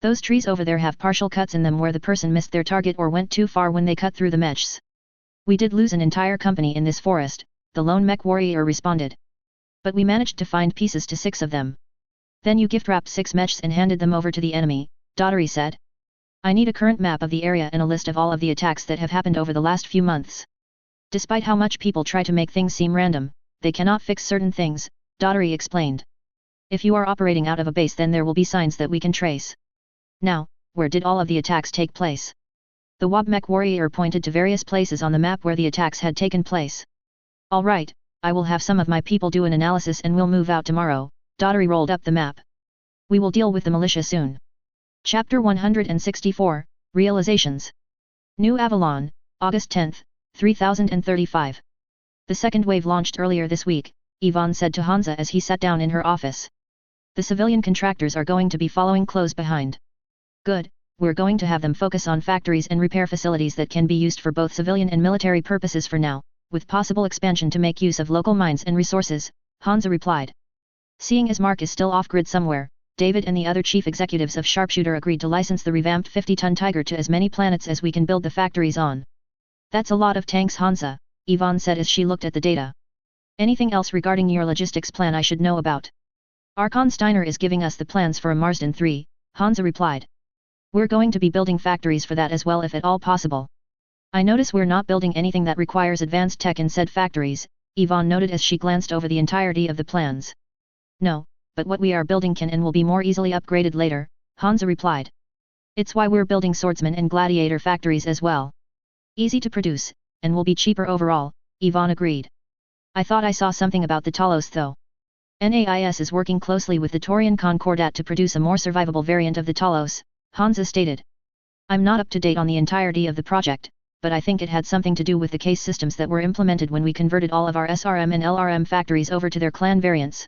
Those trees over there have partial cuts in them where the person missed their target or went too far when they cut through the mechs. We did lose an entire company in this forest, the lone mech warrior responded. But we managed to find pieces to 6 of them. Then you gift-wrapped 6 mechs and handed them over to the enemy, Daughtery said. I need a current map of the area and a list of all of the attacks that have happened over the last few months. Despite how much people try to make things seem random, they cannot fix certain things, Daughtery explained. If you are operating out of a base then there will be signs that we can trace. Now, where did all of the attacks take place? The Wob mech warrior pointed to various places on the map where the attacks had taken place. Alright, I will have some of my people do an analysis and we'll move out tomorrow. Daughtry rolled up the map. We will deal with the militia soon. Chapter 164, Realizations. New Avalon, August 10, 3035. The second wave launched earlier this week, Yvonne said to Hansa as he sat down in her office. The civilian contractors are going to be following close behind. Good, we're going to have them focus on factories and repair facilities that can be used for both civilian and military purposes for now, with possible expansion to make use of local mines and resources, Hansa replied. Seeing as Mark is still off-grid somewhere, David and the other chief executives of Sharpshooter agreed to license the revamped 50-ton Tiger to as many planets as we can build the factories on. That's a lot of tanks, Hansa, Yvonne said as she looked at the data. Anything else regarding your logistics plan I should know about? Archon Steiner is giving us the plans for a Marsden 3, Hansa replied. We're going to be building factories for that as well if at all possible. I notice we're not building anything that requires advanced tech in said factories, Yvonne noted as she glanced over the entirety of the plans. No, but what we are building can and will be more easily upgraded later, Hansa replied. It's why we're building swordsman and gladiator factories as well. Easy to produce, and will be cheaper overall, Yvonne agreed. I thought I saw something about the Talos though. NAIS is working closely with the Taurian Concordat to produce a more survivable variant of the Talos, Hansa stated. I'm not up to date on the entirety of the project, but I think it had something to do with the case systems that were implemented when we converted all of our SRM and LRM factories over to their clan variants.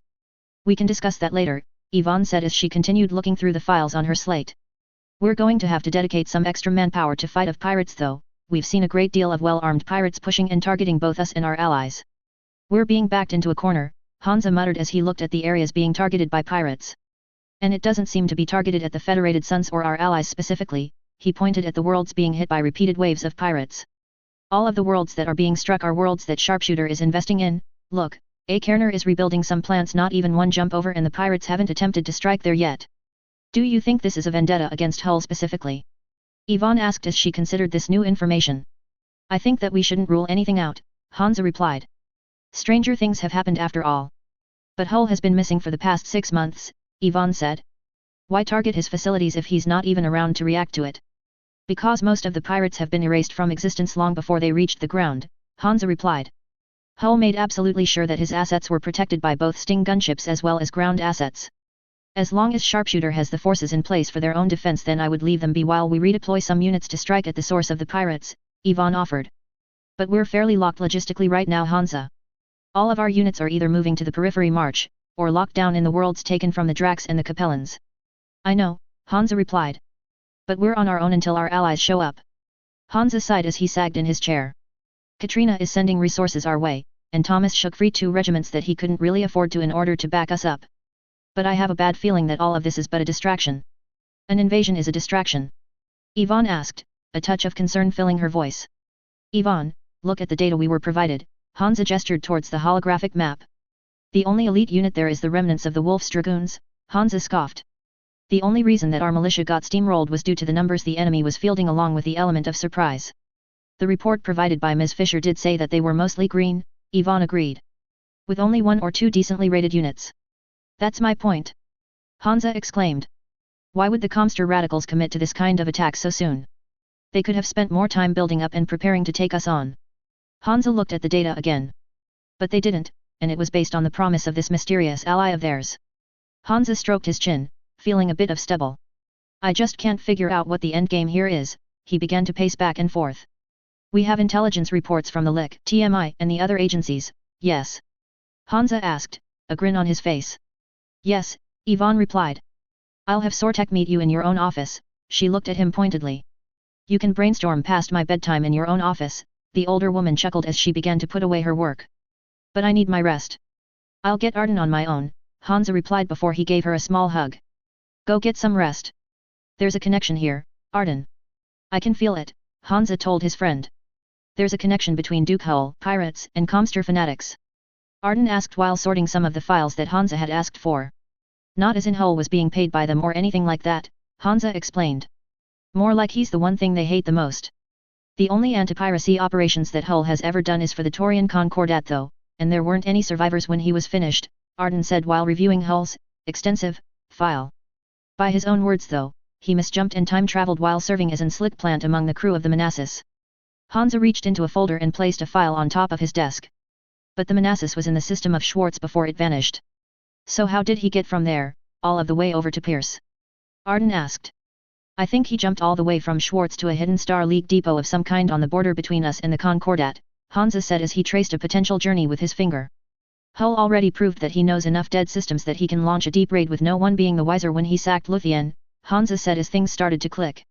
We can discuss that later, Yvonne said as she continued looking through the files on her slate. We're going to have to dedicate some extra manpower to fight off pirates though. We've seen a great deal of well-armed pirates pushing and targeting both us and our allies. We're being backed into a corner, Hansa muttered as he looked at the areas being targeted by pirates. And it doesn't seem to be targeted at the Federated Suns or our allies specifically, he pointed at the worlds being hit by repeated waves of pirates. All of the worlds that are being struck are worlds that Sharpshooter is investing in. Look, A. Kerner is rebuilding some plants not even one jump over and the pirates haven't attempted to strike there yet. Do you think this is a vendetta against Hull specifically? Yvonne asked as she considered this new information. I think that we shouldn't rule anything out, Hansa replied. Stranger things have happened after all. But Hull has been missing for the past 6 months, Yvonne said. Why target his facilities if he's not even around to react to it? Because most of the pirates have been erased from existence long before they reached the ground, Hansa replied. Hull made absolutely sure that his assets were protected by both Sting gunships as well as ground assets. As long as Sharpshooter has the forces in place for their own defense, then I would leave them be while we redeploy some units to strike at the source of the pirates, Yvonne offered. But we're fairly locked logistically right now, Hansa. All of our units are either moving to the periphery march, or locked down in the worlds taken from the Drax and the Capellans. I know, Hansa replied. But we're on our own until our allies show up. Hansa sighed as he sagged in his chair. Katrina is sending resources our way, and Thomas shook free 2 regiments that he couldn't really afford to in order to back us up. But I have a bad feeling that all of this is but a distraction. An invasion is a distraction? Yvonne asked, a touch of concern filling her voice. Yvonne, look at the data we were provided, Hansa gestured towards the holographic map. The only elite unit there is the remnants of the Wolf's Dragoons, Hansa scoffed. The only reason that our militia got steamrolled was due to the numbers the enemy was fielding along with the element of surprise. The report provided by Ms. Fisher did say that they were mostly green, Yvonne agreed. With only 1 or 2 decently rated units. That's my point. Hansa exclaimed. Why would the Comster radicals commit to this kind of attack so soon? They could have spent more time building up and preparing to take us on. Hansa looked at the data again. But they didn't, and it was based on the promise of this mysterious ally of theirs. Hansa stroked his chin, feeling a bit of stubble. I just can't figure out what the endgame here is, he began to pace back and forth. We have intelligence reports from the LIC, TMI, and the other agencies, yes? Hansa asked, a grin on his face. Yes, Yvonne replied. I'll have Sortek meet you in your own office, she looked at him pointedly. You can brainstorm past my bedtime in your own office, the older woman chuckled as she began to put away her work. But I need my rest. I'll get Arden on my own, Hansa replied before he gave her a small hug. Go get some rest. There's a connection here, Arden. I can feel it, Hansa told his friend. There's a connection between Duke Hull, pirates, and Comster fanatics. Arden asked while sorting some of the files that Hansa had asked for. Not as in Hull was being paid by them or anything like that, Hansa explained. More like he's the one thing they hate the most. The only anti-piracy operations that Hull has ever done is for the Taurian Concordat though, and there weren't any survivors when he was finished, Arden said while reviewing Hull's extensive file. By his own words though, he misjumped and time-traveled while serving as an slick plant among the crew of the Manassas. Hansa reached into a folder and placed a file on top of his desk. But the Manassas was in the system of Schwartz before it vanished. So how did he get from there, all of the way over to Pierce? Arden asked. I think he jumped all the way from Schwartz to a hidden Star League depot of some kind on the border between us and the Concordat, Hansa said as he traced a potential journey with his finger. Hull already proved that he knows enough dead systems that he can launch a deep raid with no one being the wiser when he sacked Luthien, Hansa said as things started to click.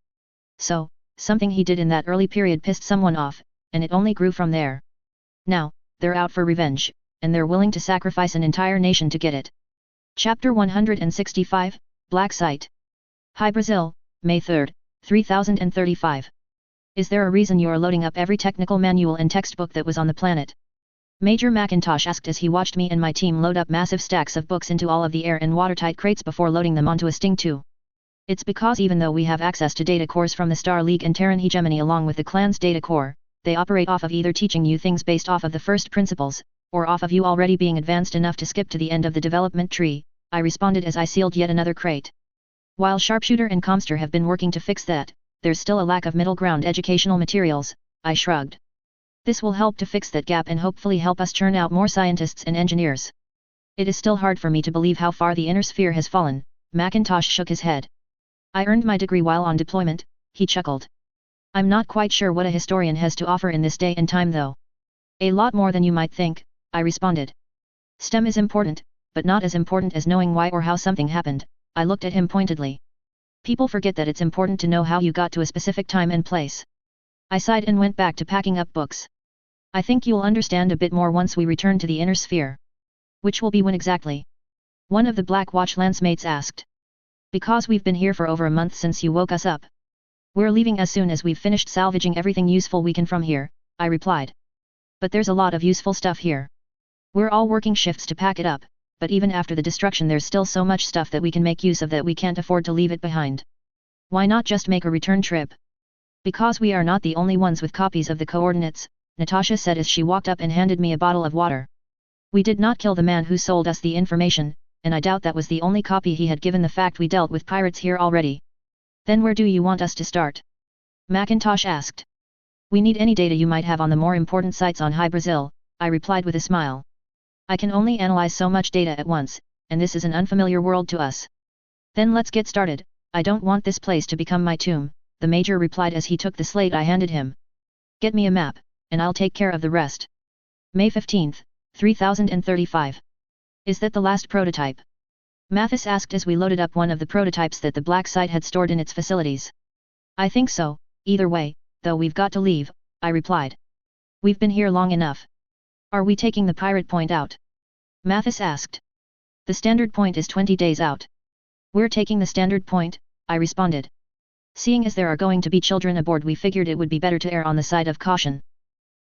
So, something he did in that early period pissed someone off, and it only grew from there. Now, they're out for revenge, and they're willing to sacrifice an entire nation to get it. Chapter 165, Black Site. Hi Brazil, May 3, 3035. Is there a reason you are loading up every technical manual and textbook that was on the planet? Major Macintosh asked as he watched me and my team load up massive stacks of books into all of the air and watertight crates before loading them onto a Sting 2. It's because even though we have access to data cores from the Star League and Terran hegemony along with the clan's data core, they operate off of either teaching you things based off of the first principles, or off of you already being advanced enough to skip to the end of the development tree, I responded as I sealed yet another crate. While Sharpshooter and Comster have been working to fix that, there's still a lack of middle ground educational materials, I shrugged. This will help to fix that gap and hopefully help us churn out more scientists and engineers. It is still hard for me to believe how far the inner sphere has fallen, Macintosh shook his head. I earned my degree while on deployment, he chuckled. I'm not quite sure what a historian has to offer in this day and time though. A lot more than you might think, I responded. STEM is important, but not as important as knowing why or how something happened, I looked at him pointedly. People forget that it's important to know how you got to a specific time and place. I sighed and went back to packing up books. I think you'll understand a bit more once we return to the inner sphere. Which will be when exactly? One of the Black Watch lancemates asked. Because we've been here for over a month since you woke us up. We're leaving as soon as we've finished salvaging everything useful we can from here, I replied. But there's a lot of useful stuff here. We're all working shifts to pack it up, but even after the destruction there's still so much stuff that we can make use of that we can't afford to leave it behind. Why not just make a return trip? Because we are not the only ones with copies of the coordinates, Natasha said as she walked up and handed me a bottle of water. We did not kill the man who sold us the information, and I doubt that was the only copy he had given the fact we dealt with pirates here already. Then where do you want us to start? Macintosh asked. We need any data you might have on the more important sites on High Brazil, I replied with a smile. I can only analyze so much data at once, and this is an unfamiliar world to us. Then let's get started, I don't want this place to become my tomb, the Major replied as he took the slate I handed him. Get me a map, and I'll take care of the rest. May 15, 3035. Is that the last prototype? Mathis asked as we loaded up one of the prototypes that the Black Site had stored in its facilities. I think so, either way, though we've got to leave, I replied. We've been here long enough. Are we taking the pirate point out? Mathis asked. The standard point is 20 days out. We're taking the standard point, I responded. Seeing as there are going to be children aboard we figured it would be better to err on the side of caution.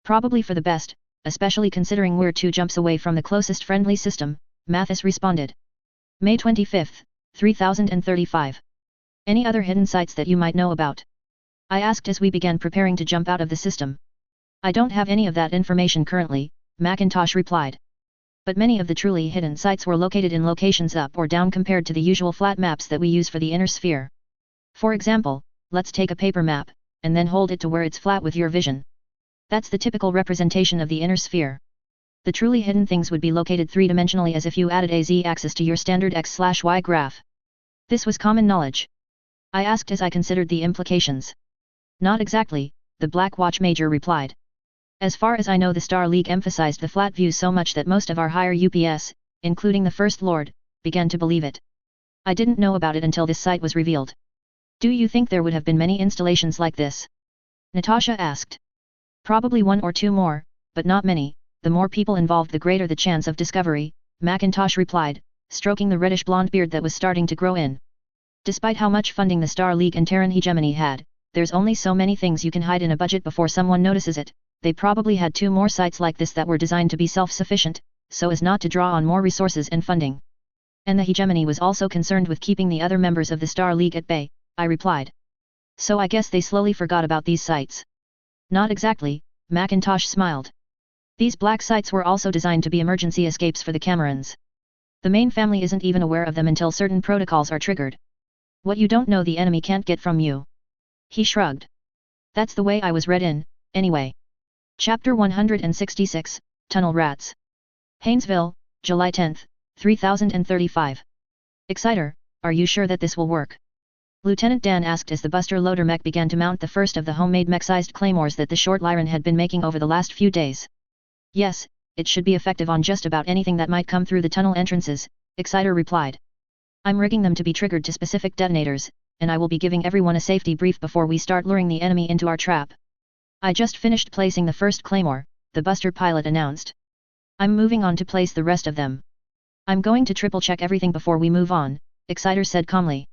Probably for the best, especially considering we're 2 jumps away from the closest friendly system, Mathis responded. May 25, 3035. Any other hidden sites that you might know about? I asked as we began preparing to jump out of the system. I don't have any of that information currently, Macintosh replied. But many of the truly hidden sites were located in locations up or down compared to the usual flat maps that we use for the inner sphere. For example, let's take a paper map, and then hold it to where it's flat with your vision. That's the typical representation of the inner sphere. The truly hidden things would be located 3-dimensionally as if you added a z-axis to your standard x/y graph. This was common knowledge. I asked as I considered the implications. Not exactly, the Black Watch Major replied. As far as I know the Star League emphasized the flat view so much that most of our higher UPS, including the First Lord, began to believe it. I didn't know about it until this site was revealed. Do you think there would have been many installations like this? Natasha asked. Probably 1 or 2 more, but not many. The more people involved the greater the chance of discovery, Macintosh replied, stroking the reddish blonde beard that was starting to grow in. Despite how much funding the Star League and Terran hegemony had, there's only so many things you can hide in a budget before someone notices it. They probably had 2 more sites like this that were designed to be self-sufficient, so as not to draw on more resources and funding. And the hegemony was also concerned with keeping the other members of the Star League at bay, I replied. So I guess they slowly forgot about these sites. Not exactly, Macintosh smiled. These black sites were also designed to be emergency escapes for the Camerons. The main family isn't even aware of them until certain protocols are triggered. What you don't know the enemy can't get from you. He shrugged. That's the way I was read in, anyway. Chapter 166, Tunnel Rats. Haynesville, July 10, 3035. Exciter, are you sure that this will work? Lieutenant Dan asked as the Buster loader mech began to mount the first of the homemade mech-sized claymores that the short Lyran had been making over the last few days. Yes, it should be effective on just about anything that might come through the tunnel entrances, Exciter replied. I'm rigging them to be triggered to specific detonators, and I will be giving everyone a safety brief before we start luring the enemy into our trap. I just finished placing the first claymore, the Buster pilot announced. I'm moving on to place the rest of them. I'm going to triple-check everything before we move on, Exciter said calmly.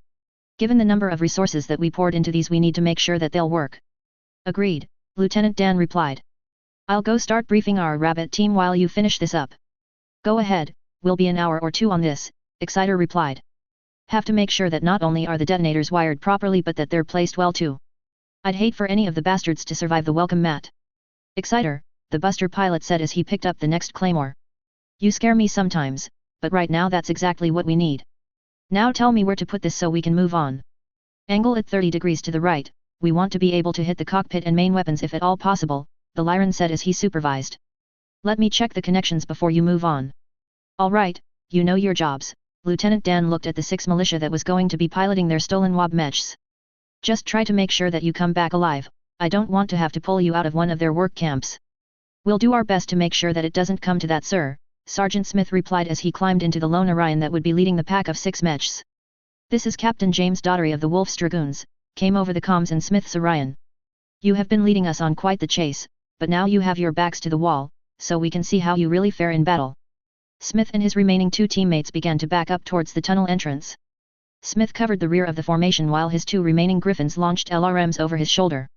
Given the number of resources that we poured into these, we need to make sure that they'll work. Agreed, Lieutenant Dan replied. I'll go start briefing our rabbit team while you finish this up. Go ahead, we'll be an hour or two on this, Exciter replied. Have to make sure that not only are the detonators wired properly but that they're placed well too. I'd hate for any of the bastards to survive the welcome mat. Exciter, the Buster pilot said as he picked up the next claymore. You scare me sometimes, but right now that's exactly what we need. Now tell me where to put this so we can move on. Angle it 30 degrees to the right, we want to be able to hit the cockpit and main weapons if at all possible, the Lyran said as he supervised. Let me check the connections before you move on. All right, you know your jobs, Lieutenant Dan looked at the 6 militia that was going to be piloting their stolen WAB mechs. Just try to make sure that you come back alive, I don't want to have to pull you out of one of their work camps. We'll do our best to make sure that it doesn't come to that, sir, Sergeant Smith replied as he climbed into the lone Orion that would be leading the pack of 6 mechs. This is Captain James Daughtery of the Wolf's Dragoons, came over the comms in Smith's Orion. You have been leading us on quite the chase, but now you have your backs to the wall, so we can see how you really fare in battle. Smith and his remaining 2 teammates began to back up towards the tunnel entrance. Smith covered the rear of the formation while his 2 remaining Griffins launched LRMs over his shoulder.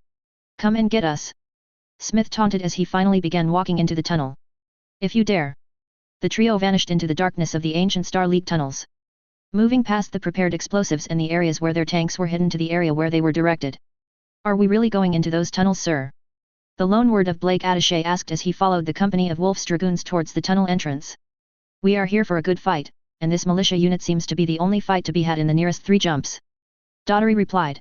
Come and get us! Smith taunted as he finally began walking into the tunnel. If you dare! The trio vanished into the darkness of the ancient Star League tunnels. Moving past the prepared explosives and the areas where their tanks were hidden to the area where they were directed. Are we really going into those tunnels, sir? The lone word of Blake Attaché asked as he followed the company of Wolf's Dragoons towards the tunnel entrance. We are here for a good fight, and this militia unit seems to be the only fight to be had in the nearest 3 jumps. Daughtery replied.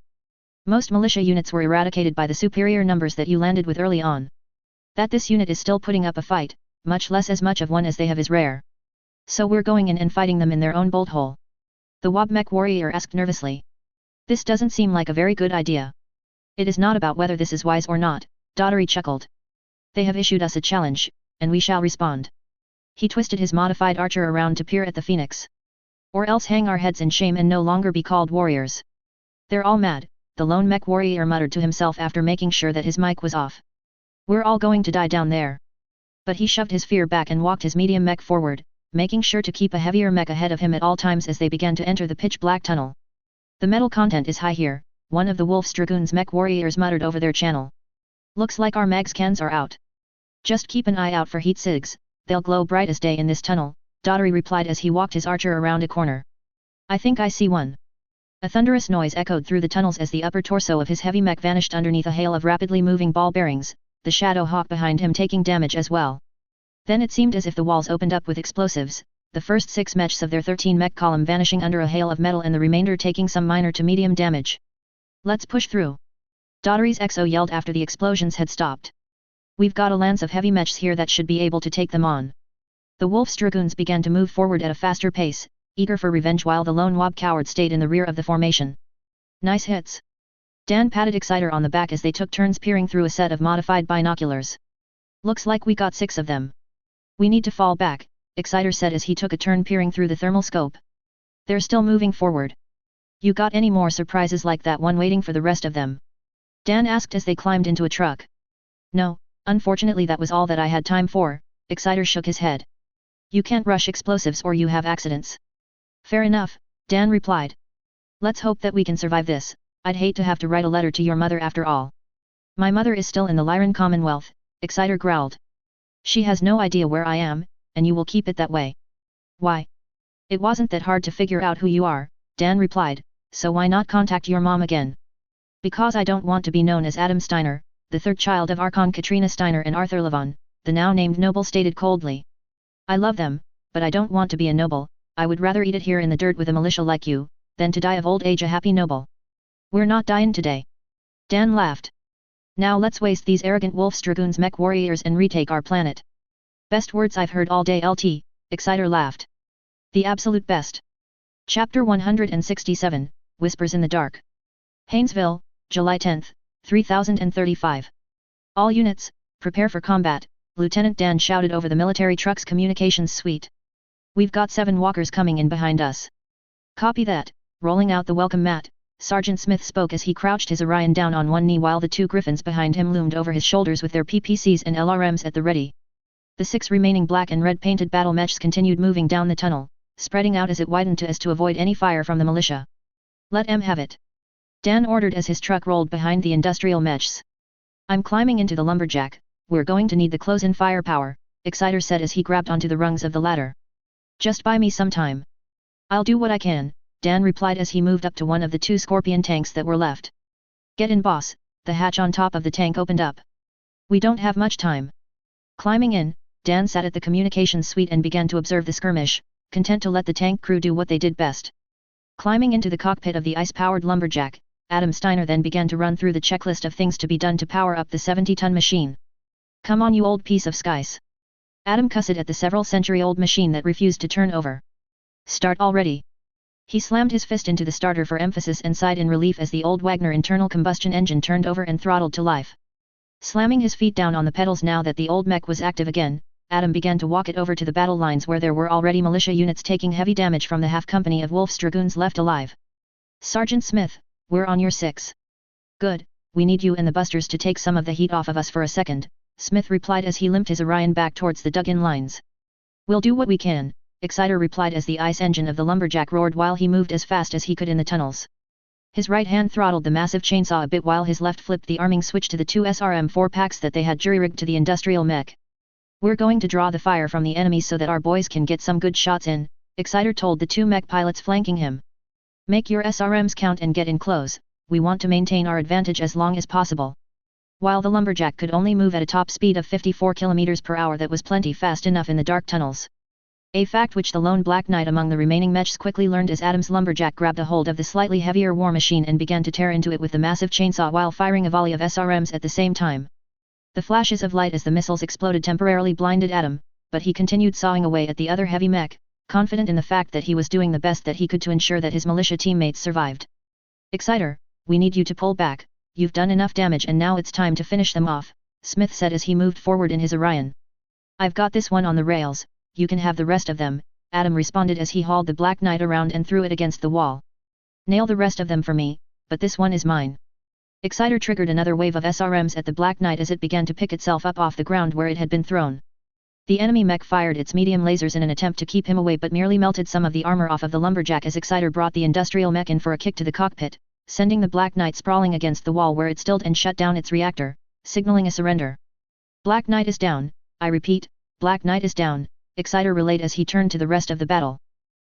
Most militia units were eradicated by the superior numbers that you landed with early on. That this unit is still putting up a fight, much less as much of one as they have, is rare. So we're going in and fighting them in their own bolt hole. The Wabmech warrior asked nervously. This doesn't seem like a very good idea. It is not about whether this is wise or not, Daughtery chuckled. They have issued us a challenge, and we shall respond. He twisted his modified archer around to peer at the Phoenix. Or else hang our heads in shame and no longer be called warriors. They're all mad, the lone mech warrior muttered to himself after making sure that his mic was off. We're all going to die down there. But he shoved his fear back and walked his medium mech forward, making sure to keep a heavier mech ahead of him at all times as they began to enter the pitch-black tunnel. The metal content is high here, one of the Wolf's Dragoons mech warriors muttered over their channel. Looks like our mags cans are out. Just keep an eye out for heat sigs, they'll glow bright as day in this tunnel, Daughtery replied as he walked his archer around a corner. I think I see one. A thunderous noise echoed through the tunnels as the upper torso of his heavy mech vanished underneath a hail of rapidly moving ball bearings, the Shadow Hawk behind him taking damage as well. Then it seemed as if the walls opened up with explosives, the first 6 mechs of their 13 mech column vanishing under a hail of metal and the remainder taking some minor to medium damage. Let's push through. Daughtery's XO yelled after the explosions had stopped. We've got a lance of heavy mechs here that should be able to take them on. The Wolf's Dragoons began to move forward at a faster pace, eager for revenge while the lone Wab coward stayed in the rear of the formation. Nice hits. Dan patted Exciter on the back as they took turns peering through a set of modified binoculars. Looks like we got 6 of them. We need to fall back, Exciter said as he took a turn peering through the thermal scope. They're still moving forward. You got any more surprises like that one waiting for the rest of them? Dan asked as they climbed into a truck. No, unfortunately that was all that I had time for, Exciter shook his head. You can't rush explosives or you have accidents. Fair enough, Dan replied. Let's hope that we can survive this. I'd hate to have to write a letter to your mother after all. My mother is still in the Lyran Commonwealth, Exciter growled. She has no idea where I am, and you will keep it that way. Why? It wasn't that hard to figure out who you are, Dan replied, so why not contact your mom again? Because I don't want to be known as Adam Steiner, the 3rd child of Archon Katrina Steiner and Arthur Levon, the now named noble stated coldly. I love them, but I don't want to be a noble. I would rather eat it here in the dirt with a militia like you, than to die of old age a happy noble. We're not dying today. Dan laughed. Now let's waste these arrogant Wolf's Dragoons mech warriors and retake our planet. Best words I've heard all day LT, Exciter laughed. The absolute best. Chapter 167, Whispers in the Dark. Haynesville, July 10, 3035. All units, prepare for combat, Lieutenant Dan shouted over the military truck's communications suite. We've got 7 walkers coming in behind us. Copy that, rolling out the welcome mat, Sergeant Smith spoke as he crouched his Orion down on one knee while the 2 Griffins behind him loomed over his shoulders with their PPCs and LRMs at the ready. The 6 remaining black and red painted battle mechs continued moving down the tunnel, spreading out as it widened to avoid any fire from the militia. Let 'em have it. Dan ordered as his truck rolled behind the industrial mechs. I'm climbing into the lumberjack, we're going to need the close-in firepower, Exciter said as he grabbed onto the rungs of the ladder. Just buy me some time. I'll do what I can, Dan replied as he moved up to one of the 2 Scorpion tanks that were left. Get in boss, the hatch on top of the tank opened up. We don't have much time. Climbing in, Dan sat at the communications suite and began to observe the skirmish, content to let the tank crew do what they did best. Climbing into the cockpit of the ice-powered lumberjack, Adam Steiner then began to run through the checklist of things to be done to power up the 70-ton machine. Come on you old piece of skies. Adam cussed at the several-century-old machine that refused to turn over. Start already. He slammed his fist into the starter for emphasis and sighed in relief as the old Wagner internal combustion engine turned over and throttled to life. Slamming his feet down on the pedals now that the old mech was active again, Adam began to walk it over to the battle lines where there were already militia units taking heavy damage from the half company of Wolf's dragoons left alive. Sergeant Smith, we're on your 6. Good, we need you and the busters to take some of the heat off of us for a second, Smith replied as he limped his Orion back towards the dug-in lines. We'll do what we can, Exciter replied as the ice engine of the lumberjack roared while he moved as fast as he could in the tunnels. His right hand throttled the massive chainsaw a bit while his left flipped the arming switch to the 2 SRM-4 packs that they had jury-rigged to the industrial mech. We're going to draw the fire from the enemy so that our boys can get some good shots in, Exciter told the 2 mech pilots flanking him. Make your SRMs count and get in close, we want to maintain our advantage as long as possible. While the lumberjack could only move at a top speed of 54 km per hour, that was plenty fast enough in the dark tunnels. A fact which the lone Black Knight among the remaining mechs quickly learned as Adam's lumberjack grabbed a hold of the slightly heavier war machine and began to tear into it with the massive chainsaw while firing a volley of SRMs at the same time. The flashes of light as the missiles exploded temporarily blinded Adam, but he continued sawing away at the other heavy mech, confident in the fact that he was doing the best that he could to ensure that his militia teammates survived. Exciter, we need you to pull back, you've done enough damage and now it's time to finish them off, Smith said as he moved forward in his Orion. I've got this one on the rails, you can have the rest of them, Adam responded as he hauled the Black Knight around and threw it against the wall. Nail the rest of them for me, but this one is mine. Exciter triggered another wave of SRMs at the Black Knight as it began to pick itself up off the ground where it had been thrown. The enemy mech fired its medium lasers in an attempt to keep him away but merely melted some of the armor off of the lumberjack as Exciter brought the industrial mech in for a kick to the cockpit, sending the Black Knight sprawling against the wall where it stilled and shut down its reactor, signaling a surrender. Black Knight is down, I repeat, Black Knight is down, Exciter relayed as he turned to the rest of the battle.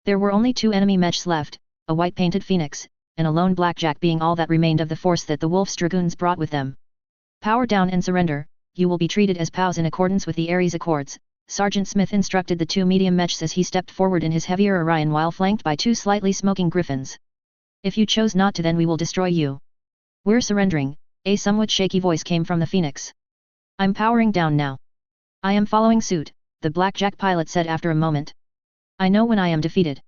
There were only 2 enemy mechs left, a white-painted Phoenix, and a lone blackjack being all that remained of the force that the Wolf's dragoons brought with them. Power down and surrender, you will be treated as POWs in accordance with the Ares Accords, Sergeant Smith instructed the 2 medium mechs as he stepped forward in his heavier Orion while flanked by 2 slightly smoking Griffins. If you chose not to, then we will destroy you. We're surrendering, a somewhat shaky voice came from the Phoenix. I'm powering down now. I am following suit, the blackjack pilot said after a moment. I know when I am defeated.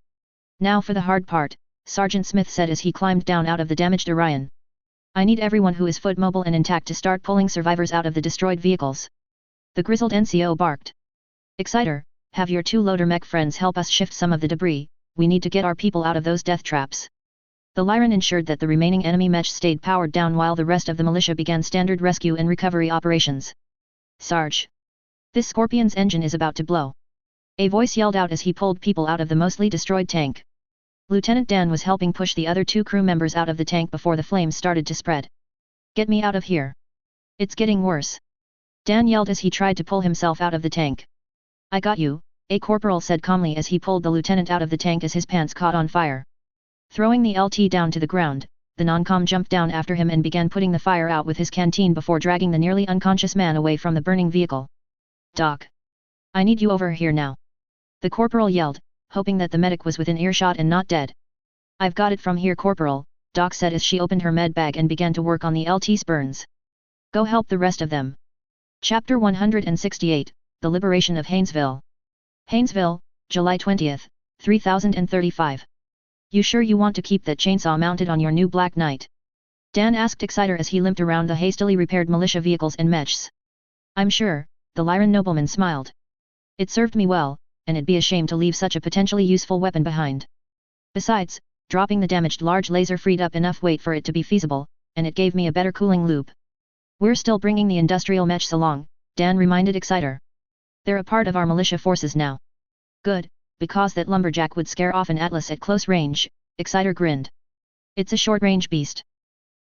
Now for the hard part, Sergeant Smith said as he climbed down out of the damaged Orion. I need everyone who is foot mobile and intact to start pulling survivors out of the destroyed vehicles. The grizzled NCO barked. Exciter, have your 2 loader mech friends help us shift some of the debris, we need to get our people out of those death traps. The Lyran ensured that the remaining enemy mech stayed powered down while the rest of the militia began standard rescue and recovery operations. Sarge! This Scorpion's engine is about to blow. A voice yelled out as he pulled people out of the mostly destroyed tank. Lieutenant Dan was helping push the other 2 crew members out of the tank before the flames started to spread. Get me out of here. It's getting worse. Dan yelled as he tried to pull himself out of the tank. I got you, a corporal said calmly as he pulled the lieutenant out of the tank as his pants caught on fire. Throwing the LT down to the ground, the non-com jumped down after him and began putting the fire out with his canteen before dragging the nearly unconscious man away from the burning vehicle. Doc! I need you over here now. The corporal yelled, hoping that the medic was within earshot and not dead. I've got it from here, Corporal, Doc said as she opened her med bag and began to work on the LT's burns. Go help the rest of them. Chapter 168, the liberation of Haynesville. Haynesville, July 20th, 3035. You sure you want to keep that chainsaw mounted on your new Black Knight? Dan asked Exciter as he limped around the hastily repaired militia vehicles and mechs. I'm sure, the Lyran nobleman smiled. It served me well, and it'd be a shame to leave such a potentially useful weapon behind. Besides, dropping the damaged large laser freed up enough weight for it to be feasible, and it gave me a better cooling loop. We're still bringing the industrial mechs along, Dan reminded Exciter. They're a part of our militia forces now. Good, because that lumberjack would scare off an Atlas at close range, Exciter grinned. It's a short-range beast.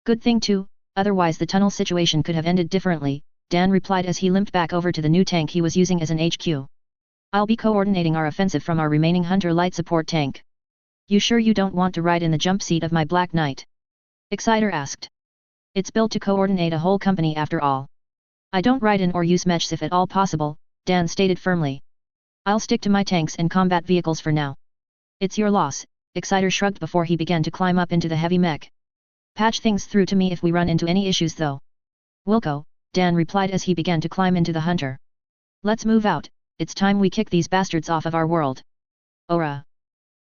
Good thing too, otherwise the tunnel situation could have ended differently, Dan replied as he limped back over to the new tank he was using as an HQ. I'll be coordinating our offensive from our remaining Hunter light support tank. You sure you don't want to ride in the jump seat of my Black Knight? Exciter asked. It's built to coordinate a whole company after all. I don't ride in or use mechs if at all possible, Dan stated firmly. I'll stick to my tanks and combat vehicles for now. It's your loss, Exciter shrugged before he began to climb up into the heavy mech. Patch things through to me if we run into any issues though. Wilco, Dan replied as he began to climb into the Hunter. Let's move out, it's time we kick these bastards off of our world. Ora!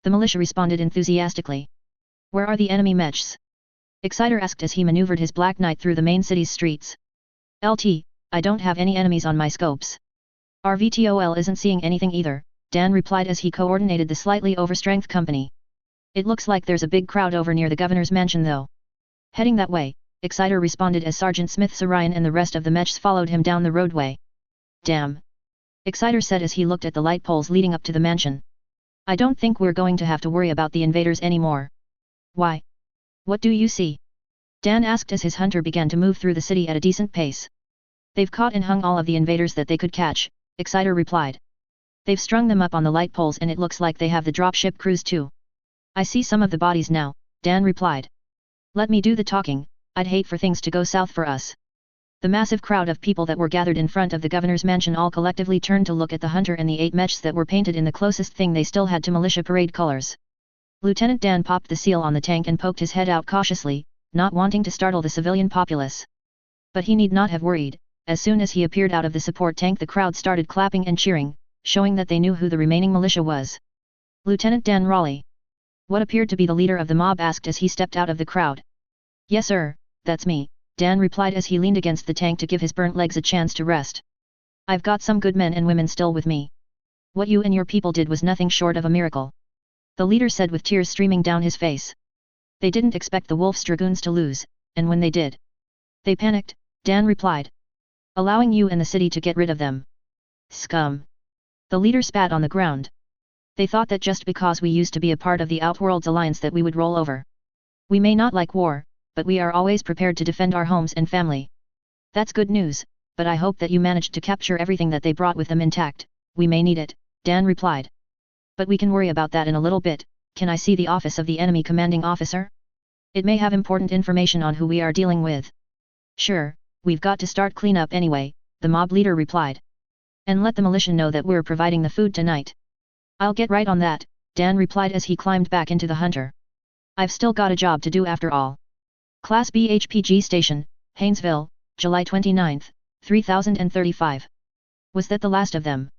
The militia responded enthusiastically. Where are the enemy mechs? Exciter asked as he maneuvered his Black Knight through the main city's streets. LT, I don't have any enemies on my scopes. Our VTOL isn't seeing anything either, Dan replied as he coordinated the slightly overstrength company. It looks like there's a big crowd over near the governor's mansion though. Heading that way, Exciter responded as Sergeant Smith Sarian and the rest of the mechs followed him down the roadway. Damn! Exciter said as he looked at the light poles leading up to the mansion. I don't think we're going to have to worry about the invaders anymore. Why? What do you see? Dan asked as his Hunter began to move through the city at a decent pace. They've caught and hung all of the invaders that they could catch, Exciter replied. They've strung them up on the light poles and it looks like they have the dropship crews too. I see some of the bodies now, Dan replied. Let me do the talking, I'd hate for things to go south for us. The massive crowd of people that were gathered in front of the governor's mansion all collectively turned to look at the Hunter and the 8 mechs that were painted in the closest thing they still had to militia parade colors. Lieutenant Dan popped the seal on the tank and poked his head out cautiously, not wanting to startle the civilian populace. But he need not have worried, as soon as he appeared out of the support tank the crowd started clapping and cheering, showing that they knew who the remaining militia was. Lieutenant Dan Raleigh. What appeared to be the leader of the mob asked as he stepped out of the crowd. Yes sir, that's me, Dan replied as he leaned against the tank to give his burnt legs a chance to rest. I've got some good men and women still with me. What you and your people did was nothing short of a miracle. The leader said with tears streaming down his face. They didn't expect the Wolf's Dragoons to lose, and when they did, they panicked, Dan replied. Allowing you and the city to get rid of them. Scum. The leader spat on the ground. They thought that just because we used to be a part of the Outworlds Alliance that we would roll over. We may not like war, but we are always prepared to defend our homes and family. That's good news, but I hope that you managed to capture everything that they brought with them intact. We may need it, Dan replied. But we can worry about that in a little bit. Can I see the office of the enemy commanding officer? It may have important information on who we are dealing with. Sure, we've got to start cleanup anyway, the mob leader replied. And let the militia know that we're providing the food tonight. I'll get right on that, Dan replied as he climbed back into the Hunter. I've still got a job to do after all. Class B HPG Station, Haynesville, July 29, 3035. Was that the last of them?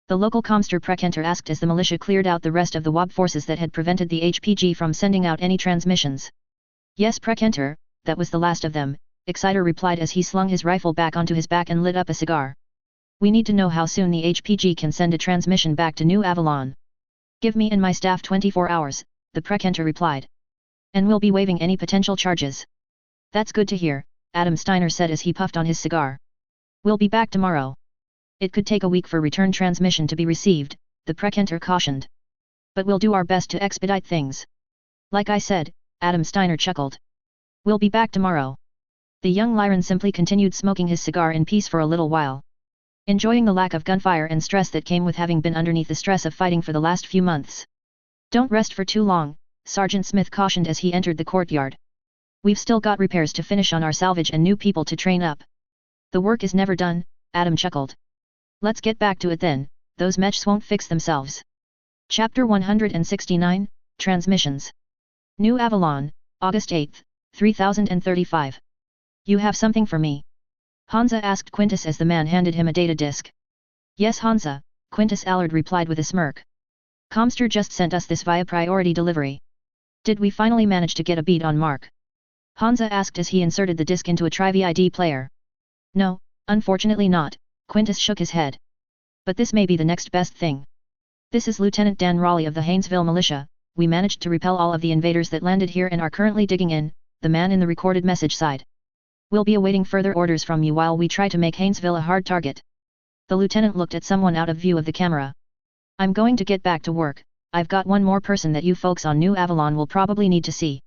The local Comster Prekenter asked as the militia cleared out the rest of the WAB forces that had prevented the HPG from sending out any transmissions. Yes Prekenter, that was the last of them, Exciter replied as he slung his rifle back onto his back and lit up a cigar. We need to know how soon the HPG can send a transmission back to New Avalon. Give me and my staff 24 hours, the Prekenter replied. And we'll be waiving any potential charges. That's good to hear, Adam Steiner said as he puffed on his cigar. We'll be back tomorrow. It could take a week for return transmission to be received, the Prekenter cautioned. But we'll do our best to expedite things. Like I said, Adam Steiner chuckled. We'll be back tomorrow. The young Lyran simply continued smoking his cigar in peace for a little while. Enjoying the lack of gunfire and stress that came with having been underneath the stress of fighting for the last few months. Don't rest for too long, Sergeant Smith cautioned as he entered the courtyard. We've still got repairs to finish on our salvage and new people to train up. The work is never done, Adam chuckled. Let's get back to it then, those mechs won't fix themselves. Chapter 169, Transmissions. New Avalon, August 8, 3035. You have something for me? Hansa asked Quintus as the man handed him a data disk. Yes Hansa, Quintus Allard replied with a smirk. Comster just sent us this via priority delivery. Did we finally manage to get a beat on Mark? Hansa asked as he inserted the disc into a TriVid player. No, unfortunately not, Quintus shook his head. But this may be the next best thing. This is Lieutenant Dan Raleigh of the Haynesville Militia. We managed to repel all of the invaders that landed here and are currently digging in, the man in the recorded message sighed. We'll be awaiting further orders from you while we try to make Haynesville a hard target. The lieutenant looked at someone out of view of the camera. I'm going to get back to work. I've got one more person that you folks on New Avalon will probably need to see.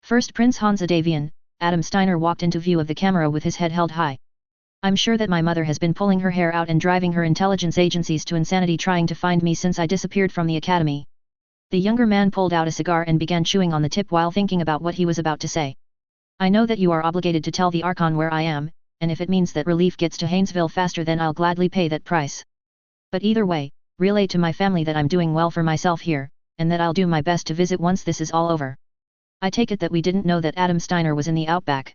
First Prince Hansa Davian, Adam Steiner walked into view of the camera with his head held high. I'm sure that my mother has been pulling her hair out and driving her intelligence agencies to insanity trying to find me since I disappeared from the academy. The younger man pulled out a cigar and began chewing on the tip while thinking about what he was about to say. I know that you are obligated to tell the Archon where I am, and if it means that relief gets to Haynesville faster then I'll gladly pay that price. But either way, relay to my family that I'm doing well for myself here, and that I'll do my best to visit once this is all over. I take it that we didn't know that Adam Steiner was in the Outback?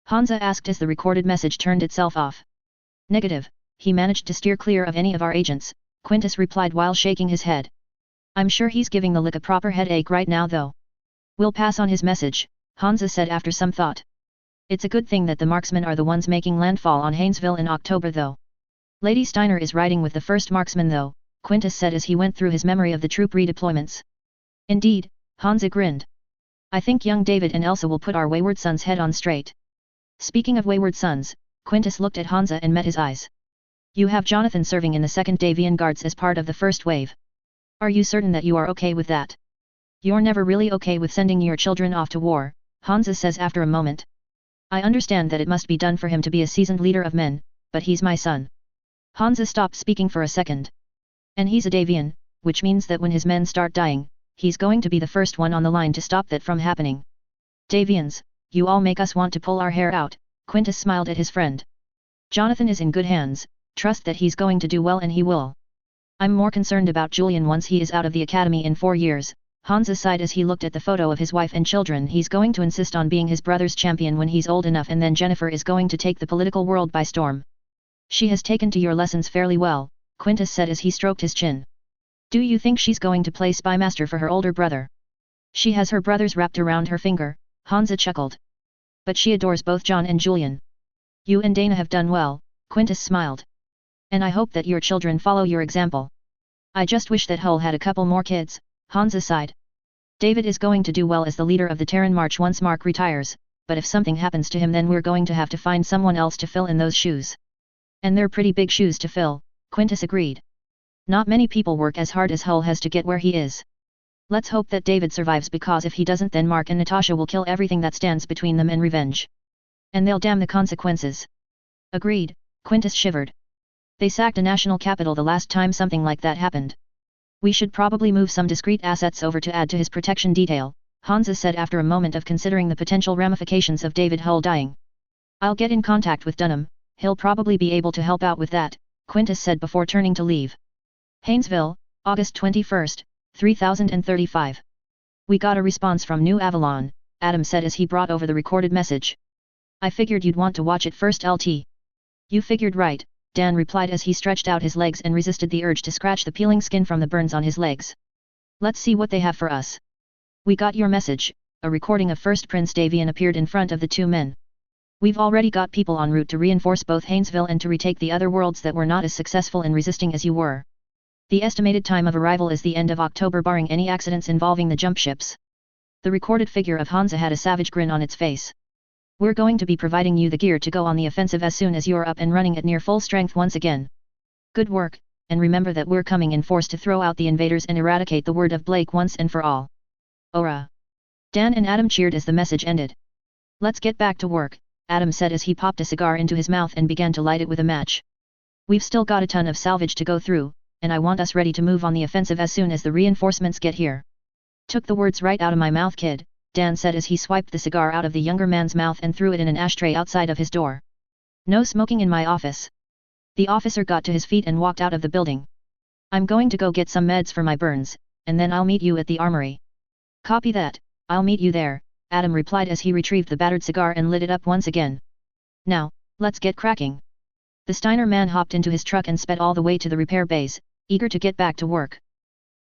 Hansa asked as the recorded message turned itself off. Negative, he managed to steer clear of any of our agents, Quintus replied while shaking his head. I'm sure he's giving the lick a proper headache right now though. We'll pass on his message, Hansa said after some thought. It's a good thing that the marksmen are the ones making landfall on Haynesville in October though. Lady Steiner is riding with the first marksman though, Quintus said as he went through his memory of the troop redeployments. Indeed, Hansa grinned. I think young David and Elsa will put our wayward son's head on straight. Speaking of wayward sons, Quintus looked at Hansa and met his eyes. You have Jonathan serving in the 2nd Davian Guards as part of the first wave. Are you certain that you are okay with that? You're never really okay with sending your children off to war, Hansa says after a moment. I understand that it must be done for him to be a seasoned leader of men, but he's my son. Hansa stopped speaking for a second. And he's a Davian, which means that when his men start dying, he's going to be the first one on the line to stop that from happening. Davians, you all make us want to pull our hair out, Quintus smiled at his friend. Jonathan is in good hands, trust that he's going to do well and he will. I'm more concerned about Julian once he is out of the academy in 4 years, Hansa sighed as he looked at the photo of his wife and children. He's going to insist on being his brother's champion when he's old enough, and then Jennifer is going to take the political world by storm. She has taken to your lessons fairly well, Quintus said as he stroked his chin. Do you think she's going to play spymaster for her older brother? She has her brothers wrapped around her finger, Hansa chuckled. But she adores both John and Julian. You and Dana have done well, Quintus smiled. And I hope that your children follow your example. I just wish that Hull had a couple more kids, Hansa sighed. David is going to do well as the leader of the Terran March once Mark retires, but if something happens to him then we're going to have to find someone else to fill in those shoes. And they're pretty big shoes to fill, Quintus agreed. Not many people work as hard as Hull has to get where he is. Let's hope that David survives, because if he doesn't then Mark and Natasha will kill everything that stands between them and revenge. And they'll damn the consequences. Agreed, Quintus shivered. They sacked a national capital the last time something like that happened. We should probably move some discrete assets over to add to his protection detail, Hansa said after a moment of considering the potential ramifications of David Hull dying. I'll get in contact with Dunham, he'll probably be able to help out with that, Quintus said before turning to leave. Haynesville, August 21, 3035. We got a response from New Avalon, Adam said as he brought over the recorded message. I figured you'd want to watch it first, LT. You figured right, Dan replied as he stretched out his legs and resisted the urge to scratch the peeling skin from the burns on his legs. Let's see what they have for us. We got your message. A recording of First Prince Davian appeared in front of the two men. We've already got people en route to reinforce both Haynesville and to retake the other worlds that were not as successful in resisting as you were. The estimated time of arrival is the end of October barring any accidents involving the jump ships. The recorded figure of Hansa had a savage grin on its face. We're going to be providing you the gear to go on the offensive as soon as you're up and running at near full strength once again. Good work, and remember that we're coming in force to throw out the invaders and eradicate the word of Blake once and for all. Ora! Dan and Adam cheered as the message ended. Let's get back to work, Adam said as he popped a cigar into his mouth and began to light it with a match. We've still got a ton of salvage to go through, and I want us ready to move on the offensive as soon as the reinforcements get here. Took the words right out of my mouth, kid, Dan said as he swiped the cigar out of the younger man's mouth and threw it in an ashtray outside of his door. No smoking in my office. The officer got to his feet and walked out of the building. I'm going to go get some meds for my burns, and then I'll meet you at the armory. Copy that, I'll meet you there, Adam replied as he retrieved the battered cigar and lit it up once again. Now, let's get cracking. The Steiner man hopped into his truck and sped all the way to the repair bays, eager to get back to work.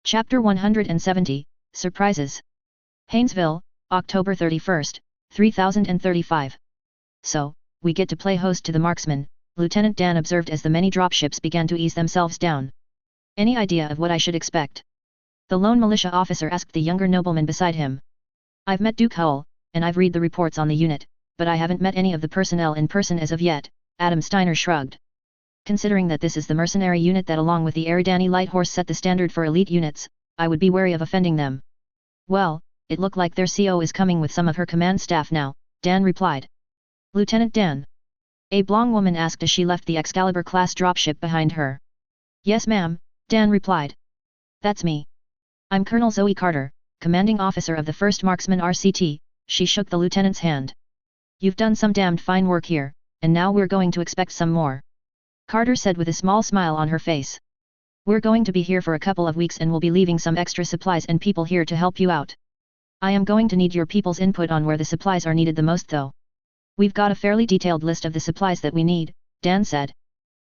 Chapter 170, Surprises. Haynesville, October 31, 3035. So, we get to play host to the marksman, Lieutenant Dan observed as the many dropships began to ease themselves down. Any idea of what I should expect? The lone militia officer asked the younger nobleman beside him. I've met Duke Hull, and I've read the reports on the unit, but I haven't met any of the personnel in person as of yet, Adam Steiner shrugged. Considering that this is the mercenary unit that along with the Eridani Light Horse set the standard for elite units, I would be wary of offending them. Well, it looked like their CO is coming with some of her command staff now, Dan replied. Lieutenant Dan? A blonde woman asked as she left the Excalibur-class dropship behind her. Yes ma'am, Dan replied. That's me. I'm Colonel Zoe Carter, commanding officer of the 1st Marksman RCT, she shook the lieutenant's hand. You've done some damned fine work here, and now we're going to expect some more. Carter said with a small smile on her face. We're going to be here for a couple of weeks and we'll be leaving some extra supplies and people here to help you out. I am going to need your people's input on where the supplies are needed the most though. We've got a fairly detailed list of the supplies that we need, Dan said.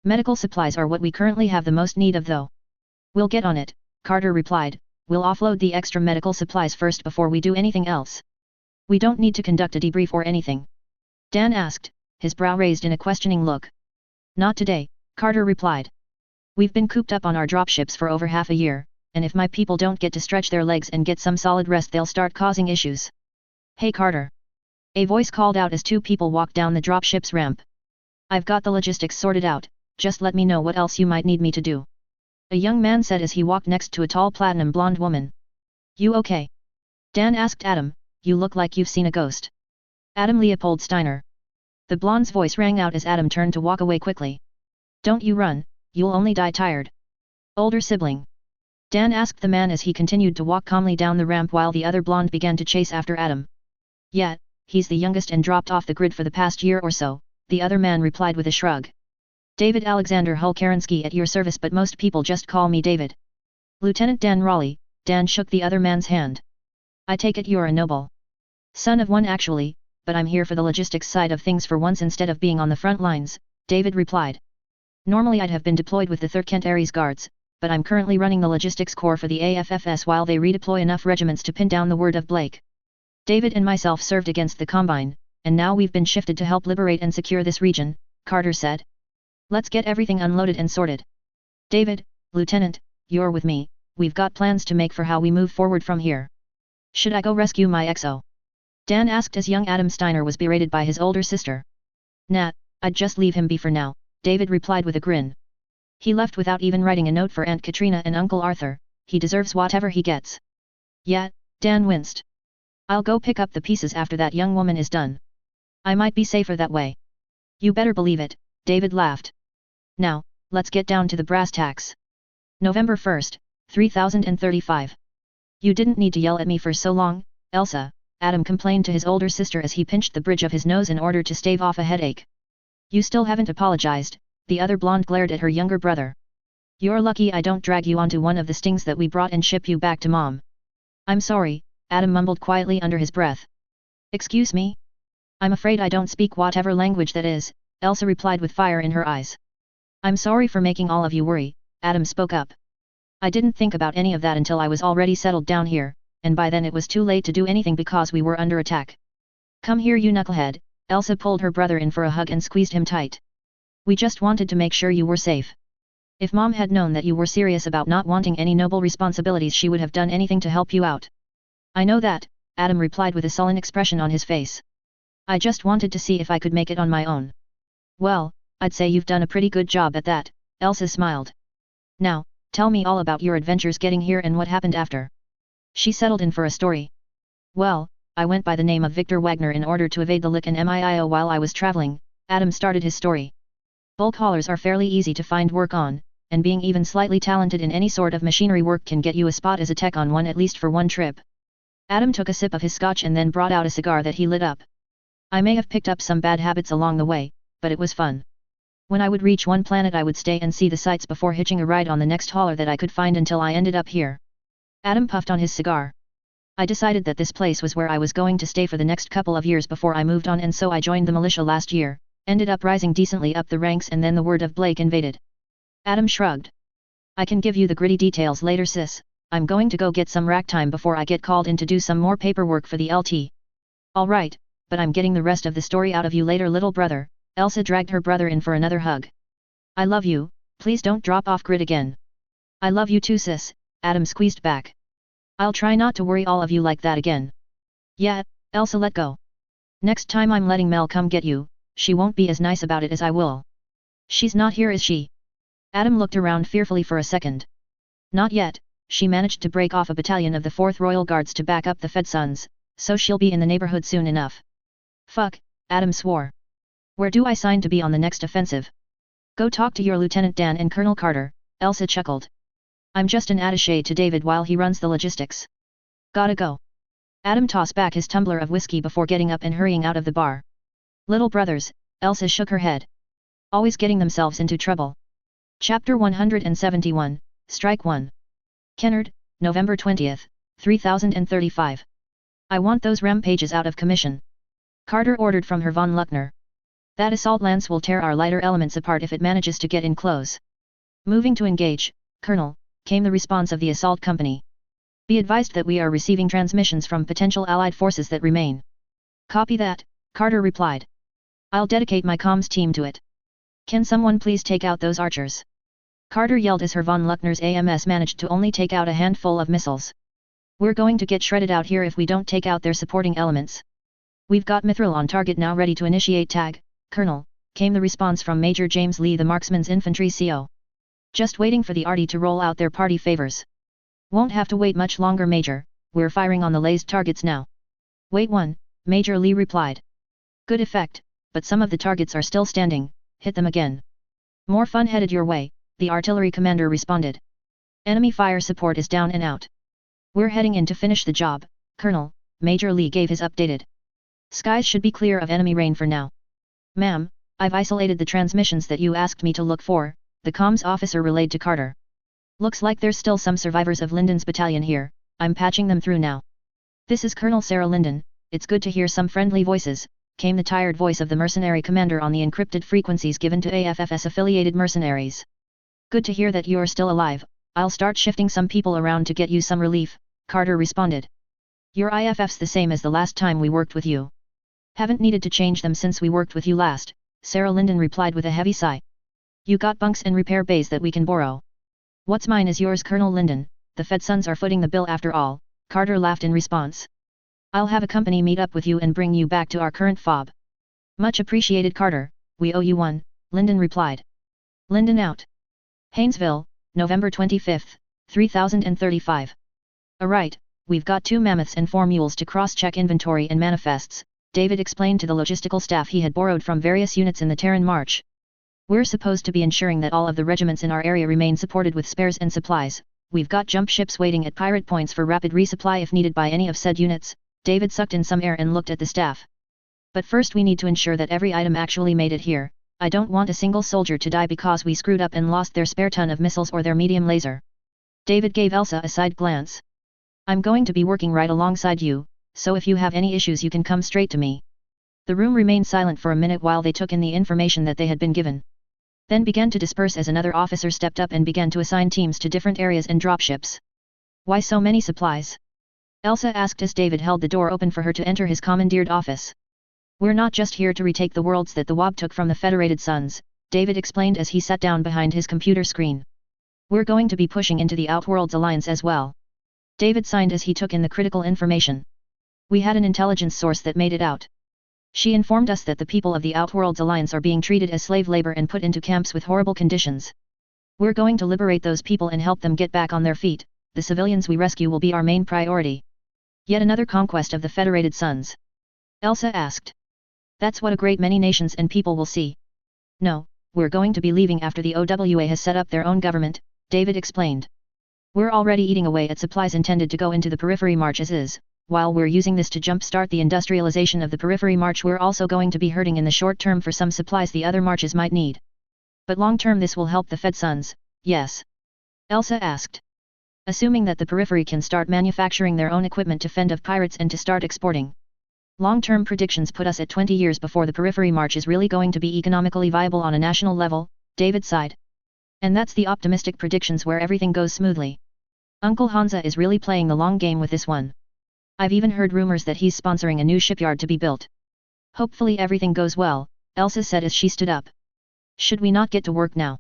Medical supplies are what we currently have the most need of though. We'll get on it, Carter replied. We'll offload the extra medical supplies first before we do anything else. We don't need to conduct a debrief or anything. Dan asked, his brow raised in a questioning look. Not today, Carter replied. We've been cooped up on our dropships for over half a year, and if my people don't get to stretch their legs and get some solid rest they'll start causing issues. Hey Carter. A voice called out as two people walked down the dropship's ramp. I've got the logistics sorted out, just let me know what else you might need me to do. A young man said as he walked next to a tall platinum blonde woman. You okay? Dan asked Adam, you look like you've seen a ghost. Adam Leopold Steiner. The blonde's voice rang out as Adam turned to walk away quickly. Don't you run, you'll only die tired. Older sibling. Dan asked the man as he continued to walk calmly down the ramp while the other blonde began to chase after Adam. Yeah, he's the youngest and dropped off the grid for the past year or so, the other man replied with a shrug. David Alexander Hull-Kerensky at your service but most people just call me David. Lieutenant Dan Raleigh, Dan shook the other man's hand. I take it you're a noble. Son of one actually, but I'm here for the logistics side of things for once instead of being on the front lines, David replied. Normally I'd have been deployed with the 3rd Kent Aries Guards, but I'm currently running the logistics corps for the AFFS while they redeploy enough regiments to pin down the word of Blake. David and myself served against the Combine, and now we've been shifted to help liberate and secure this region, Carter said. Let's get everything unloaded and sorted. David, Lieutenant, you're with me, we've got plans to make for how we move forward from here. Should I go rescue my XO? Dan asked as young Adam Steiner was berated by his older sister. Nah, I'd just leave him be for now, David replied with a grin. He left without even writing a note for Aunt Katrina and Uncle Arthur, he deserves whatever he gets. Yeah, Dan winced. I'll go pick up the pieces after that young woman is done. I might be safer that way. You better believe it, David laughed. Now, let's get down to the brass tacks. November 1st, 3035. You didn't need to yell at me for so long, Elsa, Adam complained to his older sister as he pinched the bridge of his nose in order to stave off a headache. You still haven't apologized, the other blonde glared at her younger brother. You're lucky I don't drag you onto one of the stings that we brought and ship you back to Mom. I'm sorry, Adam mumbled quietly under his breath. Excuse me? I'm afraid I don't speak whatever language that is, Elsa replied with fire in her eyes. I'm sorry for making all of you worry, Adam spoke up. I didn't think about any of that until I was already settled down here, and by then it was too late to do anything because we were under attack. Come here you knucklehead, Elsa pulled her brother in for a hug and squeezed him tight. We just wanted to make sure you were safe. If Mom had known that you were serious about not wanting any noble responsibilities she would have done anything to help you out. I know that, Adam replied with a sullen expression on his face. I just wanted to see if I could make it on my own. Well, I'd say you've done a pretty good job at that, Elsa smiled. Now, tell me all about your adventures getting here and what happened after. She settled in for a story. Well, I went by the name of Victor Wagner in order to evade the LIC and MIO while I was traveling, Adam started his story. Bulk haulers are fairly easy to find work on, and being even slightly talented in any sort of machinery work can get you a spot as a tech on one at least for one trip. Adam took a sip of his scotch and then brought out a cigar that he lit up. I may have picked up some bad habits along the way, but it was fun. When I would reach one planet I would stay and see the sights before hitching a ride on the next hauler that I could find until I ended up here. Adam puffed on his cigar. I decided that this place was where I was going to stay for the next couple of years before I moved on and so I joined the militia last year, ended up rising decently up the ranks, and then the word of Blake invaded. Adam shrugged. I can give you the gritty details later, sis. I'm going to go get some rack time before I get called in to do some more paperwork for the LT. Alright, but I'm getting the rest of the story out of you later, little brother. Elsa dragged her brother in for another hug. I love you, please don't drop off grid again. I love you too, sis, Adam squeezed back. I'll try not to worry all of you like that again. Yeah, Elsa, let go. Next time I'm letting Mel come get you, she won't be as nice about it as I will. She's not here, is she? Adam looked around fearfully for a second. Not yet, she managed to break off a battalion of the 4th Royal Guards to back up the Fed Sons, so she'll be in the neighborhood soon enough. Fuck, Adam swore. Where do I sign to be on the next offensive? Go talk to your Lieutenant Dan and Colonel Carter, Elsa chuckled. I'm just an attaché to David while he runs the logistics. Gotta go. Adam tossed back his tumbler of whiskey before getting up and hurrying out of the bar. Little brothers, Elsa shook her head. Always getting themselves into trouble. Chapter 171, Strike 1. Kennard, November 20th, 3035. I want those rampages out of commission. Carter ordered from her von Luckner. That assault lance will tear our lighter elements apart if it manages to get in close. Moving to engage, Colonel, came the response of the assault company. Be advised that we are receiving transmissions from potential Allied forces that remain. Copy that, Carter replied. I'll dedicate my comms team to it. Can someone please take out those archers? Carter yelled as her von Luckner's AMS managed to only take out a handful of missiles. We're going to get shredded out here if we don't take out their supporting elements. We've got Mithril on target now, ready to initiate tag, Colonel, came the response from Major James Lee, the Marksman's Infantry CO. Just waiting for the arty to roll out their party favors. Won't have to wait much longer, Major, we're firing on the lased targets now. Wait one, Major Lee replied. Good effect, but some of the targets are still standing, hit them again. More fun headed your way, the artillery commander responded. Enemy fire support is down and out. We're heading in to finish the job, Colonel, Major Lee gave his updated. Skies should be clear of enemy rain for now. Ma'am, I've isolated the transmissions that you asked me to look for, the comms officer relayed to Carter. Looks like there's still some survivors of Linden's battalion here, I'm patching them through now. This is Colonel Sarah Linden, it's good to hear some friendly voices, came the tired voice of the mercenary commander on the encrypted frequencies given to AFFS-affiliated mercenaries. Good to hear that you're still alive, I'll start shifting some people around to get you some relief, Carter responded. Your IFF's the same as the last time we worked with you. Haven't needed to change them since we worked with you last, Sarah Linden replied with a heavy sigh. You got bunks and repair bays that we can borrow. What's mine is yours, Colonel Linden, the Fed Sons are footing the bill after all, Carter laughed in response. I'll have a company meet up with you and bring you back to our current fob. Much appreciated, Carter, we owe you one, Linden replied. Linden out. Haynesville, November 25th, 3035. Alright, we've got 2 mammoths and 4 mules to cross-check inventory and manifests, David explained to the logistical staff he had borrowed from various units in the Terran March. We're supposed to be ensuring that all of the regiments in our area remain supported with spares and supplies. We've got jump ships waiting at pirate points for rapid resupply if needed by any of said units. David sucked in some air and looked at the staff. But first we need to ensure that every item actually made it here. I don't want a single soldier to die because we screwed up and lost their spare ton of missiles or their medium laser. David gave Elsa a side glance. I'm going to be working right alongside you, so if you have any issues you can come straight to me. The room remained silent for a minute while they took in the information that they had been given. Then began to disperse as another officer stepped up and began to assign teams to different areas and dropships. Why so many supplies? Elsa asked as David held the door open for her to enter his commandeered office. We're not just here to retake the worlds that the WAB took from the Federated Sons, David explained as he sat down behind his computer screen. We're going to be pushing into the Outworlds Alliance as well. David signed as he took in the critical information. We had an intelligence source that made it out. She informed us that the people of the Outworlds Alliance are being treated as slave labor and put into camps with horrible conditions. We're going to liberate those people and help them get back on their feet. The civilians we rescue will be our main priority. Yet another conquest of the Federated Sons? Elsa asked. That's what a great many nations and people will see. No, we're going to be leaving after the OWA has set up their own government, David explained. We're already eating away at supplies intended to go into the Periphery March as is. While we're using this to jumpstart the industrialization of the Periphery March, we're also going to be hurting in the short term for some supplies the other marches might need. But long term this will help the Fed Sons, yes? Elsa asked. Assuming that the Periphery can start manufacturing their own equipment to fend off pirates and to start exporting. Long-term predictions put us at 20 years before the periphery march is really going to be economically viable on a national level, David sighed. And that's the optimistic predictions where everything goes smoothly. Uncle Hansa is really playing the long game with this one. I've even heard rumors that he's sponsoring a new shipyard to be built. Hopefully everything goes well, Elsa said as she stood up. Should we not get to work now?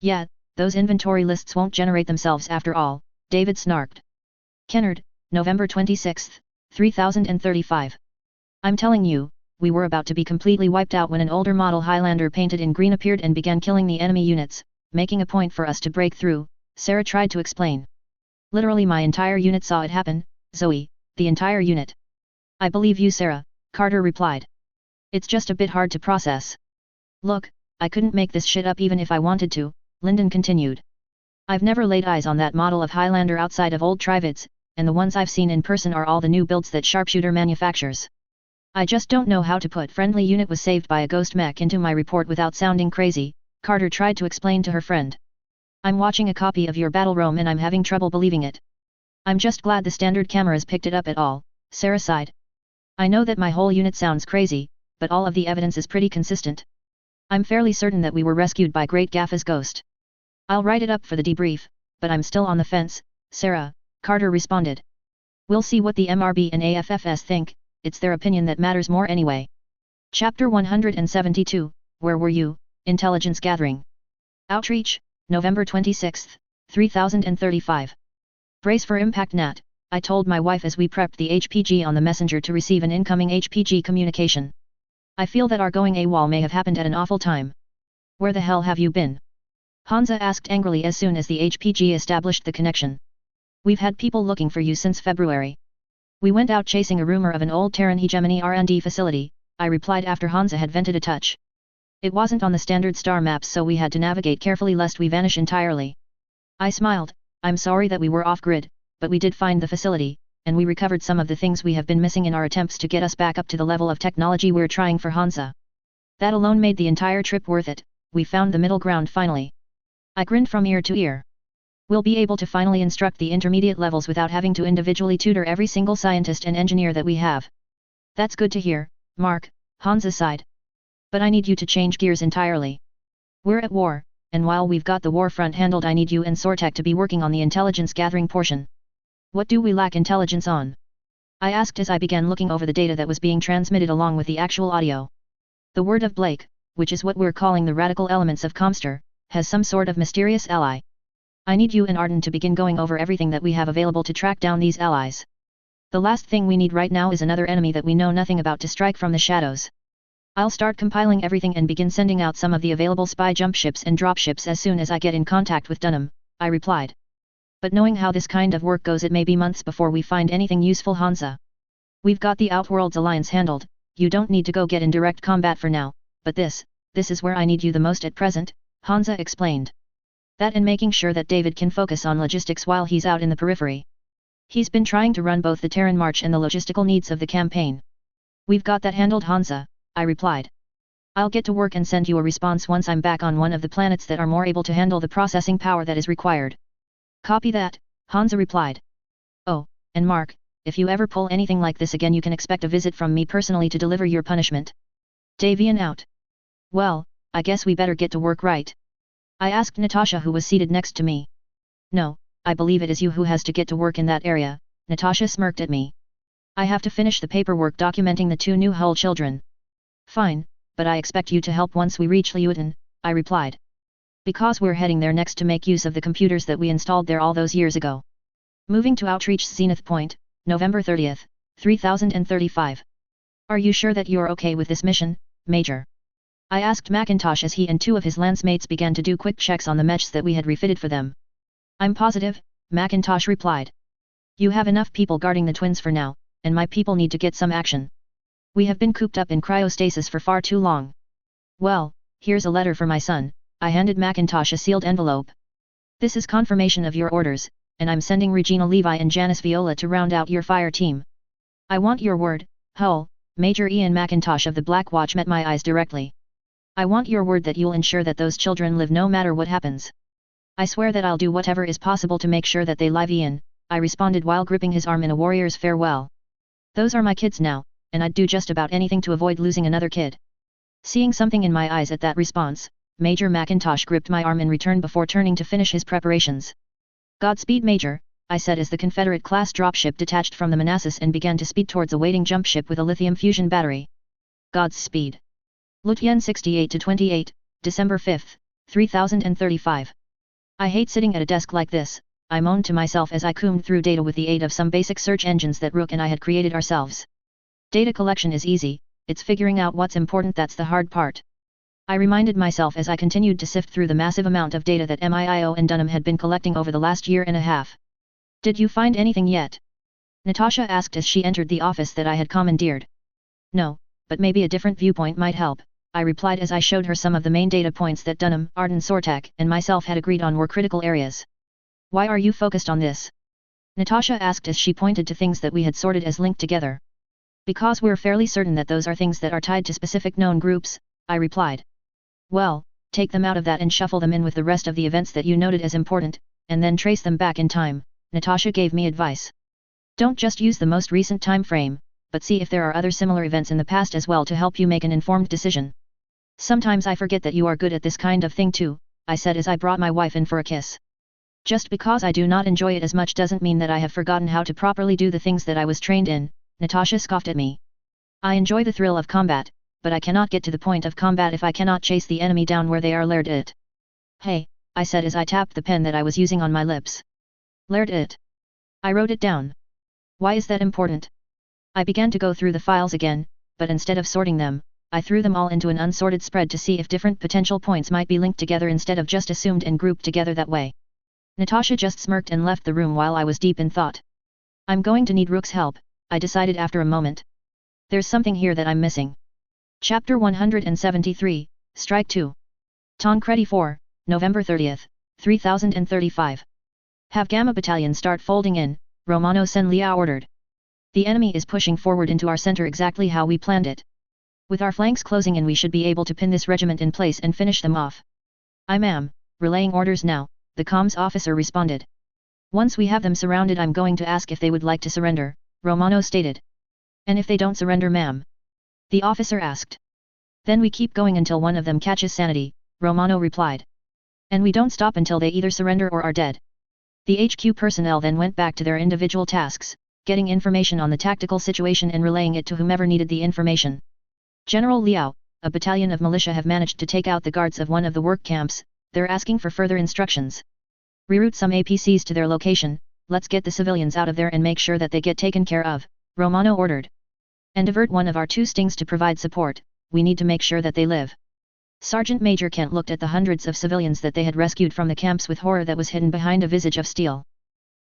Yeah, those inventory lists won't generate themselves after all, David snarked. Kennard, November 26, 3035. I'm telling you, we were about to be completely wiped out when an older model Highlander painted in green appeared and began killing the enemy units, making a point for us to break through, Sarah tried to explain. Literally my entire unit saw it happen, Zoe, the entire unit. I believe you, Sarah, Carter replied. It's just a bit hard to process. Look, I couldn't make this shit up even if I wanted to, Lyndon continued. I've never laid eyes on that model of Highlander outside of old Trivids, and the ones I've seen in person are all the new builds that Sharpshooter manufactures. I just don't know how to put friendly unit was saved by a ghost mech into my report without sounding crazy, Carter tried to explain to her friend. I'm watching a copy of your battle roam and I'm having trouble believing it. I'm just glad the standard cameras picked it up at all, Sarah sighed. I know that my whole unit sounds crazy, but all of the evidence is pretty consistent. I'm fairly certain that we were rescued by Great Gaffa's ghost. I'll write it up for the debrief, but I'm still on the fence, Sarah, Carter responded. We'll see what the MRB and AFFS think, it's their opinion that matters more anyway. Chapter 172, Where Were You? Intelligence Gathering. Outreach, November 26, 3035. Brace for impact Nat, I told my wife as we prepped the HPG on the messenger to receive an incoming HPG communication. I feel that our going AWOL may have happened at an awful time. Where the hell have you been? Hansa asked angrily as soon as the HPG established the connection. We've had people looking for you since February. We went out chasing a rumor of an old Terran hegemony R&D facility, I replied after Hansa had vented a touch. It wasn't on the standard star maps so we had to navigate carefully lest we vanish entirely. I smiled, I'm sorry that we were off-grid, but we did find the facility, and we recovered some of the things we have been missing in our attempts to get us back up to the level of technology we're trying for Hansa. That alone made the entire trip worth it, we found the middle ground finally. I grinned from ear to ear. We'll be able to finally instruct the intermediate levels without having to individually tutor every single scientist and engineer that we have. That's good to hear, Mark, Hansa sighed. But I need you to change gears entirely. We're at war, and while we've got the war front handled I need you and Sortek to be working on the intelligence gathering portion. What do we lack intelligence on? I asked as I began looking over the data that was being transmitted along with the actual audio. The word of Blake, which is what we're calling the radical elements of Comster, has some sort of mysterious ally. I need you and Arden to begin going over everything that we have available to track down these allies. The last thing we need right now is another enemy that we know nothing about to strike from the shadows. I'll start compiling everything and begin sending out some of the available spy jump ships and drop ships as soon as I get in contact with Dunham, I replied. But knowing how this kind of work goes it may be months before we find anything useful Hansa. We've got the Outworlds Alliance handled, you don't need to go get in direct combat for now, but this is where I need you the most at present, Hansa explained. That and making sure that David can focus on logistics while he's out in the periphery. He's been trying to run both the Terran March and the logistical needs of the campaign. We've got that handled Hansa, I replied. I'll get to work and send you a response once I'm back on one of the planets that are more able to handle the processing power that is required. Copy that, Hansa replied. Oh, and Mark, if you ever pull anything like this again you can expect a visit from me personally to deliver your punishment. Davian out. Well, I guess we better get to work right? I asked Natasha who was seated next to me. No, I believe it is you who has to get to work in that area, Natasha smirked at me. I have to finish the paperwork documenting the 2 new Hull children. Fine, but I expect you to help once we reach Leuton, I replied. Because we're heading there next to make use of the computers that we installed there all those years ago. Moving to Outreach Zenith Point, November 30th, 3035. Are you sure that you're okay with this mission, Major? I asked Macintosh as he and 2 of his lancemates began to do quick checks on the meshs that we had refitted for them. I'm positive, Macintosh replied. You have enough people guarding the twins for now, and my people need to get some action. We have been cooped up in cryostasis for far too long. Well, here's a letter for my son, I handed Macintosh a sealed envelope. This is confirmation of your orders, and I'm sending Regina Levi and Janice Viola to round out your fire team. I want your word, Hull, Major Ian Macintosh of the Black Watch met my eyes directly. I want your word that you'll ensure that those children live no matter what happens. I swear that I'll do whatever is possible to make sure that they live Ian, I responded while gripping his arm in a warrior's farewell. Those are my kids now, and I'd do just about anything to avoid losing another kid. Seeing something in my eyes at that response, Major McIntosh gripped my arm in return before turning to finish his preparations. "Godspeed, Major," I said as the Confederate-class dropship detached from the Manassas and began to speed towards a waiting jump ship with a lithium fusion battery. Godspeed. Lutyen 68-28, December 5, 3035. I hate sitting at a desk like this, I moaned to myself as I combed through data with the aid of some basic search engines that Rook and I had created ourselves. Data collection is easy, it's figuring out what's important that's the hard part. I reminded myself as I continued to sift through the massive amount of data that MIO and Dunham had been collecting over the last year and a half. "Did you find anything yet?" Natasha asked as she entered the office that I had commandeered. "No, but maybe a different viewpoint might help," I replied as I showed her some of the main data points that Dunham, Arden Sortak, and myself had agreed on were critical areas. "Why are you focused on this?" Natasha asked as she pointed to things that we had sorted as linked together. "Because we're fairly certain that those are things that are tied to specific known groups," I replied. "Well, take them out of that and shuffle them in with the rest of the events that you noted as important, and then trace them back in time," Natasha gave me advice. "Don't just use the most recent time frame, but see if there are other similar events in the past as well to help you make an informed decision." "Sometimes I forget that you are good at this kind of thing too," I said as I brought my wife in for a kiss. "Just because I do not enjoy it as much doesn't mean that I have forgotten how to properly do the things that I was trained in," Natasha scoffed at me. "I enjoy the thrill of combat, but I cannot get to the point of combat if I cannot chase the enemy down where they are laired it." "Hey," I said as I tapped the pen that I was using on my lips. "Laired it." I wrote it down. "Why is that important?" I began to go through the files again, but instead of sorting them, I threw them all into an unsorted spread to see if different potential points might be linked together instead of just assumed and grouped together that way. Natasha just smirked and left the room while I was deep in thought. "I'm going to need Rook's help," I decided after a moment. "There's something here that I'm missing." Chapter 173, Strike 2. Tancredi 4, November 30th, 3035. "Have Gamma Battalion start folding in," Romano Sen Liao ordered. "The enemy is pushing forward into our center exactly how we planned it. With our flanks closing in we should be able to pin this regiment in place and finish them off." "I ma'am, relaying orders now," the comms officer responded. "Once we have them surrounded I'm going to ask if they would like to surrender," Romano stated. "And if they don't surrender ma'am?" the officer asked. "Then we keep going until one of them catches sanity," Romano replied. "And we don't stop until they either surrender or are dead." The HQ personnel then went back to their individual tasks, getting information on the tactical situation and relaying it to whomever needed the information. "General Liao, a battalion of militia have managed to take out the guards of one of the work camps, they're asking for further instructions. Reroute some APCs to their location, let's get the civilians out of there and make sure that they get taken care of," Romano ordered. "And divert one of our 2 stings to provide support, we need to make sure that they live." Sergeant Major Kent looked at the hundreds of civilians that they had rescued from the camps with horror that was hidden behind a visage of steel.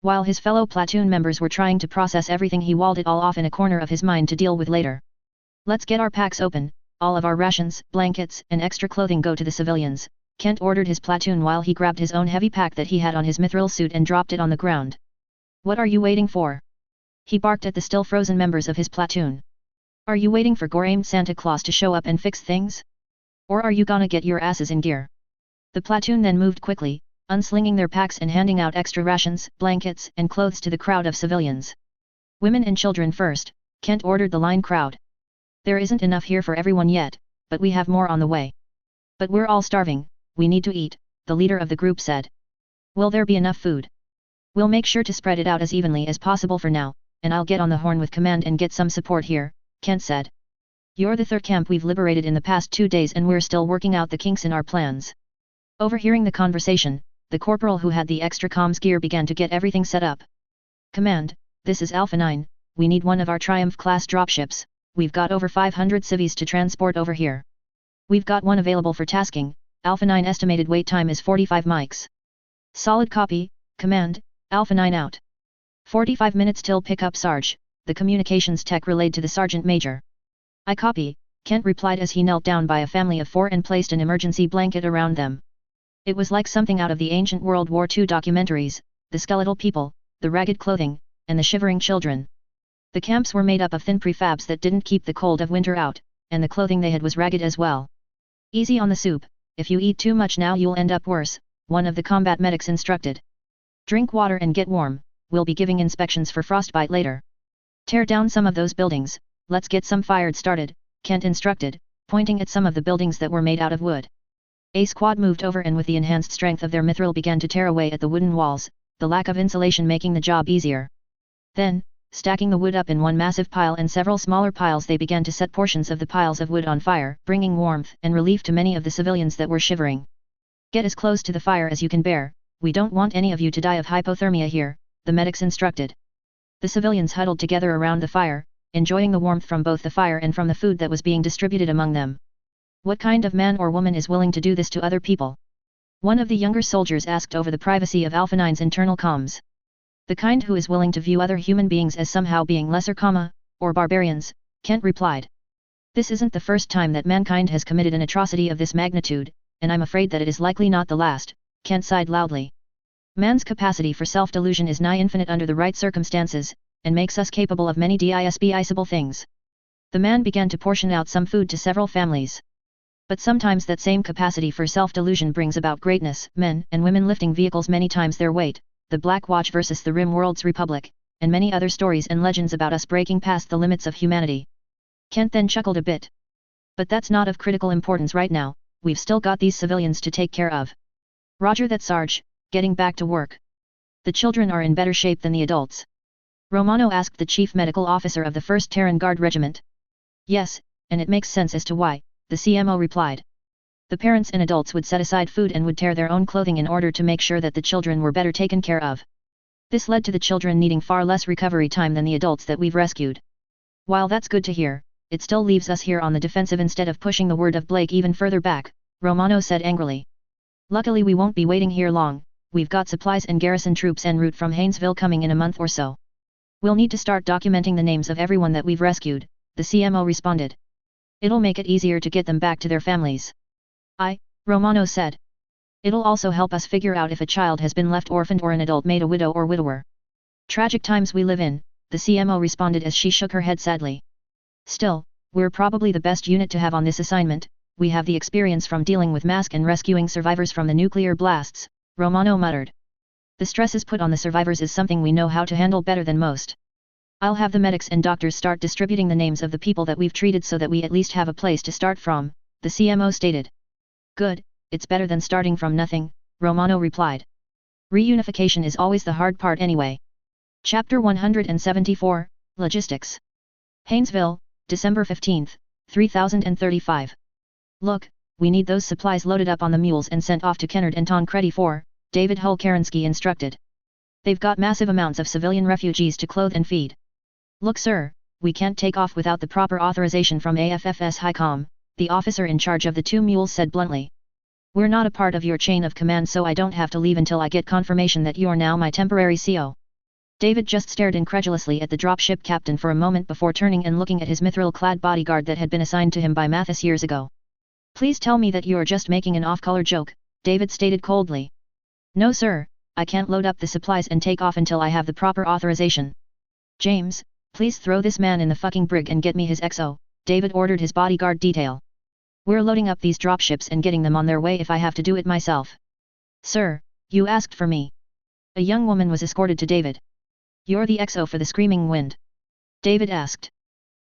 While his fellow platoon members were trying to process everything he walled it all off in a corner of his mind to deal with later. "Let's get our packs open, all of our rations, blankets, and extra clothing go to the civilians," Kent ordered his platoon while he grabbed his own heavy pack that he had on his mithril suit and dropped it on the ground. "What are you waiting for?" he barked at the still frozen members of his platoon. "Are you waiting for Goraim Santa Claus to show up and fix things? Or are you gonna get your asses in gear?" The platoon then moved quickly, unslinging their packs and handing out extra rations, blankets, and clothes to the crowd of civilians. "Women and children first," Kent ordered the line crowd. "There isn't enough here for everyone yet, but we have more on the way." "But we're all starving, we need to eat," the leader of the group said. "Will there be enough food?" "We'll make sure to spread it out as evenly as possible for now, and I'll get on the horn with command and get some support here," Kent said. "You're the 3rd camp we've liberated in the past 2 days and we're still working out the kinks in our plans." Overhearing the conversation, the corporal who had the extra comms gear began to get everything set up. "Command, this is Alpha 9, we need one of our Triumph-class dropships, we've got over 500 civvies to transport over here. We've got one available for tasking, Alpha 9 estimated wait time is 45 mics. "Solid copy, Command, Alpha 9 out. 45 minutes till pickup Sarge," the communications tech relayed to the sergeant major. "I copy," Kent replied as he knelt down by a family of 4 and placed an emergency blanket around them. It was like something out of the ancient World War II documentaries, the skeletal people, the ragged clothing, and the shivering children. The camps were made up of thin prefabs that didn't keep the cold of winter out, and the clothing they had was ragged as well. "Easy on the soup, if you eat too much now you'll end up worse," one of the combat medics instructed. "Drink water and get warm, we'll be giving inspections for frostbite later. Tear down some of those buildings, let's get some fire started, Kent instructed, pointing at some of the buildings that were made out of wood. A squad moved over and with the enhanced strength of their mithril began to tear away at the wooden walls, the lack of insulation making the job easier. Then, stacking the wood up in one massive pile and several smaller piles, they began to set portions of the piles of wood on fire, bringing warmth and relief to many of the civilians that were shivering. Get as close to the fire as you can bear, we don't want any of you to die of hypothermia here, the medics instructed. The civilians huddled together around the fire, enjoying the warmth from both the fire and from the food that was being distributed among them. What kind of man or woman is willing to do this to other people? One of the younger soldiers asked over the privacy of Alpha 9's internal comms. The kind who is willing to view other human beings as somehow being lesser, or barbarians, Kent replied. This isn't the first time that mankind has committed an atrocity of this magnitude, and I'm afraid that it is likely not the last, Kent sighed loudly. Man's capacity for self-delusion is nigh infinite under the right circumstances, and makes us capable of many despicable things. The man began to portion out some food to several families. But sometimes that same capacity for self-delusion brings about greatness, men and women lifting vehicles many times their weight, the Black Watch versus the Rim World's Republic, and many other stories and legends about us breaking past the limits of humanity. Kent then chuckled a bit. But that's not of critical importance right now, we've still got these civilians to take care of. Roger that, Sarge, getting back to work. The children are in better shape than the adults. Romano asked the chief medical officer of the 1st Terran Guard Regiment. Yes, and it makes sense as to why, the CMO replied. The parents and adults would set aside food and would tear their own clothing in order to make sure that the children were better taken care of. This led to the children needing far less recovery time than the adults that we've rescued. While that's good to hear, it still leaves us here on the defensive instead of pushing the word of Blake even further back, Romano said angrily. Luckily we won't be waiting here long, we've got supplies and garrison troops en route from Haynesville coming in a month or so. We'll need to start documenting the names of everyone that we've rescued, the CMO responded. It'll make it easier to get them back to their families. Romano said. It'll also help us figure out if a child has been left orphaned or an adult made a widow or widower. Tragic times we live in, the CMO responded as she shook her head sadly. Still, we're probably the best unit to have on this assignment, we have the experience from dealing with mask and rescuing survivors from the nuclear blasts, Romano muttered. The stresses put on the survivors is something we know how to handle better than most. I'll have the medics and doctors start distributing the names of the people that we've treated so that we at least have a place to start from, the CMO stated. Good, it's better than starting from nothing, Romano replied. Reunification is always the hard part anyway. Chapter 174, Logistics. Haynesville, December 15, 3035. Look, we need those supplies loaded up on the mules and sent off to Kennard and Tancredi for, David Hull-Kerensky instructed. They've got massive amounts of civilian refugees to clothe and feed. Look sir, we can't take off without the proper authorization from AFFS Highcom, the officer in charge of the 2 mules said bluntly. We're not a part of your chain of command, so I don't have to leave until I get confirmation that you're now my temporary CO. David just stared incredulously at the dropship captain for a moment before turning and looking at his mithril-clad bodyguard that had been assigned to him by Mathis years ago. Please tell me that you're just making an off-color joke, David stated coldly. No sir, I can't load up the supplies and take off until I have the proper authorization. James, please throw this man in the fucking brig and get me his XO, David ordered his bodyguard detail. We're loading up these dropships and getting them on their way if I have to do it myself. Sir, you asked for me. A young woman was escorted to David. You're the XO for the Screaming Wind? David asked.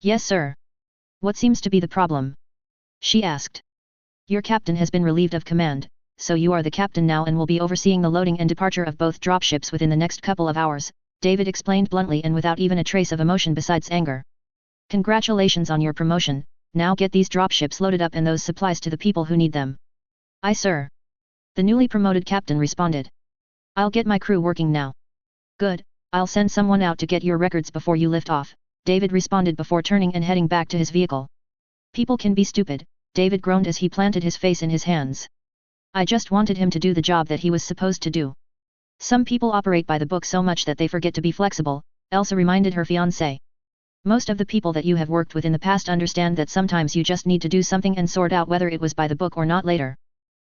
Yes sir. What seems to be the problem? She asked. Your captain has been relieved of command, so you are the captain now and will be overseeing the loading and departure of both dropships within the next couple of hours, David explained bluntly and without even a trace of emotion besides anger. Congratulations on your promotion, now get these dropships loaded up and those supplies to the people who need them. Aye sir. The newly promoted captain responded. I'll get my crew working now. Good, I'll send someone out to get your records before you lift off, David responded before turning and heading back to his vehicle. People can be stupid, David groaned as he planted his face in his hands. I just wanted him to do the job that he was supposed to do. Some people operate by the book so much that they forget to be flexible, Elsa reminded her fiancé. Most of the people that you have worked with in the past understand that sometimes you just need to do something and sort out whether it was by the book or not later.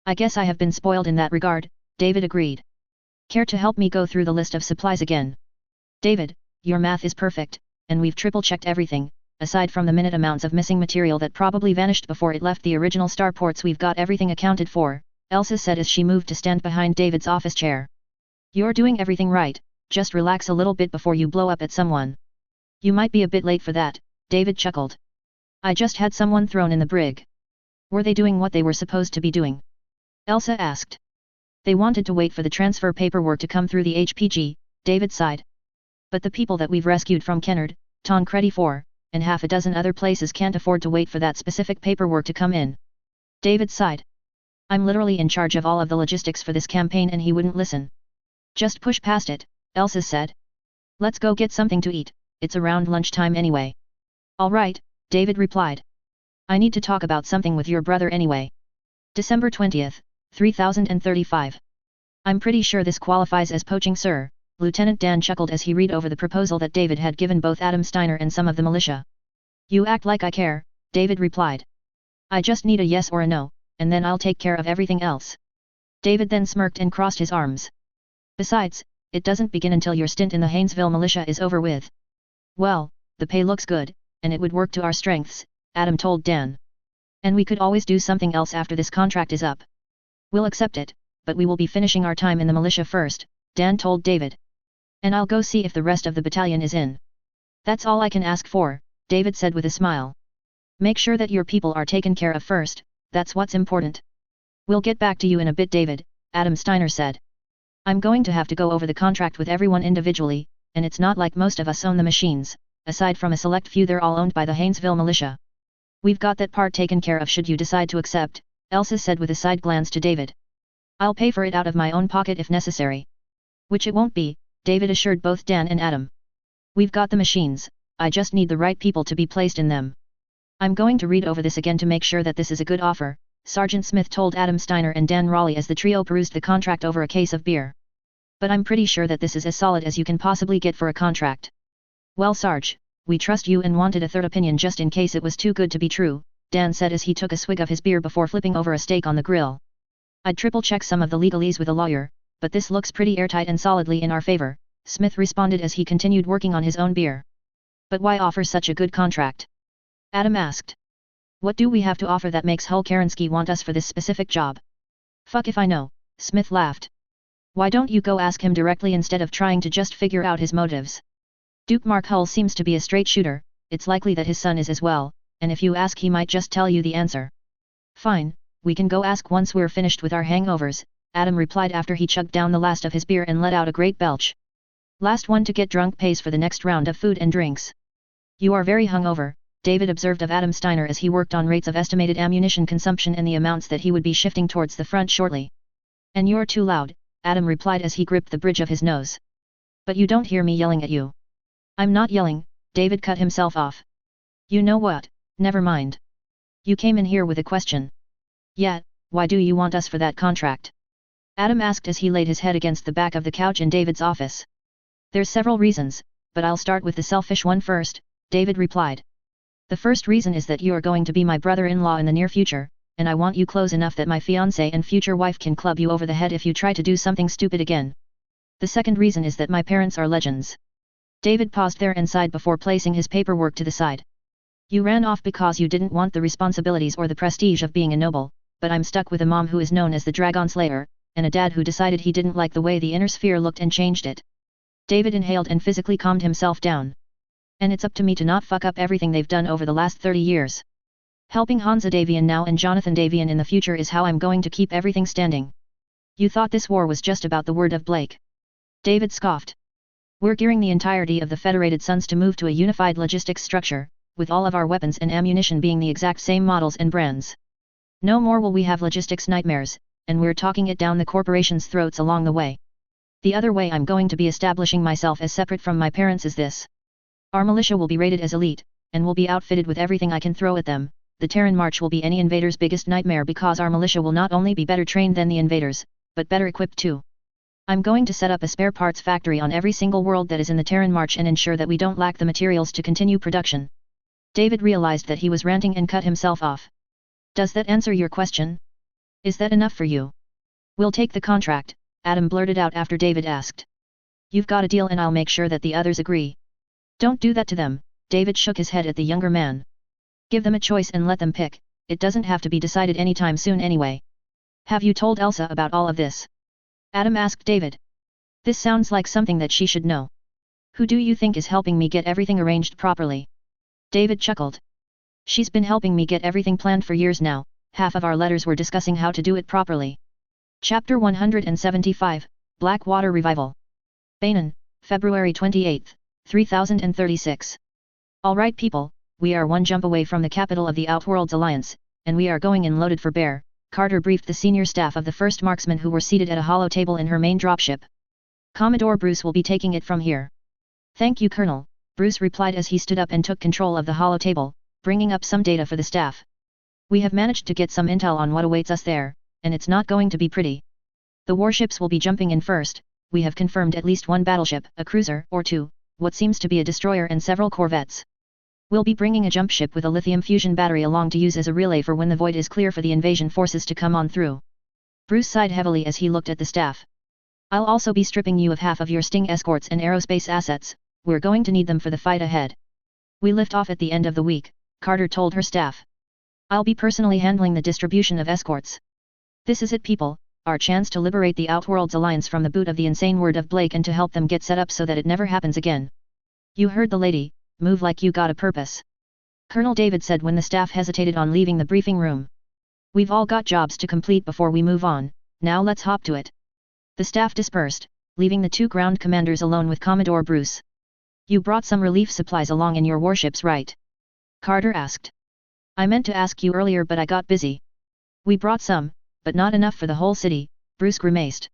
I guess I have been spoiled in that regard, David agreed. Care to help me go through the list of supplies again? David, your math is perfect, and we've triple-checked everything, aside from the minute amounts of missing material that probably vanished before it left the original starports. We've got everything accounted for, Elsa said as she moved to stand behind David's office chair. You're doing everything right, just relax a little bit before you blow up at someone. You might be a bit late for that, David chuckled. I just had someone thrown in the brig. Were they doing what they were supposed to be doing? Elsa asked. They wanted to wait for the transfer paperwork to come through the HPG, David sighed. But the people that we've rescued from Kennard, Tancredi 4, and half a dozen other places can't afford to wait for that specific paperwork to come in. David sighed. I'm literally in charge of all of the logistics for this campaign and he wouldn't listen. Just push past it, Elsa said. Let's go get something to eat, it's around lunchtime anyway. All right, David replied. I need to talk about something with your brother anyway. December 20th, 3035. I'm pretty sure this qualifies as poaching, sir, Lieutenant Dan chuckled as he read over the proposal that David had given both Adam Steiner and some of the militia. You act like I care, David replied. I just need a yes or a no, and then I'll take care of everything else. David then smirked and crossed his arms. Besides, it doesn't begin until your stint in the Haynesville militia is over with. Well, the pay looks good, and it would work to our strengths, Adam told Dan. And we could always do something else after this contract is up. We'll accept it, but we will be finishing our time in the militia first, Dan told David. And I'll go see if the rest of the battalion is in. That's all I can ask for, David said with a smile. Make sure that your people are taken care of first, that's what's important. We'll get back to you in a bit, David, Adam Steiner said. I'm going to have to go over the contract with everyone individually, and it's not like most of us own the machines, aside from a select few they're all owned by the Haynesville militia. We've got that part taken care of should you decide to accept, Elsa said with a side glance to David. I'll pay for it out of my own pocket if necessary. Which it won't be, David assured both Dan and Adam. We've got the machines, I just need the right people to be placed in them. I'm going to read over this again to make sure that this is a good offer, Sergeant Smith told Adam Steiner and Dan Raleigh as the trio perused the contract over a case of beer. But I'm pretty sure that this is as solid as you can possibly get for a contract. Well, Sarge, we trust you and wanted a third opinion just in case it was too good to be true, Dan said as he took a swig of his beer before flipping over a steak on the grill. I'd triple-check some of the legalese with a lawyer, but this looks pretty airtight and solidly in our favor, Smith responded as he continued working on his own beer. But why offer such a good contract? Adam asked. What do we have to offer that makes Hull Kerensky want us for this specific job? Fuck if I know, Smith laughed. Why don't you go ask him directly instead of trying to just figure out his motives? Duke Mark Hull seems to be a straight shooter, it's likely that his son is as well, and if you ask he might just tell you the answer. Fine, we can go ask once we're finished with our hangovers, Adam replied after he chugged down the last of his beer and let out a great belch. Last one to get drunk pays for the next round of food and drinks. You are very hungover, David observed of Adam Steiner as he worked on rates of estimated ammunition consumption and the amounts that he would be shifting towards the front shortly. And you're too loud, Adam replied as he gripped the bridge of his nose. But you don't hear me yelling at you. I'm not yelling, David cut himself off. You know what, never mind. You came in here with a question. Yeah, why do you want us for that contract? Adam asked as he laid his head against the back of the couch in David's office. There's several reasons, but I'll start with the selfish one first, David replied. The first reason is that you are going to be my brother-in-law in the near future, and I want you close enough that my fiancé and future wife can club you over the head if you try to do something stupid again. The second reason is that my parents are legends. David paused there and sighed before placing his paperwork to the side. You ran off because you didn't want the responsibilities or the prestige of being a noble, but I'm stuck with a mom who is known as the Dragon Slayer, and a dad who decided he didn't like the way the inner sphere looked and changed it. David inhaled and physically calmed himself down. And it's up to me to not fuck up everything they've done over the last 30 years. Helping Hansa Davian now and Jonathan Davian in the future is how I'm going to keep everything standing. You thought this war was just about the word of Blake. David scoffed. We're gearing the entirety of the Federated Sons to move to a unified logistics structure, with all of our weapons and ammunition being the exact same models and brands. No more will we have logistics nightmares, and we're talking it down the corporation's throats along the way. The other way I'm going to be establishing myself as separate from my parents is this. Our militia will be rated as elite, and will be outfitted with everything I can throw at them. The Terran March will be any invader's biggest nightmare because our militia will not only be better trained than the invaders, but better equipped too. I'm going to set up a spare parts factory on every single world that is in the Terran March and ensure that we don't lack the materials to continue production. David realized that he was ranting and cut himself off. Does that answer your question? Is that enough for you? We'll take the contract, Adam blurted out after David asked. You've got a deal and I'll make sure that the others agree. Don't do that to them, David shook his head at the younger man. Give them a choice and let them pick, it doesn't have to be decided anytime soon anyway. Have you told Elsa about all of this? Adam asked David. This sounds like something that she should know. Who do you think is helping me get everything arranged properly? David chuckled. She's been helping me get everything planned for years now. Half of our letters were discussing how to do it properly. Chapter 175, Blackwater Revival. Bainan, February 28, 3036. Alright people, we are one jump away from the capital of the Outworlds Alliance, and we are going in loaded for bear, Carter briefed the senior staff of the first marksmen who were seated at a hollow table in her main dropship. Commodore Bruce will be taking it from here. Thank you Colonel, Bruce replied as he stood up and took control of the hollow table, bringing up some data for the staff. We have managed to get some intel on what awaits us there, and it's not going to be pretty. The warships will be jumping in first. We have confirmed at least one battleship, a cruiser, or two, what seems to be a destroyer and several corvettes. We'll be bringing a jump ship with a lithium fusion battery along to use as a relay for when the void is clear for the invasion forces to come on through. Bruce sighed heavily as he looked at the staff. I'll also be stripping you of half of your Sting escorts and aerospace assets, we're going to need them for the fight ahead. We lift off at the end of the week, Carter told her staff. I'll be personally handling the distribution of escorts. This is it people, our chance to liberate the Outworlds Alliance from the boot of the insane word of Blake and to help them get set up so that it never happens again. You heard the lady, move like you got a purpose. Colonel David said when the staff hesitated on leaving the briefing room. We've all got jobs to complete before we move on, now let's hop to it. The staff dispersed, leaving the two ground commanders alone with Commodore Bruce. You brought some relief supplies along in your warships, right? Carter asked. I meant to ask you earlier but I got busy. We brought some, but not enough for the whole city, Bruce grimaced.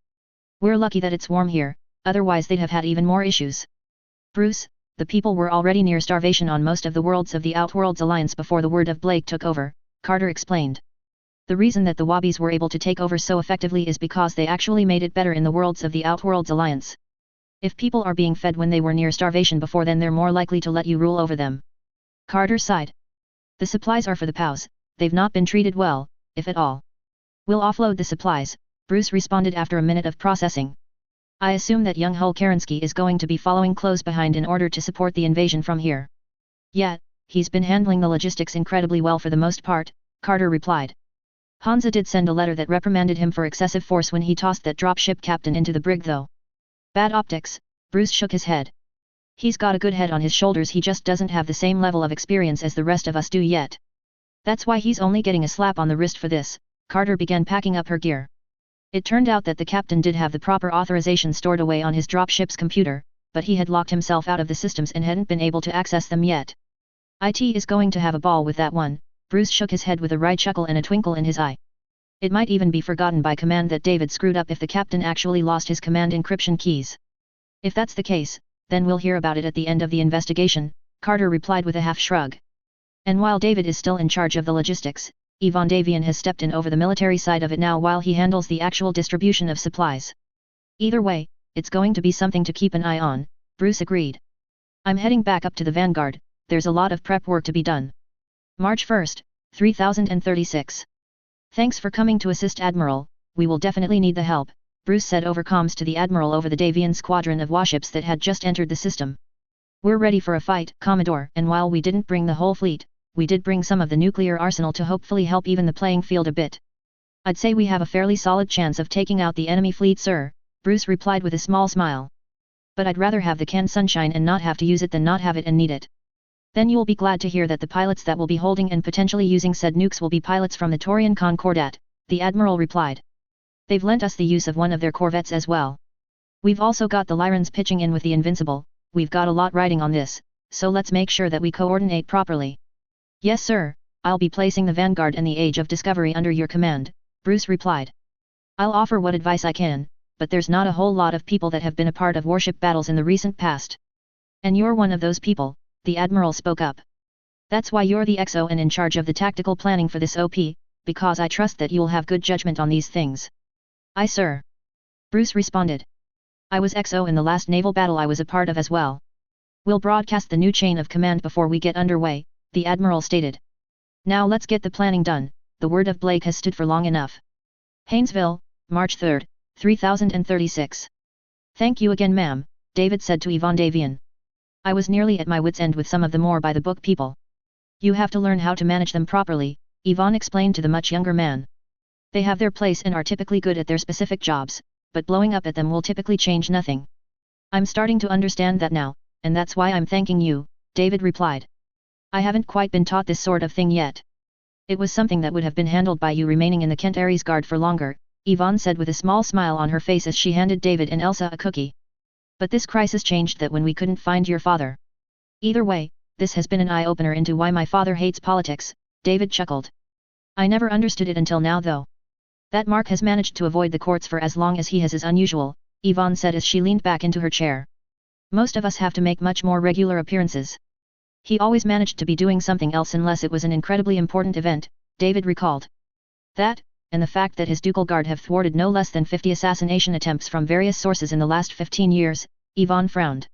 We're lucky that it's warm here, otherwise they'd have had even more issues. Bruce, the people were already near starvation on most of the worlds of the Outworlds Alliance before the word of Blake took over, Carter explained. The reason that the Wobbies were able to take over so effectively is because they actually made it better in the worlds of the Outworlds Alliance. If people are being fed when they were near starvation before then they're more likely to let you rule over them. Carter sighed. The supplies are for the POWs, they've not been treated well, if at all. We'll offload the supplies, Bruce responded after a minute of processing. I assume that young Hull Kerensky is going to be following close behind in order to support the invasion from here. Yeah, he's been handling the logistics incredibly well for the most part, Carter replied. Hansa did send a letter that reprimanded him for excessive force when he tossed that dropship captain into the brig though. Bad optics, Bruce shook his head. He's got a good head on his shoulders, he just doesn't have the same level of experience as the rest of us do yet. That's why he's only getting a slap on the wrist for this. Carter began packing up her gear. It turned out that the captain did have the proper authorization stored away on his dropship's computer, but he had locked himself out of the systems and hadn't been able to access them yet. IT is going to have a ball with that one, Bruce shook his head with a wry chuckle and a twinkle in his eye. It might even be forgotten by command that David screwed up if the captain actually lost his command encryption keys. If that's the case, then we'll hear about it at the end of the investigation, Carter replied with a half shrug. And while David is still in charge of the logistics, Ivan Davian has stepped in over the military side of it now while he handles the actual distribution of supplies. Either way, it's going to be something to keep an eye on, Bruce agreed. I'm heading back up to the Vanguard, there's a lot of prep work to be done. March 1st, 3036. Thanks for coming to assist Admiral, we will definitely need the help, Bruce said over comms to the Admiral over the Davian squadron of warships that had just entered the system. We're ready for a fight, Commodore, and while we didn't bring the whole fleet, we did bring some of the nuclear arsenal to hopefully help even the playing field a bit. I'd say we have a fairly solid chance of taking out the enemy fleet, sir, Bruce replied with a small smile. But I'd rather have the canned sunshine and not have to use it than not have it and need it. Then you'll be glad to hear that the pilots that will be holding and potentially using said nukes will be pilots from the Taurian Concordat, the Admiral replied. They've lent us the use of one of their corvettes as well. We've also got the Lyrans pitching in with the Invincible, we've got a lot riding on this, so let's make sure that we coordinate properly. Yes sir, I'll be placing the Vanguard and the Age of Discovery under your command, Bruce replied. I'll offer what advice I can, but there's not a whole lot of people that have been a part of warship battles in the recent past. And you're one of those people, the Admiral spoke up. That's why you're the XO and in charge of the tactical planning for this OP, because I trust that you'll have good judgment on these things. Aye sir. Bruce responded. I was XO in the last naval battle I was a part of as well. We'll broadcast the new chain of command before we get underway, the Admiral stated. Now let's get the planning done, the word of Blake has stood for long enough. Haynesville, March 3, 3036. Thank you again ma'am, David said to Ivan Davian. I was nearly at my wit's end with some of the more by-the-book people. You have to learn how to manage them properly, Ivan explained to the much younger man. They have their place and are typically good at their specific jobs, but blowing up at them will typically change nothing. I'm starting to understand that now, and that's why I'm thanking you, David replied. I haven't quite been taught this sort of thing yet. It was something that would have been handled by you remaining in the Kent Ares Guard for longer, Yvonne said with a small smile on her face as she handed David and Elsa a cookie. But this crisis changed that when we couldn't find your father. Either way, this has been an eye-opener into why my father hates politics, David chuckled. I never understood it until now though. That Mark has managed to avoid the courts for as long as he has is unusual, Yvonne said as she leaned back into her chair. Most of us have to make much more regular appearances. He always managed to be doing something else unless it was an incredibly important event, David recalled. That, and the fact that his ducal guard have thwarted no less than 50 assassination attempts from various sources in the last 15 years, Yvonne frowned.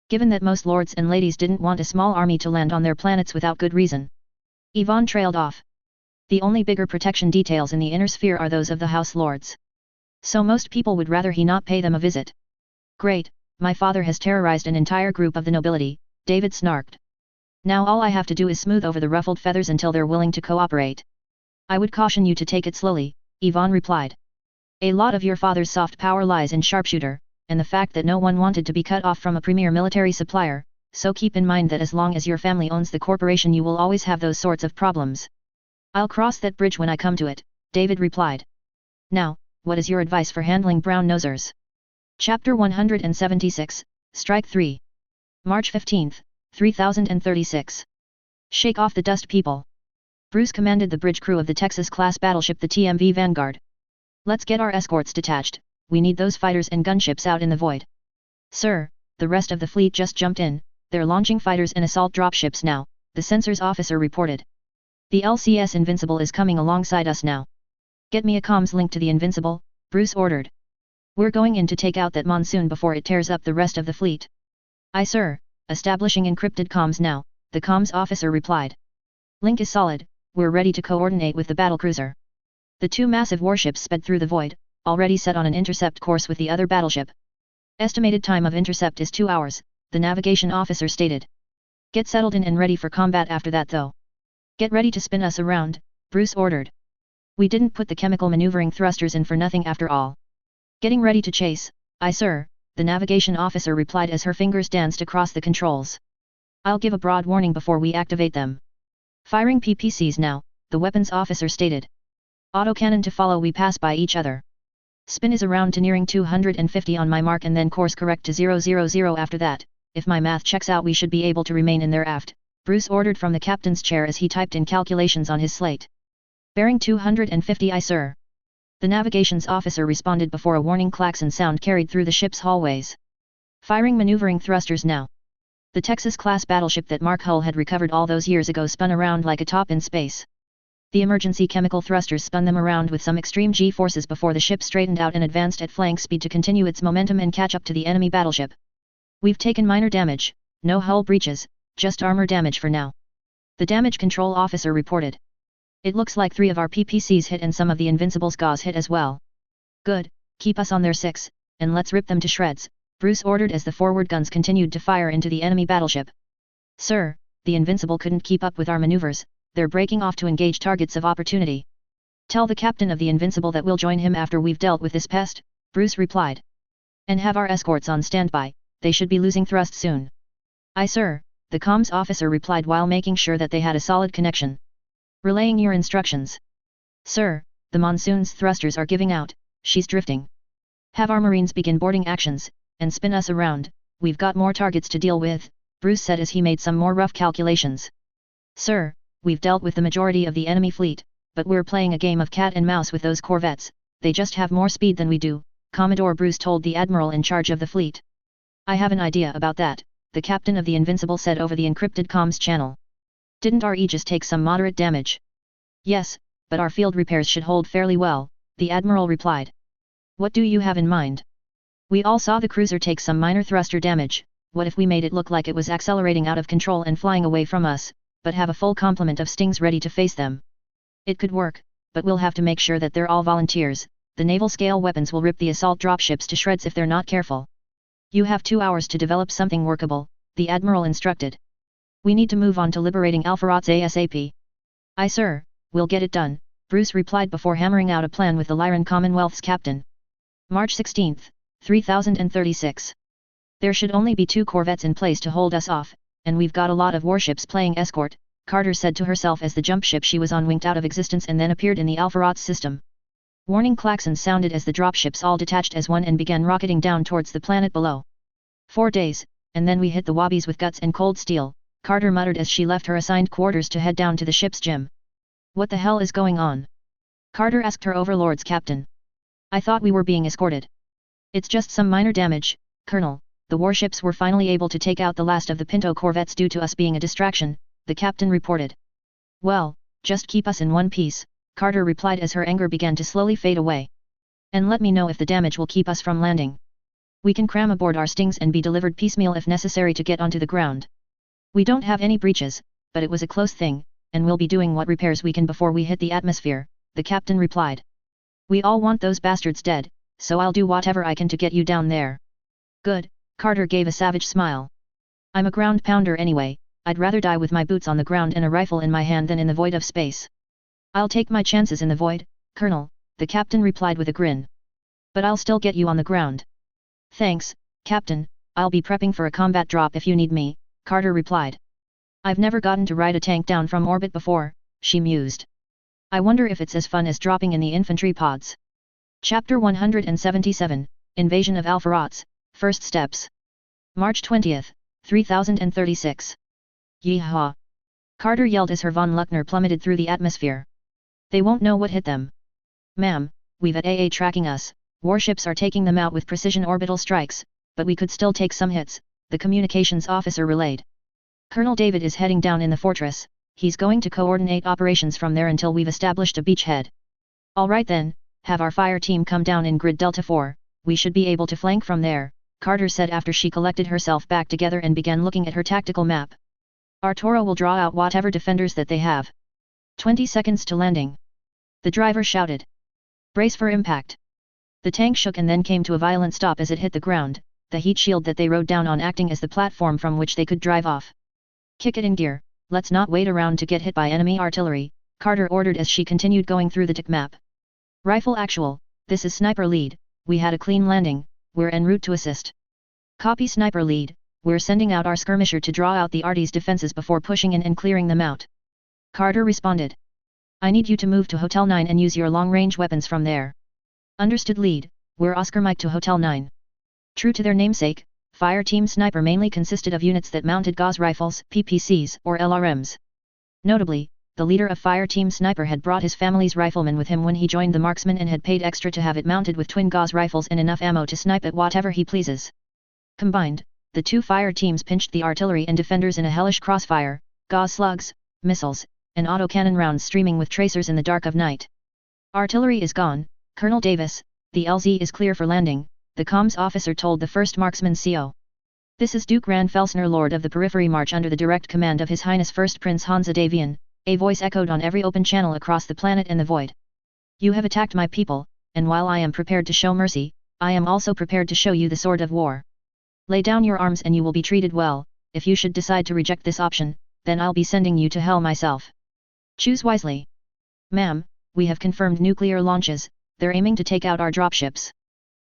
Given that most lords and ladies didn't want a small army to land on their planets without good reason. Yvonne trailed off. The only bigger protection details in the inner sphere are those of the House Lords. So most people would rather he not pay them a visit. Great, my father has terrorized an entire group of the nobility, David snarked. Now all I have to do is smooth over the ruffled feathers until they're willing to cooperate. I would caution you to take it slowly, Yvonne replied. A lot of your father's soft power lies in sharpshooter, and the fact that no one wanted to be cut off from a premier military supplier, so keep in mind that as long as your family owns the corporation you will always have those sorts of problems. I'll cross that bridge when I come to it, David replied. Now, what is your advice for handling brown-nosers? Chapter 176, Strike 3. March 15, 3036. Shake off the dust, people. Bruce commanded the bridge crew of the Texas-class battleship the TMV Vanguard. Let's get our escorts detached, we need those fighters and gunships out in the void. Sir, the rest of the fleet just jumped in, they're launching fighters and assault dropships now, the sensors officer reported. The LCS Invincible is coming alongside us now. Get me a comms link to the Invincible, Bruce ordered. We're going in to take out that monsoon before it tears up the rest of the fleet. Aye sir, establishing encrypted comms now, the comms officer replied. Link is solid, we're ready to coordinate with the battlecruiser. The two massive warships sped through the void, already set on an intercept course with the other battleship. Estimated time of intercept is 2 hours, the navigation officer stated. Get settled in and ready for combat after that though. Get ready to spin us around, Bruce ordered. We didn't put the chemical maneuvering thrusters in for nothing after all. Getting ready to chase, aye sir, the navigation officer replied as her fingers danced across the controls. I'll give a broad warning before we activate them. Firing PPCs now, the weapons officer stated. Autocannon to follow, we pass by each other. Spin is around to nearing 250 on my mark and then course correct to 000 after that, if my math checks out we should be able to remain in their aft, Bruce ordered from the captain's chair as he typed in calculations on his slate. Bearing 250 aye sir. The navigations officer responded before a warning klaxon sound carried through the ship's hallways. Firing maneuvering thrusters now. The Texas-class battleship that Mark Hull had recovered all those years ago spun around like a top in space. The emergency chemical thrusters spun them around with some extreme G-forces before the ship straightened out and advanced at flank speed to continue its momentum and catch up to the enemy battleship. We've taken minor damage, no hull breaches, just armor damage for now. The damage control officer reported. It looks like 3 of our PPCs hit and some of the Invincible's GAUs hit as well. Good, keep us on their 6, and let's rip them to shreds, Bruce ordered as the forward guns continued to fire into the enemy battleship. Sir, the Invincible couldn't keep up with our maneuvers, they're breaking off to engage targets of opportunity. Tell the captain of the Invincible that we'll join him after we've dealt with this pest, Bruce replied. And have our escorts on standby, they should be losing thrust soon. Aye sir, the comms officer replied while making sure that they had a solid connection. Relaying your instructions. Sir, the monsoon's thrusters are giving out, she's drifting. Have our marines begin boarding actions, and spin us around, we've got more targets to deal with, Bruce said as he made some more rough calculations. Sir, we've dealt with the majority of the enemy fleet, but we're playing a game of cat and mouse with those corvettes, they just have more speed than we do, Commodore Bruce told the admiral in charge of the fleet. I have an idea about that, the captain of the Invincible said over the encrypted comms channel. Didn't our Aegis take some moderate damage? Yes, but our field repairs should hold fairly well, the admiral replied. What do you have in mind? We all saw the cruiser take some minor thruster damage, what if we made it look like it was accelerating out of control and flying away from us, but have a full complement of Stings ready to face them? It could work, but we'll have to make sure that they're all volunteers, the naval scale weapons will rip the assault dropships to shreds if they're not careful. You have 2 hours to develop something workable, the admiral instructed. We need to move on to liberating Alpharots ASAP. Aye sir, we'll get it done, Bruce replied before hammering out a plan with the Lyran Commonwealth's captain. March 16, 3036. There should only be 2 corvettes in place to hold us off, and we've got a lot of warships playing escort, Carter said to herself as the jump ship she was on winked out of existence and then appeared in the Alpha-ROTS system. Warning klaxons sounded as the dropships all detached as one and began rocketing down towards the planet below. 4 days, and then we hit the wobbies with guts and cold steel, Carter muttered as she left her assigned quarters to head down to the ship's gym. What the hell is going on? Carter asked her overlord's captain. I thought we were being escorted. It's just some minor damage, Colonel. The warships were finally able to take out the last of the Pinto corvettes due to us being a distraction, the captain reported. Well, just keep us in one piece, Carter replied as her anger began to slowly fade away. And let me know if the damage will keep us from landing. We can cram aboard our stings and be delivered piecemeal if necessary to get onto the ground. We don't have any breaches, but it was a close thing, and we'll be doing what repairs we can before we hit the atmosphere, the captain replied. We all want those bastards dead, so I'll do whatever I can to get you down there. Good, Carter gave a savage smile. I'm a ground pounder anyway. I'd rather die with my boots on the ground and a rifle in my hand than in the void of space. I'll take my chances in the void, Colonel, the captain replied with a grin. But I'll still get you on the ground. Thanks, Captain, I'll be prepping for a combat drop if you need me, Carter replied. I've never gotten to ride a tank down from orbit before, she mused. I wonder if it's as fun as dropping in the infantry pods. Chapter 177, Invasion of Alpha-ROTS, First Steps. March 20th, 3036. Yeehaw! Carter yelled as her von Luckner plummeted through the atmosphere. They won't know what hit them. Ma'am, we've at AA tracking us, warships are taking them out with precision orbital strikes, but we could still take some hits, the communications officer relayed. Colonel David is heading down in the fortress, he's going to coordinate operations from there until we've established a beachhead. Alright then, have our fire team come down in grid Delta 4, we should be able to flank from there, Carter said after she collected herself back together and began looking at her tactical map. Arturo will draw out whatever defenders that they have. 20 seconds to landing. The driver shouted. Brace for impact. The tank shook and then came to a violent stop as it hit the ground, the heat shield that they rode down on acting as the platform from which they could drive off. Kick it in gear, let's not wait around to get hit by enemy artillery, Carter ordered as she continued going through the TIC map. Rifle actual, this is sniper lead, we had a clean landing, we're en route to assist. Copy sniper lead, we're sending out our skirmisher to draw out the arty's defenses before pushing in and clearing them out. Carter responded. I need you to move to Hotel 9 and use your long-range weapons from there. Understood lead, we're Oscar Mike to Hotel 9. True to their namesake, Fire Team Sniper mainly consisted of units that mounted Gauss rifles, PPCs, or LRMs. Notably, the leader of Fire Team Sniper had brought his family's rifleman with him when he joined the marksmen and had paid extra to have it mounted with twin Gauss rifles and enough ammo to snipe at whatever he pleases. Combined, the two fire teams pinched the artillery and defenders in a hellish crossfire, Gauss slugs, missiles, and autocannon rounds streaming with tracers in the dark of night. Artillery is gone, Colonel Davis, the LZ is clear for landing, the comms officer told the first marksman CO. This is Duke Rand Felsner, Lord of the Periphery March under the direct command of His Highness First Prince Hansa Davian, a voice echoed on every open channel across the planet and the void. You have attacked my people, and while I am prepared to show mercy, I am also prepared to show you the sword of war. Lay down your arms and you will be treated well, if you should decide to reject this option, then I'll be sending you to hell myself. Choose wisely. Ma'am, we have confirmed nuclear launches, they're aiming to take out our dropships.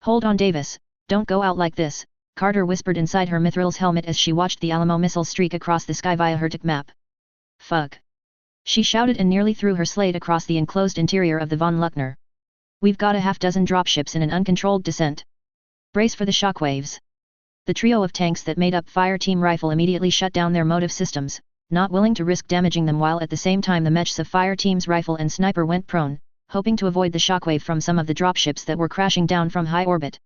Hold on Davis, don't go out like this, Carter whispered inside her Mithril's helmet as she watched the Alamo missile streak across the sky via her TIC map. Fuck. She shouted and nearly threw her slate across the enclosed interior of the von Luckner. We've got a half-dozen dropships in an uncontrolled descent. Brace for the shockwaves. The trio of tanks that made up Fire Team Rifle immediately shut down their motive systems, not willing to risk damaging them, while at the same time the mechs of Fire Team's Rifle and Sniper went prone, hoping to avoid the shockwave from some of the dropships that were crashing down from high orbit.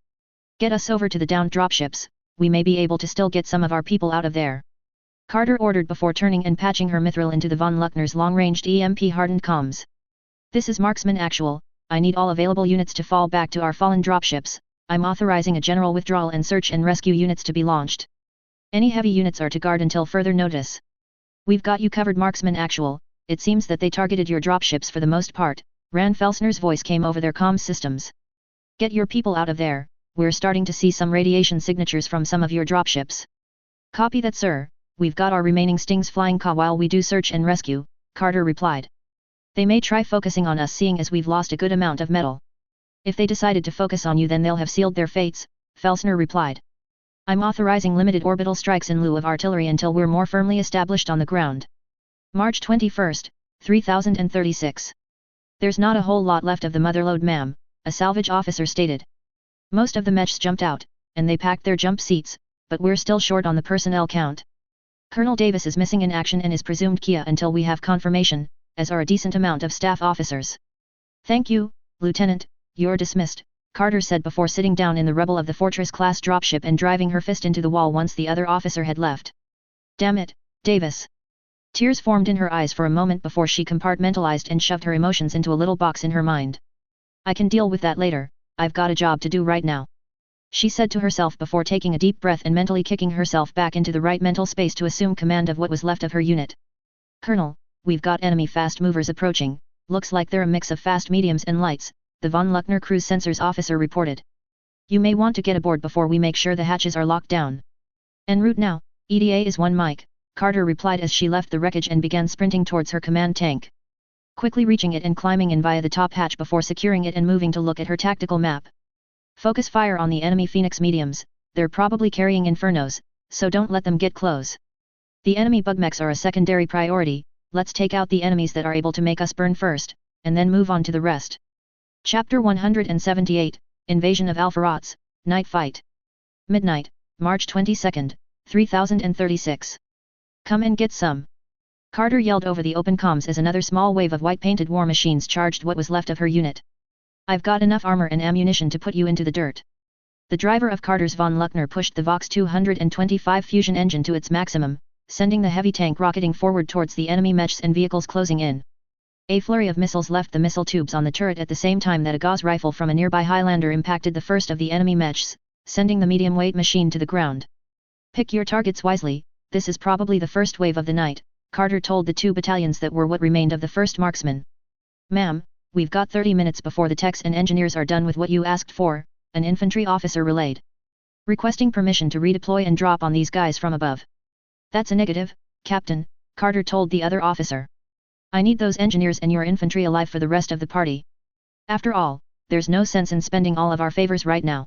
Get us over to the downed dropships, we may be able to still get some of our people out of there. Carter ordered before turning and patching her mithril into the von Luckner's long-ranged EMP-hardened comms. This is Marksman Actual, I need all available units to fall back to our fallen dropships, I'm authorizing a general withdrawal and search and rescue units to be launched. Any heavy units are to guard until further notice. We've got you covered Marksman Actual, it seems that they targeted your dropships for the most part, Rand Felsner's voice came over their comms systems. Get your people out of there, we're starting to see some radiation signatures from some of your dropships. Copy that sir, we've got our remaining stings flying while we do search and rescue, Carter replied. They may try focusing on us seeing as we've lost a good amount of metal. If they decided to focus on you then they'll have sealed their fates, Felsner replied. I'm authorizing limited orbital strikes in lieu of artillery until we're more firmly established on the ground. March 21, 3036. There's not a whole lot left of the motherlode, ma'am, a salvage officer stated. Most of the mechs jumped out, and they packed their jump seats, but we're still short on the personnel count. Colonel Davis is missing in action and is presumed Kia until we have confirmation, as are a decent amount of staff officers. Thank you, Lieutenant, you're dismissed, Carter said before sitting down in the Rebel of the Fortress-class dropship and driving her fist into the wall once the other officer had left. Damn it, Davis. Tears formed in her eyes for a moment before she compartmentalized and shoved her emotions into a little box in her mind. I can deal with that later, I've got a job to do right now, she said to herself before taking a deep breath and mentally kicking herself back into the right mental space to assume command of what was left of her unit. Colonel, we've got enemy fast movers approaching, looks like they're a mix of fast mediums and lights, the von Luckner cruise sensors officer reported. You may want to get aboard before we make sure the hatches are locked down. En route now, EDA is 1 Mike, Carter replied as she left the wreckage and began sprinting towards her command tank. Quickly reaching it and climbing in via the top hatch before securing it and moving to look at her tactical map. Focus fire on the enemy Phoenix mediums, they're probably carrying Infernos, so don't let them get close. The enemy bugmechs are a secondary priority, let's take out the enemies that are able to make us burn first, and then move on to the rest. Chapter 178, Invasion of Alpharots, Night Fight. Midnight, March 22, 3036. Come and get some. Carter yelled over the open comms as another small wave of white-painted war machines charged what was left of her unit. I've got enough armor and ammunition to put you into the dirt. The driver of Carter's von Luckner pushed the Vox 225 fusion engine to its maximum, sending the heavy tank rocketing forward towards the enemy mechs and vehicles closing in. A flurry of missiles left the missile tubes on the turret at the same time that a Gauss rifle from a nearby Highlander impacted the first of the enemy mechs, sending the medium-weight machine to the ground. Pick your targets wisely, this is probably the first wave of the night, Carter told the 2 battalions that were what remained of the 1st Marksmen. Ma'am, we've got 30 minutes before the techs and engineers are done with what you asked for, an infantry officer relayed. Requesting permission to redeploy and drop on these guys from above. That's a negative, Captain, Carter told the other officer. I need those engineers and your infantry alive for the rest of the party. After all, there's no sense in spending all of our favors right now.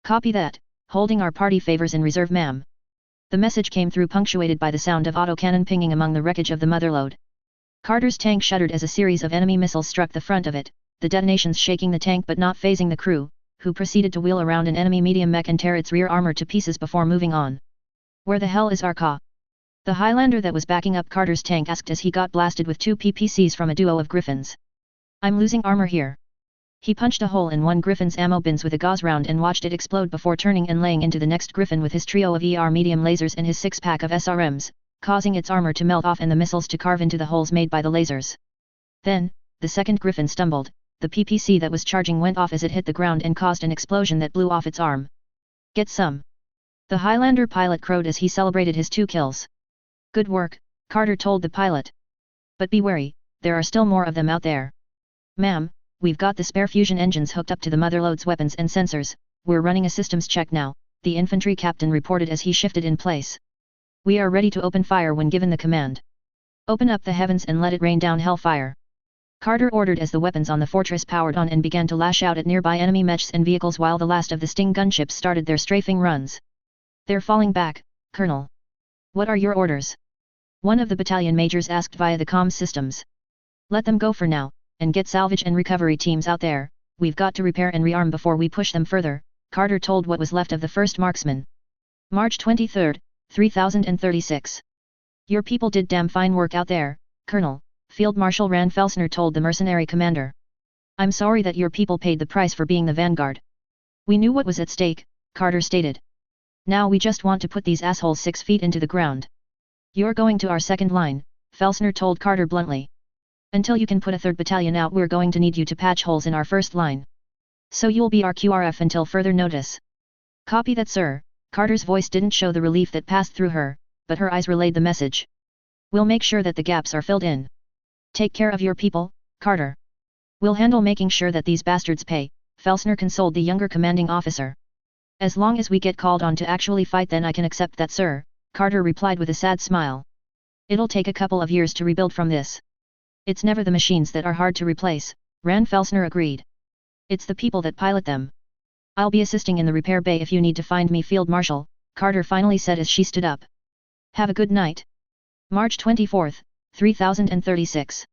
Copy that, holding our party favors in reserve, ma'am. The message came through punctuated by the sound of autocannon pinging among the wreckage of the motherlode. Carter's tank shuddered as a series of enemy missiles struck the front of it, the detonations shaking the tank but not phasing the crew, who proceeded to wheel around an enemy medium mech and tear its rear armor to pieces before moving on. Where the hell is our Ka? The Highlander that was backing up Carter's tank asked as he got blasted with 2 PPCs from a duo of Griffins. I'm losing armor here. He punched a hole in one Griffin's ammo bins with a gauze round and watched it explode before turning and laying into the next Griffin with his trio of ER medium lasers and his 6-pack of SRMs, causing its armor to melt off and the missiles to carve into the holes made by the lasers. Then, the second Griffin stumbled, the PPC that was charging went off as it hit the ground and caused an explosion that blew off its arm. Get some. The Highlander pilot crowed as he celebrated his 2 kills. Good work, Carter told the pilot. But be wary, there are still more of them out there. Ma'am, we've got the spare fusion engines hooked up to the motherlode's weapons and sensors, we're running a systems check now, the infantry captain reported as he shifted in place. We are ready to open fire when given the command. Open up the heavens and let it rain down hellfire. Carter ordered as the weapons on the fortress powered on and began to lash out at nearby enemy mechs and vehicles while the last of the Sting gunships started their strafing runs. They're falling back, Colonel. What are your orders? One of the battalion majors asked via the comms systems. Let them go for now, and get salvage and recovery teams out there, we've got to repair and rearm before we push them further, Carter told what was left of the 1st Marksman. March 23, 3036. Your people did damn fine work out there, Colonel, Field Marshal Rand Felsner told the mercenary commander. I'm sorry that your people paid the price for being the vanguard. We knew what was at stake, Carter stated. Now we just want to put these assholes 6 feet into the ground. You're going to our second line, Felsner told Carter bluntly. Until you can put a 3rd battalion out, we're going to need you to patch holes in our first line. So you'll be our QRF until further notice. Copy that, sir. Carter's voice didn't show the relief that passed through her, but her eyes relayed the message. We'll make sure that the gaps are filled in. Take care of your people, Carter. We'll handle making sure that these bastards pay, Felsner consoled the younger commanding officer. As long as we get called on to actually fight, then I can accept that, sir, Carter replied with a sad smile. It'll take a couple of years to rebuild from this. It's never the machines that are hard to replace, Rand Felsner agreed. It's the people that pilot them. I'll be assisting in the repair bay if you need to find me, Field Marshal, Carter finally said as she stood up. Have a good night. March 24, 3036.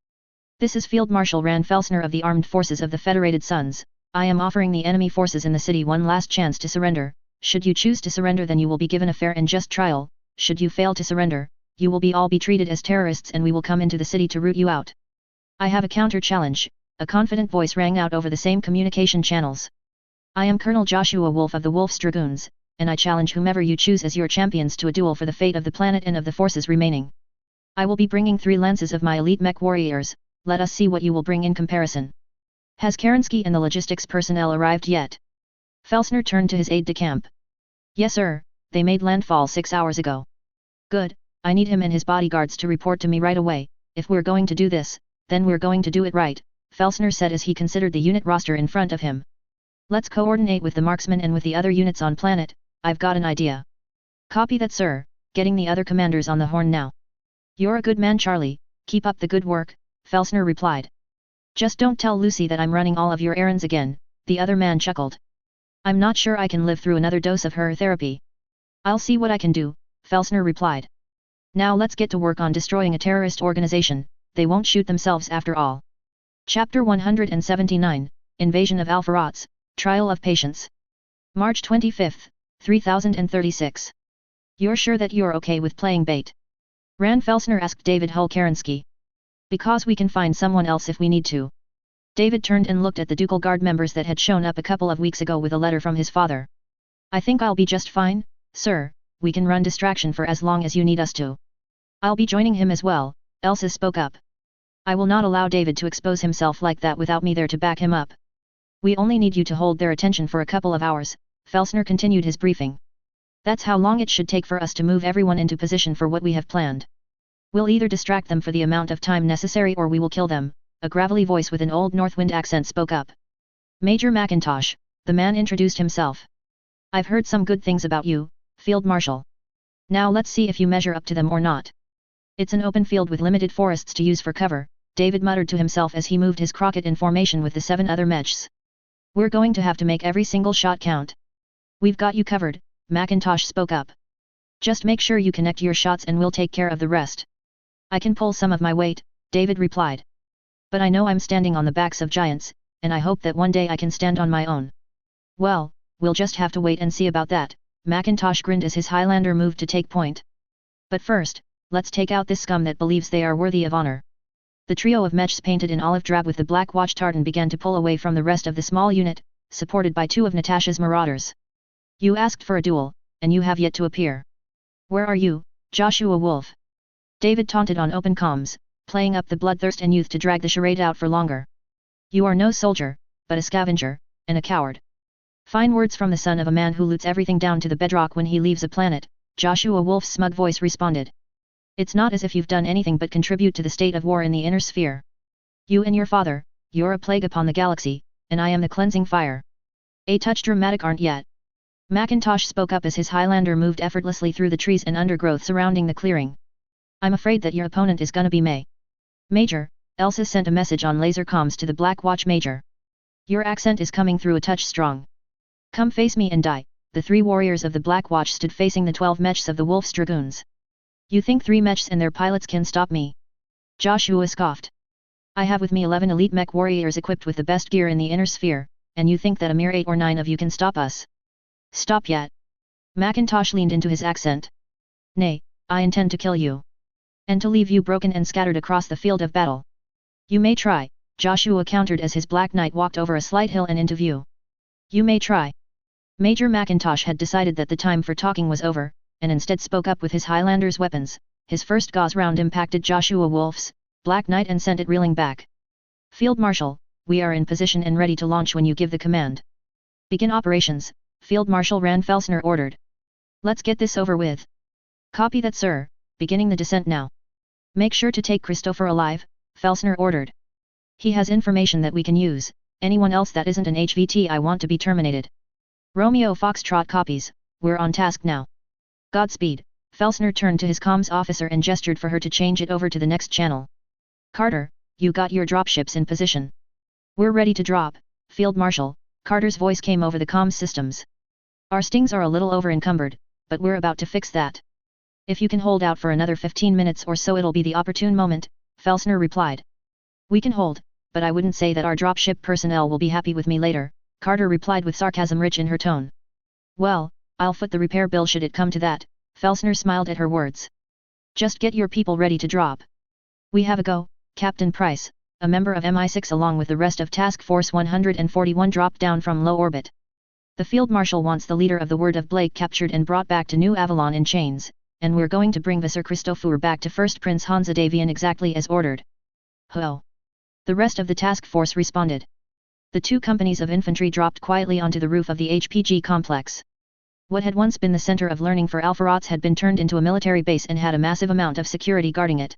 This is Field Marshal Rand Felsner of the Armed Forces of the Federated Suns. I am offering the enemy forces in the city one last chance to surrender. Should you choose to surrender, then you will be given a fair and just trial. Should you fail to surrender, you will all be treated as terrorists and we will come into the city to root you out. I have a counter-challenge, a confident voice rang out over the same communication channels. I am Colonel Joshua Wolf of the Wolf's Dragoons, and I challenge whomever you choose as your champions to a duel for the fate of the planet and of the forces remaining. I will be bringing 3 lances of my elite mech warriors. Let us see what you will bring in comparison. Has Kerensky and the logistics personnel arrived yet? Felsner turned to his aide-de-camp. Yes sir, they made landfall 6 hours ago. Good, I need him and his bodyguards to report to me right away. If we're going to do this, then we're going to do it right, Felsner said as he considered the unit roster in front of him. Let's coordinate with the marksmen and with the other units on planet. I've got an idea. Copy that sir, getting the other commanders on the horn now. You're a good man Charlie, keep up the good work, Felsner replied. Just don't tell Lucy that I'm running all of your errands again, the other man chuckled. I'm not sure I can live through another dose of her therapy. I'll see what I can do, Felsner replied. Now let's get to work on destroying a terrorist organization. They won't shoot themselves after all. Chapter 179, Invasion of Alpharots, Trial of Patience. March 25, 3036. You're sure that you're okay with playing bait? Rand Felsner asked David Hull Kerensky. Because we can find someone else if we need to. David turned and looked at the Ducal Guard members that had shown up a couple of weeks ago with a letter from his father. I think I'll be just fine, sir, we can run distraction for as long as you need us to. I'll be joining him as well, Elsa spoke up. I will not allow David to expose himself like that without me there to back him up. We only need you to hold their attention for a couple of hours, Felsner continued his briefing. That's how long it should take for us to move everyone into position for what we have planned. We'll either distract them for the amount of time necessary or we will kill them, a gravelly voice with an old Northwind accent spoke up. Major McIntosh, the man introduced himself. I've heard some good things about you, Field Marshal. Now let's see if you measure up to them or not. It's an open field with limited forests to use for cover, David muttered to himself as he moved his croquet in formation with the 7 other mechs. We're going to have to make every single shot count. We've got you covered, McIntosh spoke up. Just make sure you connect your shots and we'll take care of the rest. I can pull some of my weight, David replied. But I know I'm standing on the backs of giants, and I hope that one day I can stand on my own. Well, we'll just have to wait and see about that, McIntosh grinned as his Highlander moved to take point. But first, let's take out this scum that believes they are worthy of honor. The trio of mechs painted in olive drab with the black watch tartan began to pull away from the rest of the small unit, supported by 2 of Natasha's marauders. You asked for a duel, and you have yet to appear. Where are you, Joshua Wolf? David taunted on open comms, playing up the bloodthirst and youth to drag the charade out for longer. You are no soldier, but a scavenger, and a coward. Fine words from the son of a man who loots everything down to the bedrock when he leaves a planet, Joshua Wolf's smug voice responded. It's not as if you've done anything but contribute to the state of war in the inner sphere. You and your father, you're a plague upon the galaxy, and I am the cleansing fire. A touch dramatic aren't yet? McIntosh spoke up as his Highlander moved effortlessly through the trees and undergrowth surrounding the clearing. I'm afraid that your opponent is gonna be May. Major, Elsa sent a message on laser comms to the Black Watch Major. Your accent is coming through a touch strong. Come face me and die. The 3 warriors of the Black Watch stood facing the 12 mechs of the Wolf's Dragoons. You think 3 mechs and their pilots can stop me? Joshua scoffed. I have with me 11 elite mech warriors equipped with the best gear in the inner sphere, and you think that a mere 8 or 9 of you can stop us? Stop yet. McIntosh leaned into his accent. Nay, I intend to kill you. And to leave you broken and scattered across the field of battle. You may try, Joshua countered as his Black Knight walked over a slight hill and into view. You may try. Major McIntosh had decided that the time for talking was over, and instead spoke up with his Highlander's weapons. His first gauze round impacted Joshua Wolf's Black Knight and sent it reeling back. Field Marshal, we are in position and ready to launch when you give the command. Begin operations, Field Marshal Rand Felsner ordered. Let's get this over with. Copy that sir, beginning the descent now. Make sure to take Christopher alive, Felsner ordered. He has information that we can use, anyone else that isn't an HVT I want to be terminated. Romeo Foxtrot copies, we're on task now. Godspeed, Felsner turned to his comms officer and gestured for her to change it over to the next channel. Carter, you got your dropships in position. We're ready to drop, Field Marshal, Carter's voice came over the comms systems. Our stings are a little over-encumbered, but we're about to fix that. If you can hold out for another 15 minutes or so, it'll be the opportune moment, Felsner replied. We can hold, but I wouldn't say that our dropship personnel will be happy with me later, Carter replied with sarcasm rich in her tone. Well, I'll foot the repair bill should it come to that, Felsner smiled at her words. Just get your people ready to drop. We have a go. Captain Price, a member of MI6 along with the rest of Task Force 141, dropped down from low orbit. The Field Marshal wants the leader of the Word of Blake captured and brought back to New Avalon in chains, and we're going to bring Visser Christopher back to First Prince Hansa Davian exactly as ordered. Ho! The rest of the task force responded. The two companies of infantry dropped quietly onto the roof of the HPG complex. What had once been the center of learning for Alpharots had been turned into a military base and had a massive amount of security guarding it.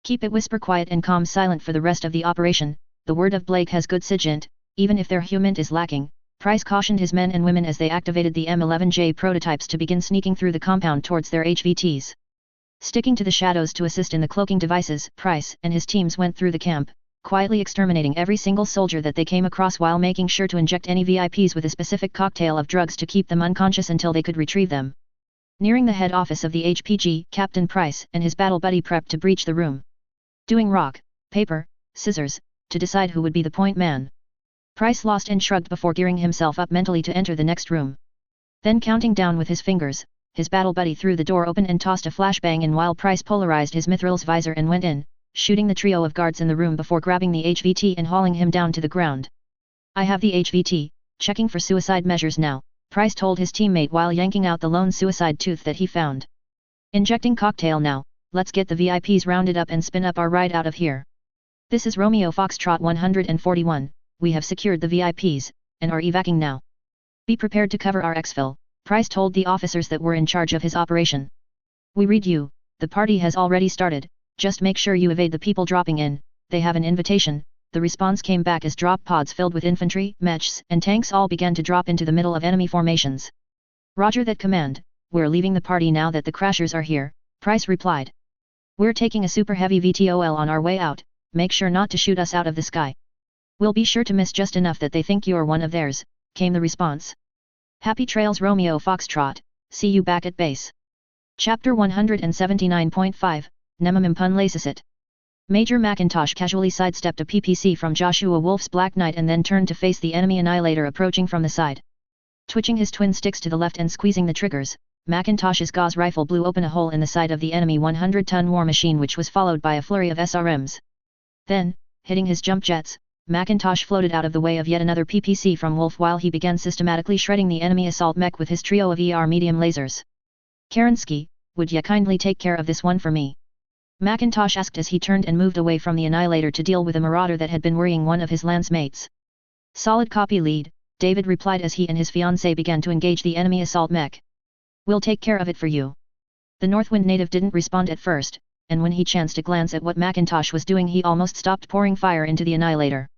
Keep it whisper quiet and calm silent for the rest of the operation. The Word of Blake has good SIGINT, even if their HUMINT is lacking, Price cautioned his men and women as they activated the M11J prototypes to begin sneaking through the compound towards their HVTs. Sticking to the shadows to assist in the cloaking devices, Price and his teams went through the camp, quietly exterminating every single soldier that they came across while making sure to inject any VIPs with a specific cocktail of drugs to keep them unconscious until they could retrieve them. Nearing the head office of the HPG, Captain Price and his battle buddy prepped to breach the room. Doing rock, paper, scissors, to decide who would be the point man. Price lost and shrugged before gearing himself up mentally to enter the next room. Then counting down with his fingers, his battle buddy threw the door open and tossed a flashbang in while Price polarized his mithril's visor and went in, shooting the trio of guards in the room before grabbing the HVT and hauling him down to the ground. I have the HVT, checking for suicide measures now, Price told his teammate while yanking out the lone suicide tooth that he found. Injecting cocktail now, let's get the VIPs rounded up and spin up our ride out of here. This is Romeo Foxtrot 141. We have secured the VIPs, and are evacuating now. Be prepared to cover our exfil, Price told the officers that were in charge of his operation. We read you, the party has already started, just make sure you evade the people dropping in, they have an invitation. The response came back as drop pods filled with infantry, mechs, and tanks all began to drop into the middle of enemy formations. Roger that, command, we're leaving the party now that the crashers are here, Price replied. We're taking a super heavy VTOL on our way out, make sure not to shoot us out of the sky. We'll be sure to miss just enough that they think you're one of theirs, came the response. Happy trails Romeo Foxtrot, see you back at base. Chapter 179.5, Nemamim Pun Lacesit. Major Macintosh casually sidestepped a PPC from Joshua Wolf's Black Knight and then turned to face the enemy annihilator approaching from the side. Twitching his twin sticks to the left and squeezing the triggers, Macintosh's Gauss rifle blew open a hole in the side of the enemy 100-ton war machine, which was followed by a flurry of SRMs. Then, hitting his jump jets, Macintosh floated out of the way of yet another PPC from Wolf while he began systematically shredding the enemy assault mech with his trio of ER medium lasers. Kerensky, would ya kindly take care of this one for me? Macintosh asked as he turned and moved away from the annihilator to deal with a marauder that had been worrying one of his lance mates. Solid copy, lead, David replied as he and his fiancée began to engage the enemy assault mech. We'll take care of it for you. The Northwind native didn't respond at first, and when he chanced to glance at what Macintosh was doing, he almost stopped pouring fire into the annihilator.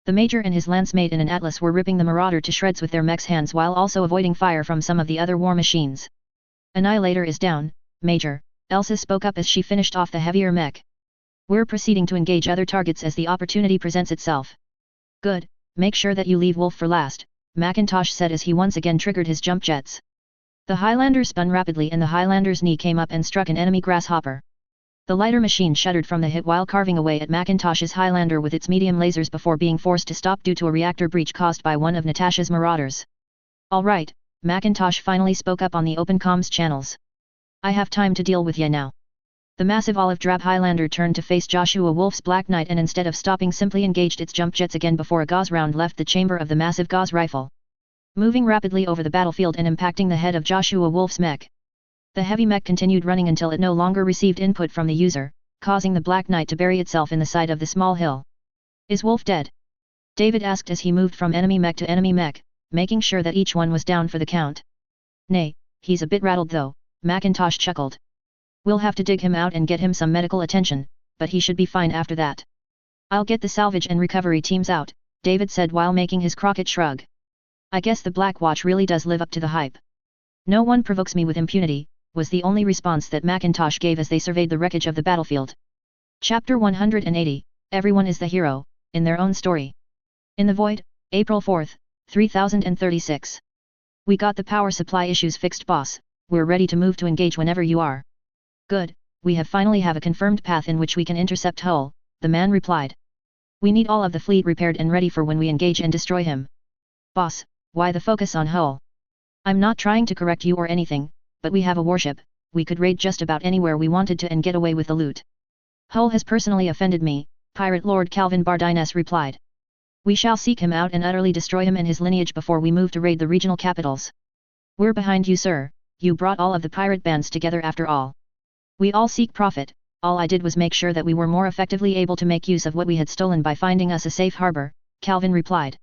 The Major and his lance mate in an Atlas were ripping the marauder to shreds with their mech's hands while also avoiding fire from some of the other war machines. Annihilator is down, Major, Elsa spoke up as she finished off the heavier mech. We're proceeding to engage other targets as the opportunity presents itself. Good, make sure that you leave Wolf for last, Macintosh said as he once again triggered his jump jets. The Highlander spun rapidly and the Highlander's knee came up and struck an enemy grasshopper. The lighter machine shuddered from the hit while carving away at Macintosh's Highlander with its medium lasers before being forced to stop due to a reactor breach caused by one of Natasha's marauders. All right, Macintosh finally spoke up on the open comms channels. I have time to deal with ya now. The massive olive-drab Highlander turned to face Joshua Wolf's Black Knight and instead of stopping simply engaged its jump jets again before a Gauss round left the chamber of the massive Gauss rifle. Moving rapidly over the battlefield and impacting the head of Joshua Wolf's mech. The heavy mech continued running until it no longer received input from the user, causing the Black Knight to bury itself in the side of the small hill. Is Wolf dead? David asked as he moved from enemy mech to enemy mech, making sure that each one was down for the count. Nay, he's a bit rattled though, Macintosh chuckled. We'll have to dig him out and get him some medical attention, but he should be fine after that. I'll get the salvage and recovery teams out, David said while making his Crockett shrug. I guess the Black Watch really does live up to the hype. No one provokes me with impunity, was the only response that Macintosh gave as they surveyed the wreckage of the battlefield. Chapter 180, Everyone is the hero, in their own story. In the Void, April 4, 3036. We got the power supply issues fixed, boss, we're ready to move to engage whenever you are. Good, we have finally have a confirmed path in which we can intercept Hull, the man replied. We need all of the fleet repaired and ready for when we engage and destroy him. Boss, why the focus on Hull? I'm not trying to correct you or anything, but we have a warship, we could raid just about anywhere we wanted to and get away with the loot. Hull has personally offended me, Pirate Lord Calvin Bardines replied. We shall seek him out and utterly destroy him and his lineage before we move to raid the regional capitals. We're behind you, sir, you brought all of the pirate bands together after all. We all seek profit, all I did was make sure that we were more effectively able to make use of what we had stolen by finding us a safe harbor, Calvin replied.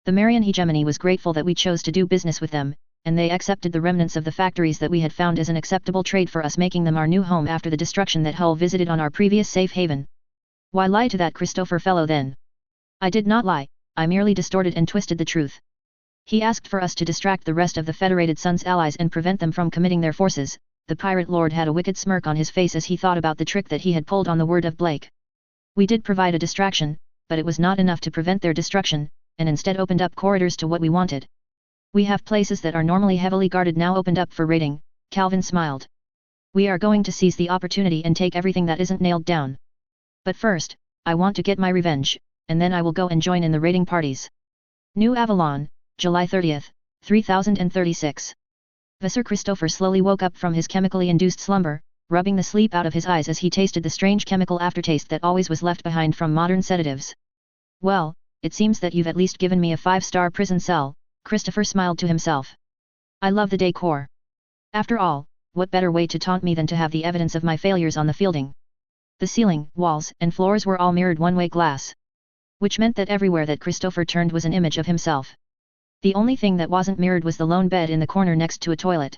The Marian hegemony was grateful that we chose to do business with them, and they accepted the remnants of the factories that we had found as an acceptable trade for us, making them our new home after the destruction that Hull visited on our previous safe haven. Why lie to that Christopher fellow then? I did not lie, I merely distorted and twisted the truth. He asked for us to distract the rest of the Federated Sun's allies and prevent them from committing their forces. The pirate lord had a wicked smirk on his face as he thought about the trick that he had pulled on the word of Blake. We did provide a distraction, but it was not enough to prevent their destruction, and instead opened up corridors to what we wanted. We have places that are normally heavily guarded now opened up for raiding, Calvin smiled. We are going to seize the opportunity and take everything that isn't nailed down. But first, I want to get my revenge, and then I will go and join in the raiding parties. New Avalon, July 30th, 3036. Sir Christopher slowly woke up from his chemically induced slumber, rubbing the sleep out of his eyes as he tasted the strange chemical aftertaste that always was left behind from modern sedatives. Well, it seems that you've at least given me a 5-star prison cell, Christopher smiled to himself. I love the decor. After all, what better way to taunt me than to have the evidence of my failures on the fielding? The ceiling, walls, and floors were all mirrored one-way glass, which meant that everywhere that Christopher turned was an image of himself. The only thing that wasn't mirrored was the lone bed in the corner next to a toilet.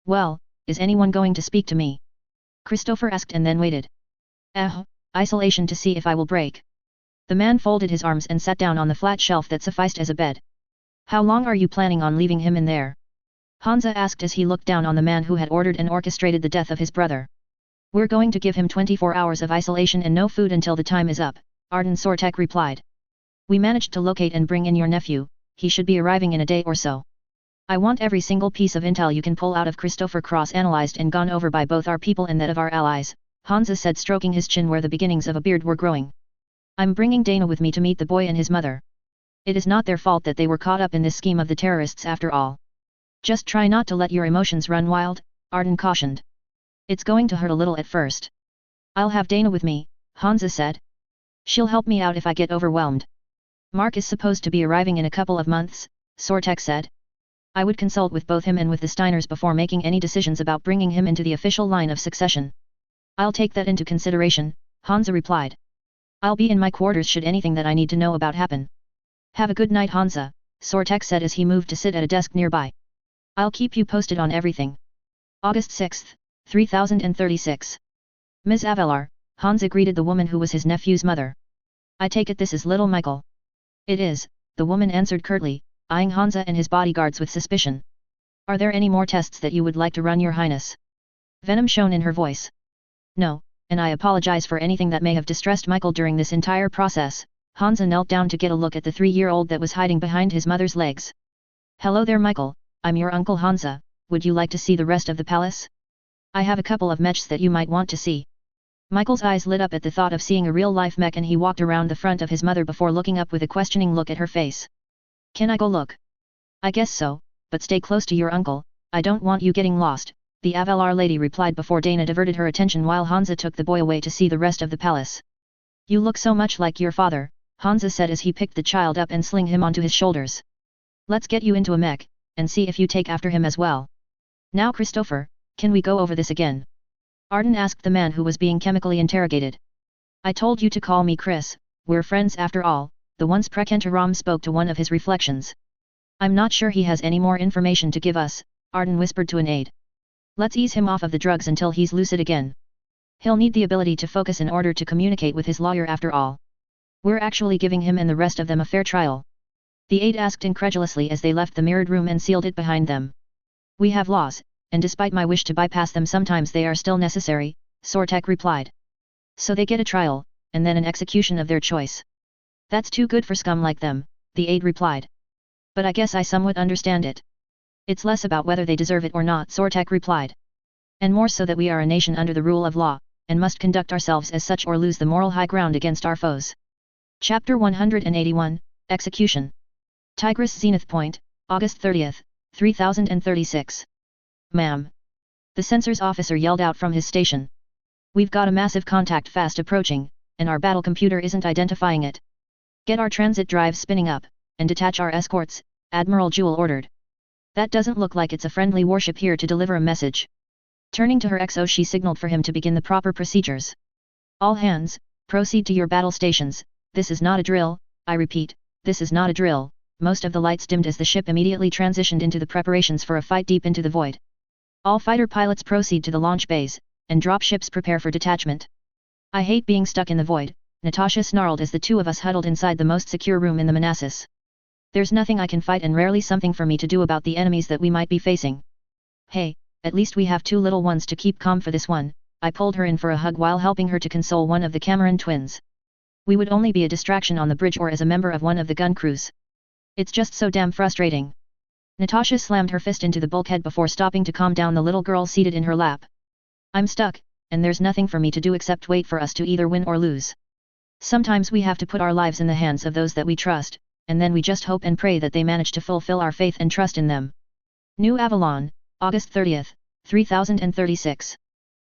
Well, is anyone going to speak to me? Christopher asked and then waited. Isolation to see if I will break. The man folded his arms and sat down on the flat shelf that sufficed as a bed. How long are you planning on leaving him in there? Hansa asked as he looked down on the man who had ordered and orchestrated the death of his brother. We're going to give him 24 hours of isolation and no food until the time is up, Arden Sortek replied. We managed to locate and bring in your nephew. He should be arriving in a day or so. I want every single piece of intel you can pull out of Christopher cross-analyzed and gone over by both our people and that of our allies, Hansa said, stroking his chin where the beginnings of a beard were growing. I'm bringing Dana with me to meet the boy and his mother. It is not their fault that they were caught up in this scheme of the terrorists after all. Just try not to let your emotions run wild, Arden cautioned. It's going to hurt a little at first. I'll have Dana with me, Hansa said. She'll help me out if I get overwhelmed. Mark is supposed to be arriving in a couple of months, Sortek said. I would consult with both him and with the Steiners before making any decisions about bringing him into the official line of succession. I'll take that into consideration, Hansa replied. I'll be in my quarters should anything that I need to know about happen. Have a good night, Hansa, Sortek said as he moved to sit at a desk nearby. I'll keep you posted on everything. August 6th, 3036. Ms. Avelar, Hansa greeted the woman who was his nephew's mother. I take it this is little Michael. It is, the woman answered curtly, eyeing Hansa and his bodyguards with suspicion. Are there any more tests that you would like to run, Your Highness? Venom shone in her voice. No, and I apologize for anything that may have distressed Michael during this entire process. Hansa knelt down to get a look at the 3-year-old that was hiding behind his mother's legs. Hello there, Michael, I'm your Uncle Hansa, would you like to see the rest of the palace? I have a couple of mechs that you might want to see. Michael's eyes lit up at the thought of seeing a real-life mech and he walked around the front of his mother before looking up with a questioning look at her face. Can I go look? I guess so, but stay close to your uncle, I don't want you getting lost, the Avalar lady replied before Dana diverted her attention while Hansa took the boy away to see the rest of the palace. You look so much like your father, Hansa said as he picked the child up and slung him onto his shoulders. Let's get you into a mech, and see if you take after him as well. Now Christopher, can we go over this again? Arden asked the man who was being chemically interrogated. I told you to call me Chris, we're friends after all, the once Prekentaram spoke to one of his reflections. I'm not sure he has any more information to give us, Arden whispered to an aide. Let's ease him off of the drugs until he's lucid again. He'll need the ability to focus in order to communicate with his lawyer after all. We're actually giving him and the rest of them a fair trial. The aide asked incredulously as they left the mirrored room and sealed it behind them. We have laws, and despite my wish to bypass them sometimes they are still necessary, Sortek replied. So they get a trial, and then an execution of their choice. That's too good for scum like them, the aide replied. But I guess I somewhat understand it. It's less about whether they deserve it or not, Sortek replied. And more so that we are a nation under the rule of law, and must conduct ourselves as such or lose the moral high ground against our foes. Chapter 181, Execution. Tigris Zenith Point, August 30th, 3036. Ma'am. The sensors officer yelled out from his station. We've got a massive contact fast approaching, and our battle computer isn't identifying it. Get our transit drive spinning up, and detach our escorts, Admiral Jewel ordered. That doesn't look like it's a friendly warship here to deliver a message. Turning to her XO, she signaled for him to begin the proper procedures. All hands, proceed to your battle stations. This is not a drill, I repeat, this is not a drill. Most of the lights dimmed as the ship immediately transitioned into the preparations for a fight deep into the void. All fighter pilots proceed to the launch bays, and dropships prepare for detachment. I hate being stuck in the void, Natasha snarled as the two of us huddled inside the most secure room in the Manassas. There's nothing I can fight and rarely something for me to do about the enemies that we might be facing. Hey, at least we have two little ones to keep calm for this one. I pulled her in for a hug while helping her to console one of the Cameron twins. We would only be a distraction on the bridge or as a member of one of the gun crews. It's just so damn frustrating. Natasha slammed her fist into the bulkhead before stopping to calm down the little girl seated in her lap. I'm stuck, and there's nothing for me to do except wait for us to either win or lose. Sometimes we have to put our lives in the hands of those that we trust, and then we just hope and pray that they manage to fulfill our faith and trust in them. New Avalon, August 30th, 3036.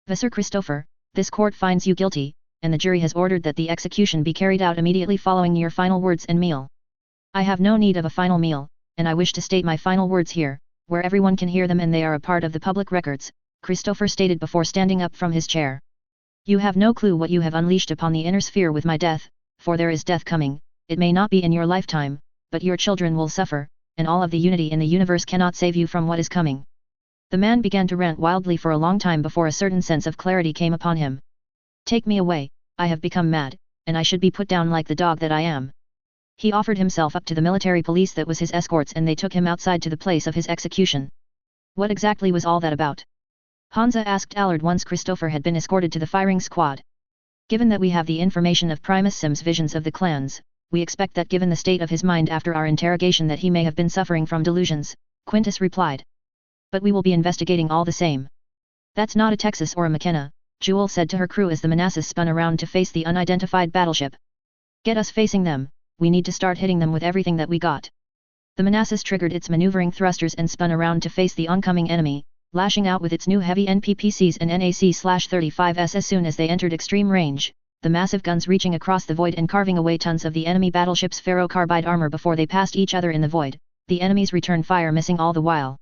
Visser Christopher, this court finds you guilty, and the jury has ordered that the execution be carried out immediately following your final words and meal. I have no need of a final meal, and I wish to state my final words here, where everyone can hear them and they are a part of the public records, Christopher stated before standing up from his chair. You have no clue what you have unleashed upon the inner sphere with my death, for there is death coming. It may not be in your lifetime, but your children will suffer, and all of the unity in the universe cannot save you from what is coming. The man began to rant wildly for a long time before a certain sense of clarity came upon him. Take me away, I have become mad, and I should be put down like the dog that I am. He offered himself up to the military police that was his escorts and they took him outside to the place of his execution. What exactly was all that about? Hansa asked Allard once Christopher had been escorted to the firing squad. Given that we have the information of Primus Sim's visions of the clans, we expect that given the state of his mind after our interrogation that he may have been suffering from delusions, Quintus replied. But we will be investigating all the same. That's not a Texas or a McKenna, Jewel said to her crew as the Manassas spun around to face the unidentified battleship. Get us facing them, we need to start hitting them with everything that we got. The Manassas triggered its maneuvering thrusters and spun around to face the oncoming enemy, lashing out with its new heavy NPPCs and NAC-35s as soon as they entered extreme range, the massive guns reaching across the void and carving away tons of the enemy battleship's ferrocarbide armor before they passed each other in the void, the enemy's return fire missing all the while.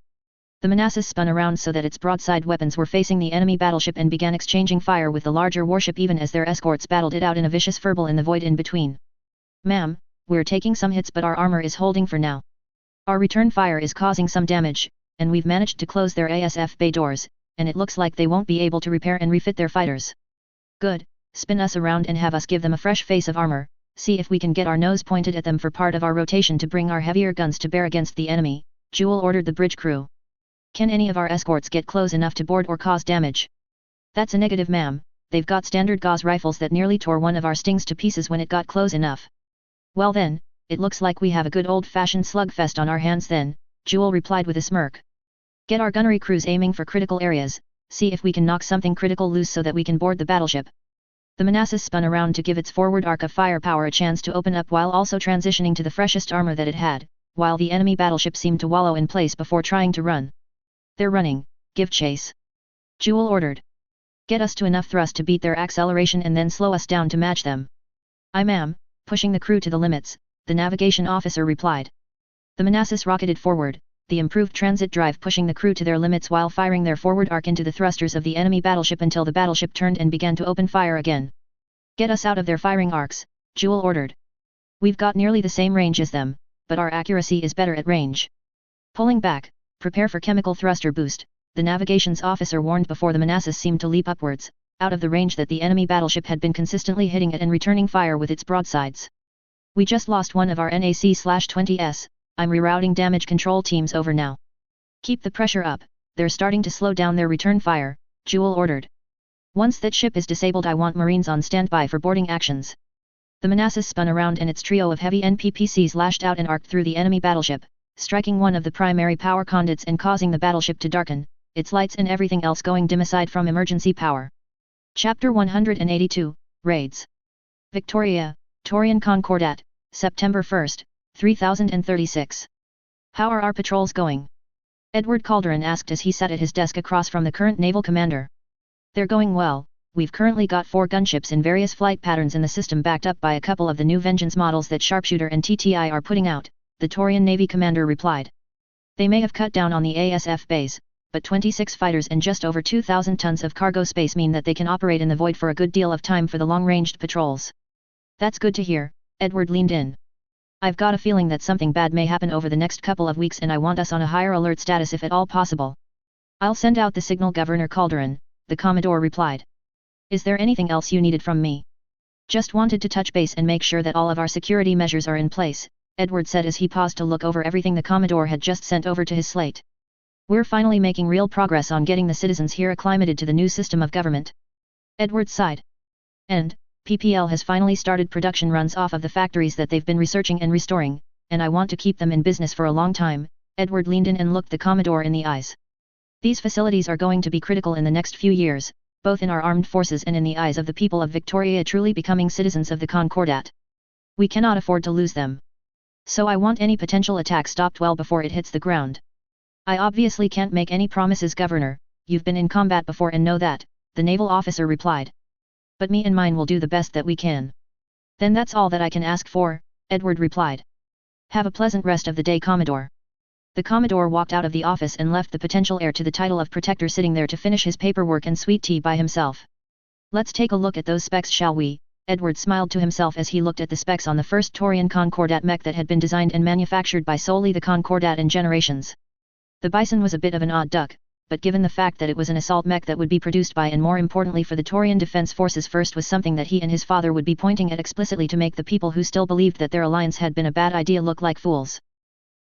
The Manassas spun around so that its broadside weapons were facing the enemy battleship and began exchanging fire with the larger warship even as their escorts battled it out in a vicious furball in the void in between. Ma'am, we're taking some hits but our armor is holding for now. Our return fire is causing some damage, and we've managed to close their ASF bay doors, and it looks like they won't be able to repair and refit their fighters. Good, spin us around and have us give them a fresh face of armor, see if we can get our nose pointed at them for part of our rotation to bring our heavier guns to bear against the enemy, Jewel ordered the bridge crew. Can any of our escorts get close enough to board or cause damage? That's a negative, ma'am, they've got standard Gauss rifles that nearly tore one of our Stings to pieces when it got close enough. Well then, it looks like we have a good old-fashioned slugfest on our hands then, Jewel replied with a smirk. Get our gunnery crews aiming for critical areas, see if we can knock something critical loose so that we can board the battleship. The Manassas spun around to give its forward arc of firepower a chance to open up while also transitioning to the freshest armor that it had, while the enemy battleship seemed to wallow in place before trying to run. They're running, give chase. Jewel ordered. Get us to enough thrust to beat their acceleration and then slow us down to match them. Aye ma'am, pushing the crew to the limits, the navigation officer replied. The Manassas rocketed forward, the improved transit drive pushing the crew to their limits while firing their forward arc into the thrusters of the enemy battleship until the battleship turned and began to open fire again. Get us out of their firing arcs, Jewel ordered. We've got nearly the same range as them, but our accuracy is better at range. Pulling back, prepare for chemical thruster boost, the navigations officer warned before the Manassas seemed to leap upwards, out of the range that the enemy battleship had been consistently hitting it and returning fire with its broadsides. We just lost one of our NAC-20s, I'm rerouting damage control teams over now. Keep the pressure up, they're starting to slow down their return fire, Jewel ordered. Once that ship is disabled I want Marines on standby for boarding actions. The Manassas spun around and its trio of heavy NPPCs lashed out and arced through the enemy battleship, striking one of the primary power conduits and causing the battleship to darken, its lights and everything else going dim aside from emergency power. Chapter 182, Raids. Victoria, Taurian Concordat, September 1, 3036. How are our patrols going? Edward Calderon asked as he sat at his desk across from the current naval commander. They're going well. We've currently got 4 gunships in various flight patterns in the system backed up by a couple of the new Vengeance models that Sharpshooter and TTI are putting out, the Taurian Navy commander replied. They may have cut down on the ASF base, but 26 fighters and just over 2,000 tons of cargo space mean that they can operate in the void for a good deal of time for the long-ranged patrols. That's good to hear, Edward leaned in. I've got a feeling that something bad may happen over the next couple of weeks and I want us on a higher alert status if at all possible. I'll send out the signal, Governor Calderon, the Commodore replied. Is there anything else you needed from me? Just wanted to touch base and make sure that all of our security measures are in place, Edward said as he paused to look over everything the Commodore had just sent over to his slate. We're finally making real progress on getting the citizens here acclimated to the new system of government. Edward sighed. And, PPL has finally started production runs off of the factories that they've been researching and restoring, and I want to keep them in business for a long time, Edward leaned in and looked the Commodore in the eyes. These facilities are going to be critical in the next few years, both in our armed forces and in the eyes of the people of Victoria truly becoming citizens of the Concordat. We cannot afford to lose them. So I want any potential attack stopped well before it hits the ground. I obviously can't make any promises, Governor, you've been in combat before and know that, the naval officer replied. But me and mine will do the best that we can. Then that's all that I can ask for, Edward replied. Have a pleasant rest of the day, Commodore. The Commodore walked out of the office and left the potential heir to the title of Protector sitting there to finish his paperwork and sweet tea by himself. Let's take a look at those specs, shall we? Edward smiled to himself as he looked at the specs on the first Taurian Concordat mech that had been designed and manufactured by solely the Concordat in generations. The Bison was a bit of an odd duck, but given the fact that it was an assault mech that would be produced by and more importantly for the Taurian Defense Forces first was something that he and his father would be pointing at explicitly to make the people who still believed that their alliance had been a bad idea look like fools.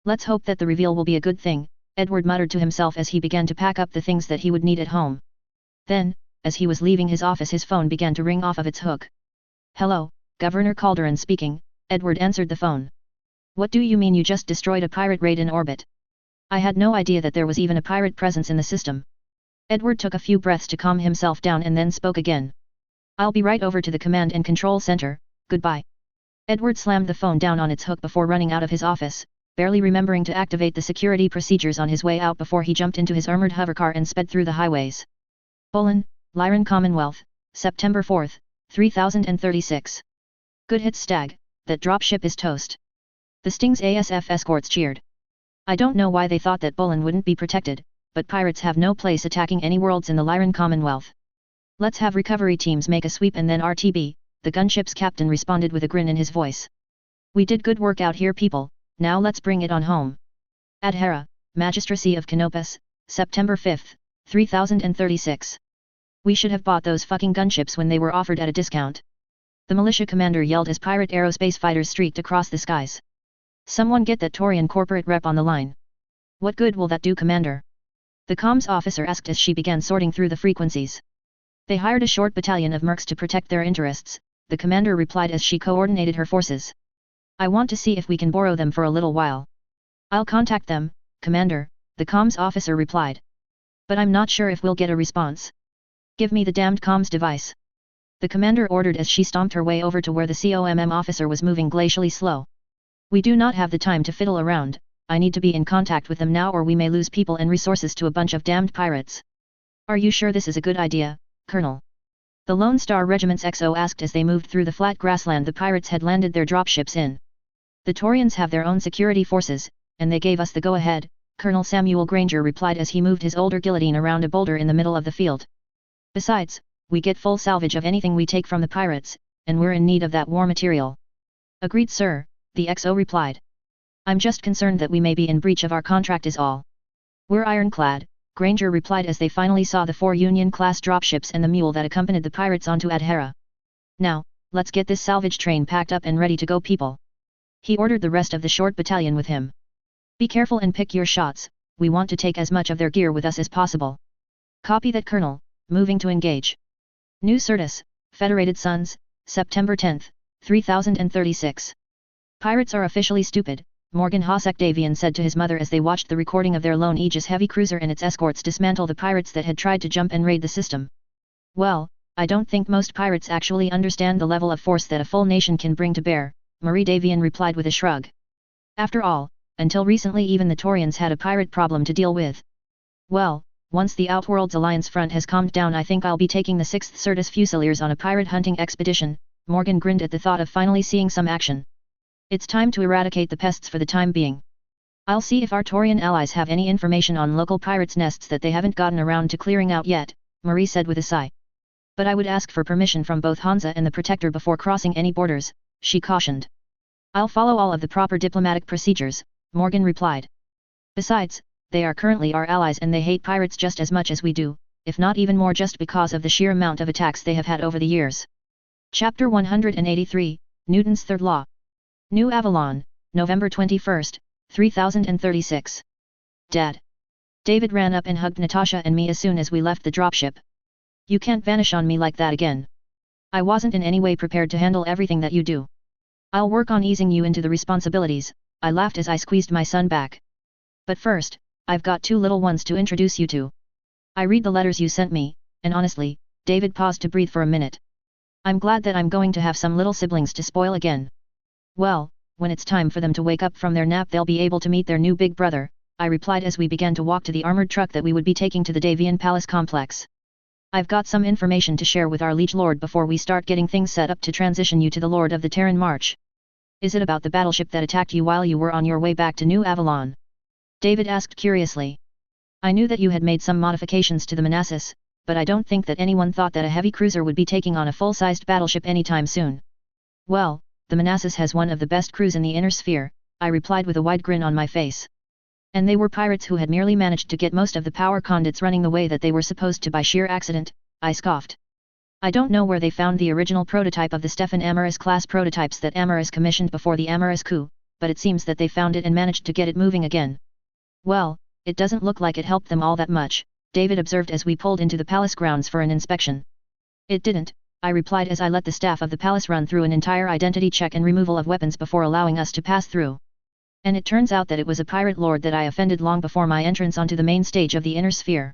Let's hope that the reveal will be a good thing, Edward muttered to himself as he began to pack up the things that he would need at home. Then, as he was leaving his office, his phone began to ring off of its hook. Hello, Governor Calderon speaking, Edward answered the phone. What do you mean you just destroyed a pirate raid in orbit? I had no idea that there was even a pirate presence in the system. Edward took a few breaths to calm himself down and then spoke again. I'll be right over to the command and control center, goodbye. Edward slammed the phone down on its hook before running out of his office, barely remembering to activate the security procedures on his way out before he jumped into his armored hovercar and sped through the highways. Bolin, Lyran Commonwealth, September 4, 3036. Good hits, Stag, that dropship is toast. The Sting's ASF escorts cheered. I don't know why they thought that Bolin wouldn't be protected, but pirates have no place attacking any worlds in the Lyran Commonwealth. Let's have recovery teams make a sweep and then RTB, the gunship's captain responded with a grin in his voice. We did good work out here, people. Now let's bring it on home. Adhera, Magistracy of Canopus, September 5, 3036. We should have bought those fucking gunships when they were offered at a discount. The militia commander yelled as pirate aerospace fighters streaked across the skies. Someone get that Taurian corporate rep on the line. What good will that do, Commander? The comms officer asked as she began sorting through the frequencies. They hired a short battalion of mercs to protect their interests, the commander replied as she coordinated her forces. I want to see if we can borrow them for a little while. I'll contact them, Commander, the comms officer replied. But I'm not sure if we'll get a response. Give me the damned comms device. The commander ordered as she stomped her way over to where the COMM officer was moving glacially slow. We do not have the time to fiddle around, I need to be in contact with them now or we may lose people and resources to a bunch of damned pirates. Are you sure this is a good idea, Colonel? The Lone Star Regiment's XO asked as they moved through the flat grassland the pirates had landed their dropships in. The Taurians have their own security forces, and they gave us the go-ahead, Colonel Samuel Granger replied as he moved his older guillotine around a boulder in the middle of the field. Besides, we get full salvage of anything we take from the pirates, and we're in need of that war material. Agreed, sir, the XO replied. I'm just concerned that we may be in breach of our contract is all. We're ironclad, Granger replied as they finally saw the 4 Union-class dropships and the mule that accompanied the pirates onto Adhera. Now, let's get this salvage train packed up and ready to go, people. He ordered the rest of the short battalion with him. Be careful and pick your shots, we want to take as much of their gear with us as possible. Copy that, Colonel, moving to engage. New Sirtis, Federated Sons, September 10, 3036. Pirates are officially stupid, Morgan Hosekdavian said to his mother as they watched the recording of their lone Aegis heavy cruiser and its escorts dismantle the pirates that had tried to jump and raid the system. Well, I don't think most pirates actually understand the level of force that a full nation can bring to bear, Marie Davian replied with a shrug. After all, until recently even the Taurians had a pirate problem to deal with. Well, once the Outworlds Alliance front has calmed down, I think I'll be taking the 6th Certus Fusiliers on a pirate hunting expedition. Morgan grinned at the thought of finally seeing some action. It's time to eradicate the pests for the time being. I'll see if our Taurian allies have any information on local pirates' nests that they haven't gotten around to clearing out yet, Marie said with a sigh. But I would ask for permission from both Hansa and the Protector before crossing any borders, she cautioned. I'll follow all of the proper diplomatic procedures, Morgan replied. Besides, they are currently our allies and they hate pirates just as much as we do, if not even more, just because of the sheer amount of attacks they have had over the years. Chapter 183, Newton's Third Law. New Avalon, November 21, 3036. Dad. David ran up and hugged Natasha and me as soon as we left the dropship. You can't vanish on me like that again. I wasn't in any way prepared to handle everything that you do. I'll work on easing you into the responsibilities, I laughed as I squeezed my son back. But first, I've got 2 little ones to introduce you to. I read the letters you sent me, and honestly, David paused to breathe for a minute. I'm glad that I'm going to have some little siblings to spoil again. Well, when it's time for them to wake up from their nap they'll be able to meet their new big brother, I replied as we began to walk to the armored truck that we would be taking to the Davian Palace complex. I've got some information to share with our liege lord before we start getting things set up to transition you to the Lord of the Terran March. Is it about the battleship that attacked you while you were on your way back to New Avalon? David asked curiously. I knew that you had made some modifications to the Manassas, but I don't think that anyone thought that a heavy cruiser would be taking on a full-sized battleship anytime soon. Well, the Manassas has one of the best crews in the inner sphere, I replied with a wide grin on my face. And they were pirates who had merely managed to get most of the power conduits running the way that they were supposed to by sheer accident, I scoffed. I don't know where they found the original prototype of the Stefan Amaris class prototypes that Amaris commissioned before the Amaris coup, but it seems that they found it and managed to get it moving again. Well, it doesn't look like it helped them all that much, David observed as we pulled into the palace grounds for an inspection. It didn't, I replied as I let the staff of the palace run through an entire identity check and removal of weapons before allowing us to pass through. And it turns out that it was a pirate lord that I offended long before my entrance onto the main stage of the inner sphere.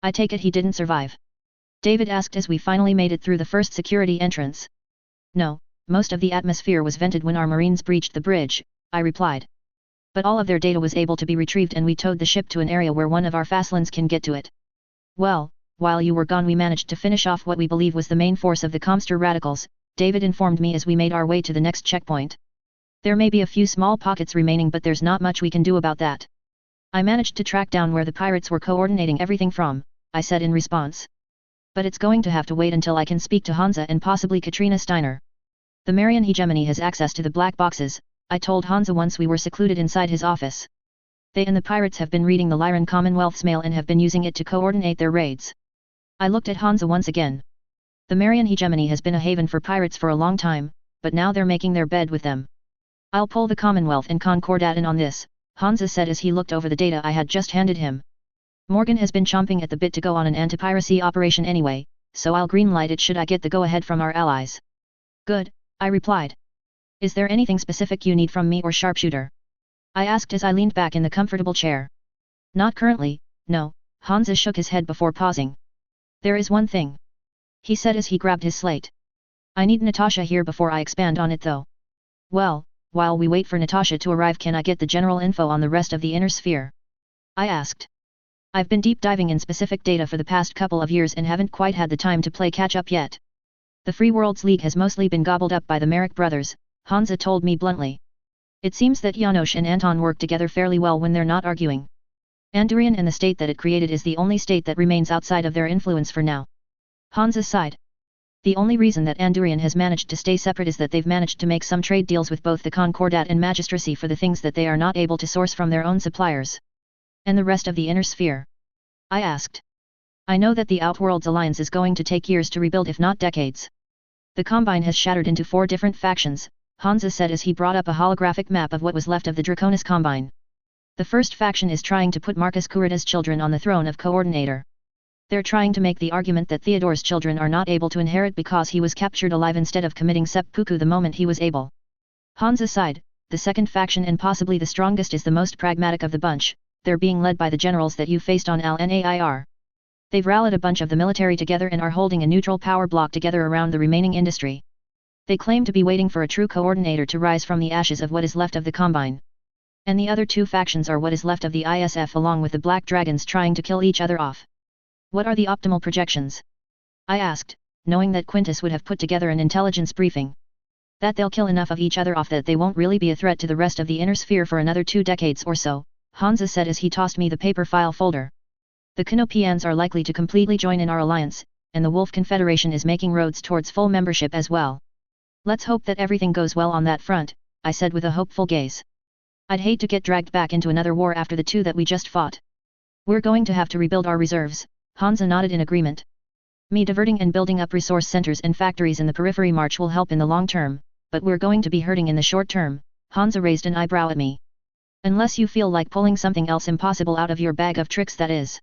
I take it he didn't survive? David asked as we finally made it through the first security entrance. No, most of the atmosphere was vented when our marines breached the bridge, I replied. But all of their data was able to be retrieved and we towed the ship to an area where one of our fastlins can get to it. Well, while you were gone we managed to finish off what we believe was the main force of the Comster radicals, David informed me as we made our way to the next checkpoint. There may be a few small pockets remaining but there's not much we can do about that. I managed to track down where the pirates were coordinating everything from, I said in response. But it's going to have to wait until I can speak to Hansa and possibly Katrina Steiner. The Marian hegemony has access to the black boxes, I told Hansa once we were secluded inside his office. They and the pirates have been reading the Lyran Commonwealth's mail and have been using it to coordinate their raids. I looked at Hansa once again. The Marian hegemony has been a haven for pirates for a long time, but now they're making their bed with them. I'll pull the Commonwealth and Concordat in on this, Hansa said as he looked over the data I had just handed him. Morgan has been chomping at the bit to go on an anti-piracy operation anyway, so I'll greenlight it should I get the go-ahead from our allies. Good, I replied. Is there anything specific you need from me or Sharpshooter? I asked as I leaned back in the comfortable chair. Not currently, no, Hansa shook his head before pausing. There is one thing, he said as he grabbed his slate. I need Natasha here before I expand on it though. Well, while we wait for Natasha to arrive can I get the general info on the rest of the inner sphere? I asked. I've been deep diving in specific data for the past couple of years and haven't quite had the time to play catch up yet. The Free Worlds League has mostly been gobbled up by the Merrick brothers, Hansa told me bluntly. It seems that Janosch and Anton work together fairly well when they're not arguing. Andurian and the state that it created is the only state that remains outside of their influence for now. Hansa sighed. The only reason that Andurian has managed to stay separate is that they've managed to make some trade deals with both the Concordat and Magistracy for the things that they are not able to source from their own suppliers. And the rest of the inner sphere? I asked. I know that the Outworlds Alliance is going to take years to rebuild if not decades. The Combine has shattered into 4 different factions, Hansa said as he brought up a holographic map of what was left of the Draconis Combine. The first faction is trying to put Marcus Kurita's children on the throne of Coordinator. They're trying to make the argument that Theodore's children are not able to inherit because he was captured alive instead of committing seppuku the moment he was able. Hansa sighed, the second faction and possibly the strongest is the most pragmatic of the bunch, they're being led by the generals that you faced on Al-Nair. They've rallied a bunch of the military together and are holding a neutral power block together around the remaining industry. They claim to be waiting for a true coordinator to rise from the ashes of what is left of the Combine. And the other two factions are what is left of the ISF along with the Black Dragons trying to kill each other off. What are the optimal projections? I asked, knowing that Quintus would have put together an intelligence briefing. That they'll kill enough of each other off that they won't really be a threat to the rest of the inner sphere for another 2 decades or so, Hansa said as he tossed me the paper file folder. The Canopians are likely to completely join in our alliance, and the Wolf Confederation is making roads towards full membership as well. Let's hope that everything goes well on that front, I said with a hopeful gaze. I'd hate to get dragged back into another war after the 2 that we just fought. We're going to have to rebuild our reserves, Hansa nodded in agreement. Me diverting and building up resource centers and factories in the periphery march will help in the long term, but we're going to be hurting in the short term, Hansa raised an eyebrow at me. Unless you feel like pulling something else impossible out of your bag of tricks, that is.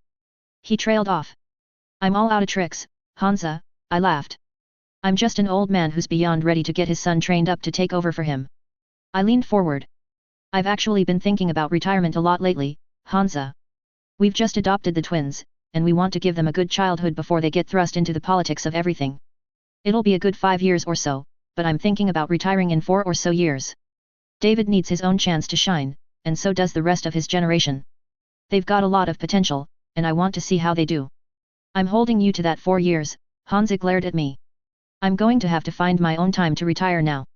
He trailed off. I'm all out of tricks, Hansa, I laughed. I'm just an old man who's beyond ready to get his son trained up to take over for him. I leaned forward. I've actually been thinking about retirement a lot lately, Hansa. We've just adopted the twins, and we want to give them a good childhood before they get thrust into the politics of everything. It'll be a good 5 years or so, but I'm thinking about retiring in 4 or so years. David needs his own chance to shine, and so does the rest of his generation. They've got a lot of potential, and I want to see how they do. I'm holding you to that 4 years, Hansa glared at me. I'm going to have to find my own time to retire now.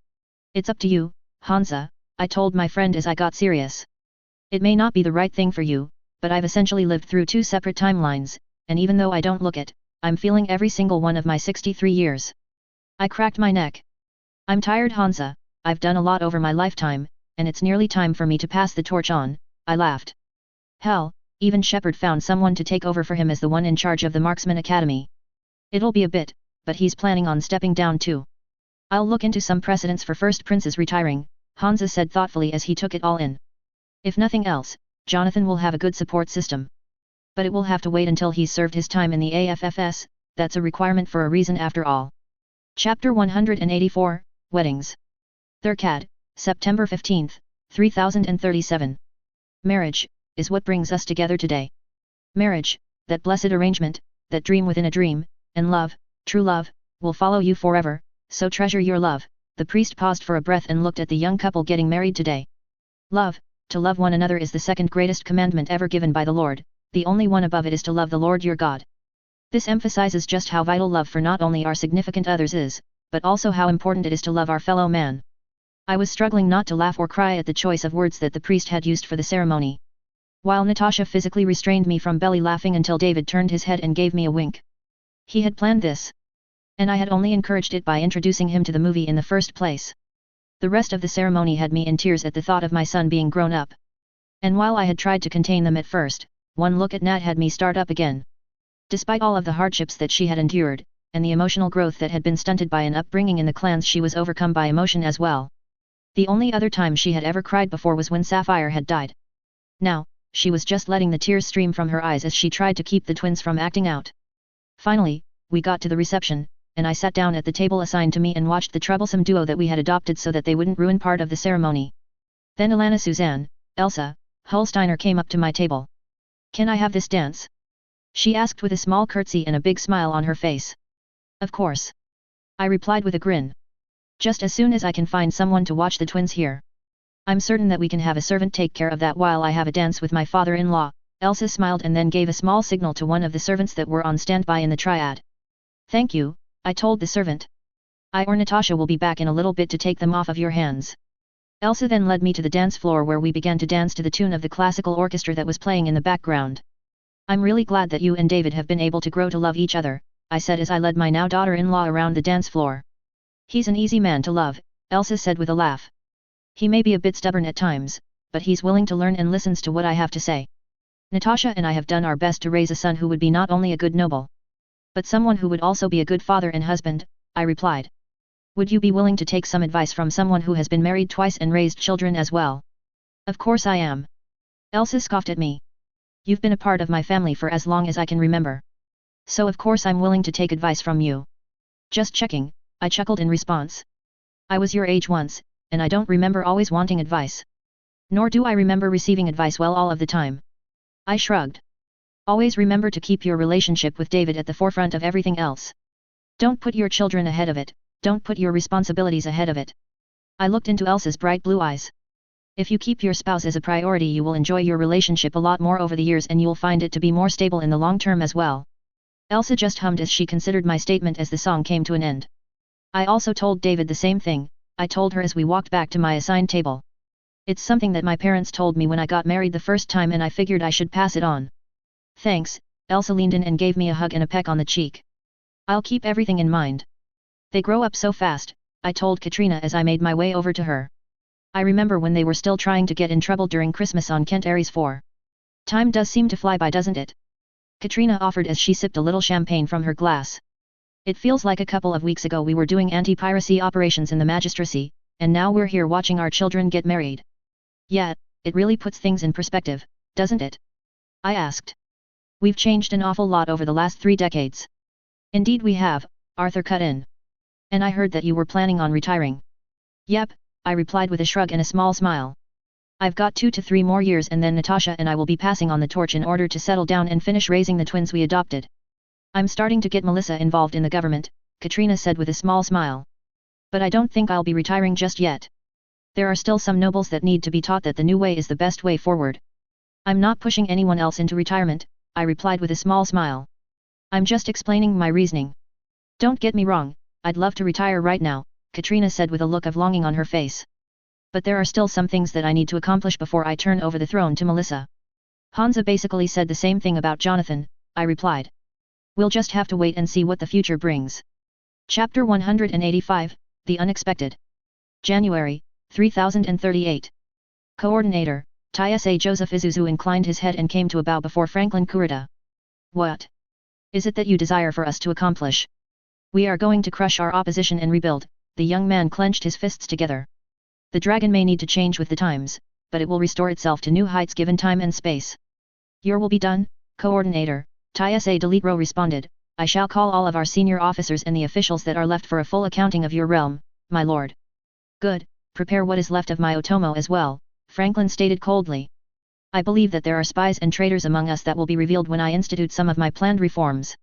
It's up to you, Hansa, I told my friend as I got serious. It may not be the right thing for you, but I've essentially lived through 2 separate timelines, and even though I don't look it, I'm feeling every single one of my 63 years. I cracked my neck. I'm tired, Hansa, I've done a lot over my lifetime, and it's nearly time for me to pass the torch on, I laughed. Hell, even Shepard found someone to take over for him as the one in charge of the Marksman Academy. It'll be a bit, but he's planning on stepping down too. I'll look into some precedents for first princes retiring, Hansa said thoughtfully as he took it all in. If nothing else, Jonathan will have a good support system. But it will have to wait until he's served his time in the AFFS, that's a requirement for a reason after all. Chapter 184, Weddings. Thurcad, September 15, 3037. Marriage, is what brings us together today. Marriage, that blessed arrangement, that dream within a dream, and love, true love, will follow you forever, so treasure your love. The priest paused for a breath and looked at the young couple getting married today. Love, to love one another is the second greatest commandment ever given by the Lord, the only one above it is to love the Lord your God. This emphasizes just how vital love for not only our significant others is, but also how important it is to love our fellow man. I was struggling not to laugh or cry at the choice of words that the priest had used for the ceremony. While Natasha physically restrained me from belly laughing until David turned his head and gave me a wink. He had planned this. And I had only encouraged it by introducing him to the movie in the first place. The rest of the ceremony had me in tears at the thought of my son being grown up. And while I had tried to contain them at first, one look at Nat had me start up again. Despite all of the hardships that she had endured, and the emotional growth that had been stunted by an upbringing in the clans, she was overcome by emotion as well. The only other time she had ever cried before was when Sapphire had died. Now, she was just letting the tears stream from her eyes as she tried to keep the twins from acting out. Finally, we got to the reception, and I sat down at the table assigned to me and watched the troublesome duo that we had adopted so that they wouldn't ruin part of the ceremony. Then Alana Suzanne, Elsa, Holsteiner came up to my table. Can I have this dance? She asked with a small curtsy and a big smile on her face. Of course. I replied with a grin. Just as soon as I can find someone to watch the twins here. I'm certain that we can have a servant take care of that while I have a dance with my father-in-law. Elsa smiled and then gave a small signal to one of the servants that were on standby in the triad. Thank you, I told the servant. I or Natasha will be back in a little bit to take them off of your hands. Elsa then led me to the dance floor where we began to dance to the tune of the classical orchestra that was playing in the background. I'm really glad that you and David have been able to grow to love each other, I said as I led my now daughter-in-law around the dance floor. He's an easy man to love, Elsa said with a laugh. He may be a bit stubborn at times, but he's willing to learn and listens to what I have to say. Natasha and I have done our best to raise a son who would be not only a good noble, but someone who would also be a good father and husband, I replied. Would you be willing to take some advice from someone who has been married twice and raised children as well? Of course I am. Elsa scoffed at me. You've been a part of my family for as long as I can remember. So of course I'm willing to take advice from you. Just checking, I chuckled in response. I was your age once, and I don't remember always wanting advice. Nor do I remember receiving advice well all of the time. I shrugged. Always remember to keep your relationship with David at the forefront of everything else. Don't put your children ahead of it, don't put your responsibilities ahead of it. I looked into Elsa's bright blue eyes. If you keep your spouse as a priority, you will enjoy your relationship a lot more over the years and you'll find it to be more stable in the long term as well. Elsa just hummed as she considered my statement as the song came to an end. I also told David the same thing, I told her as we walked back to my assigned table. It's something that my parents told me when I got married the first time and I figured I should pass it on. Thanks, Elsa leaned in and gave me a hug and a peck on the cheek. I'll keep everything in mind. They grow up so fast, I told Katrina as I made my way over to her. I remember when they were still trying to get in trouble during Christmas on Kent Aries 4. Time does seem to fly by, doesn't it? Katrina offered as she sipped a little champagne from her glass. It feels like a couple of weeks ago we were doing anti-piracy operations in the magistracy, and now we're here watching our children get married. Yeah, it really puts things in perspective, doesn't it? I asked. We've changed an awful lot over the last 3 decades. Indeed we have, Arthur cut in. And I heard that you were planning on retiring. Yep, I replied with a shrug and a small smile. I've got 2 to 3 more years and then Natasha and I will be passing on the torch in order to settle down and finish raising the twins we adopted. I'm starting to get Melissa involved in the government, Katrina said with a small smile. But I don't think I'll be retiring just yet. There are still some nobles that need to be taught that the new way is the best way forward. I'm not pushing anyone else into retirement, I replied with a small smile. I'm just explaining my reasoning. Don't get me wrong, I'd love to retire right now, Katrina said with a look of longing on her face. But there are still some things that I need to accomplish before I turn over the throne to Melissa. Hansa basically said the same thing about Jonathan, I replied. We'll just have to wait and see what the future brings. Chapter 185, The Unexpected. January, 3038. Coordinator, TSA Joseph Isuzu inclined his head and came to a bow before Franklin Kurita. What is it that you desire for us to accomplish? We are going to crush our opposition and rebuild, the young man clenched his fists together. The dragon may need to change with the times, but it will restore itself to new heights given time and space. Your will be done, Coordinator, TSA Delitro responded. I shall call all of our senior officers and the officials that are left for a full accounting of your realm, my lord. Good, prepare what is left of my Otomo as well, Franklin stated coldly. I believe that there are spies and traitors among us that will be revealed when I institute some of my planned reforms.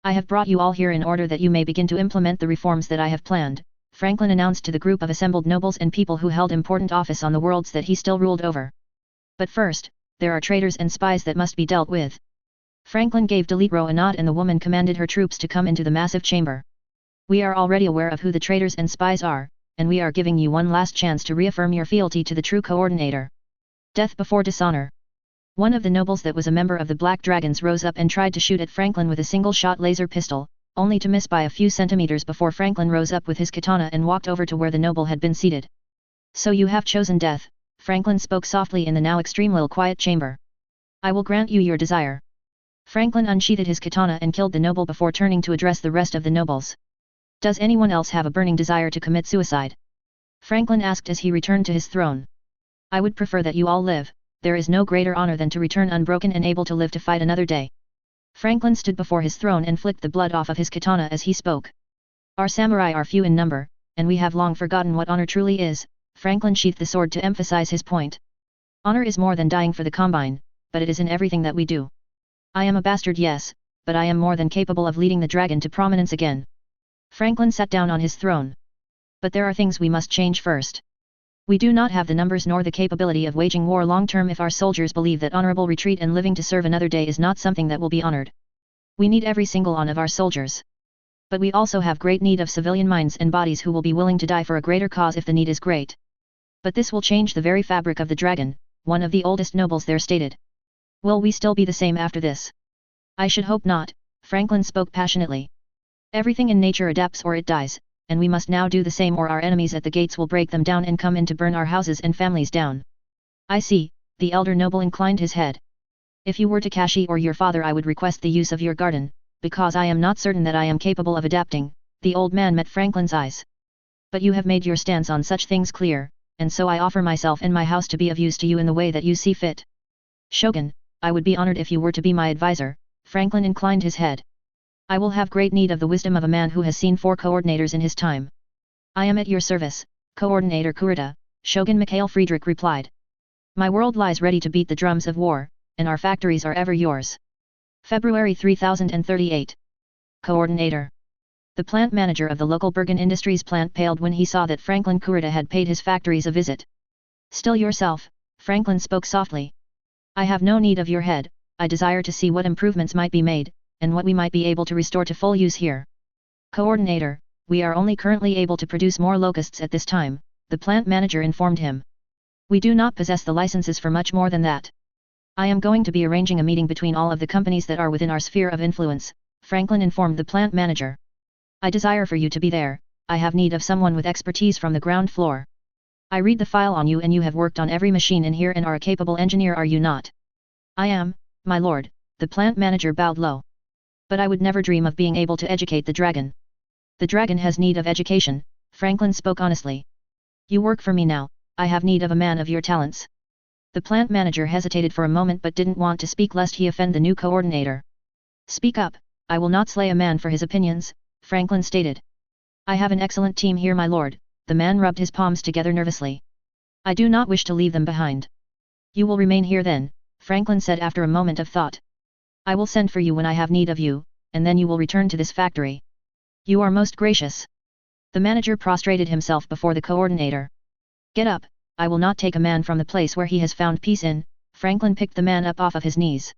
I have brought you all here in order that you may begin to implement the reforms that I have planned, Franklin announced to the group of assembled nobles and people who held important office on the worlds that he still ruled over. But first, there are traitors and spies that must be dealt with. Franklin gave Delitro a nod and the woman commanded her troops to come into the massive chamber. We are already aware of who the traitors and spies are, and we are giving you one last chance to reaffirm your fealty to the true Coordinator. Death before dishonor. One of the nobles that was a member of the Black Dragons rose up and tried to shoot at Franklin with a single-shot laser pistol, only to miss by a few centimeters before Franklin rose up with his katana and walked over to where the noble had been seated. So you have chosen death, Franklin spoke softly in the now extremely quiet chamber. I will grant you your desire. Franklin unsheathed his katana and killed the noble before turning to address the rest of the nobles. Does anyone else have a burning desire to commit suicide? Franklin asked as he returned to his throne. I would prefer that you all live, there is no greater honor than to return unbroken and able to live to fight another day. Franklin stood before his throne and flicked the blood off of his katana as he spoke. Our samurai are few in number, and we have long forgotten what honor truly is, Franklin sheathed the sword to emphasize his point. Honor is more than dying for the Combine, but it is in everything that we do. I am a bastard, yes, but I am more than capable of leading the dragon to prominence again. Franklin sat down on his throne. But there are things we must change first. We do not have the numbers nor the capability of waging war long term if our soldiers believe that honorable retreat and living to serve another day is not something that will be honored. We need every single one of our soldiers. But we also have great need of civilian minds and bodies who will be willing to die for a greater cause if the need is great. But this will change the very fabric of the dragon, one of the oldest nobles there stated. Will we still be the same after this? I should hope not, Franklin spoke passionately. Everything in nature adapts or it dies, and we must now do the same or our enemies at the gates will break them down and come in to burn our houses and families down. I see, the elder noble inclined his head. If you were Takashi or your father I would request the use of your garden, because I am not certain that I am capable of adapting, the old man met Franklin's eyes. But you have made your stance on such things clear, and so I offer myself and my house to be of use to you in the way that you see fit. Shogun, I would be honored if you were to be my advisor, Franklin inclined his head. I will have great need of the wisdom of a man who has seen 4 coordinators in his time. I am at your service, Coordinator Kurita, Shogun Mikhail Friedrich replied. My world lies ready to beat the drums of war, and our factories are ever yours. February 3038. Coordinator. The plant manager of the local Bergen Industries plant paled when he saw that Franklin Kurita had paid his factories a visit. Still yourself, Franklin spoke softly. I have no need of your head, I desire to see what improvements might be made, and what we might be able to restore to full use here. Coordinator, we are only currently able to produce more locusts at this time, the plant manager informed him. We do not possess the licenses for much more than that. I am going to be arranging a meeting between all of the companies that are within our sphere of influence, Franklin informed the plant manager. I desire for you to be there, I have need of someone with expertise from the ground floor. I read the file on you and you have worked on every machine in here and are a capable engineer, are you not? I am, my lord, the plant manager bowed low. But I would never dream of being able to educate the dragon. The dragon has need of education, Franklin spoke honestly. You work for me now, I have need of a man of your talents. The plant manager hesitated for a moment but didn't want to speak lest he offend the new coordinator. Speak up, I will not slay a man for his opinions, Franklin stated. I have an excellent team here, my lord, the man rubbed his palms together nervously. I do not wish to leave them behind. You will remain here then, Franklin said after a moment of thought. I will send for you when I have need of you, and then you will return to this factory. You are most gracious. The manager prostrated himself before the coordinator. Get up, I will not take a man from the place where he has found peace in, Franklin picked the man up off of his knees.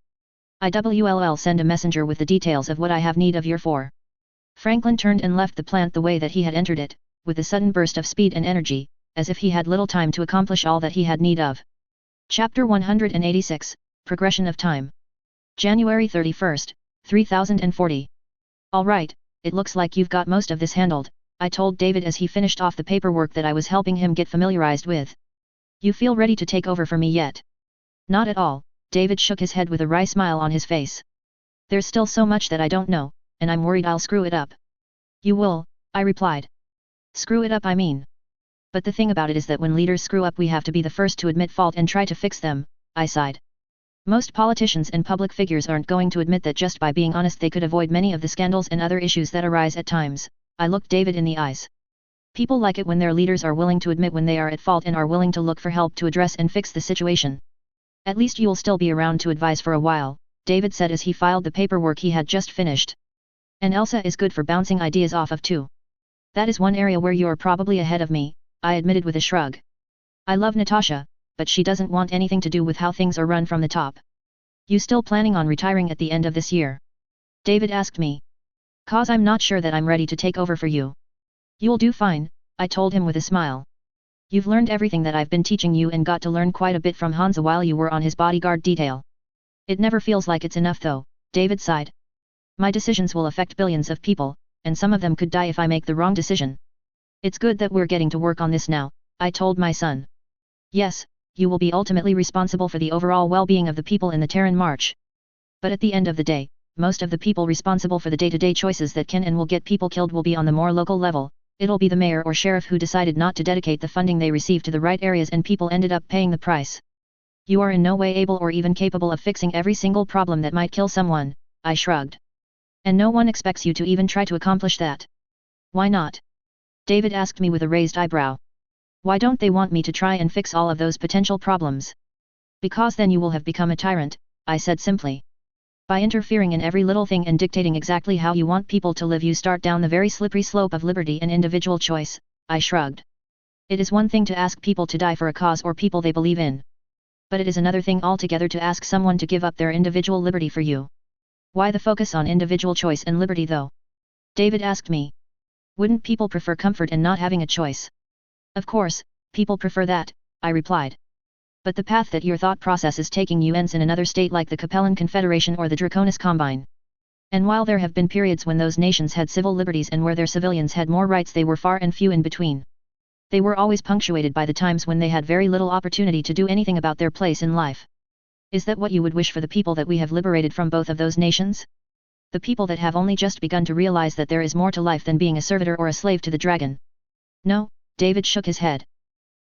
IWLL send a messenger with the details of what I have need of your for. Franklin turned and left the plant the way that he had entered it, with a sudden burst of speed and energy, as if he had little time to accomplish all that he had need of. Chapter 186, Progression of Time. January 31st, 3040. All right, it looks like you've got most of this handled, I told David as he finished off the paperwork that I was helping him get familiarized with. You feel ready to take over for me yet? Not at all, David shook his head with a wry smile on his face. There's still so much that I don't know, and I'm worried I'll screw it up. You will, I replied. Screw it up, I mean. But the thing about it is that when leaders screw up we have to be the first to admit fault and try to fix them, I sighed. Most politicians and public figures aren't going to admit that just by being honest they could avoid many of the scandals and other issues that arise at times. I looked David in the eyes. People like it when their leaders are willing to admit when they are at fault and are willing to look for help to address and fix the situation. At least you'll still be around to advise for a while, David said as he filed the paperwork he had just finished. And Elsa is good for bouncing ideas off of too. That is one area where you're probably ahead of me, I admitted with a shrug. I love Natasha, but she doesn't want anything to do with how things are run from the top. You still planning on retiring at the end of this year? David asked me. Cause I'm not sure that I'm ready to take over for you. You'll do fine, I told him with a smile. You've learned everything that I've been teaching you and got to learn quite a bit from Hansa while you were on his bodyguard detail. It never feels like it's enough though, David sighed. My decisions will affect billions of people, and some of them could die if I make the wrong decision. It's good that we're getting to work on this now, I told my son. Yes, you will be ultimately responsible for the overall well-being of the people in the Terran March. But at the end of the day, most of the people responsible for the day-to-day choices that can and will get people killed will be on the more local level. It'll be the mayor or sheriff who decided not to dedicate the funding they received to the right areas and people ended up paying the price. You are in no way able or even capable of fixing every single problem that might kill someone, I shrugged. And no one expects you to even try to accomplish that. Why not? David asked me with a raised eyebrow. Why don't they want me to try and fix all of those potential problems? Because then you will have become a tyrant, I said simply. By interfering in every little thing and dictating exactly how you want people to live you start down the very slippery slope of liberty and individual choice, I shrugged. It is one thing to ask people to die for a cause or people they believe in. But it is another thing altogether to ask someone to give up their individual liberty for you. Why the focus on individual choice and liberty though? David asked me. Wouldn't people prefer comfort and not having a choice? Of course, people prefer that, I replied. But the path that your thought process is taking you ends in another state like the Capellan Confederation or the Draconis Combine. And while there have been periods when those nations had civil liberties and where their civilians had more rights, they were far and few in between. They were always punctuated by the times when they had very little opportunity to do anything about their place in life. Is that what you would wish for the people that we have liberated from both of those nations? The people that have only just begun to realize that there is more to life than being a servitor or a slave to the dragon? No, David shook his head.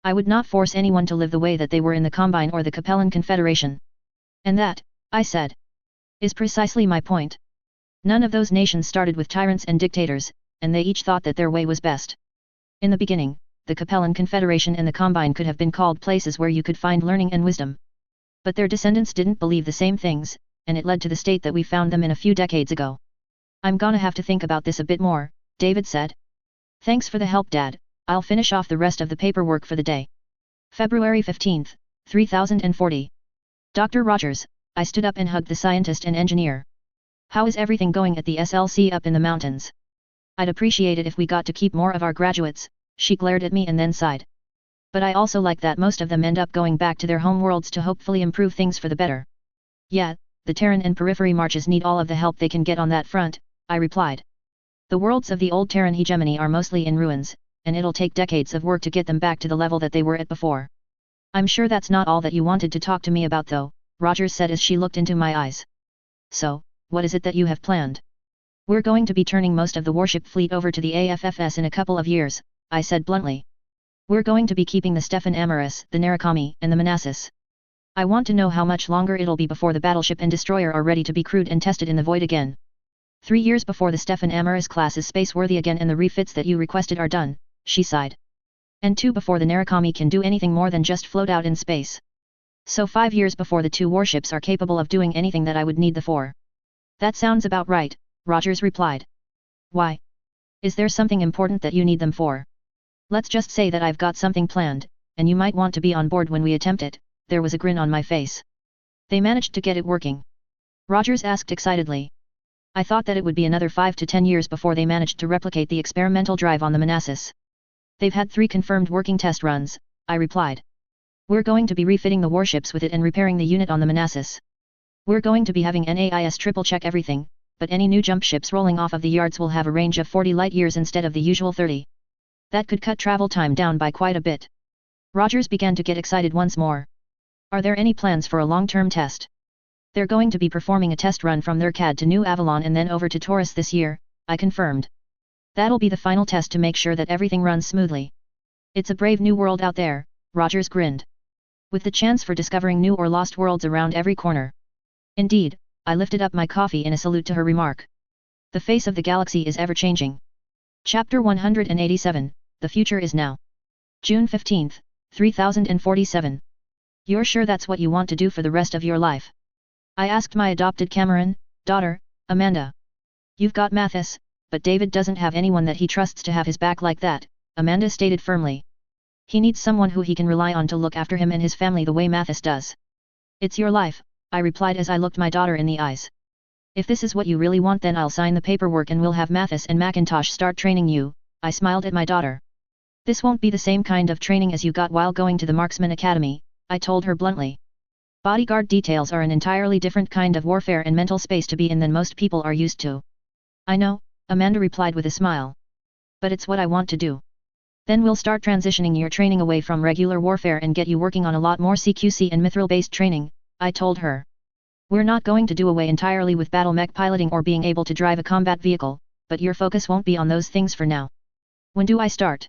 I would not force anyone to live the way that they were in the Combine or the Capellan Confederation. And that, I said, is precisely my point. None of those nations started with tyrants and dictators, and they each thought that their way was best. In the beginning, the Capellan Confederation and the Combine could have been called places where you could find learning and wisdom. But their descendants didn't believe the same things, and it led to the state that we found them in a few decades ago. I'm gonna have to think about this a bit more, David said. Thanks for the help, Dad. I'll finish off the rest of the paperwork for the day. February 15, 3040. Dr. Rogers, I stood up and hugged the scientist and engineer. How is everything going at the SLC up in the mountains? I'd appreciate it if we got to keep more of our graduates, she glared at me and then sighed. But I also like that most of them end up going back to their home worlds to hopefully improve things for the better. Yeah, the Terran and Periphery Marches need all of the help they can get on that front, I replied. The worlds of the old Terran hegemony are mostly in ruins, and it'll take decades of work to get them back to the level that they were at before. I'm sure that's not all that you wanted to talk to me about though, Rogers said as she looked into my eyes. So, what is it that you have planned? We're going to be turning most of the warship fleet over to the AFFS in a couple of years, I said bluntly. We're going to be keeping the Stefan Amaris, the Narukami, and the Manassas. I want to know how much longer it'll be before the battleship and destroyer are ready to be crewed and tested in the void again. 3 years before the Stefan Amaris class is space-worthy again and the refits that you requested are done, she sighed. And 2 before the Narukami can do anything more than just float out in space. So 5 years before the 2 warships are capable of doing anything that I would need the 4. That sounds about right, Rogers replied. Why? Is there something important that you need them for? Let's just say that I've got something planned, and you might want to be on board when we attempt it. There was a grin on my face. They managed to get it working? Rogers asked excitedly. I thought that it would be another 5 to 10 years before they managed to replicate the experimental drive on the Manassas. They've had 3 confirmed working test runs, I replied. We're going to be refitting the warships with it and repairing the unit on the Manassas. We're going to be having NAIS triple check everything, but any new jump ships rolling off of the yards will have a range of 40 light years instead of the usual 30. That could cut travel time down by quite a bit. Rogers began to get excited once more. Are there any plans for a long-term test? They're going to be performing a test run from their CAD to New Avalon and then over to Taurus this year, I confirmed. That'll be the final test to make sure that everything runs smoothly. It's a brave new world out there, Rogers grinned. With the chance for discovering new or lost worlds around every corner. Indeed, I lifted up my coffee in a salute to her remark. The face of the galaxy is ever-changing. Chapter 187, The Future is Now. June 15, 3047. You're sure that's what you want to do for the rest of your life? I asked my adopted Cameron, daughter, Amanda. You've got Mathis, but David doesn't have anyone that he trusts to have his back like that, Amanda stated firmly. He needs someone who he can rely on to look after him and his family the way Mathis does. It's your life, I replied as I looked my daughter in the eyes. If this is what you really want, then I'll sign the paperwork and we'll have Mathis and Macintosh start training you, I smiled at my daughter. This won't be the same kind of training as you got while going to the Marksman Academy, I told her bluntly. Bodyguard details are an entirely different kind of warfare and mental space to be in than most people are used to. I know, Amanda replied with a smile. But it's what I want to do. Then we'll start transitioning your training away from regular warfare and get you working on a lot more CQC and mithril-based training, I told her. We're not going to do away entirely with battle mech piloting or being able to drive a combat vehicle, but your focus won't be on those things for now. When do I start?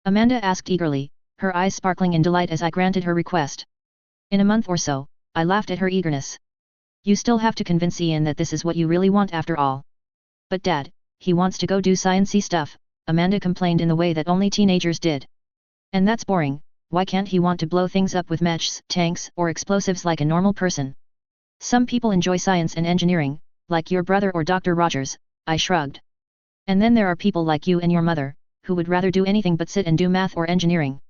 Amanda asked eagerly, her eyes sparkling in delight as I granted her request. In a month or so, I laughed at her eagerness. You still have to convince Ian that this is what you really want after all. But Dad, he wants to go do science-y stuff, Amanda complained in the way that only teenagers did. And that's boring, why can't he want to blow things up with mechs, tanks, or explosives like a normal person? Some people enjoy science and engineering, like your brother or Dr. Rogers, I shrugged. And then there are people like you and your mother, who would rather do anything but sit and do math or engineering.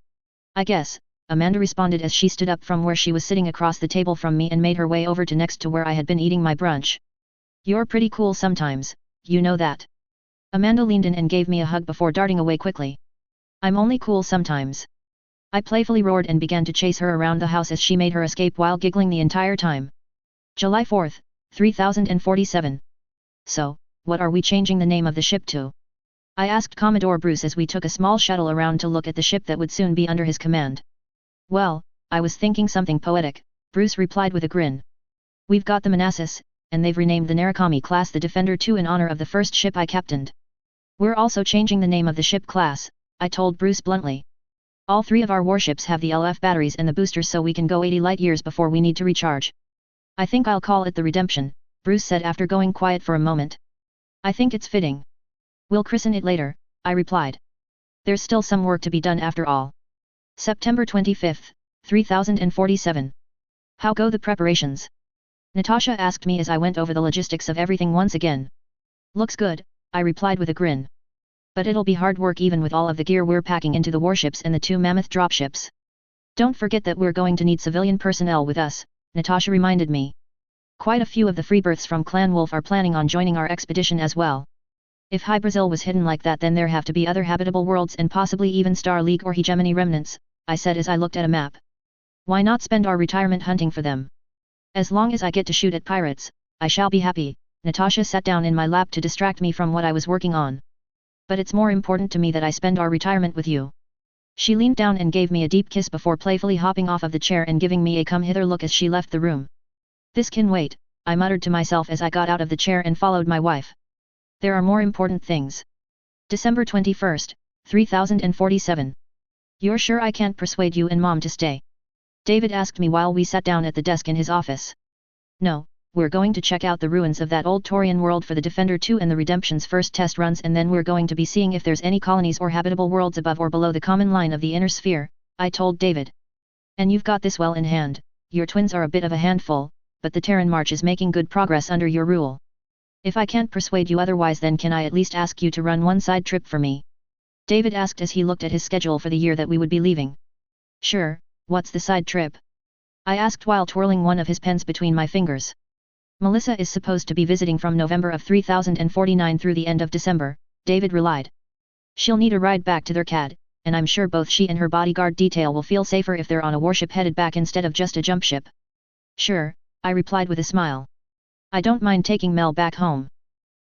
I guess, Amanda responded as she stood up from where she was sitting across the table from me and made her way over to next to where I had been eating my brunch. You're pretty cool sometimes, you know that. Amanda leaned in and gave me a hug before darting away quickly. I'm only cool sometimes. I playfully roared and began to chase her around the house as she made her escape while giggling the entire time. July 4, 3047. So, what are we changing the name of the ship to? I asked Commodore Bruce as we took a small shuttle around to look at the ship that would soon be under his command. Well, I was thinking something poetic, Bruce replied with a grin. We've got the Manassas, and they've renamed the Narukami class the Defender II in honor of the first ship I captained. We're also changing the name of the ship class, I told Bruce bluntly. All 3 of our warships have the LF batteries and the boosters so we can go 80 light years before we need to recharge. I think I'll call it the Redemption, Bruce said after going quiet for a moment. I think it's fitting. We'll christen it later, I replied. There's still some work to be done after all. September 25th, 3047. How go the preparations? Natasha asked me as I went over the logistics of everything once again. Looks good, I replied with a grin. But it'll be hard work even with all of the gear we're packing into the warships and the 2 mammoth dropships. Don't forget that we're going to need civilian personnel with us, Natasha reminded me. Quite a few of the freebirths from Clan Wolf are planning on joining our expedition as well. If High Brazil was hidden like that, then there have to be other habitable worlds and possibly even Star League or Hegemony remnants, I said as I looked at a map. Why not spend our retirement hunting for them? As long as I get to shoot at pirates, I shall be happy. Natasha sat down in my lap to distract me from what I was working on. But it's more important to me that I spend our retirement with you. She leaned down and gave me a deep kiss before playfully hopping off of the chair and giving me a come hither look as she left the room. This can wait, I muttered to myself as I got out of the chair and followed my wife. There are more important things. December 21st, 3047. You're sure I can't persuade you and Mom to stay? David asked me while we sat down at the desk in his office. No, we're going to check out the ruins of that old Taurian world for the Defender 2 and the Redemption's first test runs, and then we're going to be seeing if there's any colonies or habitable worlds above or below the common line of the inner sphere, I told David. And you've got this well in hand. Your twins are a bit of a handful, but the Terran March is making good progress under your rule. If I can't persuade you otherwise, then can I at least ask you to run one side trip for me? David asked as he looked at his schedule for the year that we would be leaving. Sure, what's the side trip? I asked while twirling one of his pens between my fingers. Melissa is supposed to be visiting from November of 3049 through the end of December, David relied. She'll need a ride back to their CAD, and I'm sure both she and her bodyguard detail will feel safer if they're on a warship headed back instead of just a jump ship. Sure, I replied with a smile. I don't mind taking Mel back home.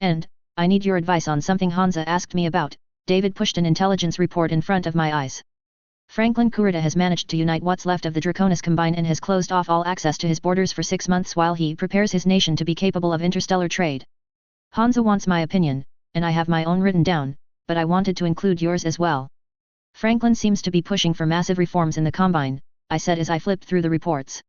And, I need your advice on something Hansa asked me about. David pushed an intelligence report in front of my eyes. Franklin Kurita has managed to unite what's left of the Draconis Combine and has closed off all access to his borders for 6 months while he prepares his nation to be capable of interstellar trade. Hansa wants my opinion, and I have my own written down, but I wanted to include yours as well. Franklin seems to be pushing for massive reforms in the Combine, I said as I flipped through the reports.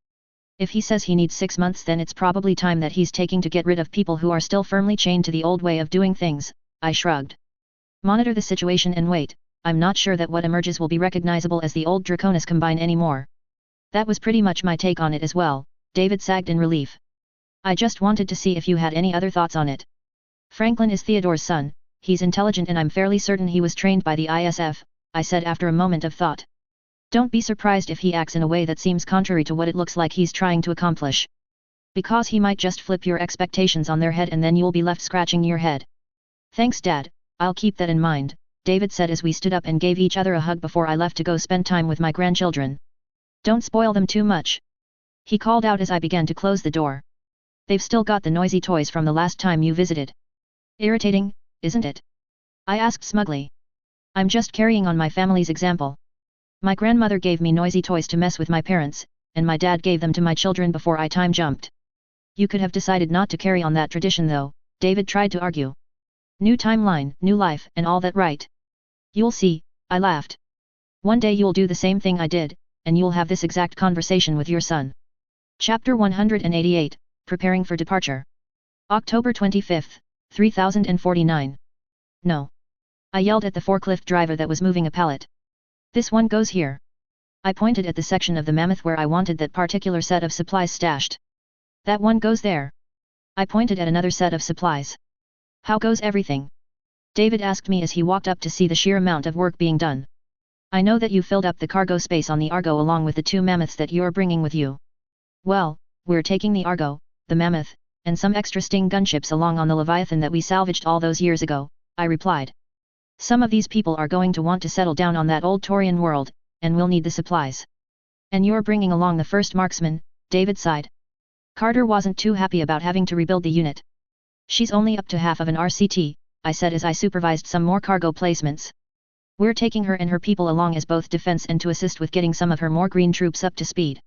If he says he needs 6 months, then it's probably time that he's taking to get rid of people who are still firmly chained to the old way of doing things, I shrugged. Monitor the situation and wait. I'm not sure that what emerges will be recognizable as the old Draconis Combine anymore. That was pretty much my take on it as well, David sagged in relief. I just wanted to see if you had any other thoughts on it. Franklin is Theodore's son, he's intelligent and I'm fairly certain he was trained by the ISF, I said after a moment of thought. Don't be surprised if he acts in a way that seems contrary to what it looks like he's trying to accomplish. Because he might just flip your expectations on their head and then you'll be left scratching your head. Thanks, Dad, I'll keep that in mind, David said as we stood up and gave each other a hug before I left to go spend time with my grandchildren. Don't spoil them too much. He called out as I began to close the door. They've still got the noisy toys from the last time you visited. Irritating, isn't it? I asked smugly. I'm just carrying on my family's example. My grandmother gave me noisy toys to mess with my parents, and my dad gave them to my children before I time jumped. You could have decided not to carry on that tradition though, David tried to argue. New timeline, new life, and all that, right? You'll see, I laughed. One day you'll do the same thing I did, and you'll have this exact conversation with your son. Chapter 188, Preparing for Departure. October 25th, 3049. No. I yelled at the forklift driver that was moving a pallet. This one goes here. I pointed at the section of the mammoth where I wanted that particular set of supplies stashed. That one goes there. I pointed at another set of supplies. How goes everything? David asked me as he walked up to see the sheer amount of work being done. I know that you filled up the cargo space on the Argo along with the 2 mammoths that you're bringing with you. Well, we're taking the Argo, the mammoth, and some extra Sting gunships along on the Leviathan that we salvaged all those years ago, I replied. Some of these people are going to want to settle down on that old Taurian world, and we'll need the supplies. And you're bringing along the first marksman, David sighed. Carter wasn't too happy about having to rebuild the unit. She's only up to half of an RCT, I said as I supervised some more cargo placements. We're taking her and her people along as both defense and to assist with getting some of her more green troops up to speed.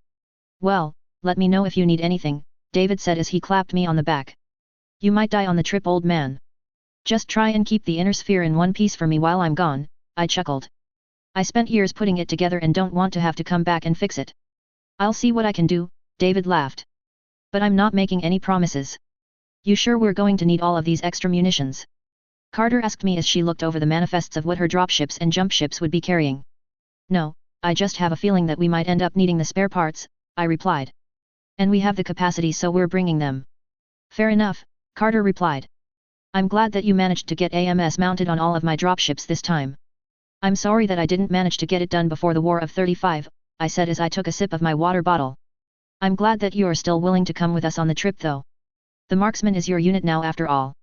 Well, let me know if you need anything, David said as he clapped me on the back. You might die on the trip, old man. Just try and keep the inner sphere in one piece for me while I'm gone, I chuckled. I spent years putting it together and don't want to have to come back and fix it. I'll see what I can do, David laughed. But I'm not making any promises. You sure we're going to need all of these extra munitions? Carter asked me as she looked over the manifests of what her dropships and jump ships would be carrying. No, I just have a feeling that we might end up needing the spare parts, I replied. And we have the capacity, so we're bringing them. Fair enough, Carter replied. I'm glad that you managed to get AMS mounted on all of my dropships this time. I'm sorry that I didn't manage to get it done before the War of 35, I said as I took a sip of my water bottle. I'm glad that you are still willing to come with us on the trip though. The marksman is your unit now after all.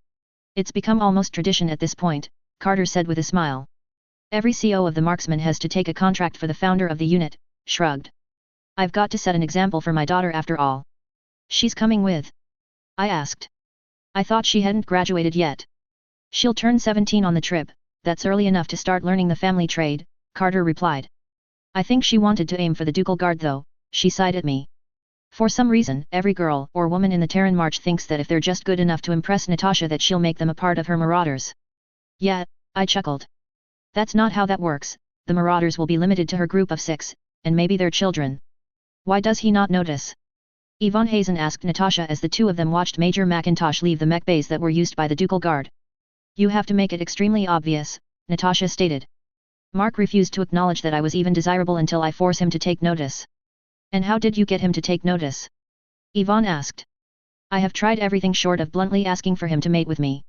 It's become almost tradition at this point, Carter said with a smile. Every CO of the marksman has to take a contract for the founder of the unit, shrugged. I've got to set an example for my daughter after all. She's coming with? I asked. I thought she hadn't graduated yet. She'll turn 17 on the trip, that's early enough to start learning the family trade, Carter replied. I think she wanted to aim for the ducal guard though, she sighed at me. For some reason, every girl or woman in the Terran March thinks that if they're just good enough to impress Natasha that she'll make them a part of her marauders. Yeah, I chuckled. That's not how that works, the marauders will be limited to her group of 6, and maybe their children. Why does he not notice? Yvonne Hazen asked Natasha as the two of them watched Major Macintosh leave the mech bays that were used by the Ducal Guard. You have to make it extremely obvious, Natasha stated. Mark refused to acknowledge that I was even desirable until I force him to take notice. And how did you get him to take notice? Yvonne asked. I have tried everything short of bluntly asking for him to mate with me.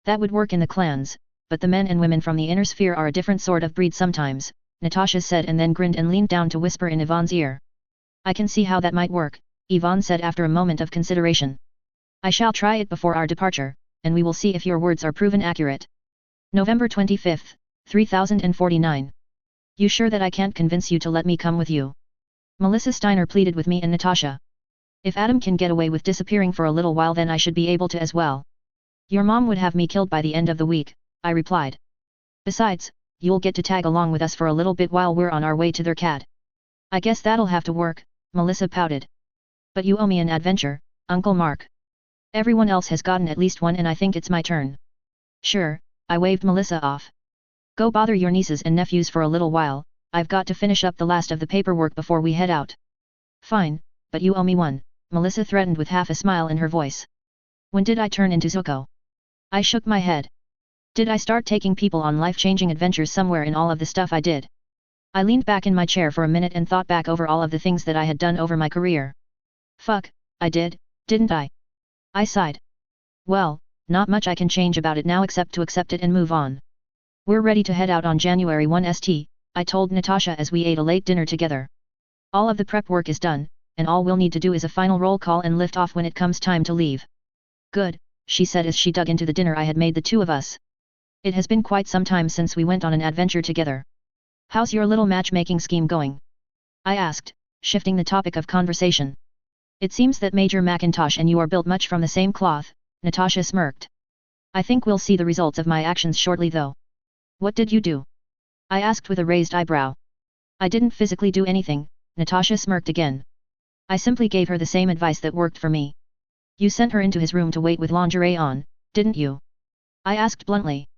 That would work in the clans, but the men and women from the inner sphere are a different sort of breed sometimes, Natasha said and then grinned and leaned down to whisper in Yvonne's ear. I can see how that might work, Yvonne said after a moment of consideration. I shall try it before our departure, and we will see if your words are proven accurate. November 25, 3049. You sure that I can't convince you to let me come with you? Melissa Steiner pleaded with me and Natasha. If Adam can get away with disappearing for a little while, then I should be able to as well. Your mom would have me killed by the end of the week, I replied. Besides, you'll get to tag along with us for a little bit while we're on our way to their CAD. I guess that'll have to work, Melissa pouted. But you owe me an adventure, Uncle Mark. Everyone else has gotten at least one and I think it's my turn. Sure, I waved Melissa off. Go bother your nieces and nephews for a little while, I've got to finish up the last of the paperwork before we head out. Fine, but you owe me one, Melissa threatened with half a smile in her voice. When did I turn into Zuko? I shook my head. Did I start taking people on life-changing adventures somewhere in all of the stuff I did? I leaned back in my chair for a minute and thought back over all of the things that I had done over my career. Fuck, I did, didn't I? I sighed. Well, not much I can change about it now except to accept it and move on. We're ready to head out on January 1 st, I told Natasha as we ate a late dinner together. All of the prep work is done, and all we'll need to do is a final roll call and lift off when it comes time to leave. Good, she said as she dug into the dinner I had made the two of us. It has been quite some time since we went on an adventure together. How's your little matchmaking scheme going? I asked, shifting the topic of conversation. It seems that Major Macintosh and you are built much from the same cloth, Natasha smirked. I think we'll see the results of my actions shortly though. What did you do? I asked with a raised eyebrow. I didn't physically do anything, Natasha smirked again. I simply gave her the same advice that worked for me. You sent her into his room to wait with lingerie on, didn't you? I asked bluntly.